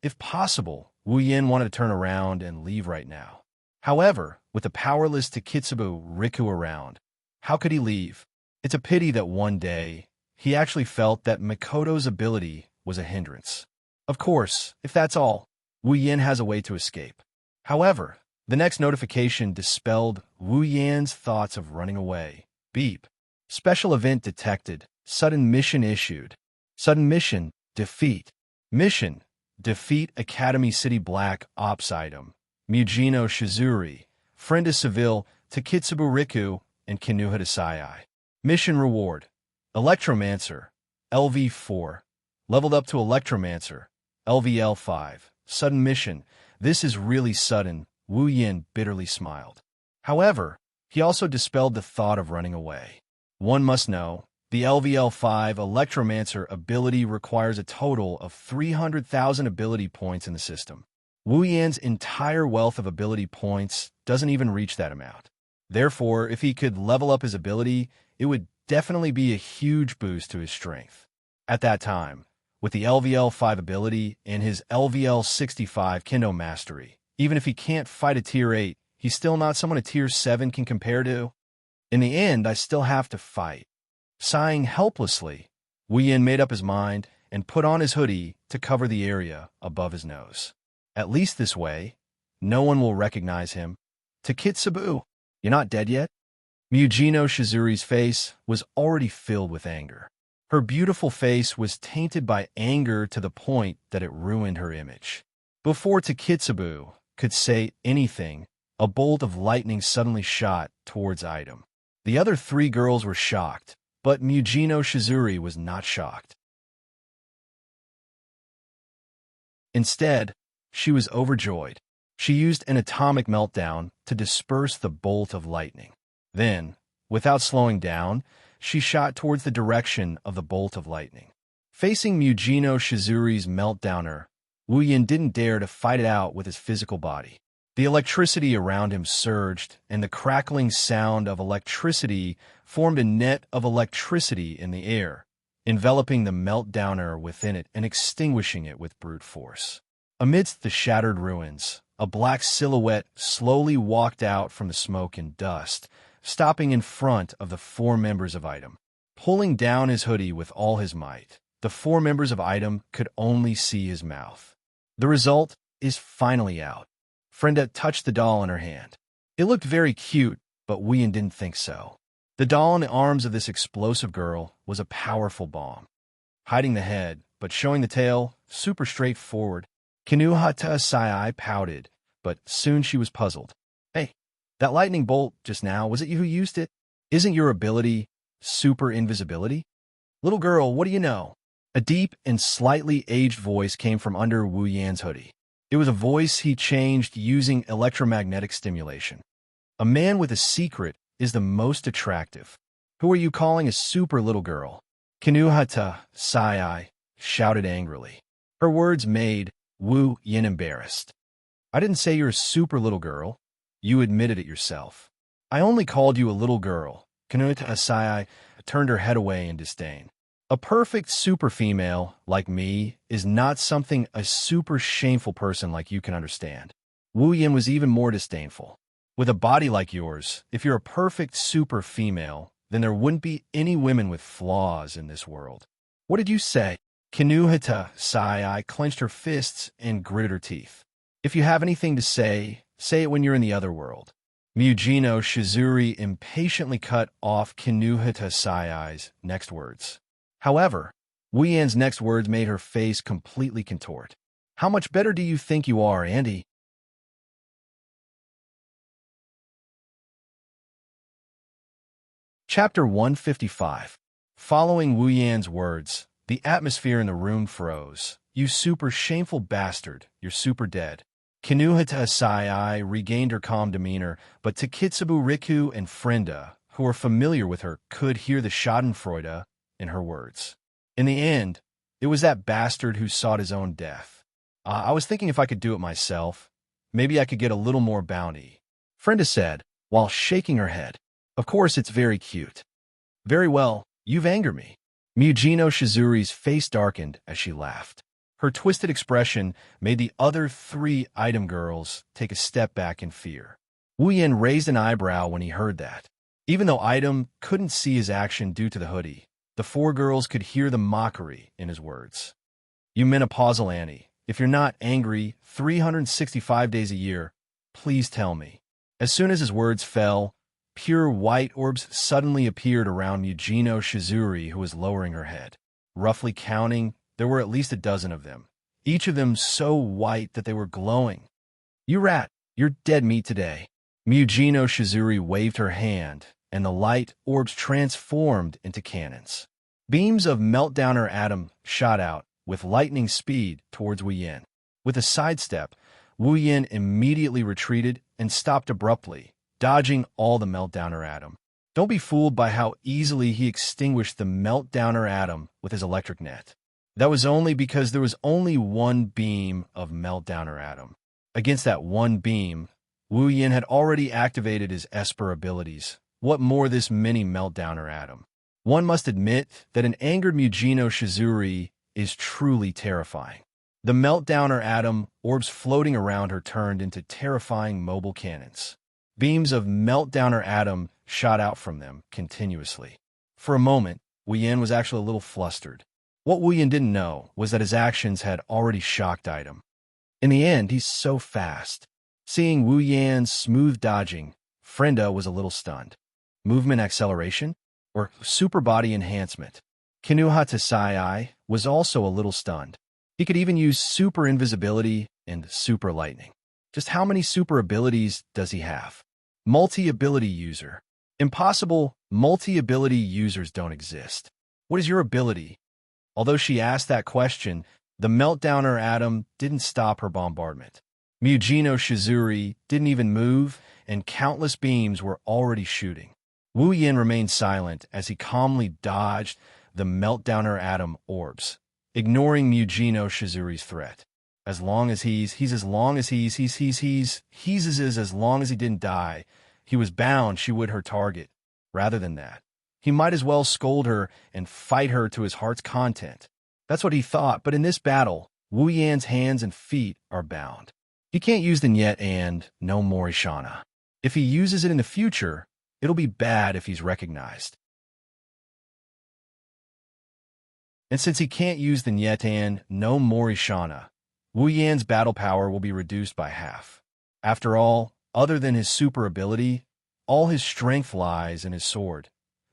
If possible, Wu Yin wanted to turn around and leave right now. However, with the powerless Takitsubu Riku around, how could he leave? It's a pity that one day, he actually felt that Mikoto's ability was a hindrance. Of course, if that's all, Wu Yin has a way to escape. However, the next notification dispelled Wu Yin's thoughts of running away. Beep. Special event detected. Sudden mission issued. Sudden mission, defeat. Mission, defeat Academy City Black Ops item. Mujino Shizuri, Frenda Seville, Takitsubu Riku, and Kinuha Desai. Mission reward, Electromancer, LV4. Leveled up to Electromancer, LVL5. Sudden mission, this is really sudden. Wu Yin bitterly smiled. However, he also dispelled the thought of running away. One must know, the LVL5 Electromancer ability requires a total of 300,000 ability points in the system. Wu Yin's entire wealth of ability points doesn't even reach that amount. Therefore, if he could level up his ability, it would definitely be a huge boost to his strength. At that time, with the LVL5 ability and his LVL65 Kendo Mastery, even if he can't fight a Tier 8, he's still not someone a Tier 7 can compare to. In the end, I still have to fight. Sighing helplessly, Wu Yin made up his mind and put on his hoodie to cover the area above his nose. At least this way, no one will recognize him. Takitsubu, you're not dead yet? Mujino Shizuri's face was already filled with anger. Her beautiful face was tainted by anger to the point that it ruined her image. Before Takitsubu could say anything, a bolt of lightning suddenly shot towards Item. The other three girls were shocked, but Mujino Shizuri was not shocked. Instead, she was overjoyed. She used an atomic meltdown to disperse the bolt of lightning. Then, without slowing down, she shot towards the direction of the bolt of lightning. Facing Mujino Shizuri's meltdowner, Wuyan didn't dare to fight it out with his physical body. The electricity around him surged, and the crackling sound of electricity formed a net of electricity in the air, enveloping the meltdowner within it and extinguishing it with brute force. Amidst the shattered ruins, a black silhouette slowly walked out from the smoke and dust, stopping in front of the four members of Item. Pulling down his hoodie with all his might, the four members of Item could only see his mouth. The result is finally out. Frenda touched the doll in her hand. It looked very cute, but Wuyan didn't think so. The doll in the arms of this explosive girl was a powerful bomb. Hiding the head, but showing the tail, super straightforward, Kinuhata Sai pouted, but soon she was puzzled. Hey, that lightning bolt just now, was it you who used it? Isn't your ability super invisibility? Little girl, what do you know? A deep and slightly aged voice came from under Wu Yan's hoodie. It was a voice he changed using electromagnetic stimulation. A man with a secret is the most attractive. Who are you calling a super little girl? Kinuhata Sai shouted angrily. Her words made Wu Yan embarrassed. I didn't say you're a super little girl. You admitted it yourself. I only called you a little girl. Kinuhata Sai turned her head away in disdain. A perfect super female, like me, is not something a super shameful person like you can understand. Wu Yan was even more disdainful. With a body like yours, if you're a perfect super female, then there wouldn't be any women with flaws in this world. What did you say? Kinuhata Sai clenched her fists and gritted her teeth. If you have anything to say it when you're in the other world. Mujino Shizuri impatiently cut off Kinuhata Sai's next words. However, Wu Yan's next words made her face completely contort. How much better do you think you are, Andy? Chapter 155. Following Wu Yan's words, the atmosphere in the room froze. You super shameful bastard, you're super dead. Kinuhata Sai regained her calm demeanor, but Takitsubu Riku and Frenda, who were familiar with her, could hear the schadenfreude in her words. In the end, it was that bastard who sought his own death. I was thinking if I could do it myself, maybe I could get a little more bounty. Frenda said, while shaking her head. Of course, it's very cute. Very well, you've angered me. Mujino Shizuri's face darkened as she laughed. Her twisted expression made the other three Item girls take a step back in fear. Wu Yan raised an eyebrow when he heard that. Even though Item couldn't see his action due to the hoodie, the four girls could hear the mockery in his words. You menopausal Annie, if you're not angry 365 days a year, please tell me. As soon as his words fell, pure white orbs suddenly appeared around Mujino Shizuri, who was lowering her head. Roughly counting, there were at least a dozen of them, each of them so white that they were glowing. You rat, you're dead meat today. Mujino Shizuri waved her hand, and the light orbs transformed into cannons. Beams of meltdowner atom shot out with lightning speed towards Wu Yan. With a sidestep, Wu Yan immediately retreated and stopped abruptly, dodging all the meltdowner atom. Don't be fooled by how easily he extinguished the meltdowner atom with his electric net. That was only because there was only one beam of meltdowner atom. Against that one beam, Wu Yan had already activated his Esper abilities. What more this mini meltdowner atom? One must admit that an angered Mujino Shizuri is truly terrifying. The meltdowner atom orbs floating around her turned into terrifying mobile cannons. Beams of meltdowner atom shot out from them continuously. For a moment, Wu Yan was actually a little flustered. What Wu Yan didn't know was that his actions had already shocked Item. In the end, he's so fast. Seeing Wu Yan's smooth dodging, Frenda was a little stunned. Movement acceleration? Or super body enhancement? Kinuhata Sai was also a little stunned. He could even use super invisibility and super lightning. Just how many super abilities does he have? Multi-ability user. Impossible. Multi-ability users don't exist. What is your ability? Although she asked that question, the meltdowner atom didn't stop her bombardment. Mujino Shizuri didn't even move, and countless beams were already shooting. Wu Yin remained silent as he calmly dodged the meltdowner atom orbs, ignoring Mujino Shizuri's threat. As long as he's as long as he's as long as he didn't die, he was bound she would her target. Rather than that, he might as well scold her and fight her to his heart's content. That's what he thought, but in this battle, Wu Yan's hands and feet are bound. He can't use the Nyet and no more Ishana. If he uses it in the future, it'll be bad if he's recognized. And since he can't use the Nyet and no more Ishana, Wu Yan's battle power will be reduced by half. After all, other than his super ability, all his strength lies in his sword.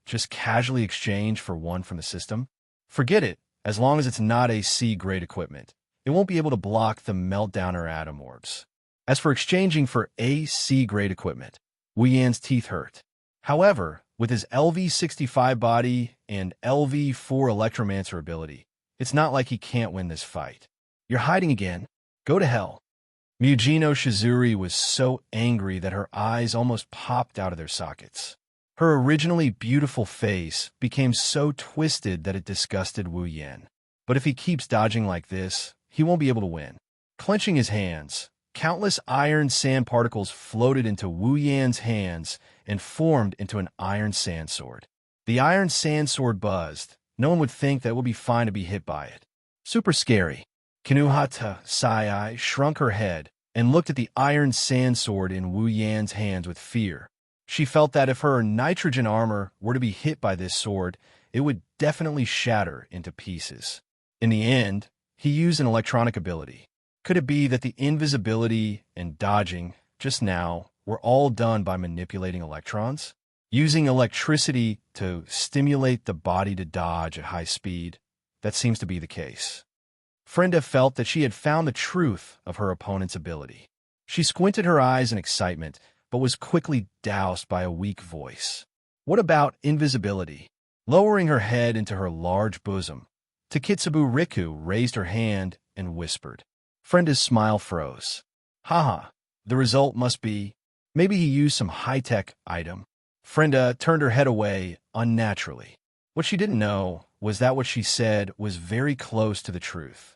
Just casually exchange for one from the system? Forget it, as long as it's not a C-grade equipment. It won't be able to block the meltdowner atom orbs. As for exchanging for a C-grade equipment, Wu Yan's teeth hurt. However, with his LV-65 body and LV-4 Electromancer ability, it's not like he can't win this fight. You're hiding again? Go to hell. Mujino Shizuri was so angry that her eyes almost popped out of their sockets. Her originally beautiful face became so twisted that it disgusted Wu Yan. But if he keeps dodging like this, he won't be able to win. Clenching his hands, countless iron sand particles floated into Wu Yan's hands and formed into an iron sand sword. The iron sand sword buzzed. No one would think that it would be fine to be hit by it. Super scary. Kinuhata Sai shrunk her head and looked at the iron sand sword in Wu Yan's hands with fear. She felt that if her nitrogen armor were to be hit by this sword, it would definitely shatter into pieces. In the end, he used an electronic ability. Could it be that the invisibility and dodging just now were all done by manipulating electrons? Using electricity to stimulate the body to dodge at high speed? That seems to be the case. Frenda felt that she had found the truth of her opponent's ability. She squinted her eyes in excitement, but was quickly doused by a weak voice. What about invisibility? Lowering her head into her large bosom, Takitsubu Riku raised her hand and whispered. Frenda's smile froze. Haha, the result must be, maybe he used some high-tech item. Frenda turned her head away unnaturally. What she didn't know was that what she said was very close to the truth.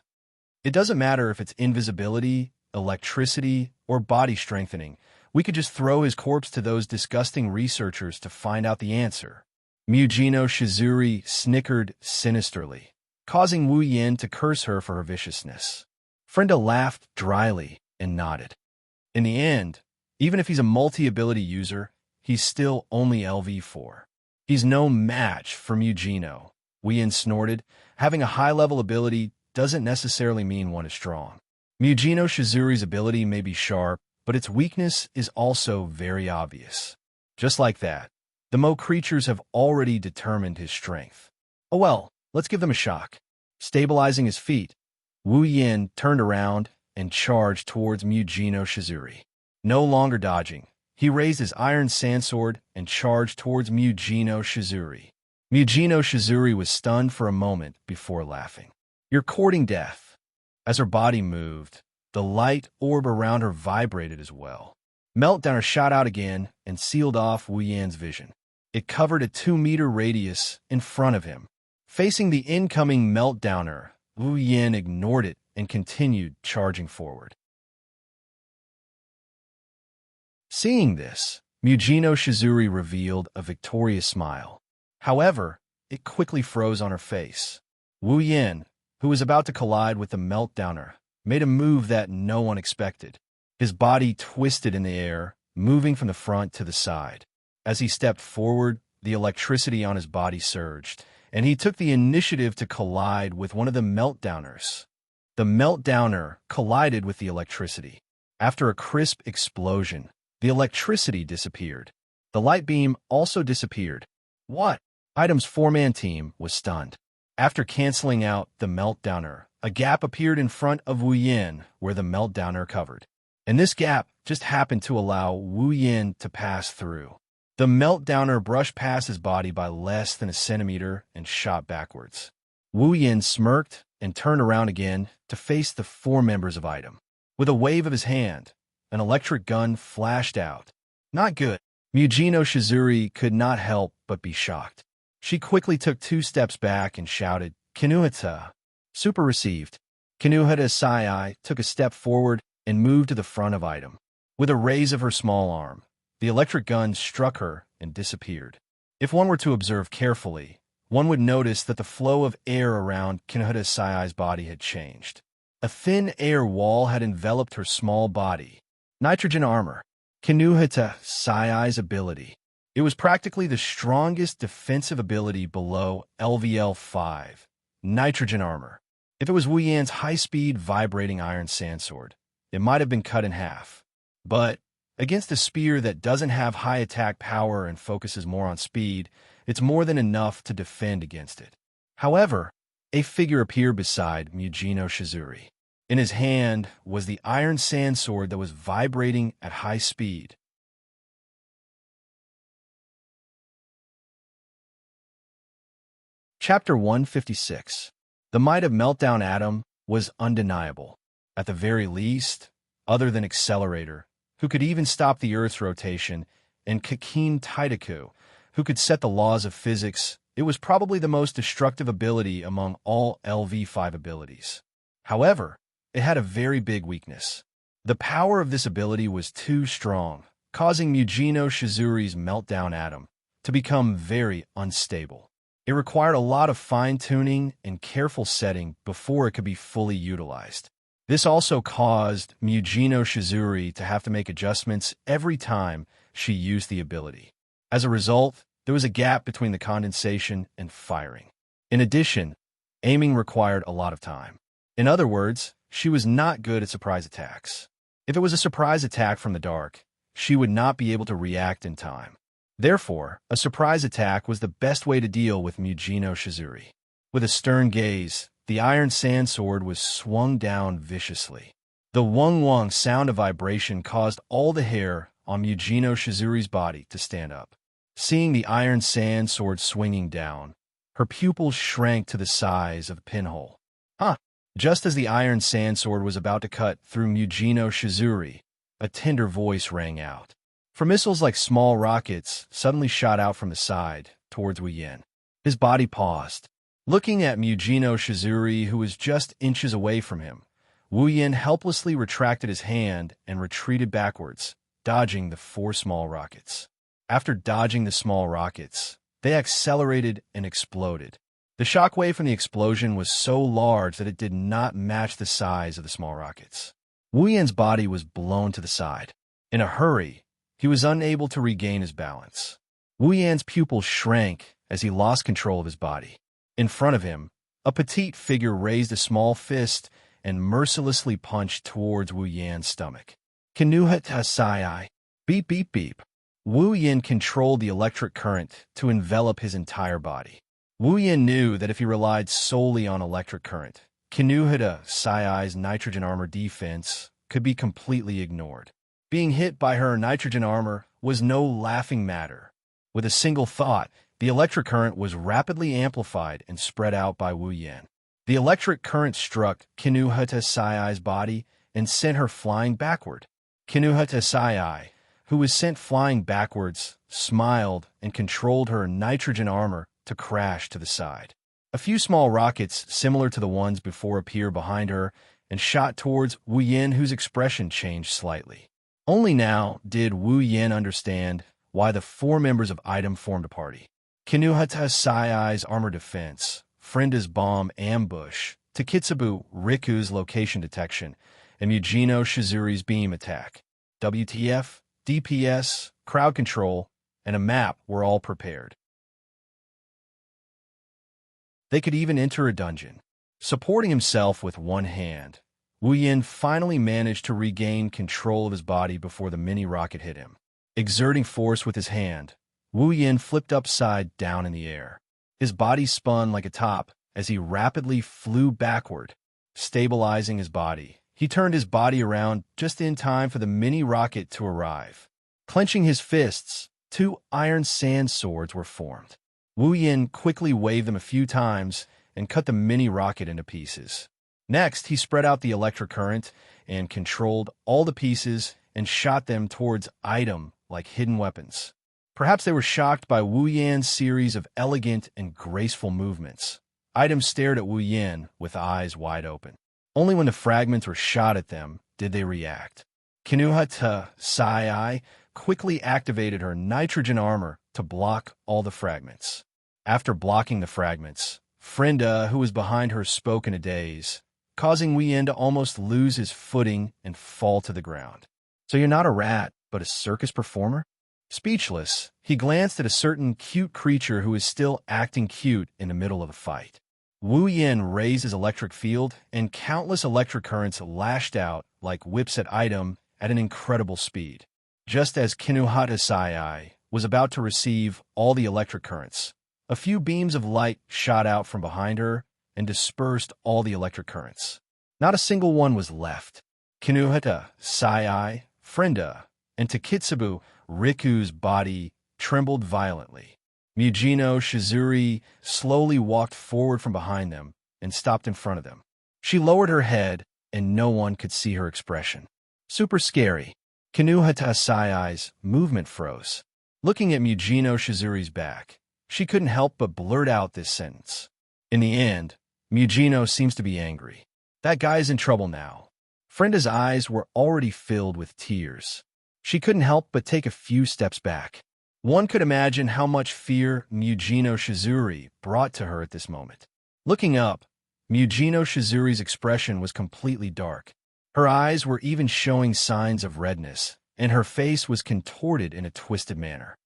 It doesn't matter if it's invisibility, electricity, or body strengthening. We could just throw his corpse to those disgusting researchers to find out the answer. Mujino Shizuri snickered sinisterly, causing Wu Yin to curse her for her viciousness. Frenda laughed dryly and nodded. In the end, even if he's a multi-ability user, he's still only LV4. He's no match for Mujino. Wu Yin snorted. Having a high-level ability doesn't necessarily mean one is strong. Mujino Shizuri's ability may be sharp, but its weakness is also very obvious. Just like that, the Mo creatures have already determined his strength. Oh well, let's give them a shock. Stabilizing his feet, Wu Yin turned around and charged towards Mujino Shizuri. No longer dodging, he raised his iron sandsword and charged towards Mujino Shizuri. Mujino Shizuri was stunned for a moment before laughing. You're courting death. As her body moved, the light orb around her vibrated as well. Meltdowner shot out again and sealed off Wu Yan's vision. It covered a 2-meter radius in front of him. Facing the incoming Meltdowner, Wu Yan ignored it and continued charging forward. Seeing this, Mujino Shizuri revealed a victorious smile. However, it quickly froze on her face. Wu Yan, who was about to collide with the Meltdowner, made a move that no one expected. His body twisted in the air, moving from the front to the side. As he stepped forward, the electricity on his body surged, and he took the initiative to collide with one of the Meltdowners. The Meltdowner collided with the electricity. After a crisp explosion, the electricity disappeared. The light beam also disappeared. What? Item's 4-man team was stunned. After canceling out the Meltdowner, a gap appeared in front of Wu Yin where the Meltdowner covered. and this gap just happened to allow Wu Yin to pass through. The meltdowner brushed past his body by less than a centimeter and shot backwards. Wu Yin smirked and turned around again to face the four members of Item. With a wave of his hand, an electric gun flashed out. Not good. Mujino Shizuri could not help but be shocked. She quickly took 2 steps back and shouted, "Kinuhata." Super received. Kinuhata Sai took a step forward and moved to the front of Item. With a raise of her small arm, the electric gun struck her and disappeared. If one were to observe carefully, one would notice that the flow of air around Kinuhata Sai's body had changed. A thin air wall had enveloped her small body. Nitrogen armor. Kinuhata Sai's ability. It was practically the strongest defensive ability below LVL 5. Nitrogen armor. If it was Wu Yan's high-speed vibrating iron sandsword, it might have been cut in half. But against a spear that doesn't have high attack power and focuses more on speed, it's more than enough to defend against it. However, a figure appeared beside Mujino Shizuri. In his hand was the iron sandsword that was vibrating at high speed. Chapter 156. The might of Meltdown Atom was undeniable. At the very least, other than Accelerator, who could even stop the Earth's rotation, and Kakin Taidaku, who could set the laws of physics, it was probably the most destructive ability among all LV5 abilities. However, it had a very big weakness. The power of this ability was too strong, causing Mujino Shizuri's Meltdown Atom to become very unstable. It required a lot of fine-tuning and careful setting before it could be fully utilized. This also caused Mujino Shizuri to have to make adjustments every time she used the ability. As a result, there was a gap between the condensation and firing. In addition, aiming required a lot of time. In other words, she was not good at surprise attacks. If it was a surprise attack from the dark, she would not be able to react in time. Therefore, a surprise attack was the best way to deal with Mujino Shizuri. With a stern gaze, the iron sandsword was swung down viciously. The wong-wong sound of vibration caused all the hair on Mujino Shizuri's body to stand up. Seeing the iron sandsword swinging down, her pupils shrank to the size of a pinhole. Just as the iron sandsword was about to cut through Mujino Shizuri, a tender voice rang out. For missiles like small rockets suddenly shot out from the side towards Wu Yin. His body paused. Looking at Mujino Shizuri, who was just inches away from him, Wu Yin helplessly retracted his hand and retreated backwards, dodging the 4 small rockets. After dodging the small rockets, they accelerated and exploded. The shockwave from the explosion was so large that it did not match the size of the small rockets. Wu Yin's body was blown to the side. In a hurry, he was unable to regain his balance. Wu Yan's pupils shrank as he lost control of his body. In front of him, a petite figure raised a small fist and mercilessly punched towards Wu Yan's stomach. Kinuhata Sai. Beep, beep, beep. Wu Yin controlled the electric current to envelop his entire body. Wu Yin knew that if he relied solely on electric current, Kinuhata Sai's nitrogen armor defense could be completely ignored. Being hit by her nitrogen armor was no laughing matter. With a single thought, the electric current was rapidly amplified and spread out by Wu Yin. The electric current struck Kinuhata Sai's body and sent her flying backward. Kinuhata Sai, who was sent flying backwards, smiled and controlled her nitrogen armor to crash to the side. A few small rockets, similar to the ones before, appeared behind her and shot towards Wu Yin, whose expression changed slightly. Only now did Wu Yin understand why the 4 members of Item formed a party. Kinuhata Sai's armor defense, Frenda's bomb ambush, Takitsubu Riku's location detection, and Mujino Shizuri's beam attack. WTF, DPS, crowd control, and a map were all prepared. They could even enter a dungeon. Supporting himself with one hand, Wu Yin finally managed to regain control of his body before the mini-rocket hit him. Exerting force with his hand, Wu Yin flipped upside down in the air. His body spun like a top as he rapidly flew backward. Stabilizing his body, He turned his body around just in time for the mini rocket to arrive. Clenching his fists, two iron sand swords were formed. Wu Yin quickly waved them a few times and cut the mini rocket into pieces. Next, he spread out the electric current and controlled all the pieces and shot them towards Item like hidden weapons. Perhaps they were shocked by Wu Yan's series of elegant and graceful movements. Item stared at Wu Yan with eyes wide open. Only when the fragments were shot at them did they react. Kinuhata Sai quickly activated her nitrogen armor to block all the fragments. After blocking the fragments, Frenda, who was behind her, spoke in a daze, causing Wu Yan to almost lose his footing and fall to the ground. "So you're not a rat, but a circus performer?" Speechless, he glanced at a certain cute creature who was still acting cute in the middle of the fight. Wu Yan raised his electric field, and countless electric currents lashed out like whips at Item at an incredible speed. Just as Kinuhata Sai was about to receive all the electric currents, a few beams of light shot out from behind her and dispersed all the electric currents. Not a single one was left. Kinuhata Sai, Frenda, and Takitsubu Riku's body trembled violently. Mujino Shizuri slowly walked forward from behind them and stopped in front of them. She lowered her head, and no one could see her expression. Super scary. Kinuhata Sai's movement froze. Looking at Mujino Shizuri's back, she couldn't help but blurt out this sentence. In the end, Mujino seems to be angry. That guy's in trouble now. Frenda's eyes were already filled with tears. She couldn't help but take a few steps back. One could imagine how much fear Mujino Shizuri brought to her at this moment. Looking up, Mujino Shizuri's expression was completely dark. Her eyes were even showing signs of redness, and her face was contorted in a twisted manner.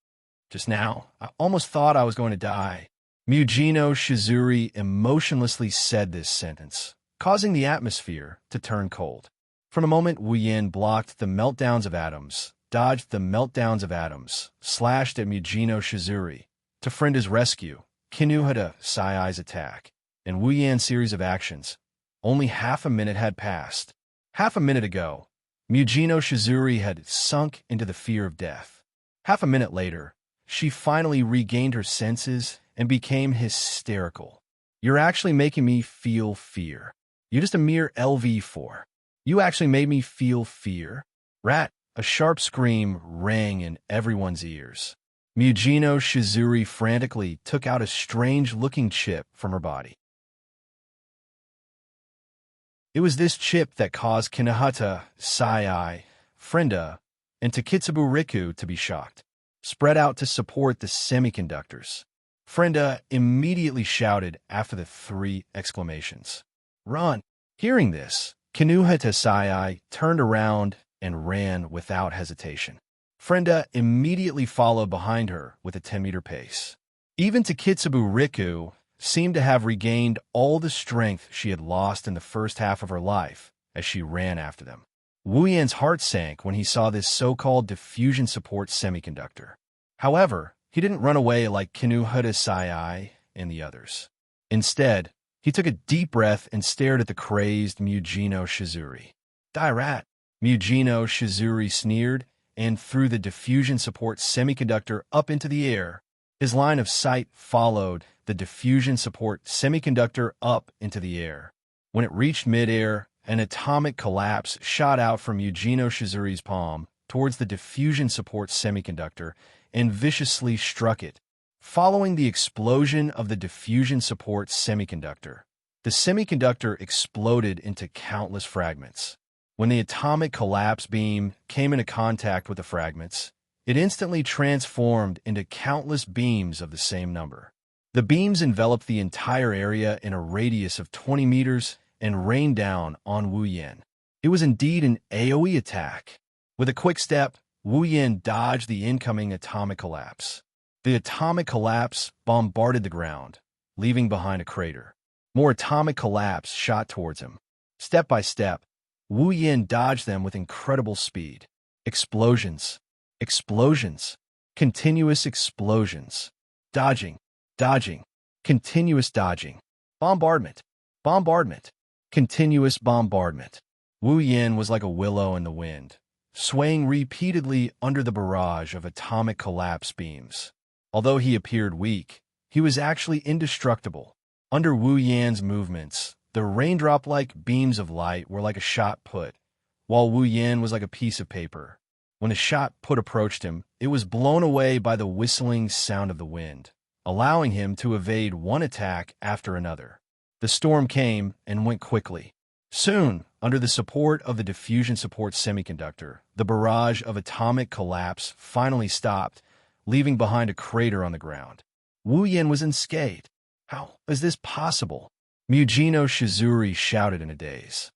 "Just now, I almost thought I was going to die." Mujino Shizuri emotionlessly said this sentence, causing the atmosphere to turn cold. For a moment, Wu Yan blocked the meltdowns of atoms, dodged the meltdowns of atoms, slashed at Mujino Shizuri. To Frenda's rescue, Kinuhata Sai's attack, and Wu Yan's series of actions. Only half a minute had passed. Half a minute ago, Mujino Shizuri had sunk into the fear of death. Half a minute later, she finally regained her senses and became hysterical. "You're actually making me feel fear. You're just a mere LV4. You actually made me feel fear." "Rat!" A sharp scream rang in everyone's ears. Mujino Shizuri frantically took out a strange-looking chip from her body. It was this chip that caused Kinuhata Sai, Frenda, and Takitsubu Riku to be shocked. Spread out to support the semiconductors. Frenda immediately shouted after the three exclamations. "Run!" Hearing this, Kinuhata Sai turned around and ran without hesitation. Frenda immediately followed behind her with a 10-meter pace. Even Takitsubu Riku seemed to have regained all the strength she had lost in the first half of her life as she ran after them. Wu Yan's heart sank when he saw this so-called diffusion support semiconductor. However, he didn't run away like Kinuhata Sai and the others. Instead, he took a deep breath and stared at the crazed Mujino Shizuri. "Die, rat!" Mujino Shizuri sneered and threw the diffusion support semiconductor up into the air. His line of sight followed the diffusion support semiconductor up into the air. When it reached midair, an atomic collapse shot out from Mujino Shizuri's palm towards the diffusion support semiconductor and viciously struck it. Following the explosion of the diffusion support semiconductor, the semiconductor exploded into countless fragments. When the atomic collapse beam came into contact with the fragments, it instantly transformed into countless beams of the same number. The beams enveloped the entire area in a radius of 20 meters and rained down on Wu Yan. It was indeed an AoE attack. With a quick step, Wu Yan dodged the incoming atomic collapse. The atomic collapse bombarded the ground, leaving behind a crater. More atomic collapse shot towards him. Step by step, Wu Yan dodged them with incredible speed. Explosions. Explosions. Continuous explosions. Dodging. Dodging. Continuous dodging. Bombardment. Bombardment. Continuous bombardment. Wu Yin was like a willow in the wind, swaying repeatedly under the barrage of atomic collapse beams. Although he appeared weak, he was actually indestructible. Under Wu Yan's movements, the raindrop-like beams of light were like a shot put, while Wu Yan was like a piece of paper. When a shot put approached him, it was blown away by the whistling sound of the wind, allowing him to evade one attack after another. The storm came and went quickly. Soon, under the support of the diffusion support semiconductor, the barrage of atomic collapse finally stopped, leaving behind a crater on the ground. Wu Yan was unscathed. How is this possible? Mujino Shizuri shouted in a daze.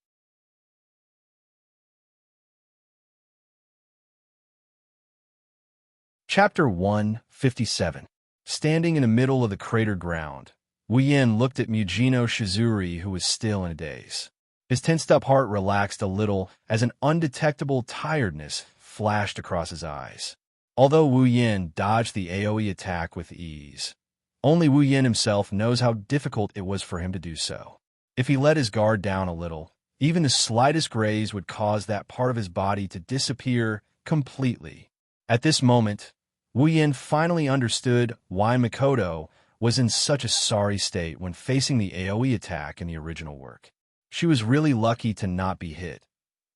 Chapter 157. Standing in the middle of the cratered ground, Wu Yan looked at Mujino Shizuri, who was still in a daze. His tensed-up heart relaxed a little as an undetectable tiredness flashed across his eyes. Although Wu Yan dodged the AoE attack with ease, only Wu Yan himself knows how difficult it was for him to do so. If he let his guard down a little, even the slightest graze would cause that part of his body to disappear completely. At this moment, Wu Yan finally understood why Mikoto was in such a sorry state when facing the AoE attack in the original work. She was really lucky to not be hit.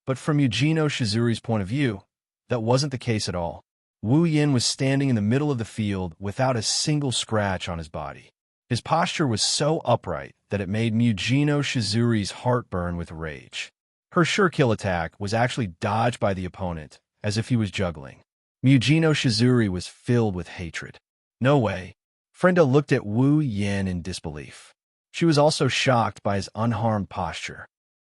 But from Mujino Shizuri's point of view, that wasn't the case at all. Wu Yan was standing in the middle of the field without a single scratch on his body. His posture was so upright that it made Mujino Shizuri's heart burn with rage. Her sure kill attack was actually dodged by the opponent, as if he was juggling. Mujino Shizuri was filled with hatred. No way. Frenda looked at Wu Yan in disbelief. She was also shocked by his unharmed posture.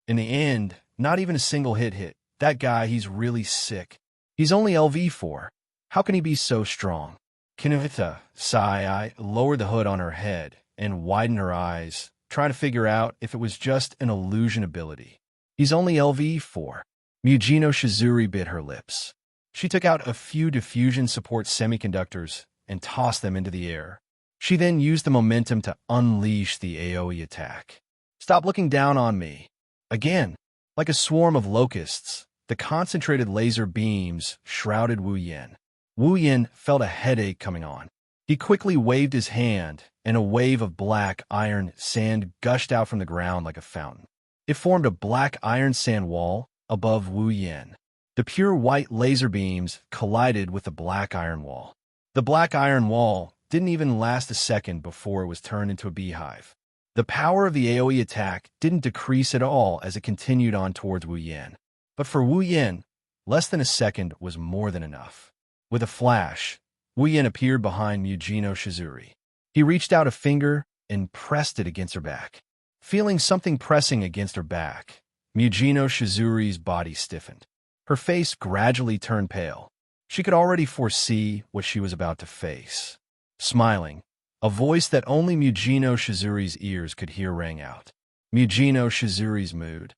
In the end, not even a single hit. That guy, he's really sick. He's only LV4. How can he be so strong? Kinuhita Sai lowered the hood on her head and widened her eyes, trying to figure out if it was just an illusion ability. He's only LV4. Mujino Shizuri bit her lips. She took out a few diffusion support semiconductors and tossed them into the air. She then used the momentum to unleash the AoE attack. Stop looking down on me. Again, like a swarm of locusts, the concentrated laser beams shrouded Wu Yan. Wu Yan felt a headache coming on. He quickly waved his hand, and a wave of black iron sand gushed out from the ground like a fountain. It formed a black iron sand wall above Wu Yan. The pure white laser beams collided with the black iron wall. The black iron wall didn't even last a second before it was turned into a beehive. The power of the AoE attack didn't decrease at all as it continued on towards Wu Yan. But for Wu Yan, less than a second was more than enough. With a flash, Wu Yan appeared behind Mujino Shizuri. He reached out a finger and pressed it against her back. Feeling something pressing against her back, Mujino Shizuri's body stiffened. Her face gradually turned pale. She could already foresee what she was about to face. Smiling, a voice that only Mujino Shizuri's ears could hear rang out. Mujino Shizuri's mood.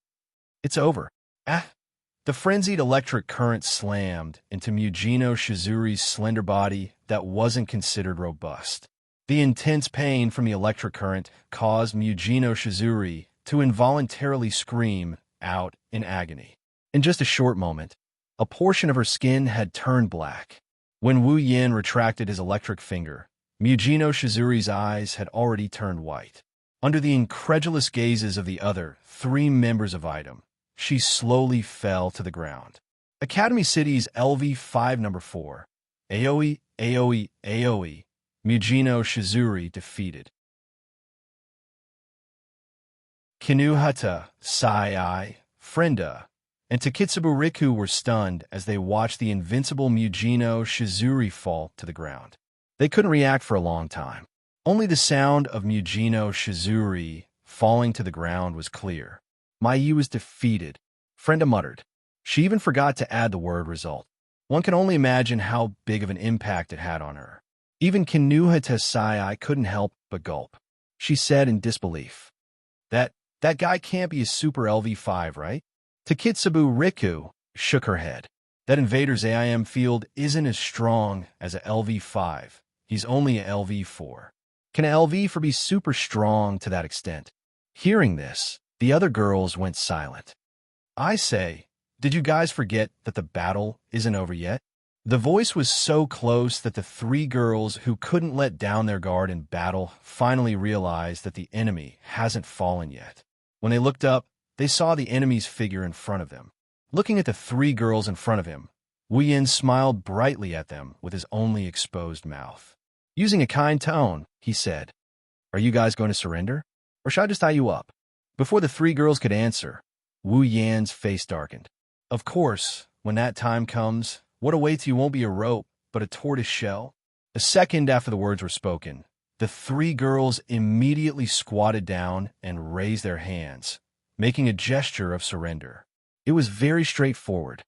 It's over. The frenzied electric current slammed into Mujino Shizuri's slender body that wasn't considered robust. The intense pain from the electric current caused Mujino Shizuri to involuntarily scream out in agony. In just a short moment, a portion of her skin had turned black. When Wu Yan retracted his electric finger, Mujino Shizuri's eyes had already turned white. Under the incredulous gazes of the other 3 members of ITEM, she slowly fell to the ground. Academy City's LV5 number 4. AoE, AoE, AoE. Mujino Shizuri defeated. Kinuhata, Sai, Frenda, and Takitsubu Riku were stunned as they watched the invincible Mujino Shizuri fall to the ground. They couldn't react for a long time. Only the sound of Mujino Shizuri falling to the ground was clear. Mai was defeated, Frenda muttered. She even forgot to add the word result. One can only imagine how big of an impact it had on her. Even Kinuhata Sai couldn't help but gulp. She said in disbelief. That guy can't be a super LV5, right? Takitsubu Riku shook her head. That invader's AIM field isn't as strong as a LV5. He's only a LV4. Can a LV4 be super strong to that extent? Hearing this, the other girls went silent. I say, did you guys forget that the battle isn't over yet? The voice was so close that the three girls who couldn't let down their guard in battle finally realized that the enemy hasn't fallen yet. When they looked up, they saw the enemy's figure in front of them. Looking at the three girls in front of him, Wu Yin smiled brightly at them with his only exposed mouth. Using a kind tone, he said, "Are you guys going to surrender? Or should I just tie you up?" Before the three girls could answer, Wu Yan's face darkened. Of course, when that time comes, what awaits you won't be a rope, but a tortoise shell. A second after the words were spoken, the three girls immediately squatted down and raised their hands, making a gesture of surrender. It was very straightforward.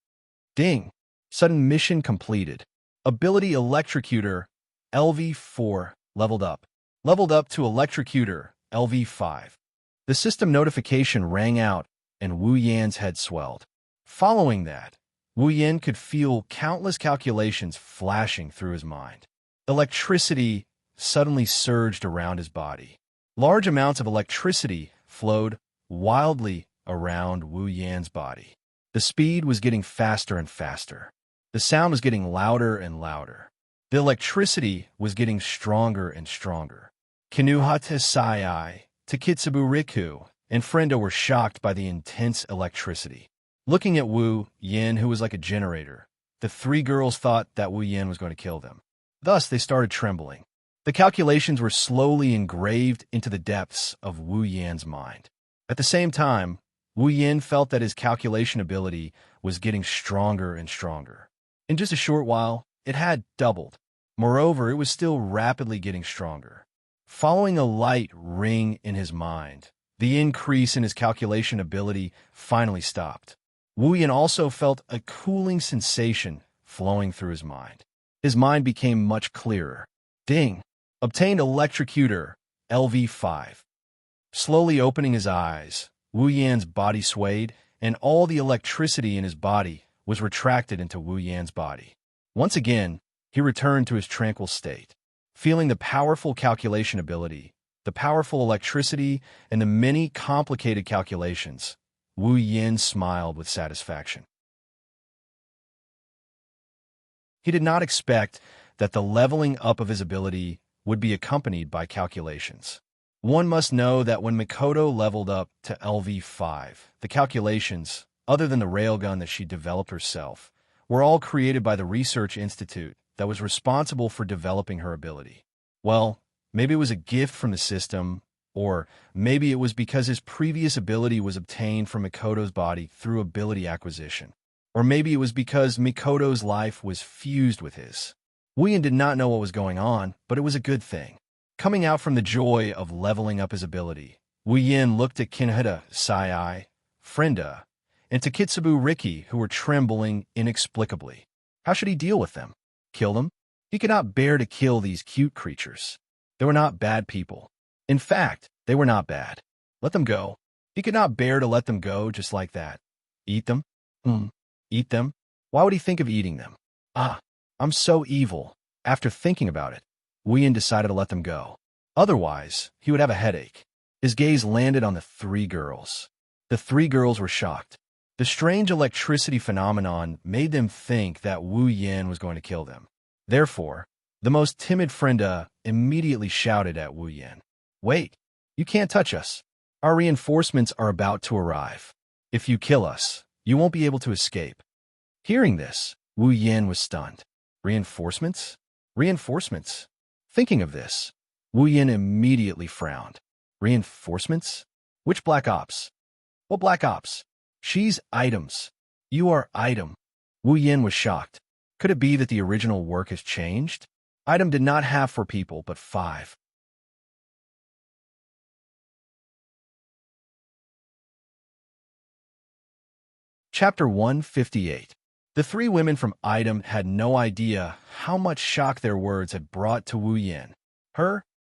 Ding! Sudden mission completed. Ability Electrocutor, LV4, leveled up. Leveled up to Electrocutor, LV5. The system notification rang out, and Wu Yan's head swelled. Following that, Wu Yan could feel countless calculations flashing through his mind. Electricity suddenly surged around his body. Large amounts of electricity flowed wildly around Wu Yan's body. The speed was getting faster and faster. The sound was getting louder and louder. The electricity was getting stronger and stronger. Kinuhata Sai, Takitsubu Riku, and Frendo were shocked by the intense electricity. Looking at Wu Yan, who was like a generator, the three girls thought that Wu Yan was going to kill them. Thus, they started trembling. The calculations were slowly engraved into the depths of Wu Yan's mind. At the same time, Wu Yan felt that his calculation ability was getting stronger and stronger. In just a short while, it had doubled. Moreover, it was still rapidly getting stronger. Following a light ring in his mind, the increase in his calculation ability finally stopped. Wu Yan also felt a cooling sensation flowing through his mind. His mind became much clearer. Ding! Obtained Electrocutor, LV5. Slowly opening his eyes, Wu Yan's body swayed, and all the electricity in his body was retracted into Wu Yan's body. Once again, he returned to his tranquil state. Feeling the powerful calculation ability, the powerful electricity, and the many complicated calculations, Wu Yan smiled with satisfaction. He did not expect that the leveling up of his ability would be accompanied by calculations. One must know that when Mikoto leveled up to LV5, the calculations, other than the railgun that she developed herself, were all created by the research institute that was responsible for developing her ability. Well, maybe it was a gift from the system, or maybe it was because his previous ability was obtained from Mikoto's body through ability acquisition. Or maybe it was because Mikoto's life was fused with his. Wu Yan did not know what was going on, but it was a good thing. Coming out from the joy of leveling up his ability, Wu Yan looked at Kinuhata Sai, Frenda, and Takitsubu Riki, who were trembling inexplicably. How should he deal with them? Kill them? He could not bear to kill these cute creatures. They were not bad people. In fact, they were not bad. Let them go. He could not bear to let them go just like that. Eat them? Eat them? Why would he think of eating them? I'm so evil. After thinking about it, Wu Yan decided to let them go. Otherwise, he would have a headache. His gaze landed on the three girls. The three girls were shocked. The strange electricity phenomenon made them think that Wu Yan was going to kill them. Therefore, the most timid Frenda immediately shouted at Wu Yan, "Wait, you can't touch us. Our reinforcements are about to arrive. If you kill us, you won't be able to escape." Hearing this, Wu Yan was stunned. Reinforcements? Reinforcements? Thinking of this, Wu Yan immediately frowned. Reinforcements? Which Black Ops? What Black Ops? She's items. You are item. Wu Yan was shocked. Could it be that the original work has changed? Item did not have 4 people, but 5. Chapter 158. The 3 women from Item had no idea how much shock their words had brought to Wu Yan.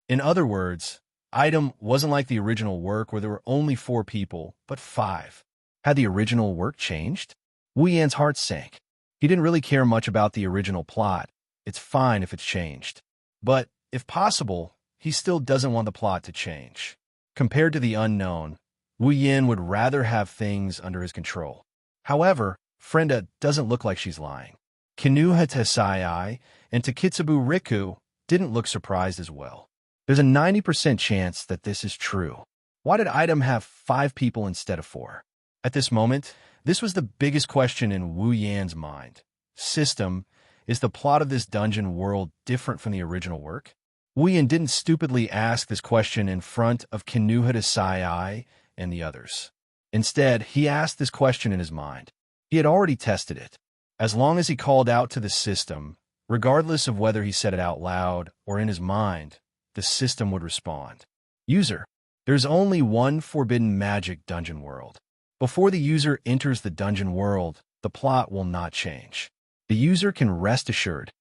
In other words, Item wasn't like the original work where there were only 4 people, but 5. Had the original work changed? Wu Yan's heart sank. He didn't really care much about the original plot. It's fine if it's changed. But, if possible, he still doesn't want the plot to change. Compared to the unknown, Wu Yin would rather have things under his control. However, Frenda doesn't look like she's lying. Kinuhata Sai and Takitsubu Riku didn't look surprised as well. There's a 90% chance that this is true. Why did Item have 5 people instead of 4? At this moment, this was the biggest question in Wu Yan's mind. System, is the plot of this dungeon world different from the original work? Wu Yan didn't stupidly ask this question in front of Kinuhata Sai and the others. Instead, he asked this question in his mind. He had already tested it. As long as he called out to the system, regardless of whether he said it out loud or in his mind, the system would respond. User, there's only one forbidden magic dungeon world. Before the user enters the dungeon world, the plot will not change. The user can rest assured.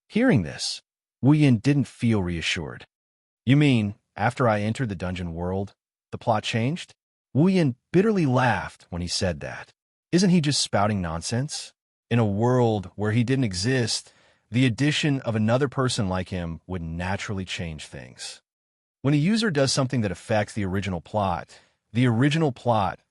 Hearing this, Wu Yan didn't feel reassured. You mean, after I entered the dungeon world, the plot changed? Wu Yan bitterly laughed when he said that. Isn't he just spouting nonsense? In a world where he didn't exist, the addition of another person like him would naturally change things. When a user does something that affects the original plot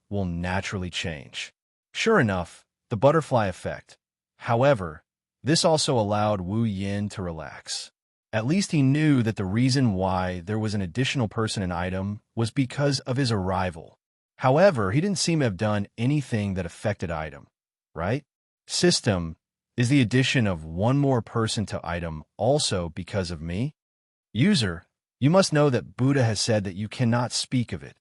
will naturally change. Sure enough, the butterfly effect. However, this also allowed Wu Yan to relax. At least he knew that the reason why there was an additional person in Item was because of his arrival. However, he didn't seem to have done anything that affected Item, right? System, is the addition of one more person to Item also because of me? User, you must know that Buddha has said that you cannot speak of it.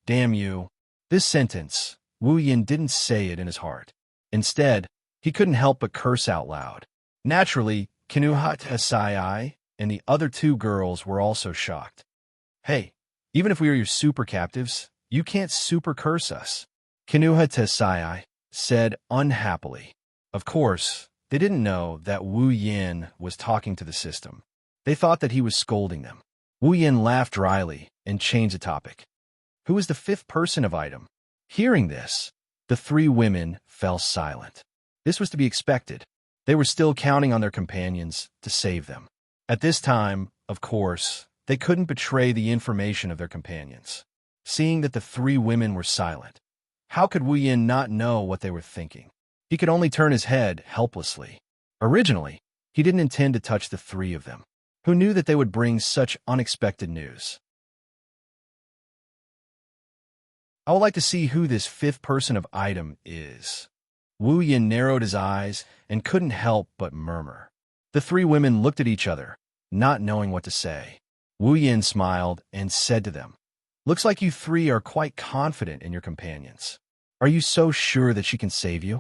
Damn you. This sentence, Wu Yan didn't say it in his heart. Instead, he couldn't help but curse out loud. Naturally, Kinuhata Sai and the other 2 girls were also shocked. Hey, even if we are your super captives, you can't super curse us, Kinuhata Sai said unhappily. Of course, they didn't know that Wu Yan was talking to the system. They thought that he was scolding them. Wu Yan laughed dryly and changed the topic. Who is the 5th person of Item? Hearing this, the 3 women fell silent. This was to be expected. They were still counting on their companions to save them. At this time, of course, they couldn't betray the information of their companions. Seeing that the 3 women were silent, how could Wu Yan not know what they were thinking? He could only turn his head helplessly. Originally, he didn't intend to touch the 3 of them. Who knew that they would bring such unexpected news? I would like to see who this 5th person of Item is. Wu Yan narrowed his eyes and couldn't help but murmur. The 3 women looked at each other, not knowing what to say. Wu Yan smiled and said to them, "Looks like you 3 are quite confident in your companions. Are you so sure that she can save you?"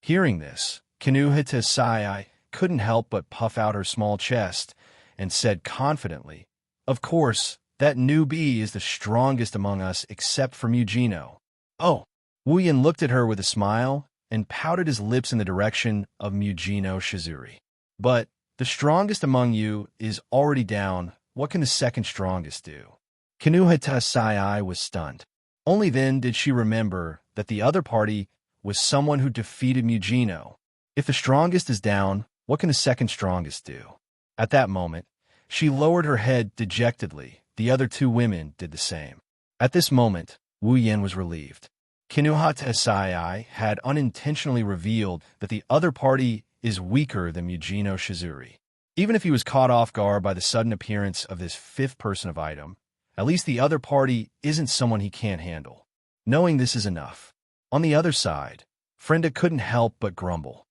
Hearing this, Kinuhata Sai couldn't help but puff out her small chest and said confidently, "Of course, that newbie is the strongest among us except for Mujino." Oh! Wu Yan looked at her with a smile and pouted his lips in the direction of Mujino Shizuri. "But the strongest among you is already down. What can the 2nd strongest do?" Kinuhata Sai was stunned. Only then did she remember that the other party was someone who defeated Mujino. If the strongest is down, what can the 2nd strongest do? At that moment, she lowered her head dejectedly. The other 2 women did the same. At this moment, Wu Yan was relieved. Kinuhata Sai had unintentionally revealed that the other party is weaker than Mujino Shizuri. Even if he was caught off guard by the sudden appearance of this 5th person of Item, at least the other party isn't someone he can't handle. Knowing this is enough. On the other side, Frenda couldn't help but grumble.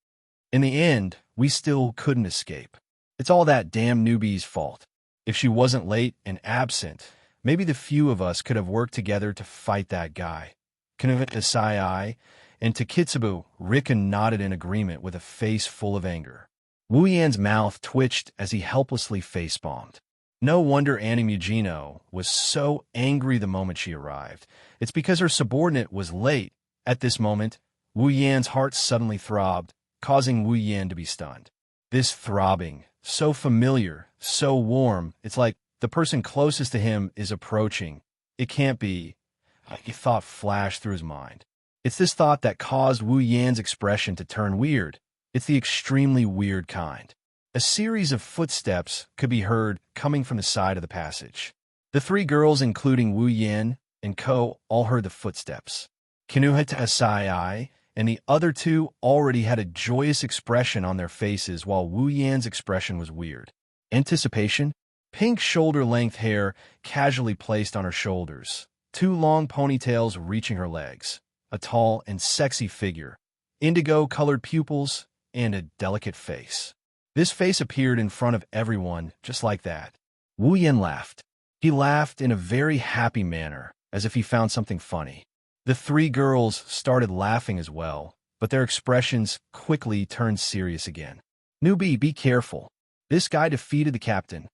In the end, we still couldn't escape. It's all that damn newbie's fault. If she wasn't late and absent, maybe the few of us could have worked together to fight that guy. Kinuhata Sai and Takitsubu Riku nodded in agreement with a face full of anger. Wu Yan's mouth twitched as he helplessly facepalmed. No wonder Annie Mujino was so angry the moment she arrived. It's because her subordinate was late. At this moment, Wu Yan's heart suddenly throbbed, causing Wu Yan to be stunned. This throbbing, so familiar, so warm, it's like the person closest to him is approaching. It can't be. A thought flashed through his mind. It's this thought that caused Wu Yan's expression to turn weird. It's the extremely weird kind. A series of footsteps could be heard coming from the side of the passage. The 3 girls, including Wu Yan, and Ko all heard the footsteps. Kinuhata Asai and the other two already had a joyous expression on their faces while Wu Yan's expression was weird. Anticipation? Pink shoulder-length hair casually placed on her shoulders, two long ponytails reaching her legs, a tall and sexy figure, indigo-colored pupils, and a delicate face. This face appeared in front of everyone just like that. Wu Yan laughed. He laughed in a very happy manner, as if he found something funny. The three girls started laughing as well, but their expressions quickly turned serious again. "Newbie, be careful. This guy defeated the captain."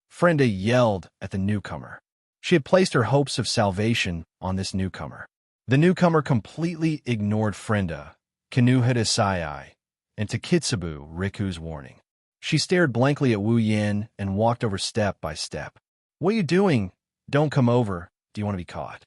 Frenda yelled at the newcomer. She had placed her hopes of salvation on this newcomer. The newcomer completely ignored Frenda, Kinuhata Sai, and Takitsubu Riku's warning. She stared blankly at Wu Yan and walked over step by step. "What are you doing? Don't come over. Do you want to be caught?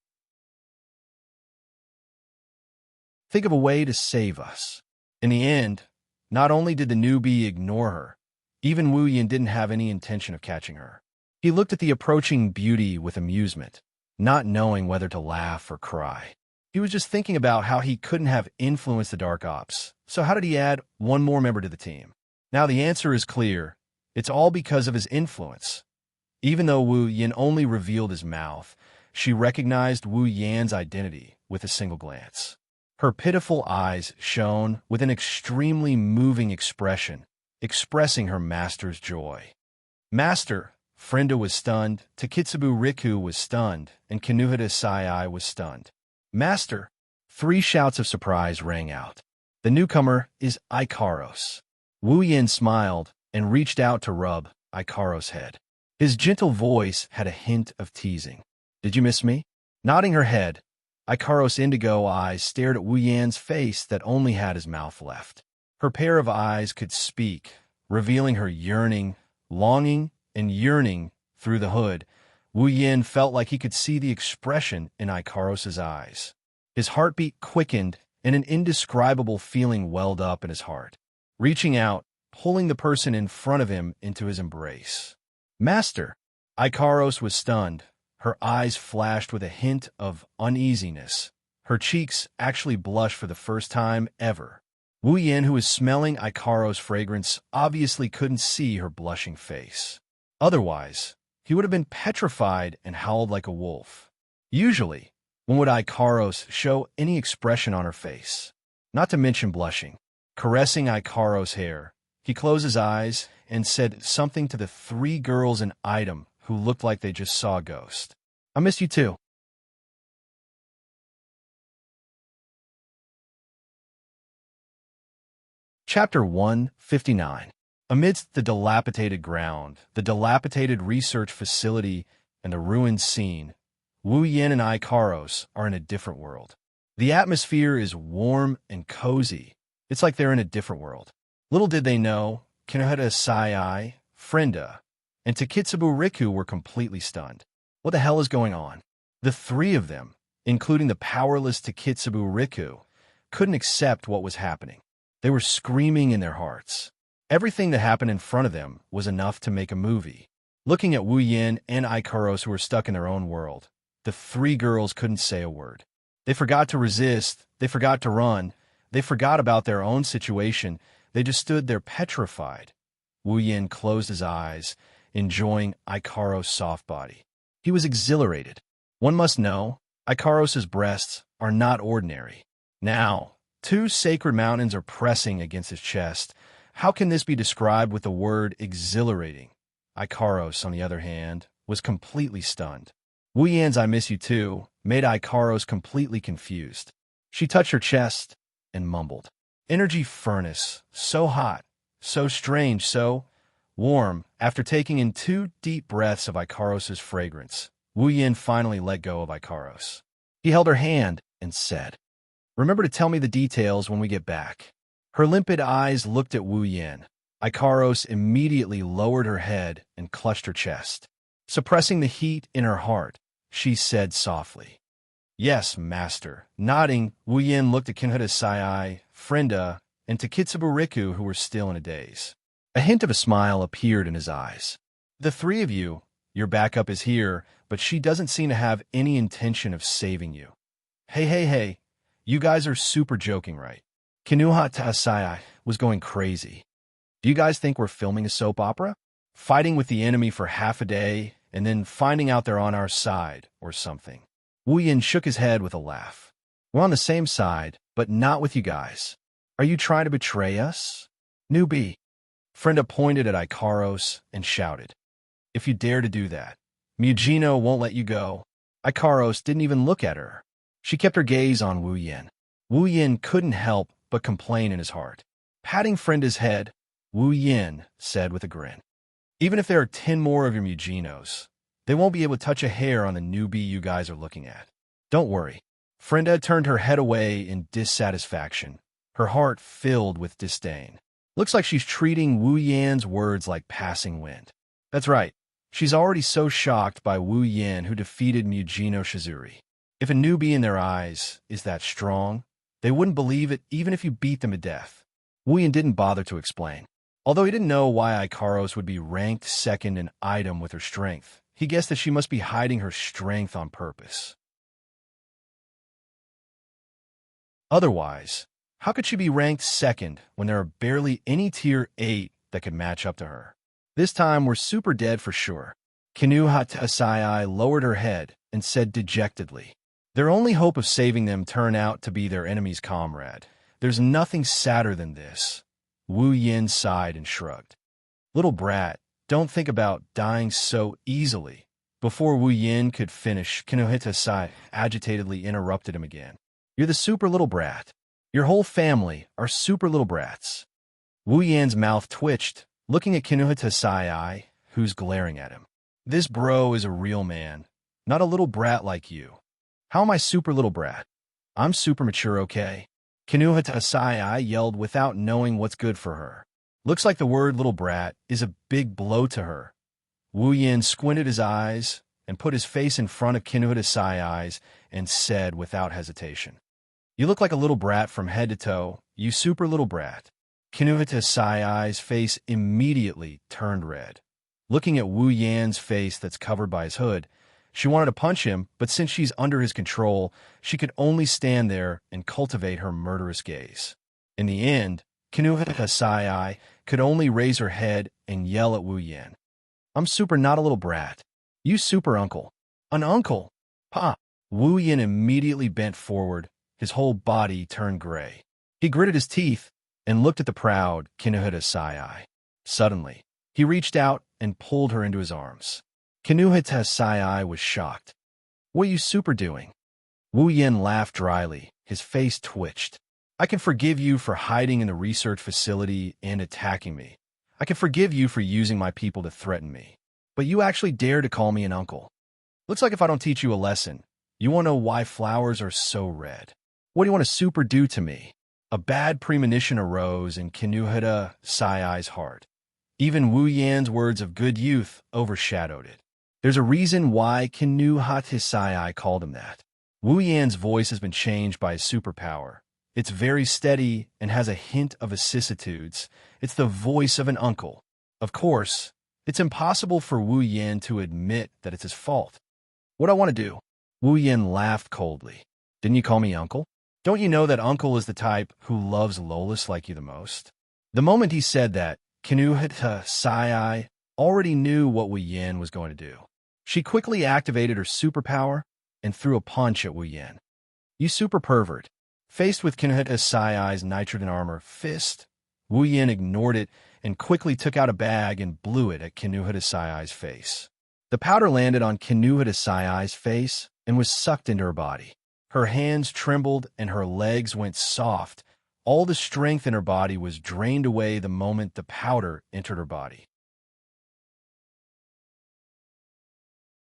Think of a way to save us." In the end, not only did the newbie ignore her, even Wu Yan didn't have any intention of catching her. He looked at the approaching beauty with amusement, not knowing whether to laugh or cry. He was just thinking about how he couldn't have influenced the Dark Ops, so how did he add one more member to the team? Now the answer is clear. It's all because of his influence. Even though Wu Yan only revealed his mouth, she recognized Wu Yan's identity with a single glance. Her pitiful eyes shone with an extremely moving expression, expressing her master's joy. "Master!" Frenda was stunned, Takitsubu Riku was stunned, and Kinuhata Sai was stunned. "Master!" Three shouts of surprise rang out. The newcomer is Ikaros. Wu Yan smiled and reached out to rub Ikaros' head. His gentle voice had a hint of teasing. "Did you miss me?" Nodding her head, Ikaros' indigo eyes stared at Wu Yan's face that only had his mouth left. Her pair of eyes could speak, revealing her yearning, longing, and yearning through the hood. Wu Yan felt like he could see the expression in Ikaros' eyes. His heartbeat quickened, and an indescribable feeling welled up in his heart. Reaching out, pulling the person in front of him into his embrace. "Master!" Ikaros was stunned. Her eyes flashed with a hint of uneasiness. Her cheeks actually blushed for the first time ever. Wu Yan, who was smelling Ikaros' fragrance, obviously couldn't see her blushing face. Otherwise, he would have been petrified and howled like a wolf. Usually, when would Ikaros show any expression on her face? Not to mention blushing. Caressing Ikaros' hair, he closed his eyes and said something to the three girls in item who looked like they just saw a ghost. "I miss you too." Chapter 159. Amidst the dilapidated ground, the dilapidated research facility, and the ruined scene, Wu Yan and Ikaros are in a different world. The atmosphere is warm and cozy. It's like they're in a different world. Little did they know, Kinuhata Sai, Frenda, and Takitsubu Riku were completely stunned. What the hell is going on? The three of them, including the powerless Takitsubu Riku, couldn't accept what was happening. They were screaming in their hearts. Everything that happened in front of them was enough to make a movie. Looking at Wu Yan and Ikaros, who were stuck in their own world, the three girls couldn't say a word. They forgot to resist, they forgot to run, they forgot about their own situation, they just stood there petrified. Wu Yan closed his eyes, enjoying Ikaros' soft body. He was exhilarated. One must know, Ikaros' breasts are not ordinary. Now, two sacred mountains are pressing against his chest. How can this be described with the word exhilarating? Ikaros, on the other hand, was completely stunned. Wu Yan's "I miss you too" made Ikaros completely confused. She touched her chest and mumbled. Energy furnace, so hot, so strange, so warm. After taking in 2 deep breaths of Ikaros' fragrance, Wu Yan finally let go of Ikaros. He held her hand and said, "Remember to tell me the details when we get back." Her limpid eyes looked at Wu Yan. Ikaros immediately lowered her head and clutched her chest. Suppressing the heat in her heart, she said softly, "Yes, master." Nodding, Wu Yan looked at Kinuhata Sai, Frenda, and Takitsubu Riku, who were still in a daze. A hint of a smile appeared in his eyes. "The three of you, Your backup is here, but she doesn't seem to have any intention of saving you. Hey, you guys are super joking, right? Kinuha Taasai was going crazy. Do you guys think we're filming a soap opera? Fighting with the enemy for half a day, and then finding out they're on our side, or something. Wu Yin shook his head with a laugh. We're on the same side, but not with you guys. Are you trying to betray us? Newbie. Frenda pointed at Ikaros and shouted, "If you dare to do that, Mugino won't let you go." Ikaros didn't even look at her. She kept her gaze on Wu Yin. Wu Yin couldn't help but complain in his heart. Patting Frenda's head, Wu Yin said with a grin, "Even if there are 10 more of your Muginos, they won't be able to touch a hair on the newbie you guys are looking at. Don't worry." Frenda turned her head away in dissatisfaction, her heart filled with disdain. Looks like she's treating Wu Yan's words like passing wind. That's right. She's already so shocked by Wu Yan, who defeated Mugino Shizuri. If a newbie in their eyes is that strong, they wouldn't believe it even if you beat them to death. Wu Yan didn't bother to explain. Although he didn't know why Ikaros would be ranked second in item with her strength, he guessed that she must be hiding her strength on purpose. Otherwise, how could she be ranked second when there are barely any tier 8 that could match up to her? This time we're super dead for sure. Kinuha Taasai lowered her head and said dejectedly, "Their only hope of saving them turned out to be their enemy's comrade. There's nothing sadder than this." Wu Yin sighed and shrugged. "Little brat, don't think about dying so easily." Before Wu Yin could finish, Kinuha Taasai agitatedly interrupted him again. "You're the super little brat. Your whole family are super little brats." Wu Yan's mouth twitched, looking at Kinuha Taasai, who's glaring at him. "This bro is a real man, not a little brat like you." "How am I super little brat? I'm super mature, okay?" Kinuha Taasai yelled without knowing what's good for her. Looks like the word little brat is a big blow to her. Wu Yin squinted his eyes and put his face in front of Kinuha Taasai's and said without hesitation, "You look like a little brat from head to toe, you super little brat." Kinuha Taasai's face immediately turned red. Looking at Wu Yan's face that's covered by his hood, she wanted to punch him, but since she's under his control, she could only stand there and cultivate her murderous gaze. In the end, Kinuha Taasai could only raise her head and yell at Wu Yan, "I'm super not a little brat. You super uncle." "An uncle? Pa!" Wu Yan immediately bent forward, his whole body turned gray. He gritted his teeth and looked at the proud Kinuha Taasai. Suddenly, he reached out and pulled her into his arms. Kinuha Taasai was shocked. "What are you super doing?" Wu Yan laughed dryly, his face twitched. "I can forgive you for hiding in the research facility and attacking me. I can forgive you for using my people to threaten me. But you actually dare to call me an uncle. Looks like if I don't teach you a lesson, you won't know why flowers are so red. What do you want to super do to me?" A bad premonition arose in Kinuha Taasai's heart. Even Wu Yan's words of good youth overshadowed it. There's a reason why Kinuha Taasai called him that. Wu Yan's voice has been changed by his superpower. It's very steady and has a hint of vicissitudes. It's the voice of an uncle. Of course, it's impossible for Wu Yan to admit that it's his fault. "What I want to do?" Wu Yan laughed coldly. "Didn't you call me uncle? Don't you know that uncle is the type who loves Lolis like you the most?" The moment he said that, Kinuha Taasai already knew what Wu Yan was going to do. She quickly activated her superpower and threw a punch at Wu Yan. "You super pervert." Faced with Kinuha Taasai's nitrogen armor fist, Wu Yan ignored it and quickly took out a bag and blew it at Kinuha Taasai's face. The powder landed on Kinuha Taasai's face and was sucked into her body. Her hands trembled and her legs went soft. All the strength in her body was drained away the moment the powder entered her body.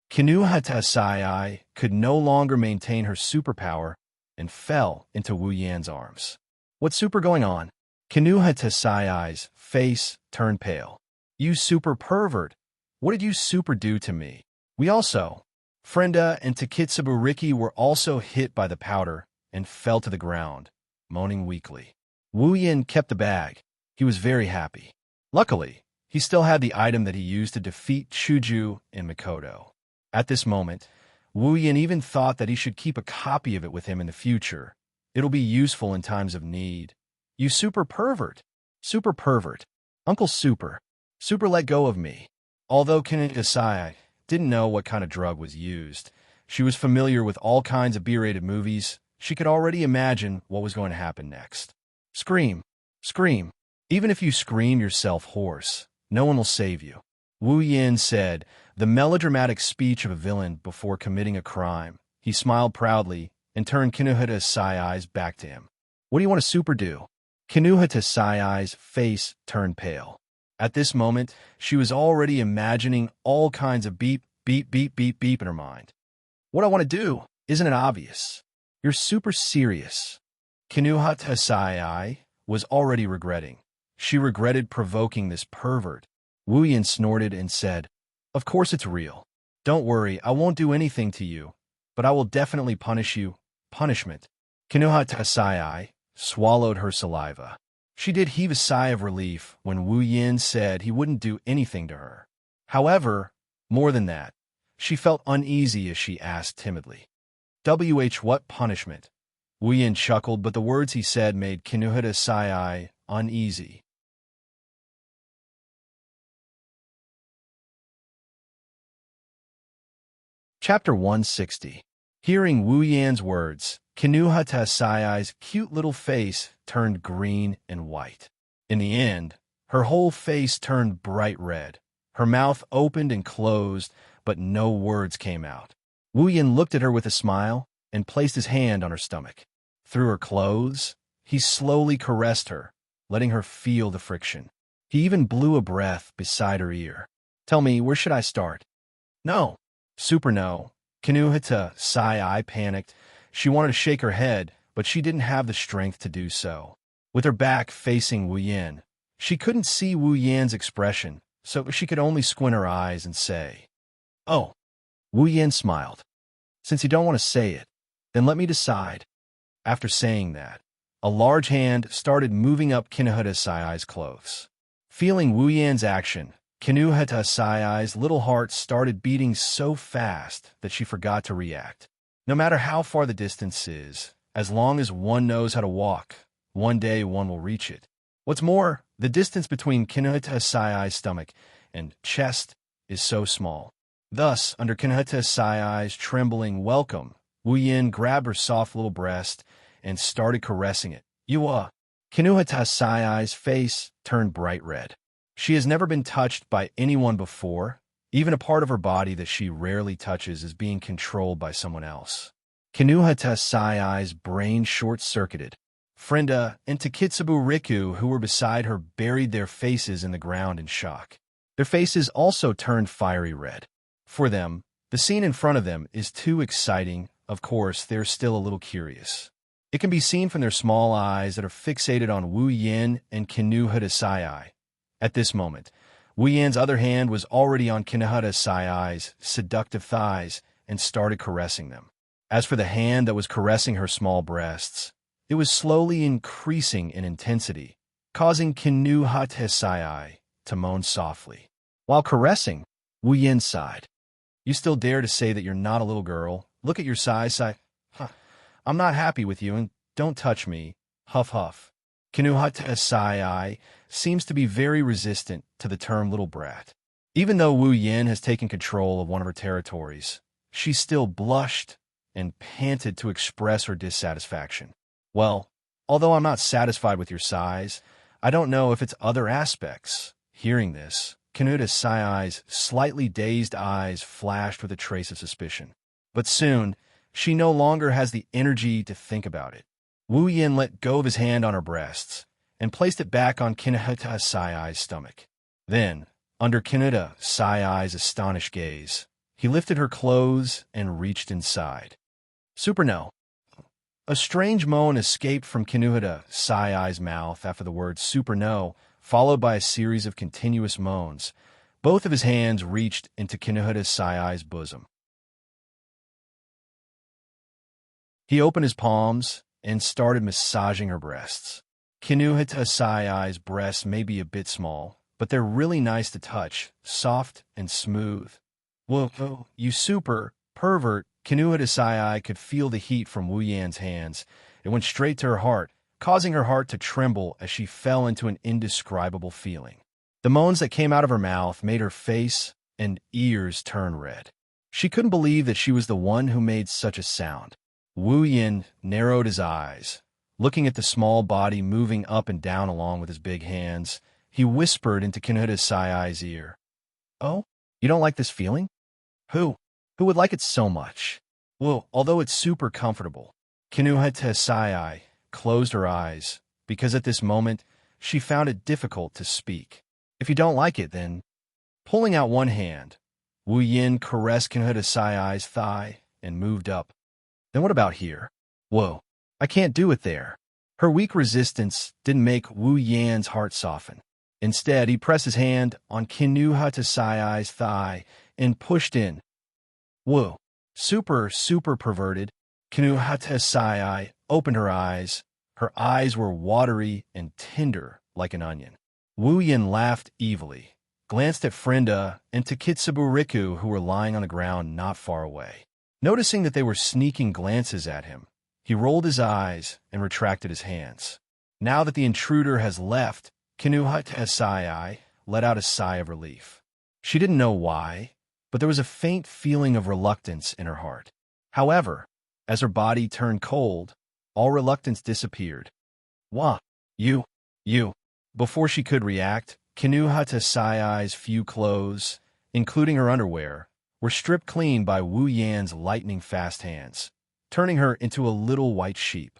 Kinuha Taasai could no longer maintain her superpower and fell into Wu Yan's arms. "What's super going on?" Kinuha Taasai's face turned pale. "You super pervert. What did you super do to me?" We also, Frenda and Takitsuburiki were also hit by the powder and fell to the ground, moaning weakly. Wu Yan kept the bag. He was very happy. Luckily, He still had the item that he used to defeat Chuju and Mikoto. At this moment, Wu Yin even thought that he should keep a copy of it with him in the future. It'll be useful in times of need. You super pervert. Super pervert. Uncle Super. Super let go of me. Although Kinidasai didn't know what kind of drug was used, she was familiar with all kinds of B-rated movies. She could already imagine what was going to happen next. Scream. Scream. Even if you scream yourself hoarse, no one will save you. Wu Yin said, the melodramatic speech of a villain before committing a crime. He smiled proudly and turned Kinuhata Sai's back to him. What do you want to super do? Kinuhata Sai's face turned pale. At this moment, she was already imagining all kinds of beep, beep, beep, beep, beep in her mind. What I want to do, isn't it obvious? You're super serious. Kinuhata Sai was already regretting. She regretted provoking this pervert. Wu Yin snorted and said, of course it's real. Don't worry, I won't do anything to you, but I will definitely punish you. Punishment. Kinuhata Sai swallowed her saliva. She did heave a sigh of relief when Wu Yin said he wouldn't do anything to her. However, more than that, she felt uneasy as she asked timidly, what punishment? Wu Yin chuckled, but the words he said made Kinuhata Sai uneasy. Chapter 160. Hearing Wu Yan's words, Kinuhata Sai's cute little face turned green and white. In the end, her whole face turned bright red. Her mouth opened and closed, but no words came out. Wu Yan looked at her with a smile and placed his hand on her stomach. Through her clothes, he slowly caressed her, letting her feel the friction. He even blew a breath beside her ear. Tell me, where should I start? No. Super no. Kinuhata Sai panicked. She wanted to shake her head, but she didn't have the strength to do so. With her back facing Wu Yan, she couldn't see Wu Yan's expression, so she could only squint her eyes and say, oh. Wu Yan smiled. Since you don't want to say it, then let me decide. After saying that, a large hand started moving up Kinuhata Sai's clothes. Feeling Wu Yan's action, Kinuhata Sai's little heart started beating so fast that she forgot to react. No matter how far the distance is, as long as one knows how to walk, one day one will reach it. What's more, the distance between Kinuhata Sai's stomach and chest is so small. Thus, under Kinuhata Sai's trembling welcome, Wu Yin grabbed her soft little breast and started caressing it. Kinuhata Sai's face turned bright red. She has never been touched by anyone before. Even a part of her body that she rarely touches is being controlled by someone else. Kinuhata Sai's brain short-circuited. Frenda and Takitsubu Riku, who were beside her, buried their faces in the ground in shock. Their faces also turned fiery red. For them, the scene in front of them is too exciting. Of course, they're still a little curious. It can be seen from their small eyes that are fixated on Wu Yin and Kinuhata Sai. At this moment, Wu Yan's other hand was already on Kinuhata Sai's seductive thighs and started caressing them. As for the hand that was caressing her small breasts, it was slowly increasing in intensity, causing Kinuhata Sai to moan softly. While caressing, Wu Yin sighed. You still dare to say that you're not a little girl? Look at your size, Sai. Huh. I'm not happy with you, and don't touch me. Huff huff. Kinuhata Sai seems to be very resistant to the term little brat. Even though Wu Yin has taken control of one of her territories, she still blushed and panted to express her dissatisfaction. Well, although I'm not satisfied with your size, I don't know if it's other aspects. Hearing this, Kinuhata Sai's slightly dazed eyes flashed with a trace of suspicion. But soon, she no longer has the energy to think about it. Wu Yin let go of his hand on her breasts and placed it back on Kinuhata Sai's stomach. Then, under Kinuhata Sai's astonished gaze, he lifted her clothes and reached inside. Super no. A strange moan escaped from Kinuhata Sai's mouth after the word super no, followed by a series of continuous moans. Both of his hands reached into Kinuhata Sai's bosom. He opened his palms and started massaging her breasts. Kinuhata Sai's breasts may be a bit small, but they're really nice to touch, soft and smooth. Whoa, you super pervert. Kinuhata could feel the heat from Wu Yan's hands. It went straight to her heart, causing her heart to tremble as she fell into an indescribable feeling. The moans that came out of her mouth made her face and ears turn red. She couldn't believe that she was the one who made such a sound. Wu Yan narrowed his eyes, looking at the small body moving up and down along with his big hands. He whispered into Kinuhata's ear, "Oh, you don't like this feeling? Who? Who would like it so much?" Well, although it's super comfortable, Kinuhata closed her eyes, because at this moment, she found it difficult to speak. "If you don't like it, then..." Pulling out one hand, Wu Yin caressed Kinuhata's thigh and moved up. "Then what about here?" "Whoa, I can't do it there." Her weak resistance didn't make Wu Yan's heart soften. Instead, he pressed his hand on Kinuhata's thigh and pushed in. Whoa, super perverted. Kinuhata opened her eyes. Her eyes were watery and tender like an onion. Wu Yin laughed evilly, glanced at Frenda and to Kitsuburiku, who were lying on the ground not far away. Noticing that they were sneaking glances at him, he rolled his eyes and retracted his hands. Now that the intruder has left, Kinuhata let out a sigh of relief. She didn't know why, but there was a faint feeling of reluctance in her heart. However, as her body turned cold, all reluctance disappeared. "Wah, you. Before she could react, Kinuhata's few clothes, including her underwear, were stripped clean by Wu Yan's lightning-fast hands, turning her into a little white sheep.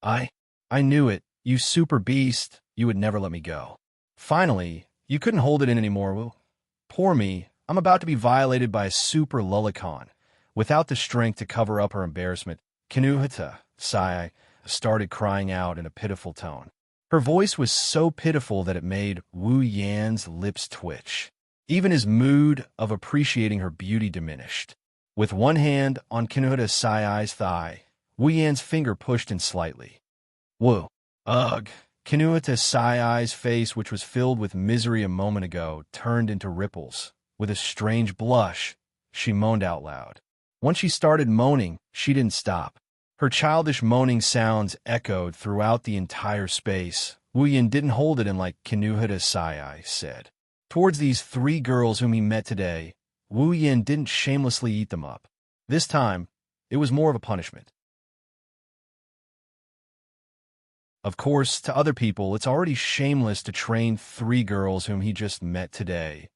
I knew it, you super beast, you would never let me go. Finally, you couldn't hold it in anymore, Wu. Poor me, I'm about to be violated by a super lullicon." Without the strength to cover up her embarrassment, Kinuhata started crying out in a pitiful tone. Her voice was so pitiful that it made Wu Yan's lips twitch. Even his mood of appreciating her beauty diminished. With one hand on Kinuhata's thigh, Wu Yan's finger pushed in slightly. "Whoa, ugh." Kinuhata's face, which was filled with misery a moment ago, turned into ripples. With a strange blush, she moaned out loud. Once she started moaning, she didn't stop. Her childish moaning sounds echoed throughout the entire space. Wu Yan didn't hold it in like Kinuhata said. Towards these three girls whom he met today, Wu Yan didn't shamelessly eat them up. This time, it was more of a punishment. Of course, to other people, it's already shameless to train three girls whom he just met today.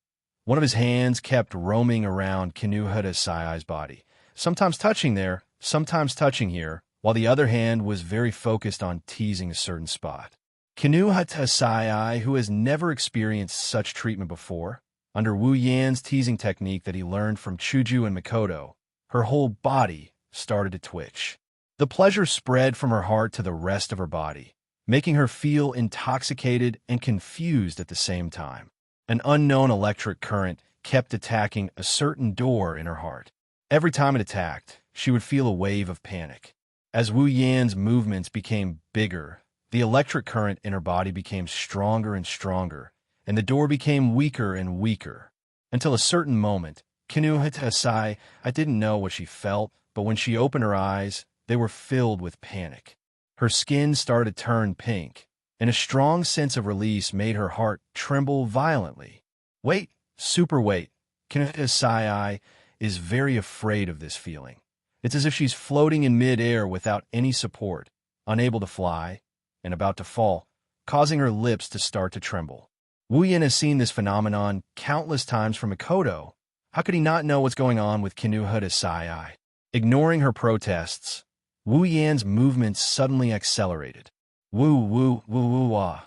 One of his hands kept roaming around Kinuhata's body, sometimes touching there, sometimes touching here, while the other hand was very focused on teasing a certain spot. Kinuhata, who has never experienced such treatment before, under Wu Yan's teasing technique that he learned from Chuju and Mikoto, her whole body started to twitch. The pleasure spread from her heart to the rest of her body, making her feel intoxicated and confused at the same time. An unknown electric current kept attacking a certain door in her heart. Every time it attacked, she would feel a wave of panic. As Wu Yan's movements became bigger, the electric current in her body became stronger and stronger, and the door became weaker and weaker. Until a certain moment, Kinuhata didn't know what she felt, but when she opened her eyes, they were filled with panic. Her skin started to turn pink, and a strong sense of release made her heart tremble violently. Wait, super wait. Kinuhata is very afraid of this feeling. It's as if she's floating in mid-air without any support, unable to fly, and about to fall, causing her lips to start to tremble. Wu Yan has seen this phenomenon countless times from Mikoto. How could he not know what's going on with Kinuhata? Ignoring her protests, Wu Yan's movements suddenly accelerated. Woo-wah.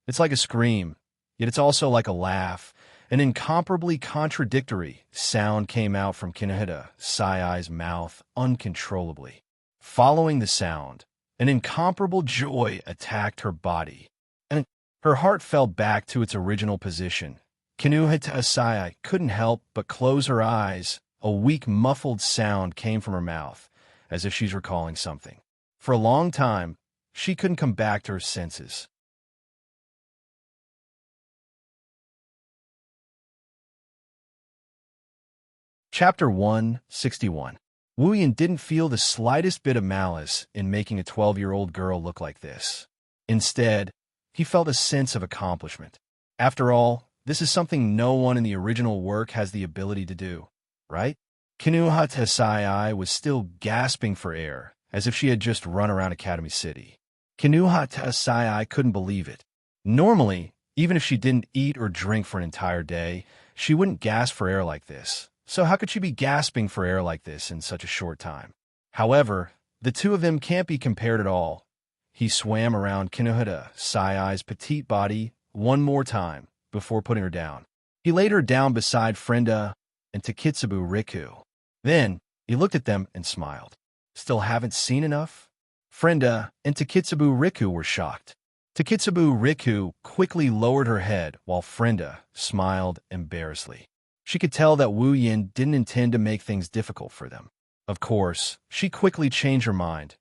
It's like a scream, yet it's also like a laugh. An incomparably contradictory sound came out from Kinuhata's mouth uncontrollably. Following the sound, an incomparable joy attacked her body, and her heart fell back to its original position. Kinuhata couldn't help but close her eyes. A weak, muffled sound came from her mouth, as if she's recalling something. For a long time, she couldn't come back to her senses. Chapter 161. Wu Yan didn't feel the slightest bit of malice in making a 12-year-old girl look like this. Instead, he felt a sense of accomplishment. After all, this is something no one in the original work has the ability to do, right? Kinuha was still gasping for air, as if she had just run around Academy City. Kinuha couldn't believe it. Normally, even if she didn't eat or drink for an entire day, she wouldn't gasp for air like this. So how could she be gasping for air like this in such a short time? However, the two of them can't be compared at all. He swam around Kinuha petite body one more time before putting her down. He laid her down beside Frenda and Takitsubu Riku. Then, he looked at them and smiled. Still haven't seen enough? Frenda and Takitsubu Riku were shocked. Takitsubu Riku quickly lowered her head while Frenda smiled embarrassedly. She could tell that Wu Yan didn't intend to make things difficult for them. Of course, she quickly changed her mind.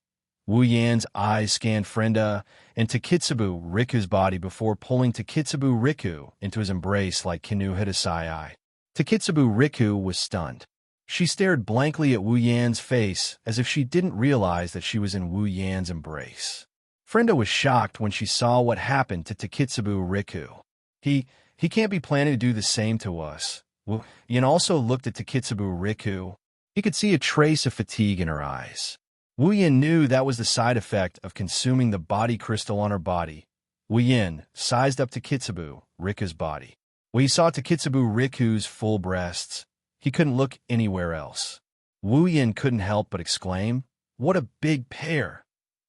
Wu Yan's eyes scanned Frenda and Takitsubu Riku's body before pulling Takitsubu Riku into his embrace like Kinu Hidasai. Takitsubu Riku was stunned. She stared blankly at Wu Yan's face as if she didn't realize that she was in Wu Yan's embrace. Frenda was shocked when she saw what happened to Takitsubu Riku. He can't be planning to do the same to us. Wu Yan also looked at Takitsubu Riku. He could see a trace of fatigue in her eyes. Wu Yan knew that was the side effect of consuming the body crystal on her body. Wu Yan sized up Takitsubu Riku's body. When he saw Takitsubu Riku's full breasts, he couldn't look anywhere else. Wu Yan couldn't help but exclaim, "What a big pair!"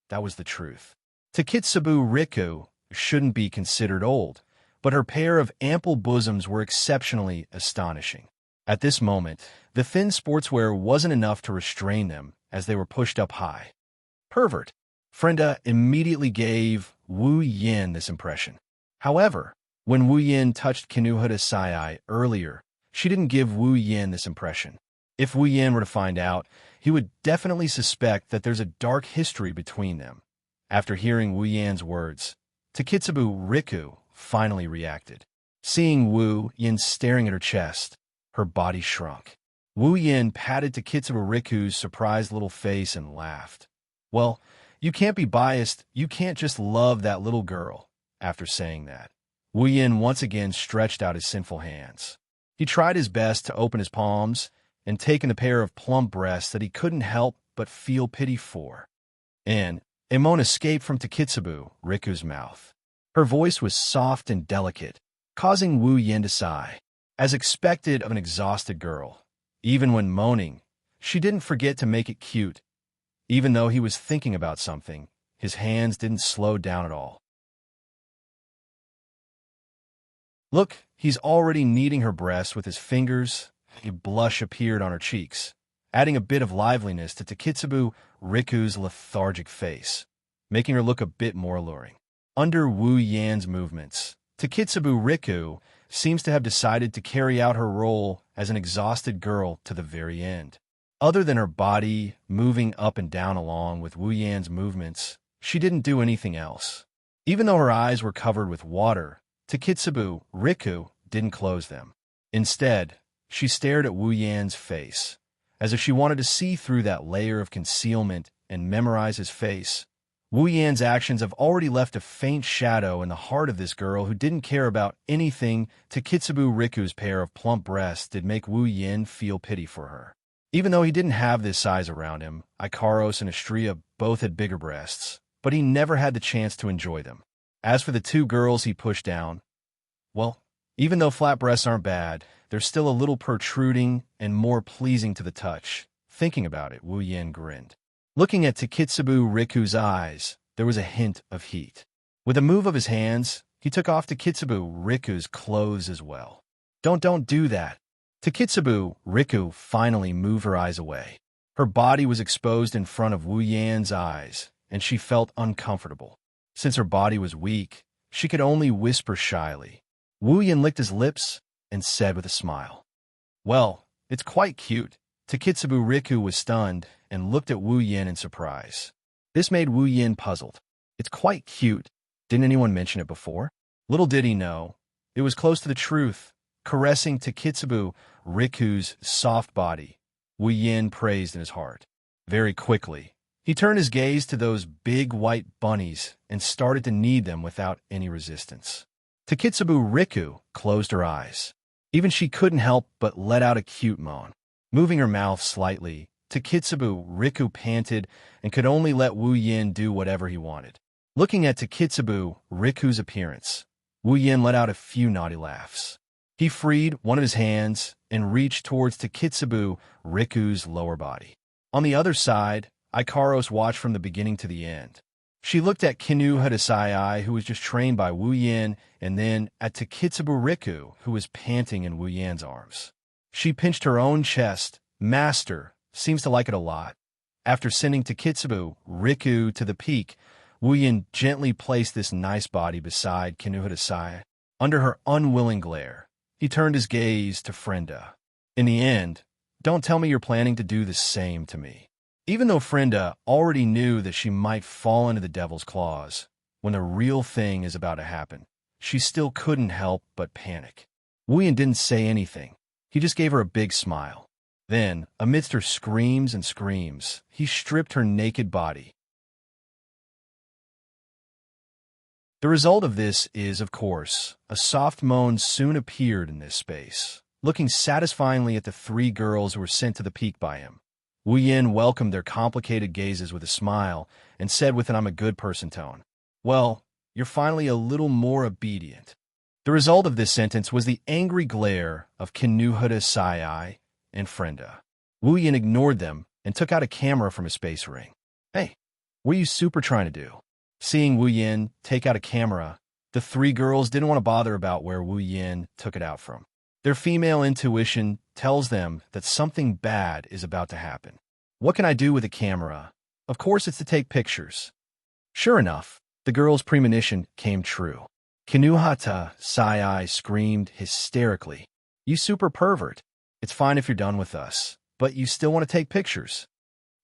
That was the truth. Takitsubu Riku shouldn't be considered old, but her pair of ample bosoms were exceptionally astonishing. At this moment, the thin sportswear wasn't enough to restrain them as they were pushed up high. Pervert! Frenda immediately gave Wu Yan this impression. However, when Wu Yan touched Kinuha earlier, she didn't give Wu Yan this impression. If Wu Yan were to find out, he would definitely suspect that there's a dark history between them. After hearing Wu Yan's words, Takitsubu Riku finally reacted. Seeing Wu Yan staring at her chest, her body shrunk. Wu Yan patted Takitsubu Riku's surprised little face and laughed. "Well, you can't be biased. You can't just love that little girl." After saying that, Wu Yan once again stretched out his sinful hands. He tried his best to open his palms and take in a pair of plump breasts that he couldn't help but feel pity for. And a moan escaped from Takitsubu Riku's mouth. Her voice was soft and delicate, causing Wu Yan to sigh. As expected of an exhausted girl, even when moaning, she didn't forget to make it cute. Even though he was thinking about something, his hands didn't slow down at all. Look, he's already kneading her breasts with his fingers. A blush appeared on her cheeks, adding a bit of liveliness to Takitsubu Riku's lethargic face, making her look a bit more alluring. Under Wu Yan's movements, Takitsubu Riku seems to have decided to carry out her role as an exhausted girl to the very end. Other than her body moving up and down along with Wu Yan's movements, she didn't do anything else. Even though her eyes were covered with water, Takitsubu Riku didn't close them. Instead, she stared at Wu Yan's face, as if she wanted to see through that layer of concealment and memorize his face. Wu Yan's actions have already left a faint shadow in the heart of this girl who didn't care about anything. Takitsubu Riku's pair of plump breasts did make Wu Yan feel pity for her. Even though he didn't have this size around him, Ikaros and Astria both had bigger breasts, but he never had the chance to enjoy them. As for the two girls he pushed down, well, even though flat breasts aren't bad, they're still a little protruding and more pleasing to the touch. Thinking about it, Wu Yan grinned. Looking at Takitsubu Riku's eyes, there was a hint of heat. With a move of his hands, he took off Takitsubu Riku's clothes as well. Don't do that. Takitsubu Riku finally moved her eyes away. Her body was exposed in front of Wu Yan's eyes, and she felt uncomfortable. Since her body was weak, she could only whisper shyly. Wu Yan licked his lips and said with a smile, "Well, it's quite cute." Takitsubu Riku was stunned and looked at Wu Yan in surprise. This made Wu Yan puzzled. "It's quite cute. Didn't anyone mention it before?" Little did he know, it was close to the truth. caressing Takitsubu Riku's soft body. Wu Yin praised in his heart. Very quickly, he turned his gaze to those big white bunnies and started to knead them without any resistance. Takitsubu Riku closed her eyes. Even she couldn't help but let out a cute moan. Moving her mouth slightly, Takitsubu Riku panted and could only let Wu Yin do whatever he wanted. Looking at Takitsubu Riku's appearance, Wu Yin let out a few naughty laughs. He freed one of his hands and reached towards Takitsubu Riku's lower body. On the other side, Ikaros watched from the beginning to the end. She looked at Kinu Hadasai, who was just trained by Wu Yin, and then at Takitsubu Riku, who was panting in Wu Yan's arms. She pinched her own chest. Master seems to like it a lot. After sending Takitsubu Riku to the peak, Wu Yin gently placed this nice body beside Kinu Hadasai. Under her unwilling glare, he turned his gaze to Frenda. In the end, don't tell me you're planning to do the same to me. Even though Frenda already knew that she might fall into the devil's claws, when the real thing is about to happen, she still couldn't help but panic. Wu Yin didn't say anything. He just gave her a big smile. Then, amidst her screams and screams, he stripped her naked body. The result of this is, of course, a soft moan soon appeared in this space, looking satisfyingly at the three girls who were sent to the peak by him. Wu Yin welcomed their complicated gazes with a smile and said with an "I'm a good person" tone, "Well, you're finally a little more obedient." The result of this sentence was the angry glare of Kinuhada Sai and Frenda. Wu Yin ignored them and took out a camera from his space ring. "Hey, what are you super trying to do?" Seeing Wu Yin take out a camera, the three girls didn't want to bother about where Wu Yin took it out from. Their female intuition tells them that something bad is about to happen. What can I do with a camera? Of course it's to take pictures. Sure enough, the girl's premonition came true. Kinuhata Sai screamed hysterically, "You super pervert. It's fine if you're done with us, but you still want to take pictures."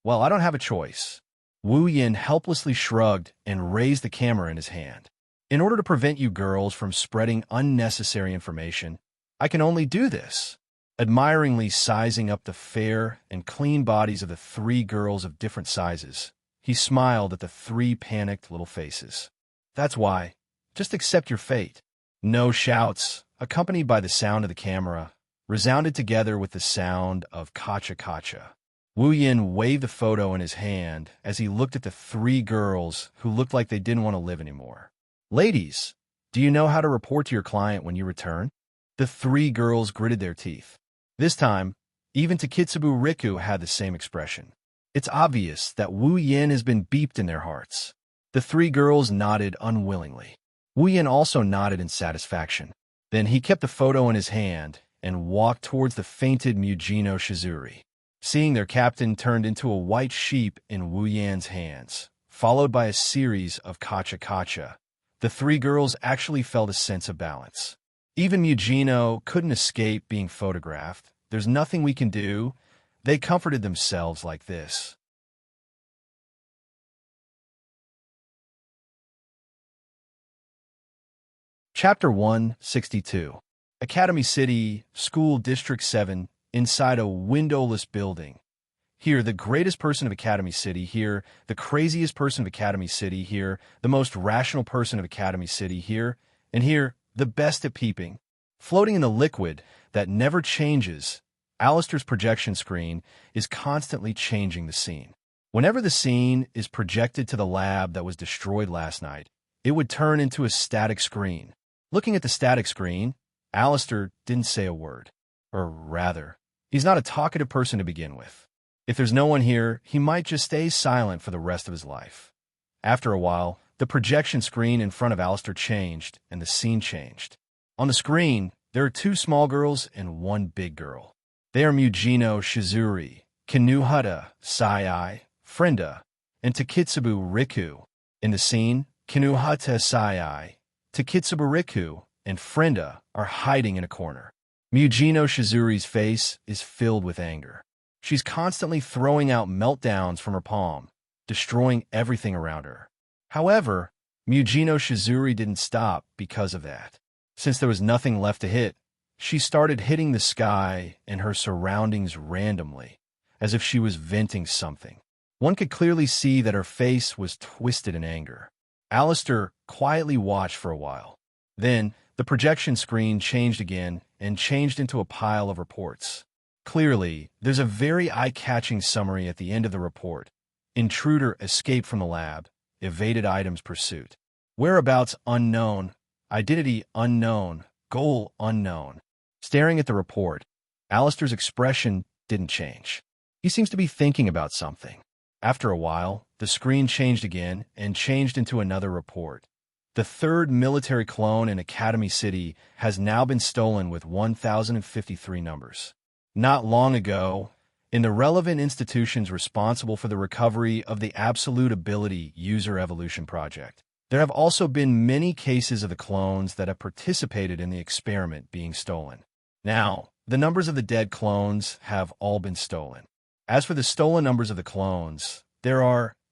"Well, I don't have a choice." Wu Yin helplessly shrugged and raised the camera in his hand. "In order to prevent you girls from spreading unnecessary information, I can only do this." Admiringly sizing up the fair and clean bodies of the three girls of different sizes, he smiled at the three panicked little faces. "That's why. Just accept your fate." No shouts, accompanied by the sound of the camera, resounded together with the sound of kacha kacha. Wu Yin waved the photo in his hand as he looked at the three girls who looked like they didn't want to live anymore. "Ladies, do you know how to report to your client when you return?" The three girls gritted their teeth. This time, even Takitsubu Riku had the same expression. It's obvious that Wu Yin has been beeped in their hearts. The three girls nodded unwillingly. Wu Yin also nodded in satisfaction. Then he kept the photo in his hand and walked towards the fainted Mujino Shizuri. Seeing their captain turned into a white sheep in Wu Yan's hands, followed by a series of kacha kacha, the three girls actually felt a sense of balance. Even Mujino couldn't escape being photographed. There's nothing we can do. They comforted themselves like this. Chapter 162. Academy City, School District 7, inside a windowless building. Here, the greatest person of Academy City. Here, the craziest person of Academy City. Here, the most rational person of Academy City. Here, and here, the best at peeping. Floating in the liquid that never changes, Alistair's projection screen is constantly changing the scene. Whenever the scene is projected to the lab that was destroyed last night, it would turn into a static screen. Looking at the static screen, Alistair didn't say a word. Or rather, he's not a talkative person to begin with. If there's no one here, he might just stay silent for the rest of his life. After a while, the projection screen in front of Alistair changed, and the scene changed. On the screen, there are two small girls and one big girl. They are Mujino Shizuri, Kinuhata Sai, Frenda, and Takitsubu Riku. In the scene, Kinuhata Sai, Takitsubu Riku, and Frenda are hiding in a corner. Mujino Shizuri's face is filled with anger. She's constantly throwing out meltdowns from her palm, destroying everything around her. However, Mujino Shizuri didn't stop because of that. Since there was nothing left to hit, she started hitting the sky and her surroundings randomly, as if she was venting something. One could clearly see that her face was twisted in anger. Alistair quietly watched for a while. Then, the projection screen changed again and changed into a pile of reports. Clearly, there's a very eye-catching summary at the end of the report. Intruder escaped from the lab, evaded items pursuit. Whereabouts unknown, identity unknown, goal unknown. Staring at the report, Alistair's expression didn't change. He seems to be thinking about something. After a while, the screen changed again and changed into another report. The third military clone in Academy City has now been stolen with 1,053 numbers. Not long ago, in the relevant institutions responsible for the recovery of the Absolute Ability User Evolution Project, there have also been many cases of the clones that have participated in the experiment being stolen. Now, the numbers of the dead clones have all been stolen. As for the stolen numbers of the clones,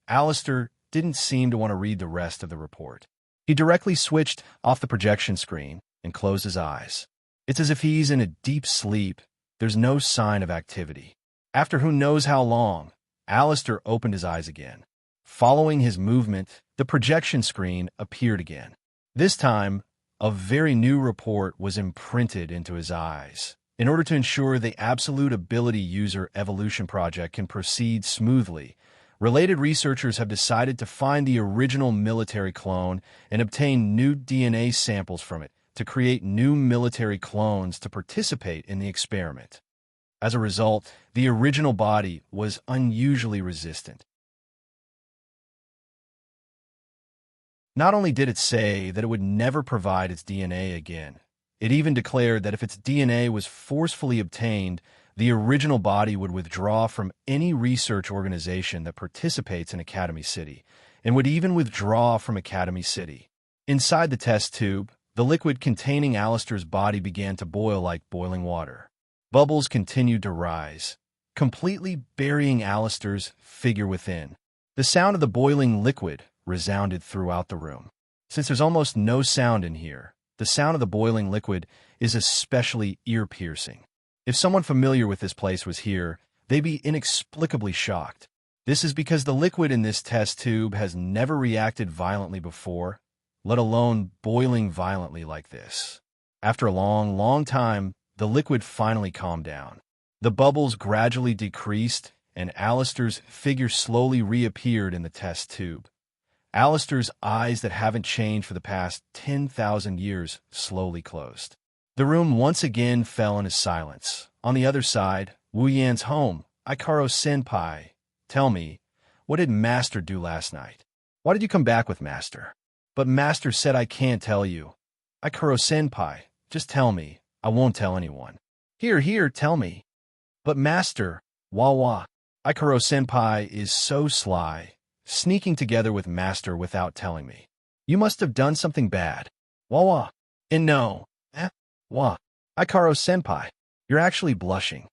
Alistair didn't seem to want to read the rest of the report. He directly switched off the projection screen and closed his eyes. It's as if he's in a deep sleep. There's no sign of activity. After who knows how long, Alistair opened his eyes again. Following his movement, the projection screen appeared again. This time, a very new report was imprinted into his eyes. In order to ensure the Absolute Ability User Evolution Project can proceed smoothly, related researchers have decided to find the original military clone and obtain new DNA samples from it to create new military clones to participate in the experiment. As a result, the original body was unusually resistant. Not only did it say that it would never provide its DNA again, it even declared that if its DNA was forcefully obtained, the original body would withdraw from any research organization that participates in Academy City, and would even withdraw from Academy City. Inside the test tube, the liquid containing Alistair's body began to boil like boiling water. Bubbles continued to rise, completely burying Alistair's figure within. The sound of the boiling liquid resounded throughout the room. Since there's almost no sound in here, the sound of the boiling liquid is especially ear-piercing. If someone familiar with this place was here, they'd be inexplicably shocked. This is because the liquid in this test tube has never reacted violently before, let alone boiling violently like this. After a long, long time, the liquid finally calmed down. The bubbles gradually decreased, and Alistair's figure slowly reappeared in the test tube. Alistair's eyes that haven't changed for the past 10,000 years slowly closed. The room once again fell into silence. On the other side, Wu Yan's home. Ikaro-senpai, tell me, what did Master do last night? Why did you come back with Master? But Master said I can't tell you. Ikaro-senpai, just tell me. I won't tell anyone. Here, tell me. But Master, wah. Ikaro-senpai is so sly, sneaking together with Master without telling me. You must have done something bad. Wah. And no. Wah. Ikaro-senpai, you're actually blushing.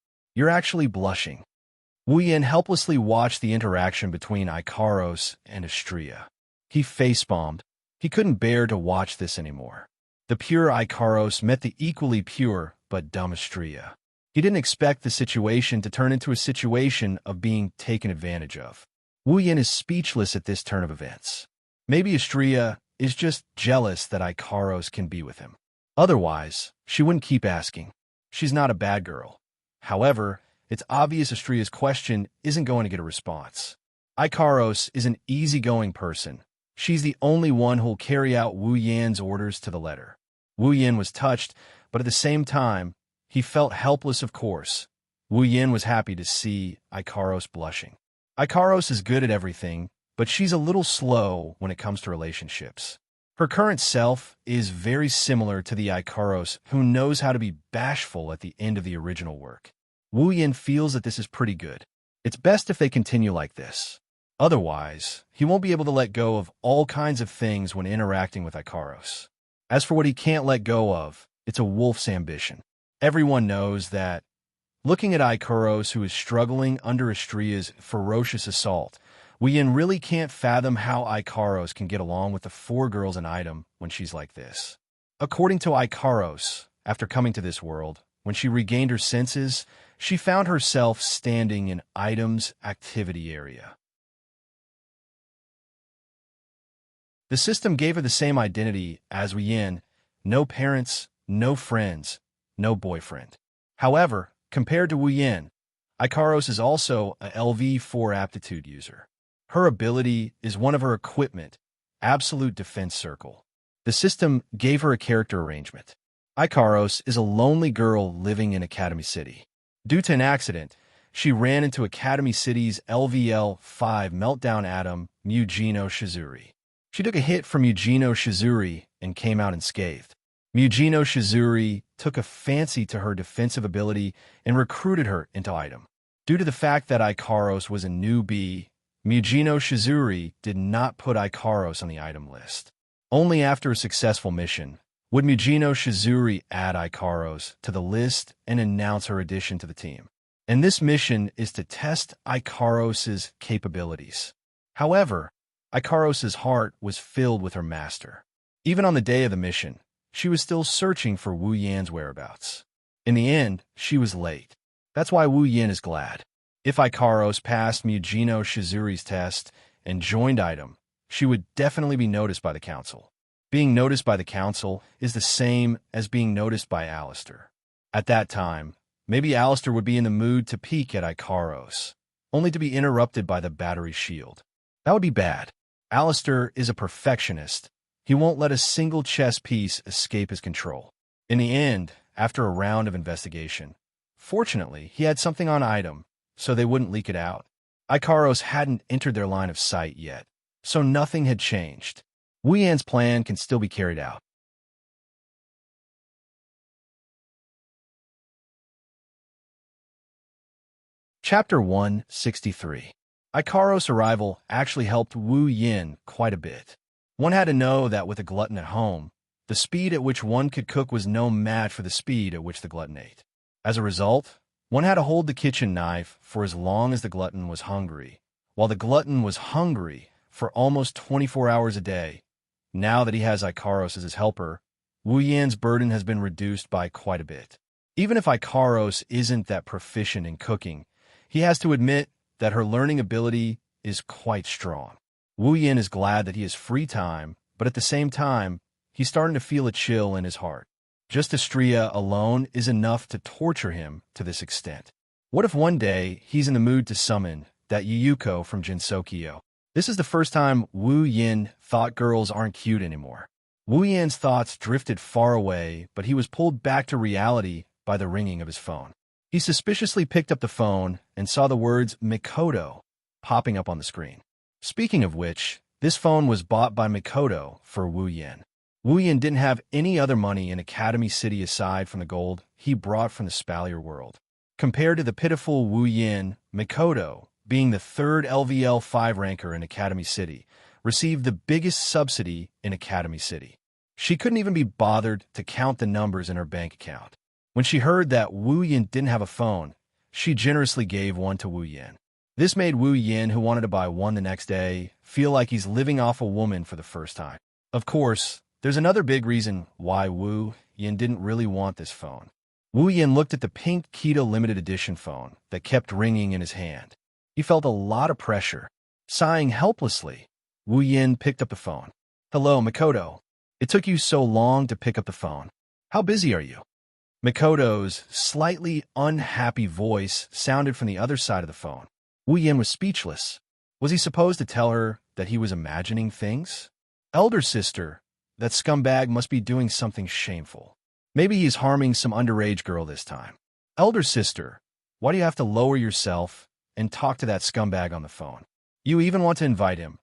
Wu Yan helplessly watched the interaction between Ikaros and Astria. He face-bombed. He couldn't bear to watch this anymore. The pure Ikaros met the equally pure but dumb Astria. He didn't expect the situation to turn into a situation of being taken advantage of. Wu Yan is speechless at this turn of events. Maybe Astria is just jealous that Ikaros can be with him. Otherwise, she wouldn't keep asking. She's not a bad girl. However, it's obvious Astria's question isn't going to get a response. Ikaros is an easygoing person. She's the only one who'll carry out Wu Yan's orders to the letter. Wu Yan was touched, but at the same time, he felt helpless, of course. Wu Yan was happy to see Ikaros blushing. Ikaros is good at everything, but she's a little slow when it comes to relationships. Her current self is very similar to the Ikaros who knows how to be bashful at the end of the original work. Wu Yan feels that this is pretty good. It's best if they continue like this. Otherwise, he won't be able to let go of all kinds of things when interacting with Ikaros. As for what he can't let go of, it's a wolf's ambition. Everyone knows that. Looking at Ikaros, who is struggling under Astria's ferocious assault, Wu Yan really can't fathom how Ikaros can get along with the 4 girls in item when she's like this. According to Ikaros, After coming to this world, when she regained her senses, she found herself standing in Item's activity area. The system gave her the same identity as Wu Yin: no parents, no friends, no boyfriend. However, compared to Wu Yin, Ikaros is also a LV4 aptitude user. Her ability is one of her equipment, Absolute Defense Circle. The system gave her a character arrangement. Ikaros is a lonely girl living in Academy City. Due to an accident, she ran into Academy City's LVL-5 meltdown atom, Mugino Shizuri. She took a hit from Mugino Shizuri and came out unscathed. Mugino Shizuri took a fancy to her defensive ability and recruited her into Item. Due to the fact that Ikaros was a newbie, Mugino Shizuri did not put Ikaros on the item list. Only after a successful mission would Mugino Shizuri add Ikaros to the list and announce her addition to the team. And this mission is to test Ikaros' capabilities. However, Ikaros' heart was filled with her master. Even on the day of the mission, she was still searching for Wu Yan's whereabouts. In the end, she was late. That's why Wu Yan is glad. If Ikaros passed Mugino Shizuri's test and joined Item, she would definitely be noticed by the council. Being noticed by the council is the same as being noticed by Alistair. At that time, maybe Alistair would be in the mood to peek at Ikaros, only to be interrupted by the battery shield. That would be bad. Alistair is a perfectionist. He won't let a single chess piece escape his control. In the end, after a round of investigation, fortunately, he had something on Item, so they wouldn't leak it out. Ikaros hadn't entered their line of sight yet, so nothing had changed. Wu Yan's plan can still be carried out. Chapter 163. Ikaros' arrival actually helped Wu Yan quite a bit. One had to know that with a glutton at home, the speed at which one could cook was no match for the speed at which the glutton ate. As a result, one had to hold the kitchen knife for as long as the glutton was hungry, while the glutton was hungry for almost 24 hours a day. Now that he has Ikaros as his helper, Wu Yan's burden has been reduced by quite a bit. Even if Ikaros isn't that proficient in cooking, he has to admit that her learning ability is quite strong. Wu Yan is glad that he has free time, but at the same time, he's starting to feel a chill in his heart. Just Astria alone is enough to torture him to this extent. What if one day he's in the mood to summon that Yuyuko from Jinsokyo? This is the first time Wu Yan thought girls aren't cute anymore. Wu Yan's thoughts drifted far away, but he was pulled back to reality by the ringing of his phone. He suspiciously picked up the phone and saw the words Mikoto popping up on the screen. Speaking of which, this phone was bought by Mikoto for Wu Yan. Wu Yan didn't have any other money in Academy City aside from the gold he brought from the Spalier world. Compared to the pitiful Wu Yan, Mikoto, being the third LVL-5 ranker in Academy City, received the biggest subsidy in Academy City. She couldn't even be bothered to count the numbers in her bank account. When she heard that Wu Yan didn't have a phone, she generously gave one to Wu Yan. This made Wu Yan, who wanted to buy one the next day, feel like he's living off a woman for the first time. Of course, there's another big reason why Wu Yan didn't really want this phone. Wu Yan looked at the pink Keto limited edition phone that kept ringing in his hand. He felt a lot of pressure. Sighing helplessly, Wu Yan picked up the phone. "Hello, Mikoto. It took you so long to pick up the phone. How busy are you?" Mikoto's slightly unhappy voice sounded from the other side of the phone. Wu Yan was speechless. Was he supposed to tell her that he was imagining things? Elder sister, that scumbag must be doing something shameful. Maybe he's harming some underage girl this time. Elder sister, why do you have to lower yourself and talk to that scumbag on the phone? You even want to invite him.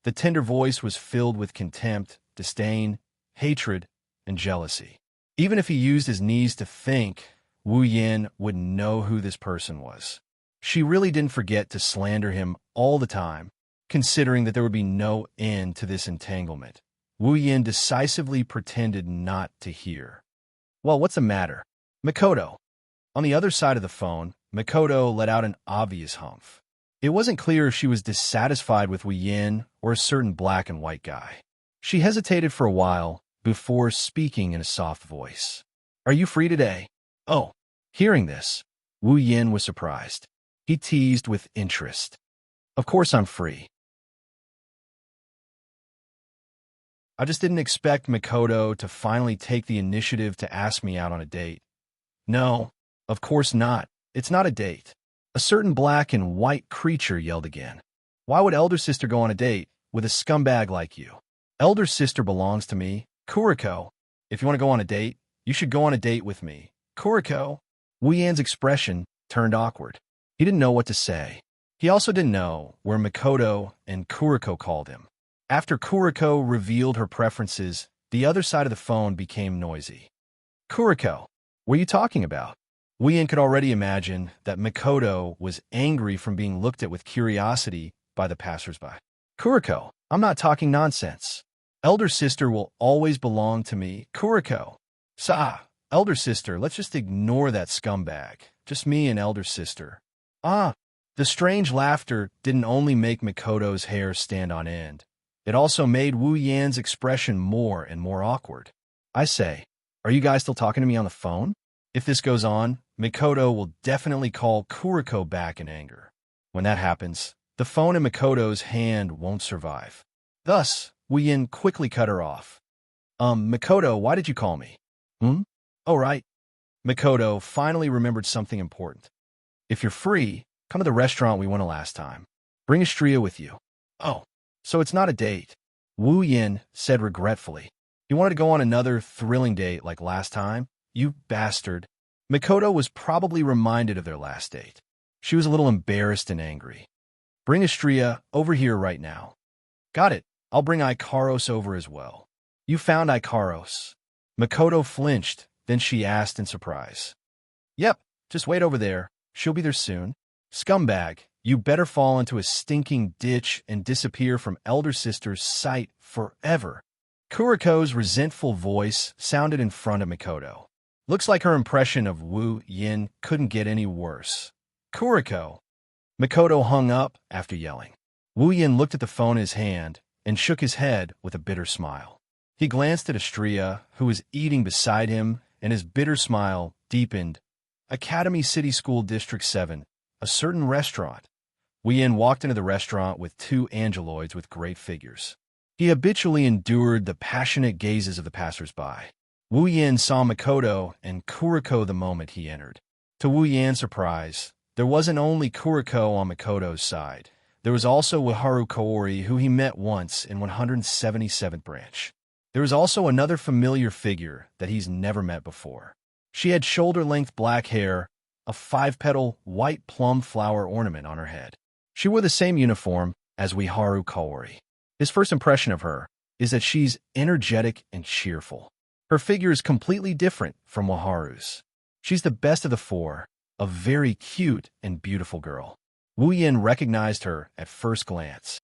The tender voice was filled with contempt, disdain, hatred, and jealousy. Even if he used his knees to think, Wu Yan would know who this person was. She really didn't forget to slander him all the time, considering that there would be no end to this entanglement. Wu Yan decisively pretended not to hear. "Well, what's the matter?" "Mikoto." On the other side of the phone, Mikoto let out an obvious humph. It wasn't clear if she was dissatisfied with Wu Yan or a certain black and white guy. She hesitated for a while before speaking in a soft voice. Are you free today? Oh, hearing this, Wu Yin was surprised. He teased with interest. Of course I'm free. I just didn't expect Makoto to finally take the initiative to ask me out on a date. No, of course not. It's not a date. A certain black and white creature yelled again. Why would elder sister go on a date with a scumbag like you? Elder sister belongs to me, Kuriko. If you want to go on a date, you should go on a date with me, Kuriko. Wu Yan's expression turned awkward. He didn't know what to say. He also didn't know where Makoto and Kuriko called him. After Kuriko revealed her preferences, the other side of the phone became noisy. Kuriko, what are you talking about? Wu Yan could already imagine that Makoto was angry from being looked at with curiosity by the passersby. Kuriko, I'm not talking nonsense. Elder sister will always belong to me, Kuriko. Elder sister, let's just ignore that scumbag. Just me and elder sister. The strange laughter didn't only make Makoto's hair stand on end. It also made Wu Yan's expression more and more awkward. I say, are you guys still talking to me on the phone? If this goes on, Makoto will definitely call Kuriko back in anger. When that happens, the phone in Makoto's hand won't survive. Thus, Wu Yan quickly cut her off. Makoto, why did you call me? Oh, right. Makoto finally remembered something important. If you're free, come to the restaurant we went to last time. Bring Xianxia with you. Oh, so it's not a date. Wu Yan said regretfully. You wanted to go on another thrilling date like last time? You bastard. Makoto was probably reminded of their last date. She was a little embarrassed and angry. Bring Xianxia over here right now. Got it. I'll bring Ikaros over as well. You found Ikaros. Makoto flinched, then she asked in surprise. Yep, just wait over there. She'll be there soon. Scumbag, you better fall into a stinking ditch and disappear from elder sister's sight forever. Kuriko's resentful voice sounded in front of Makoto. Looks like her impression of Wu Yan couldn't get any worse. Kuriko. Makoto hung up after yelling. Wu Yan looked at the phone in his hand and shook his head with a bitter smile. He glanced at Xianxia, who was eating beside him, and his bitter smile deepened. Academy City School District 7, a certain restaurant. Wu Yan walked into the restaurant with two angeloids with great figures. He habitually endured the passionate gazes of the passersby. Wu Yan saw Makoto and Kuriko the moment he entered. To Wu Yan's surprise, there wasn't only Kuriko on Makoto's side. There was also Waharu Kaori, who he met once in 177th branch. There was also another familiar figure that he's never met before. She had shoulder-length black hair, a 5-petal white plum flower ornament on her head. She wore the same uniform as Waharu Kaori. His first impression of her is that she's energetic and cheerful. Her figure is completely different from Waharu's. She's the best of the four, a very cute and beautiful girl. Wu Yan recognized her at first glance.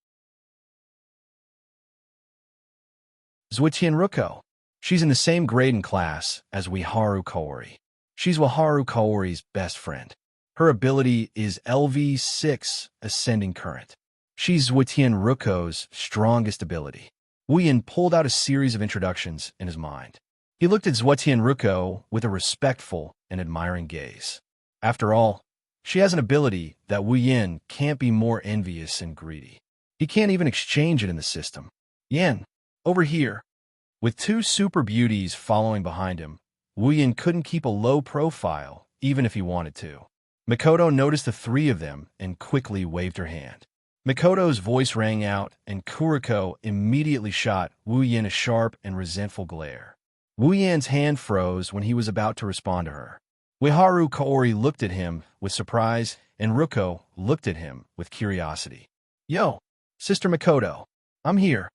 Xianxia. She's in the same grade and class as Waharu Kaori. She's Waharu Kaori's best friend. Her ability is LV6 Ascending Current. She's Xianxia's strongest ability. Wu Yan pulled out a series of introductions in his mind. He looked at Xianxia with a respectful and admiring gaze. After all, she has an ability that Wu Yan can't be more envious and greedy. He can't even exchange it in the system. Yan, over here. With two super beauties following behind him, Wu Yan couldn't keep a low profile, even if he wanted to. Makoto noticed the three of them and quickly waved her hand. Makoto's voice rang out, and Kuriko immediately shot Wu Yan a sharp and resentful glare. Wu Yan's hand froze when he was about to respond to her. Waharu Kaori looked at him with surprise, and Ruko looked at him with curiosity. Yo, Sister Makoto, I'm here.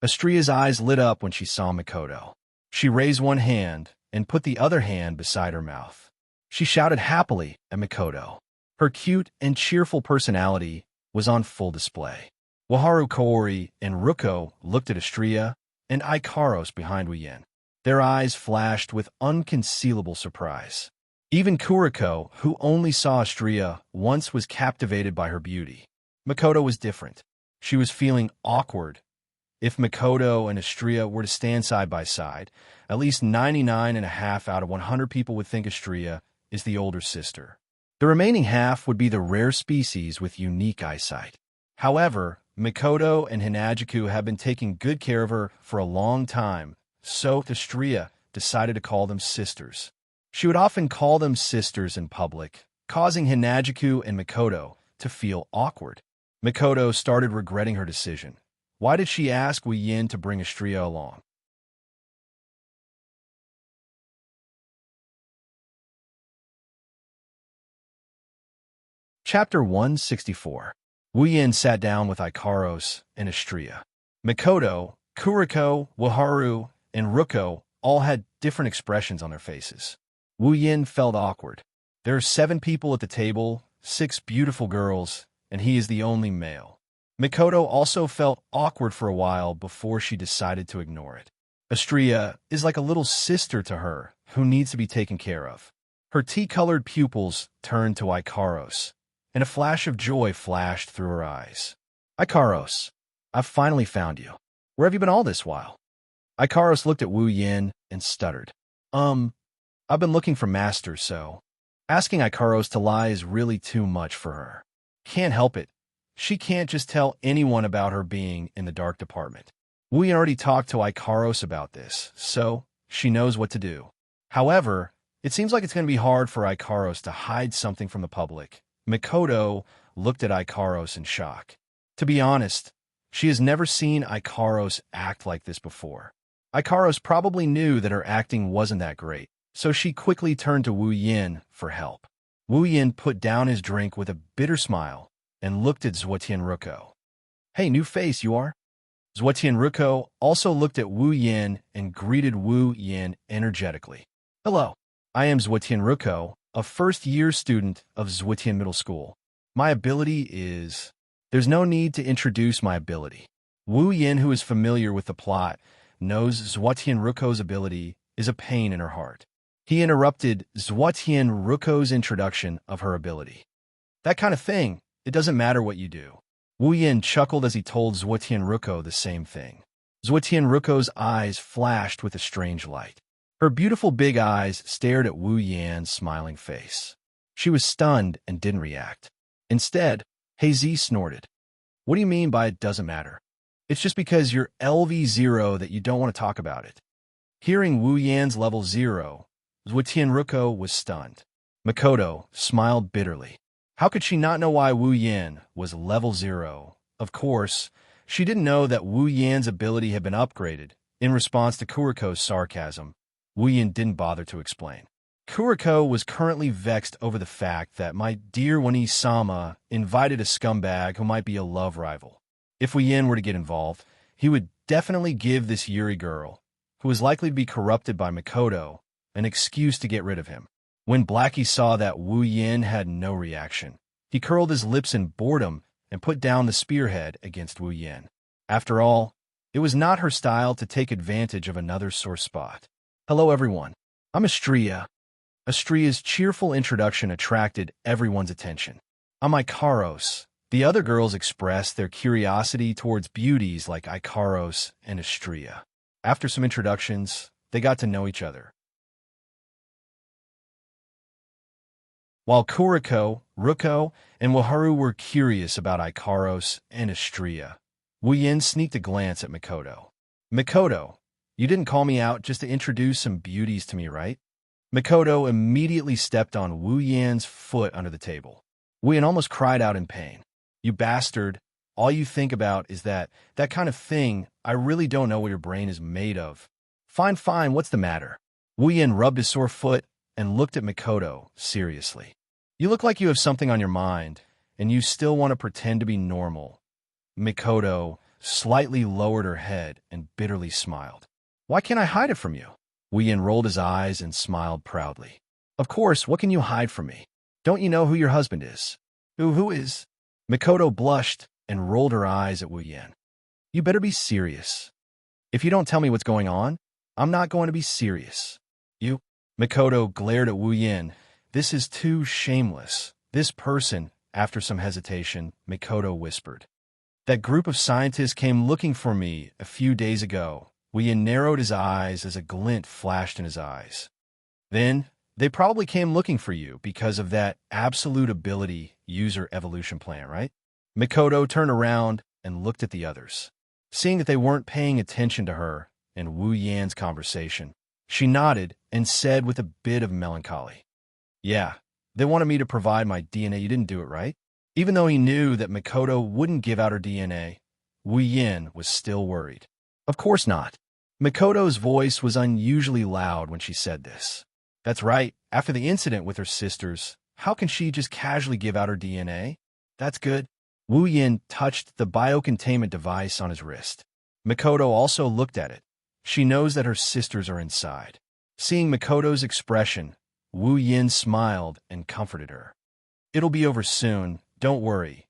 Xianxia's eyes lit up when she saw Makoto. She raised one hand and put the other hand beside her mouth. She shouted happily at Makoto. Her cute and cheerful personality was on full display. Waharu Kaori and Ruko looked at Xianxia and Ikaros behind Wu Yan. Their eyes flashed with unconcealable surprise. Even Kuriko, who only saw Xianxia once, was captivated by her beauty. Makoto was different. She was feeling awkward If Mikoto and Astria were to stand side by side, at least 99.5 out of 100 people would think Astria is the older sister. The remaining half would be the rare species with unique eyesight. However, Mikoto and Hinajiku have been taking good care of her for a long time, so Astria decided to call them sisters. She would often call them sisters in public, causing Hinajiku and Mikoto to feel awkward. Mikoto started regretting her decision. Why did she ask Wu Yin to bring Astria along? Chapter 164. Wu Yin sat down with Ikaros and Astria. Mikoto, Kuriko, Waharu, and Ruko all had different expressions on their faces. Wu Yin felt awkward. There are 7 people at the table, 6 beautiful girls, and he is the only male. Mikoto also felt awkward for a while before she decided to ignore it. Astria is like a little sister to her who needs to be taken care of. Her tea-colored pupils turned to Ikaros, and a flash of joy flashed through her eyes. Ikaros, I've finally found you. Where have you been all this while? Ikaros looked at Wu Yin and stuttered. I've been looking for Master, so... Asking Ikaros to lie is really too much for her. Can't help it. She can't just tell anyone about her being in the dark department. Wu Yin already talked to Ikaros about this, so she knows what to do. However, it seems like it's going to be hard for Ikaros to hide something from the public. Mikoto looked at Ikaros in shock. To be honest, she has never seen Ikaros act like this before. Ikaros probably knew that her acting wasn't that great, so she quickly turned to Wu Yin for help. Wu Yin put down his drink with a bitter smile and looked at Zhuotian Ruko. Hey, new face, you are? Zhuotian Ruko also looked at Wu Yin and greeted Wu Yin energetically. Hello, I am Zhuotian Ruko, a first-year student of Zhuotian Middle School. My ability is... There's no need to introduce my ability. Wu Yin, who is familiar with the plot, knows Zhuotian Ruko's ability is a pain in her heart. He interrupted Zhuotian Ruko's introduction of her ability. That kind of thing. It doesn't matter what you do. Wu Yin chuckled as he told Zhuotian Ruko the same thing. Zhuotian Ruko's eyes flashed with a strange light. Her beautiful big eyes stared at Wu Yin's smiling face. She was stunned and didn't react. Instead, Hazy snorted. What do you mean by it doesn't matter? It's just because you're LV0 that you don't want to talk about it. Hearing Wu Yin's level 0, Zhuotian Ruko was stunned. Mikoto smiled bitterly. How could she not know why Wu Yin was level 0? Of course, she didn't know that Wu Yin's ability had been upgraded. In response to Kuriko's sarcasm, Wu Yin didn't bother to explain. Kuriko was currently vexed over the fact that my dear Wani-sama invited a scumbag who might be a love rival. If Wu Yin were to get involved, he would definitely give this Yuri girl, who was likely to be corrupted by Mikoto, an excuse to get rid of him. When Blackie saw that Wu Yin had no reaction, he curled his lips in boredom and put down the spearhead against Wu Yin. After all, it was not her style to take advantage of another sore spot. Hello everyone, I'm Astria. Astria's cheerful introduction attracted everyone's attention. I'm Ikaros. The other girls expressed their curiosity towards beauties like Ikaros and Astria. After some introductions, they got to know each other. While Kuriko, Ruko, and Waharu were curious about Ikaros and Astria, Wu Yin sneaked a glance at Mikoto. Mikoto, you didn't call me out just to introduce some beauties to me, right? Mikoto immediately stepped on Wu Yin's foot under the table. Wu Yin almost cried out in pain. You bastard, all you think about is that kind of thing. I really don't know what your brain is made of. Fine, what's the matter? Wu Yin rubbed his sore foot and looked at Mikoto seriously. You look like you have something on your mind, and you still want to pretend to be normal. Mikoto slightly lowered her head and bitterly smiled. Why can't I hide it from you? Wu Yin rolled his eyes and smiled proudly. Of course, what can you hide from me? Don't you know who your husband is? Who is? Mikoto blushed and rolled her eyes at Wu Yin. You better be serious. If you don't tell me what's going on, I'm not going to be serious. You? Mikoto glared at Wu Yin. This is too shameless. This person, after some hesitation, Mikoto whispered. That group of scientists came looking for me a few days ago. Wu Yin narrowed his eyes as a glint flashed in his eyes. Then, they probably came looking for you because of that absolute ability user evolution plan, right? Mikoto turned around and looked at the others. Seeing that they weren't paying attention to her and Wu Yan's conversation, she nodded and said with a bit of melancholy, "Yeah, they wanted me to provide my DNA. You didn't do it, right?" Even though he knew that Mikoto wouldn't give out her DNA, Wu Yin was still worried. Of course not. Mikoto's voice was unusually loud when she said this. That's right. After the incident with her sisters, how can she just casually give out her DNA? That's good. Wu Yin touched the biocontainment device on his wrist. Mikoto also looked at it. She knows that her sisters are inside. Seeing Mikoto's expression, Wu Yin smiled and comforted her. It'll be over soon, don't worry.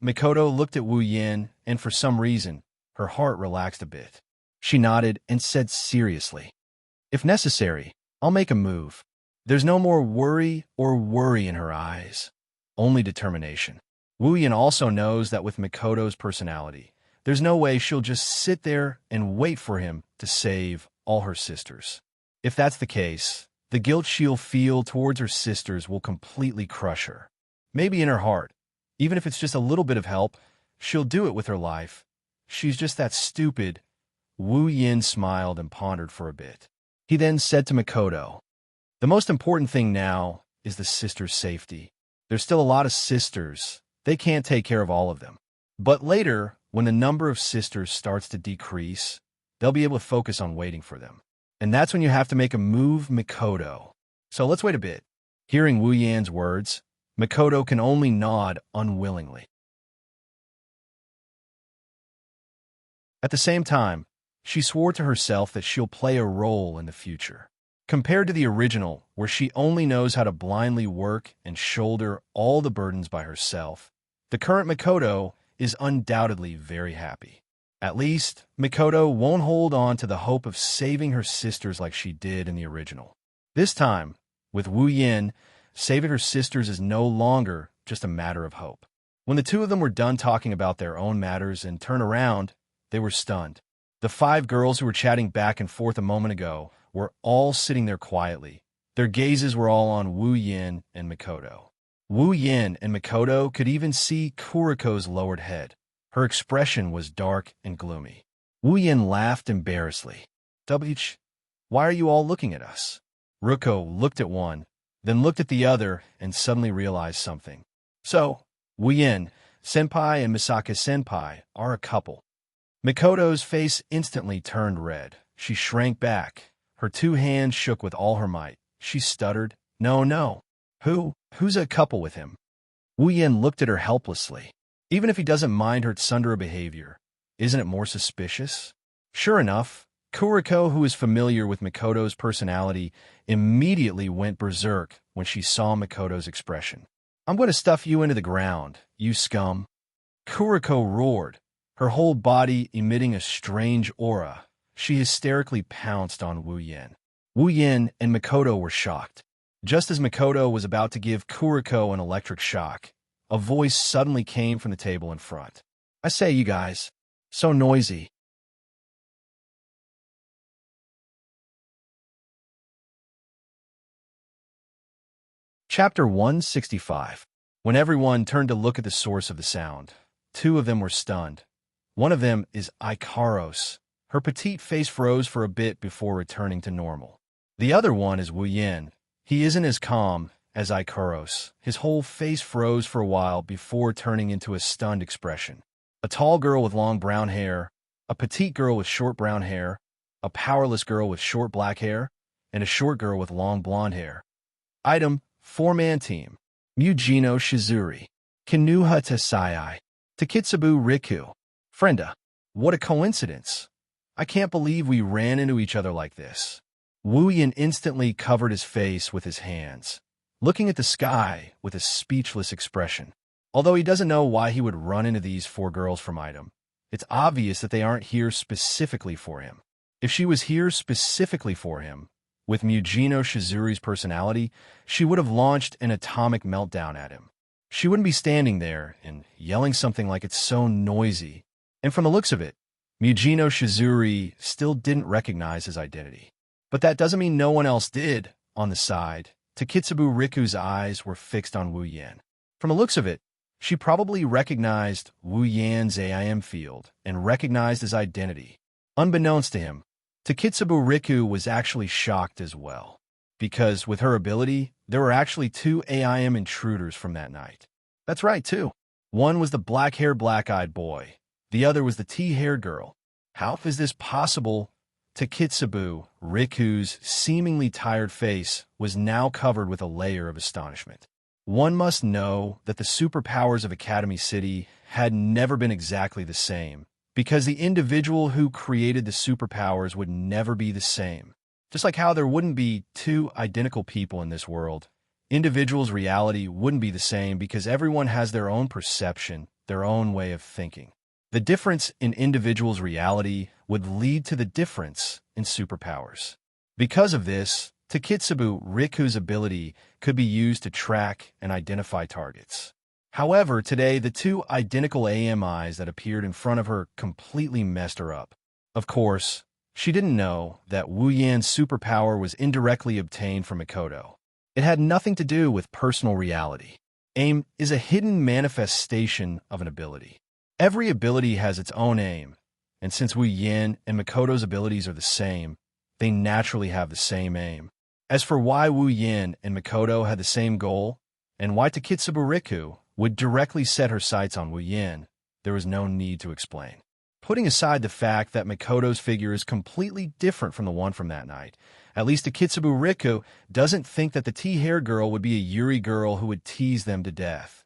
Mikoto looked at Wu Yin, and for some reason, her heart relaxed a bit. She nodded and said seriously, "If necessary, I'll make a move." There's no more worry in her eyes, only determination. Wu Yin also knows that with Mikoto's personality, there's no way she'll just sit there and wait for him to save all her sisters. If that's the case, the guilt she'll feel towards her sisters will completely crush her. Maybe in her heart, even if it's just a little bit of help, she'll do it with her life. She's just that stupid. Wu Yin smiled and pondered for a bit. He then said to Mikoto, "The most important thing now is the sisters' safety. There's still a lot of sisters. They can't take care of all of them. But later, when the number of sisters starts to decrease, they'll be able to focus on waiting for them. And that's when you have to make a move, Mikoto. So let's wait a bit." Hearing Wu Yan's words, Mikoto can only nod unwillingly. At the same time, she swore to herself that she'll play a role in the future. Compared to the original, where she only knows how to blindly work and shoulder all the burdens by herself, the current Mikoto is undoubtedly very happy. At least, Mikoto won't hold on to the hope of saving her sisters like she did in the original. This time, with Wu Yin, saving her sisters is no longer just a matter of hope. When the two of them were done talking about their own matters and turned around, they were stunned. The 5 girls who were chatting back and forth a moment ago were all sitting there quietly. Their gazes were all on Wu Yin and Mikoto. Wu Yin and Mikoto could even see Kuriko's lowered head. Her expression was dark and gloomy. Wu Yin laughed embarrassedly. "Why are you all looking at us?" Ruko looked at one, then looked at the other and suddenly realized something. "So, Wu Yin, Senpai and Misaka Senpai are a couple." Mikoto's face instantly turned red. She shrank back. Her 2 hands shook with all her might. She stuttered, No. Who's a couple with him?" Wu Yin looked at her helplessly. Even if he doesn't mind her tsundere behavior, isn't it more suspicious? Sure enough, Kuriko, who is familiar with Mikoto's personality, immediately went berserk when she saw Mikoto's expression. "I'm going to stuff you into the ground, you scum." Kuriko roared, her whole body emitting a strange aura. She hysterically pounced on Wu Yin. Wu Yin and Mikoto were shocked. Just as Mikoto was about to give Kuriko an electric shock, a voice suddenly came from the table in front. "I say, you guys, so noisy." Chapter 165. When everyone turned to look at the source of the sound, 2 of them were stunned. One of them is Ikaros. Her petite face froze for a bit before returning to normal. The other one is Wu Yin. He isn't as calm as Ikaros. His whole face froze for a while before turning into a stunned expression. A tall girl with long brown hair, a petite girl with short brown hair, a powerless girl with short black hair, and a short girl with long blonde hair. Item, 4-man team. Mujino Shizuri. Kinuha Tasai. Takitsubu Riku. Frenda. What a coincidence. I can't believe we ran into each other like this. Wu Yin instantly covered his face with his hands, looking at the sky with a speechless expression. Although he doesn't know why he would run into these 4 girls from Item, it's obvious that they aren't here specifically for him. If she was here specifically for him, with Mujino Shizuri's personality, she would have launched an atomic meltdown at him. she wouldn't be standing there and yelling something like it's so noisy. And from the looks of it, Mujino Shizuri still didn't recognize his identity. But that doesn't mean no one else did. On the side, Takitsubu Riku's eyes were fixed on Wu Yan. From the looks of it, she probably recognized Wu Yan's AIM field and recognized his identity. Unbeknownst to him, Takitsubu Riku was actually shocked as well, because with her ability, there were actually 2 AIM intruders from that night. That's right, too. One was the black-haired, black-eyed boy. The other was the tea-haired girl. How is this possible? Takitsubu Riku's seemingly tired face was now covered with a layer of astonishment. One must know that the superpowers of Academy City had never been exactly the same, because the individual who created the superpowers would never be the same. Just like how there wouldn't be 2 identical people in this world, individuals' reality wouldn't be the same because everyone has their own perception, their own way of thinking. The difference in individuals' reality would lead to the difference in superpowers. Because of this, Takitsubu Riku's ability could be used to track and identify targets. However, today, the 2 identical AMIs that appeared in front of her completely messed her up. Of course, she didn't know that Wu Yan's superpower was indirectly obtained from Mikoto. It had nothing to do with personal reality. AIM is a hidden manifestation of an ability. Every ability has its own aim, and since Wu Yan and Mikoto's abilities are the same, they naturally have the same aim. As for why Wu Yan and Mikoto had the same goal, and why Takitsubu Riku would directly set her sights on Wu Yan, there was no need to explain. Putting aside the fact that Mikoto's figure is completely different from the one from that night, at least Takitsubu Riku doesn't think that the tea-haired girl would be a Yuri girl who would tease them to death.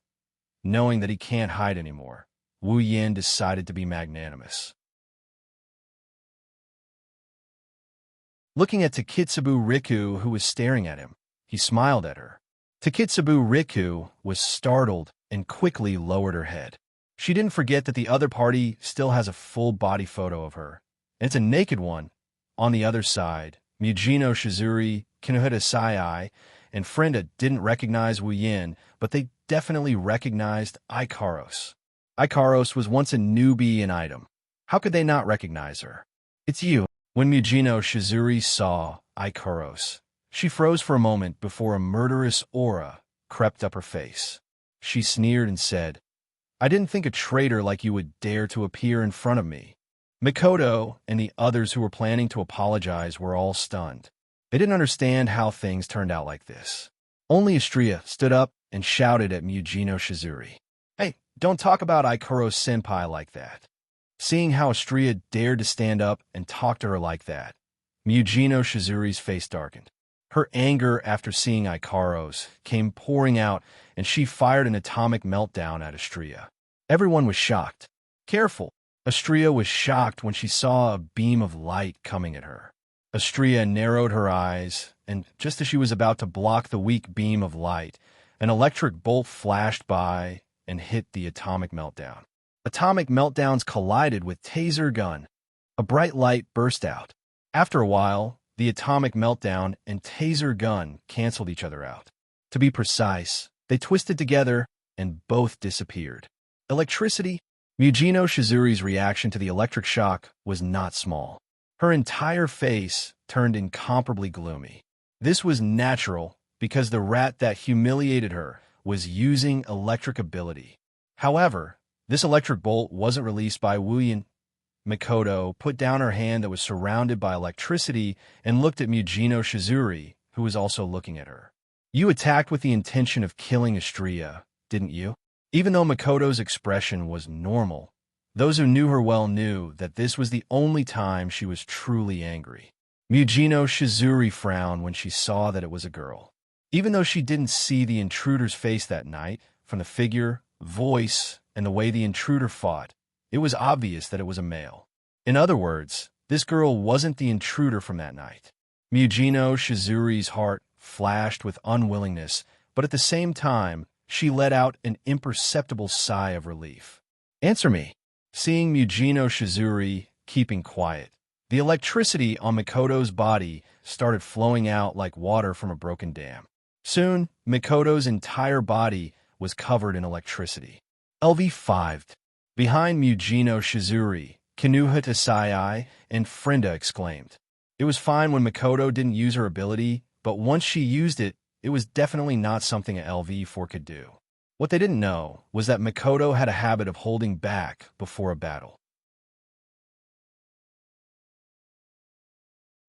Knowing that he can't hide anymore, Wu Yan decided to be magnanimous. Looking at Takitsubu Riku, who was staring at him, he smiled at her. Takitsubu Riku was startled and quickly lowered her head. She didn't forget that the other party still has a full-body photo of her, and it's a naked one. On the other side, Mujino Shizuri, Kinohita Sai, and Frenda didn't recognize Wu Yan, but they definitely recognized Ikaros. Ikaros was once a newbie in item. How could they not recognize her? It's you. When Mujino Shizuri saw Ikaros, she froze for a moment before a murderous aura crept up her face. She sneered and said, "I didn't think a traitor like you would dare to appear in front of me." Mikoto and the others who were planning to apologize were all stunned. They didn't understand how things turned out like this. Only Xianxia stood up and shouted at Mujino Shizuri, "Hey, don't talk about Ikaros-senpai like that." Seeing how Xianxia dared to stand up and talk to her like that, Mujino Shizuri's face darkened. Her anger after seeing Ikaros came pouring out, and she fired an atomic meltdown at Xianxia. Everyone was shocked. Careful! Xianxia was shocked when she saw a beam of light coming at her. Xianxia narrowed her eyes, and just as she was about to block the weak beam of light, an electric bolt flashed by and hit the atomic meltdown. Atomic meltdowns collided with taser gun. A bright light burst out. After a while, the atomic meltdown and taser gun canceled each other out. To be precise, they twisted together and both disappeared. Electricity? Mujino Shizuri's reaction to the electric shock was not small. Her entire face turned incomparably gloomy. This was natural because the rat that humiliated her was using electric ability. However, this electric bolt wasn't released by Wu Yan. Mikoto put down her hand that was surrounded by electricity and looked at Mujino Shizuri, who was also looking at her. "You attacked with the intention of killing Xianxia, didn't you?" Even though Mikoto's expression was normal, those who knew her well knew that this was the only time she was truly angry. Mujino Shizuri frowned when she saw that it was a girl. Even though she didn't see the intruder's face that night, from the figure, voice, and the way the intruder fought, it was obvious that it was a male. In other words, this girl wasn't the intruder from that night. Mujino Shizuri's heart flashed with unwillingness, but at the same time, she let out an imperceptible sigh of relief. "Answer me." Seeing Mujino Shizuri keeping quiet, the electricity on Mikoto's body started flowing out like water from a broken dam. Soon, Mikoto's entire body was covered in electricity. LV5. Behind Mujino Shizuri, Kinuha Tasai and Frenda exclaimed. It was fine when Mikoto didn't use her ability, but once she used it, it was definitely not something a LV4 could do. What they didn't know was that Mikoto had a habit of holding back before a battle.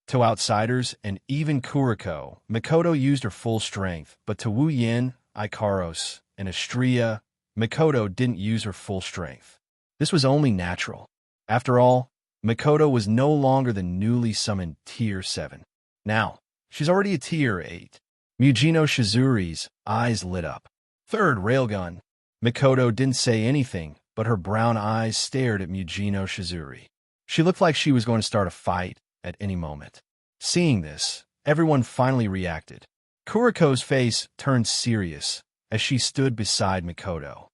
To outsiders, and even Kuriko, Mikoto used her full strength, but to Wu Yin, Ikaros, and Astria, Mikoto didn't use her full strength. This was only natural. After all, Mikoto was no longer the newly summoned Tier 7. Now, she's already a Tier 8. Mujino Shizuri's eyes lit up. Third railgun. Mikoto didn't say anything, but her brown eyes stared at Mujino Shizuri. She looked like she was going to start a fight at any moment. Seeing this, everyone finally reacted. Kuriko's face turned serious as she stood beside Mikoto.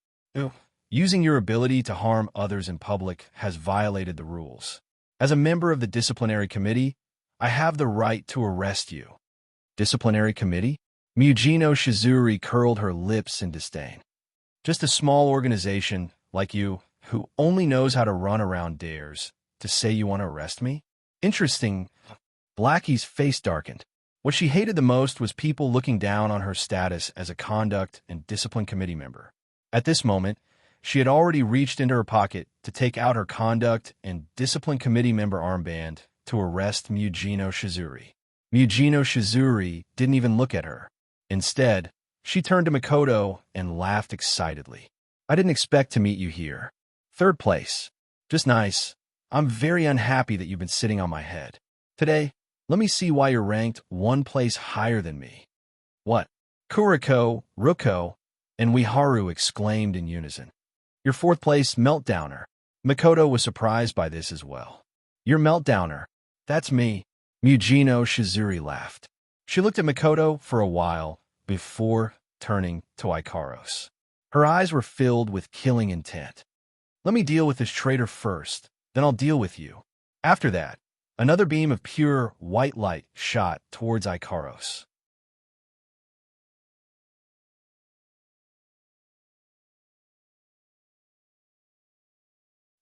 Using your ability to harm others in public has violated the rules. As a member of the disciplinary committee, I have the right to arrest you. Disciplinary committee? Mujino Shizuri curled her lips in disdain. Just a small organization like you, who only knows how to run around, dares to say you want to arrest me? Interesting. Blackie's face darkened. What she hated the most was people looking down on her status as a conduct and discipline committee member. At this moment, she had already reached into her pocket to take out her conduct and discipline committee member armband to arrest Mujino Shizuri. Mujino Shizuri didn't even look at her. Instead, she turned to Mikoto and laughed excitedly. I didn't expect to meet you here. Third place. Just nice. I'm very unhappy that you've been sitting on my head. Today, let me see why you're ranked one place higher than me. What? Kuriko, Ruko, and Wiharu exclaimed in unison. Your fourth place, Meltdowner. Mikoto was surprised by this as well. You're Meltdowner. That's me. Mujino Shizuri laughed. She looked at Mikoto for a while before turning to Ikaros. Her eyes were filled with killing intent. Let me deal with this traitor first, then I'll deal with you. After that, another beam of pure white light shot towards Ikaros.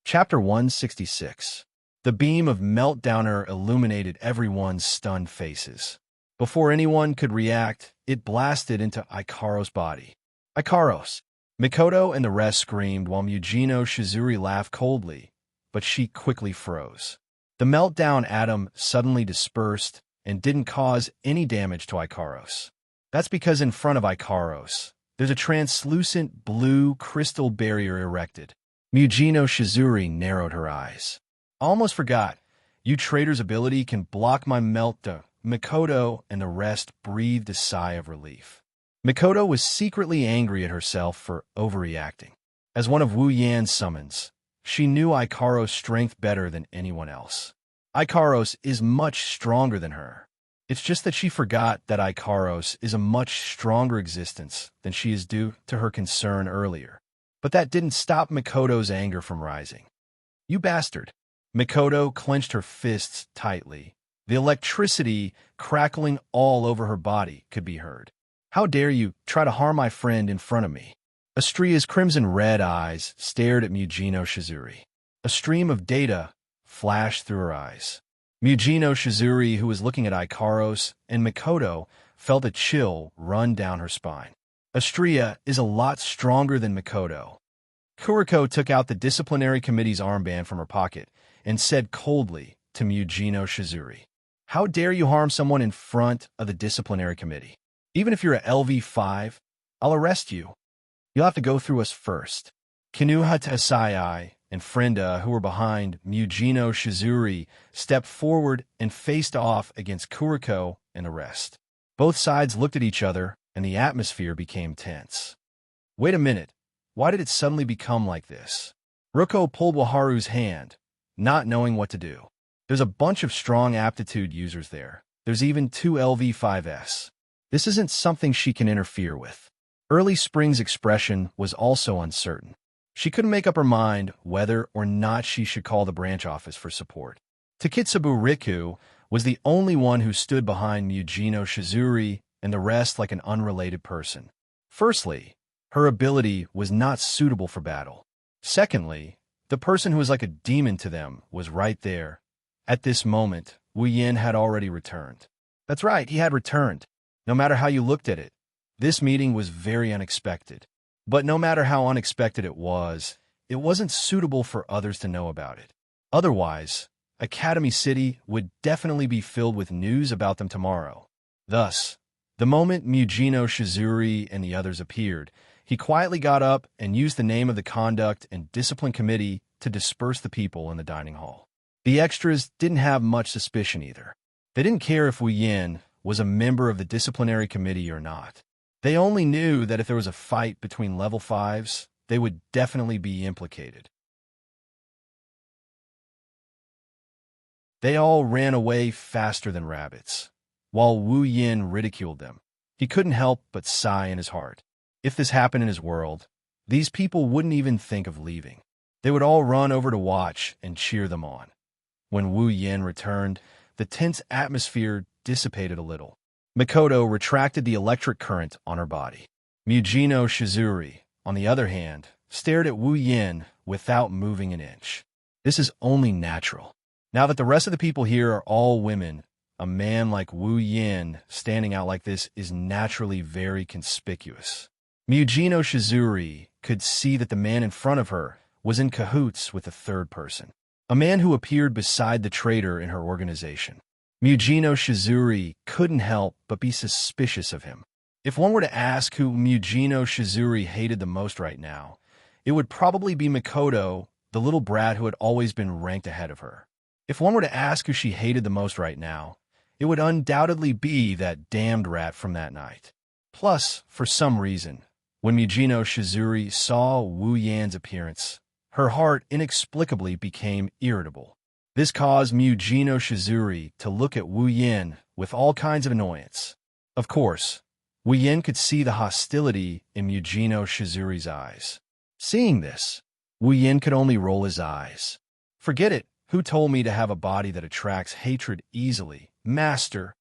Chapter 166. The beam of Meltdowner illuminated everyone's stunned faces. Before anyone could react, it blasted into Ikaros' body. Ikaros! Mikoto and the rest screamed while Mujino Shizuri laughed coldly, but she quickly froze. The meltdown atom suddenly dispersed and didn't cause any damage to Ikaros. That's because in front of Ikaros, there's a translucent blue crystal barrier erected. Mujino Shizuri narrowed her eyes. I almost forgot. You traitor's ability can block my meltdown. Mikoto and the rest breathed a sigh of relief. Mikoto was secretly angry at herself for overreacting. As one of Wu Yan's summons, she knew Ikaros' strength better than anyone else. Ikaros is much stronger than her. It's just that she forgot that Ikaros is a much stronger existence than she is due to her concern earlier. But that didn't stop Mikoto's anger from rising. You bastard! Mikoto clenched her fists tightly. The electricity crackling all over her body could be heard. How dare you try to harm my friend in front of me? Astria's crimson-red eyes stared at Mujino Shizuri. A stream of data flashed through her eyes. Mujino Shizuri, who was looking at Ikaros and Mikoto, felt a chill run down her spine. Astria is a lot stronger than Mikoto. Kuriko took out the disciplinary committee's armband from her pocket and said coldly to Mujino Shizuri, how dare you harm someone in front of the disciplinary committee? Even if you're a LV5, I'll arrest you. You'll have to go through us first. Kinuha Tasai and Frenda, who were behind Mujino Shizuri, stepped forward and faced off against Kuriko and the rest. Both sides looked at each other, and the atmosphere became tense. Wait a minute. Why did it suddenly become like this? Ruko pulled Waharu's hand, not knowing what to do. There's a bunch of strong aptitude users there. There's even 2 LV5s. This isn't something she can interfere with. Early Spring's expression was also uncertain. She couldn't make up her mind whether or not she should call the branch office for support. Takitsubu Riku was the only one who stood behind Mujino Shizuri and the rest like an unrelated person. Firstly, Her ability was not suitable for battle. Secondly, the person who was like a demon to them was right there. At this moment, Wu Yin had already returned. That's right, he had returned. No matter how you looked at it, this meeting was very unexpected. But no matter how unexpected it wasn't suitable for others to know about it. Otherwise, Academy City would definitely be filled with news about them tomorrow. Thus, the moment Mujino Shizuri and the others appeared, he quietly got up and used the name of the Conduct and Discipline Committee to disperse the people in the dining hall. The extras didn't have much suspicion either. They didn't care if Wu Yin was a member of the disciplinary committee or not. They only knew that if there was a fight between level 5s, they would definitely be implicated. They all ran away faster than rabbits, while Wu Yin ridiculed them. He couldn't help but sigh in his heart. If this happened in his world, these people wouldn't even think of leaving. They would all run over to watch and cheer them on. When Wu Yin returned, the tense atmosphere dissipated a little. Mikoto retracted the electric current on her body. Mujino Shizuri, on the other hand, stared at Wu Yin without moving an inch. This is only natural. Now that the rest of the people here are all women, a man like Wu Yin standing out like this is naturally very conspicuous. Mujino Shizuri could see that the man in front of her was in cahoots with a third person, a man who appeared beside the traitor in her organization. Mujino Shizuri couldn't help but be suspicious of him. If one were to ask who Mujino Shizuri hated the most right now, it would probably be Mikoto, the little brat who had always been ranked ahead of her. If one were to ask who she hated the most right now, it would undoubtedly be that damned rat from that night. Plus, for some reason, when Mujino Shizuri saw Wu Yan's appearance, her heart inexplicably became irritable. This caused Mujino Shizuri to look at Wu Yin with all kinds of annoyance. Of course, Wu Yin could see the hostility in Mujino Shizuri's eyes. Seeing this, Wu Yin could only roll his eyes. Forget it. Who told me to have a body that attracts hatred easily? Master.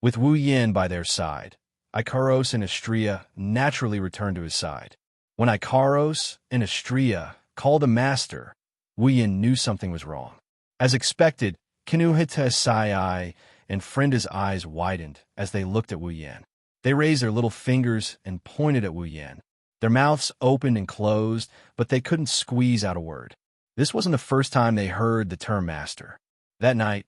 With Wu Yin by their side, Ikaros and Istria naturally returned to his side. When Ikaros and Istria called him Master, Wu Yin knew something was wrong. As expected, Kinuhita Sai and Frenda's eyes widened as they looked at Wu Yin. They raised their little fingers and pointed at Wu Yin. Their mouths opened and closed, but they couldn't squeeze out a word. This wasn't the first time they heard the term master. That night,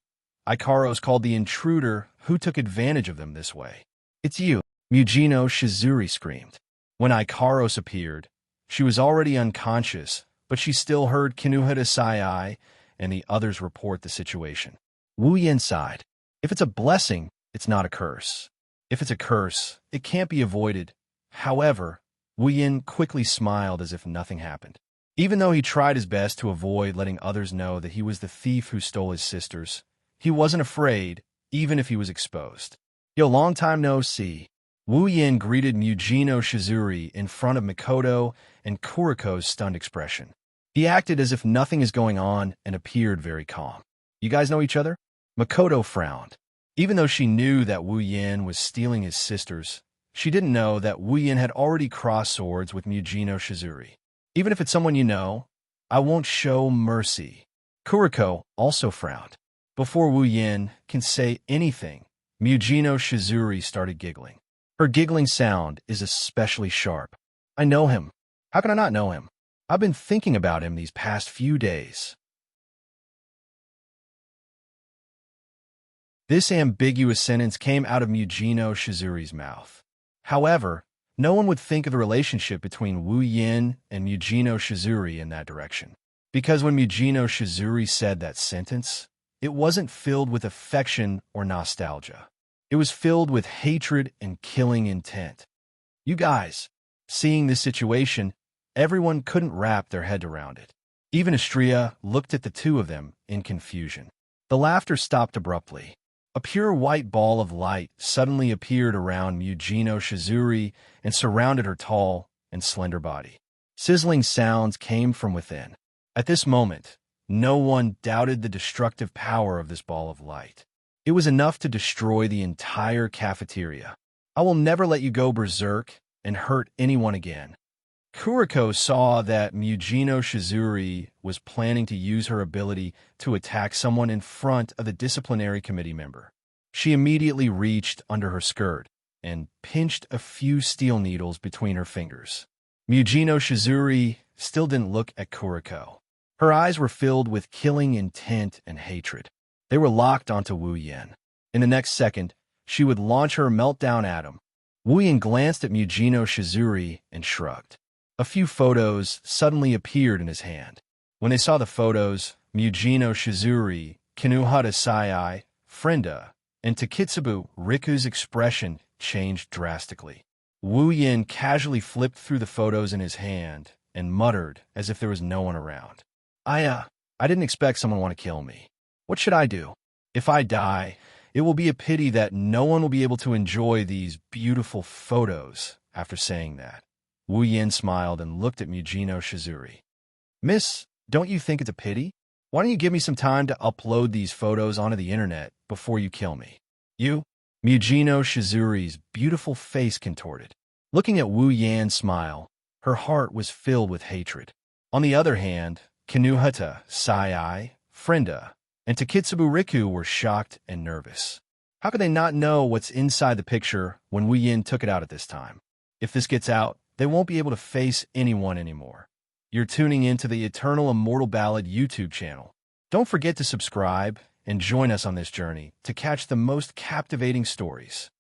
Ikaros called the intruder who took advantage of them this way. "It's you," Mujino Shizuri screamed. When Ikaros appeared, she was already unconscious, but she still heard Kinuhita Sai and the others report the situation. Wu Yin sighed. If it's a blessing, it's not a curse. If it's a curse, it can't be avoided. However, Wu Yin quickly smiled as if nothing happened. Even though he tried his best to avoid letting others know that he was the thief who stole his sisters, he wasn't afraid, even if he was exposed. "Yo, long time no see." Wu Yin greeted Mujino Shizuri in front of Mikoto and Kuriko's stunned expression. He acted as if nothing is going on and appeared very calm. "You guys know each other?" Mikoto frowned. Even though she knew that Wu Yin was stealing his sisters, she didn't know that Wu Yin had already crossed swords with Mujino Shizuri. "Even if it's someone you know, I won't show mercy." Kuriko also frowned. Before Wu Yin can say anything, Mujino Shizuri started giggling. Her giggling sound is especially sharp. "I know him. How can I not know him? I've been thinking about him these past few days." This ambiguous sentence came out of Mujino Shizuri's mouth. However, no one would think of the relationship between Wu Yin and Mujino Shizuri in that direction. Because when Mujino Shizuri said that sentence, it wasn't filled with affection or nostalgia. It was filled with hatred and killing intent. You guys, seeing this situation, everyone couldn't wrap their head around it. Even Istria looked at the two of them in confusion. The laughter stopped abruptly. A pure white ball of light suddenly appeared around Mujino Shizuri and surrounded her tall and slender body. Sizzling sounds came from within. At this moment, no one doubted the destructive power of this ball of light. It was enough to destroy the entire cafeteria. "I will never let you go berserk and hurt anyone again." Kuriko saw that Mujino Shizuri was planning to use her ability to attack someone in front of the disciplinary committee member. She immediately reached under her skirt and pinched a few steel needles between her fingers. Mujino Shizuri still didn't look at Kuriko. Her eyes were filled with killing intent and hatred. They were locked onto Wu Yan. In the next second, she would launch her meltdown at him. Wu Yan glanced at Mujino Shizuri and shrugged. A few photos suddenly appeared in his hand. When they saw the photos, Mujino Shizuri, Kinuhata Sai, Frenda, and Takitsubu Riku's expression changed drastically. Wu Yan casually flipped through the photos in his hand and muttered as if there was no one around. I didn't expect someone to want to kill me. What should I do? If I die, it will be a pity that no one will be able to enjoy these beautiful photos. After saying that, Wu Yan smiled and looked at Mujino Shizuri. Miss, don't you think it's a pity? Why don't you give me some time to upload these photos onto the internet before you kill me? You? Mujino Shizuri's beautiful face contorted. Looking at Wu Yan's smile, her heart was filled with hatred. On the other hand, Kinuhata, Sai, Frenda, and Takitsubu Riku were shocked and nervous. How could they not know what's inside the picture when Wu Yan took it out at this time? If this gets out, they won't be able to face anyone anymore. You're tuning into the Eternal Immortal Ballad YouTube channel. Don't forget to subscribe and join us on this journey to catch the most captivating stories.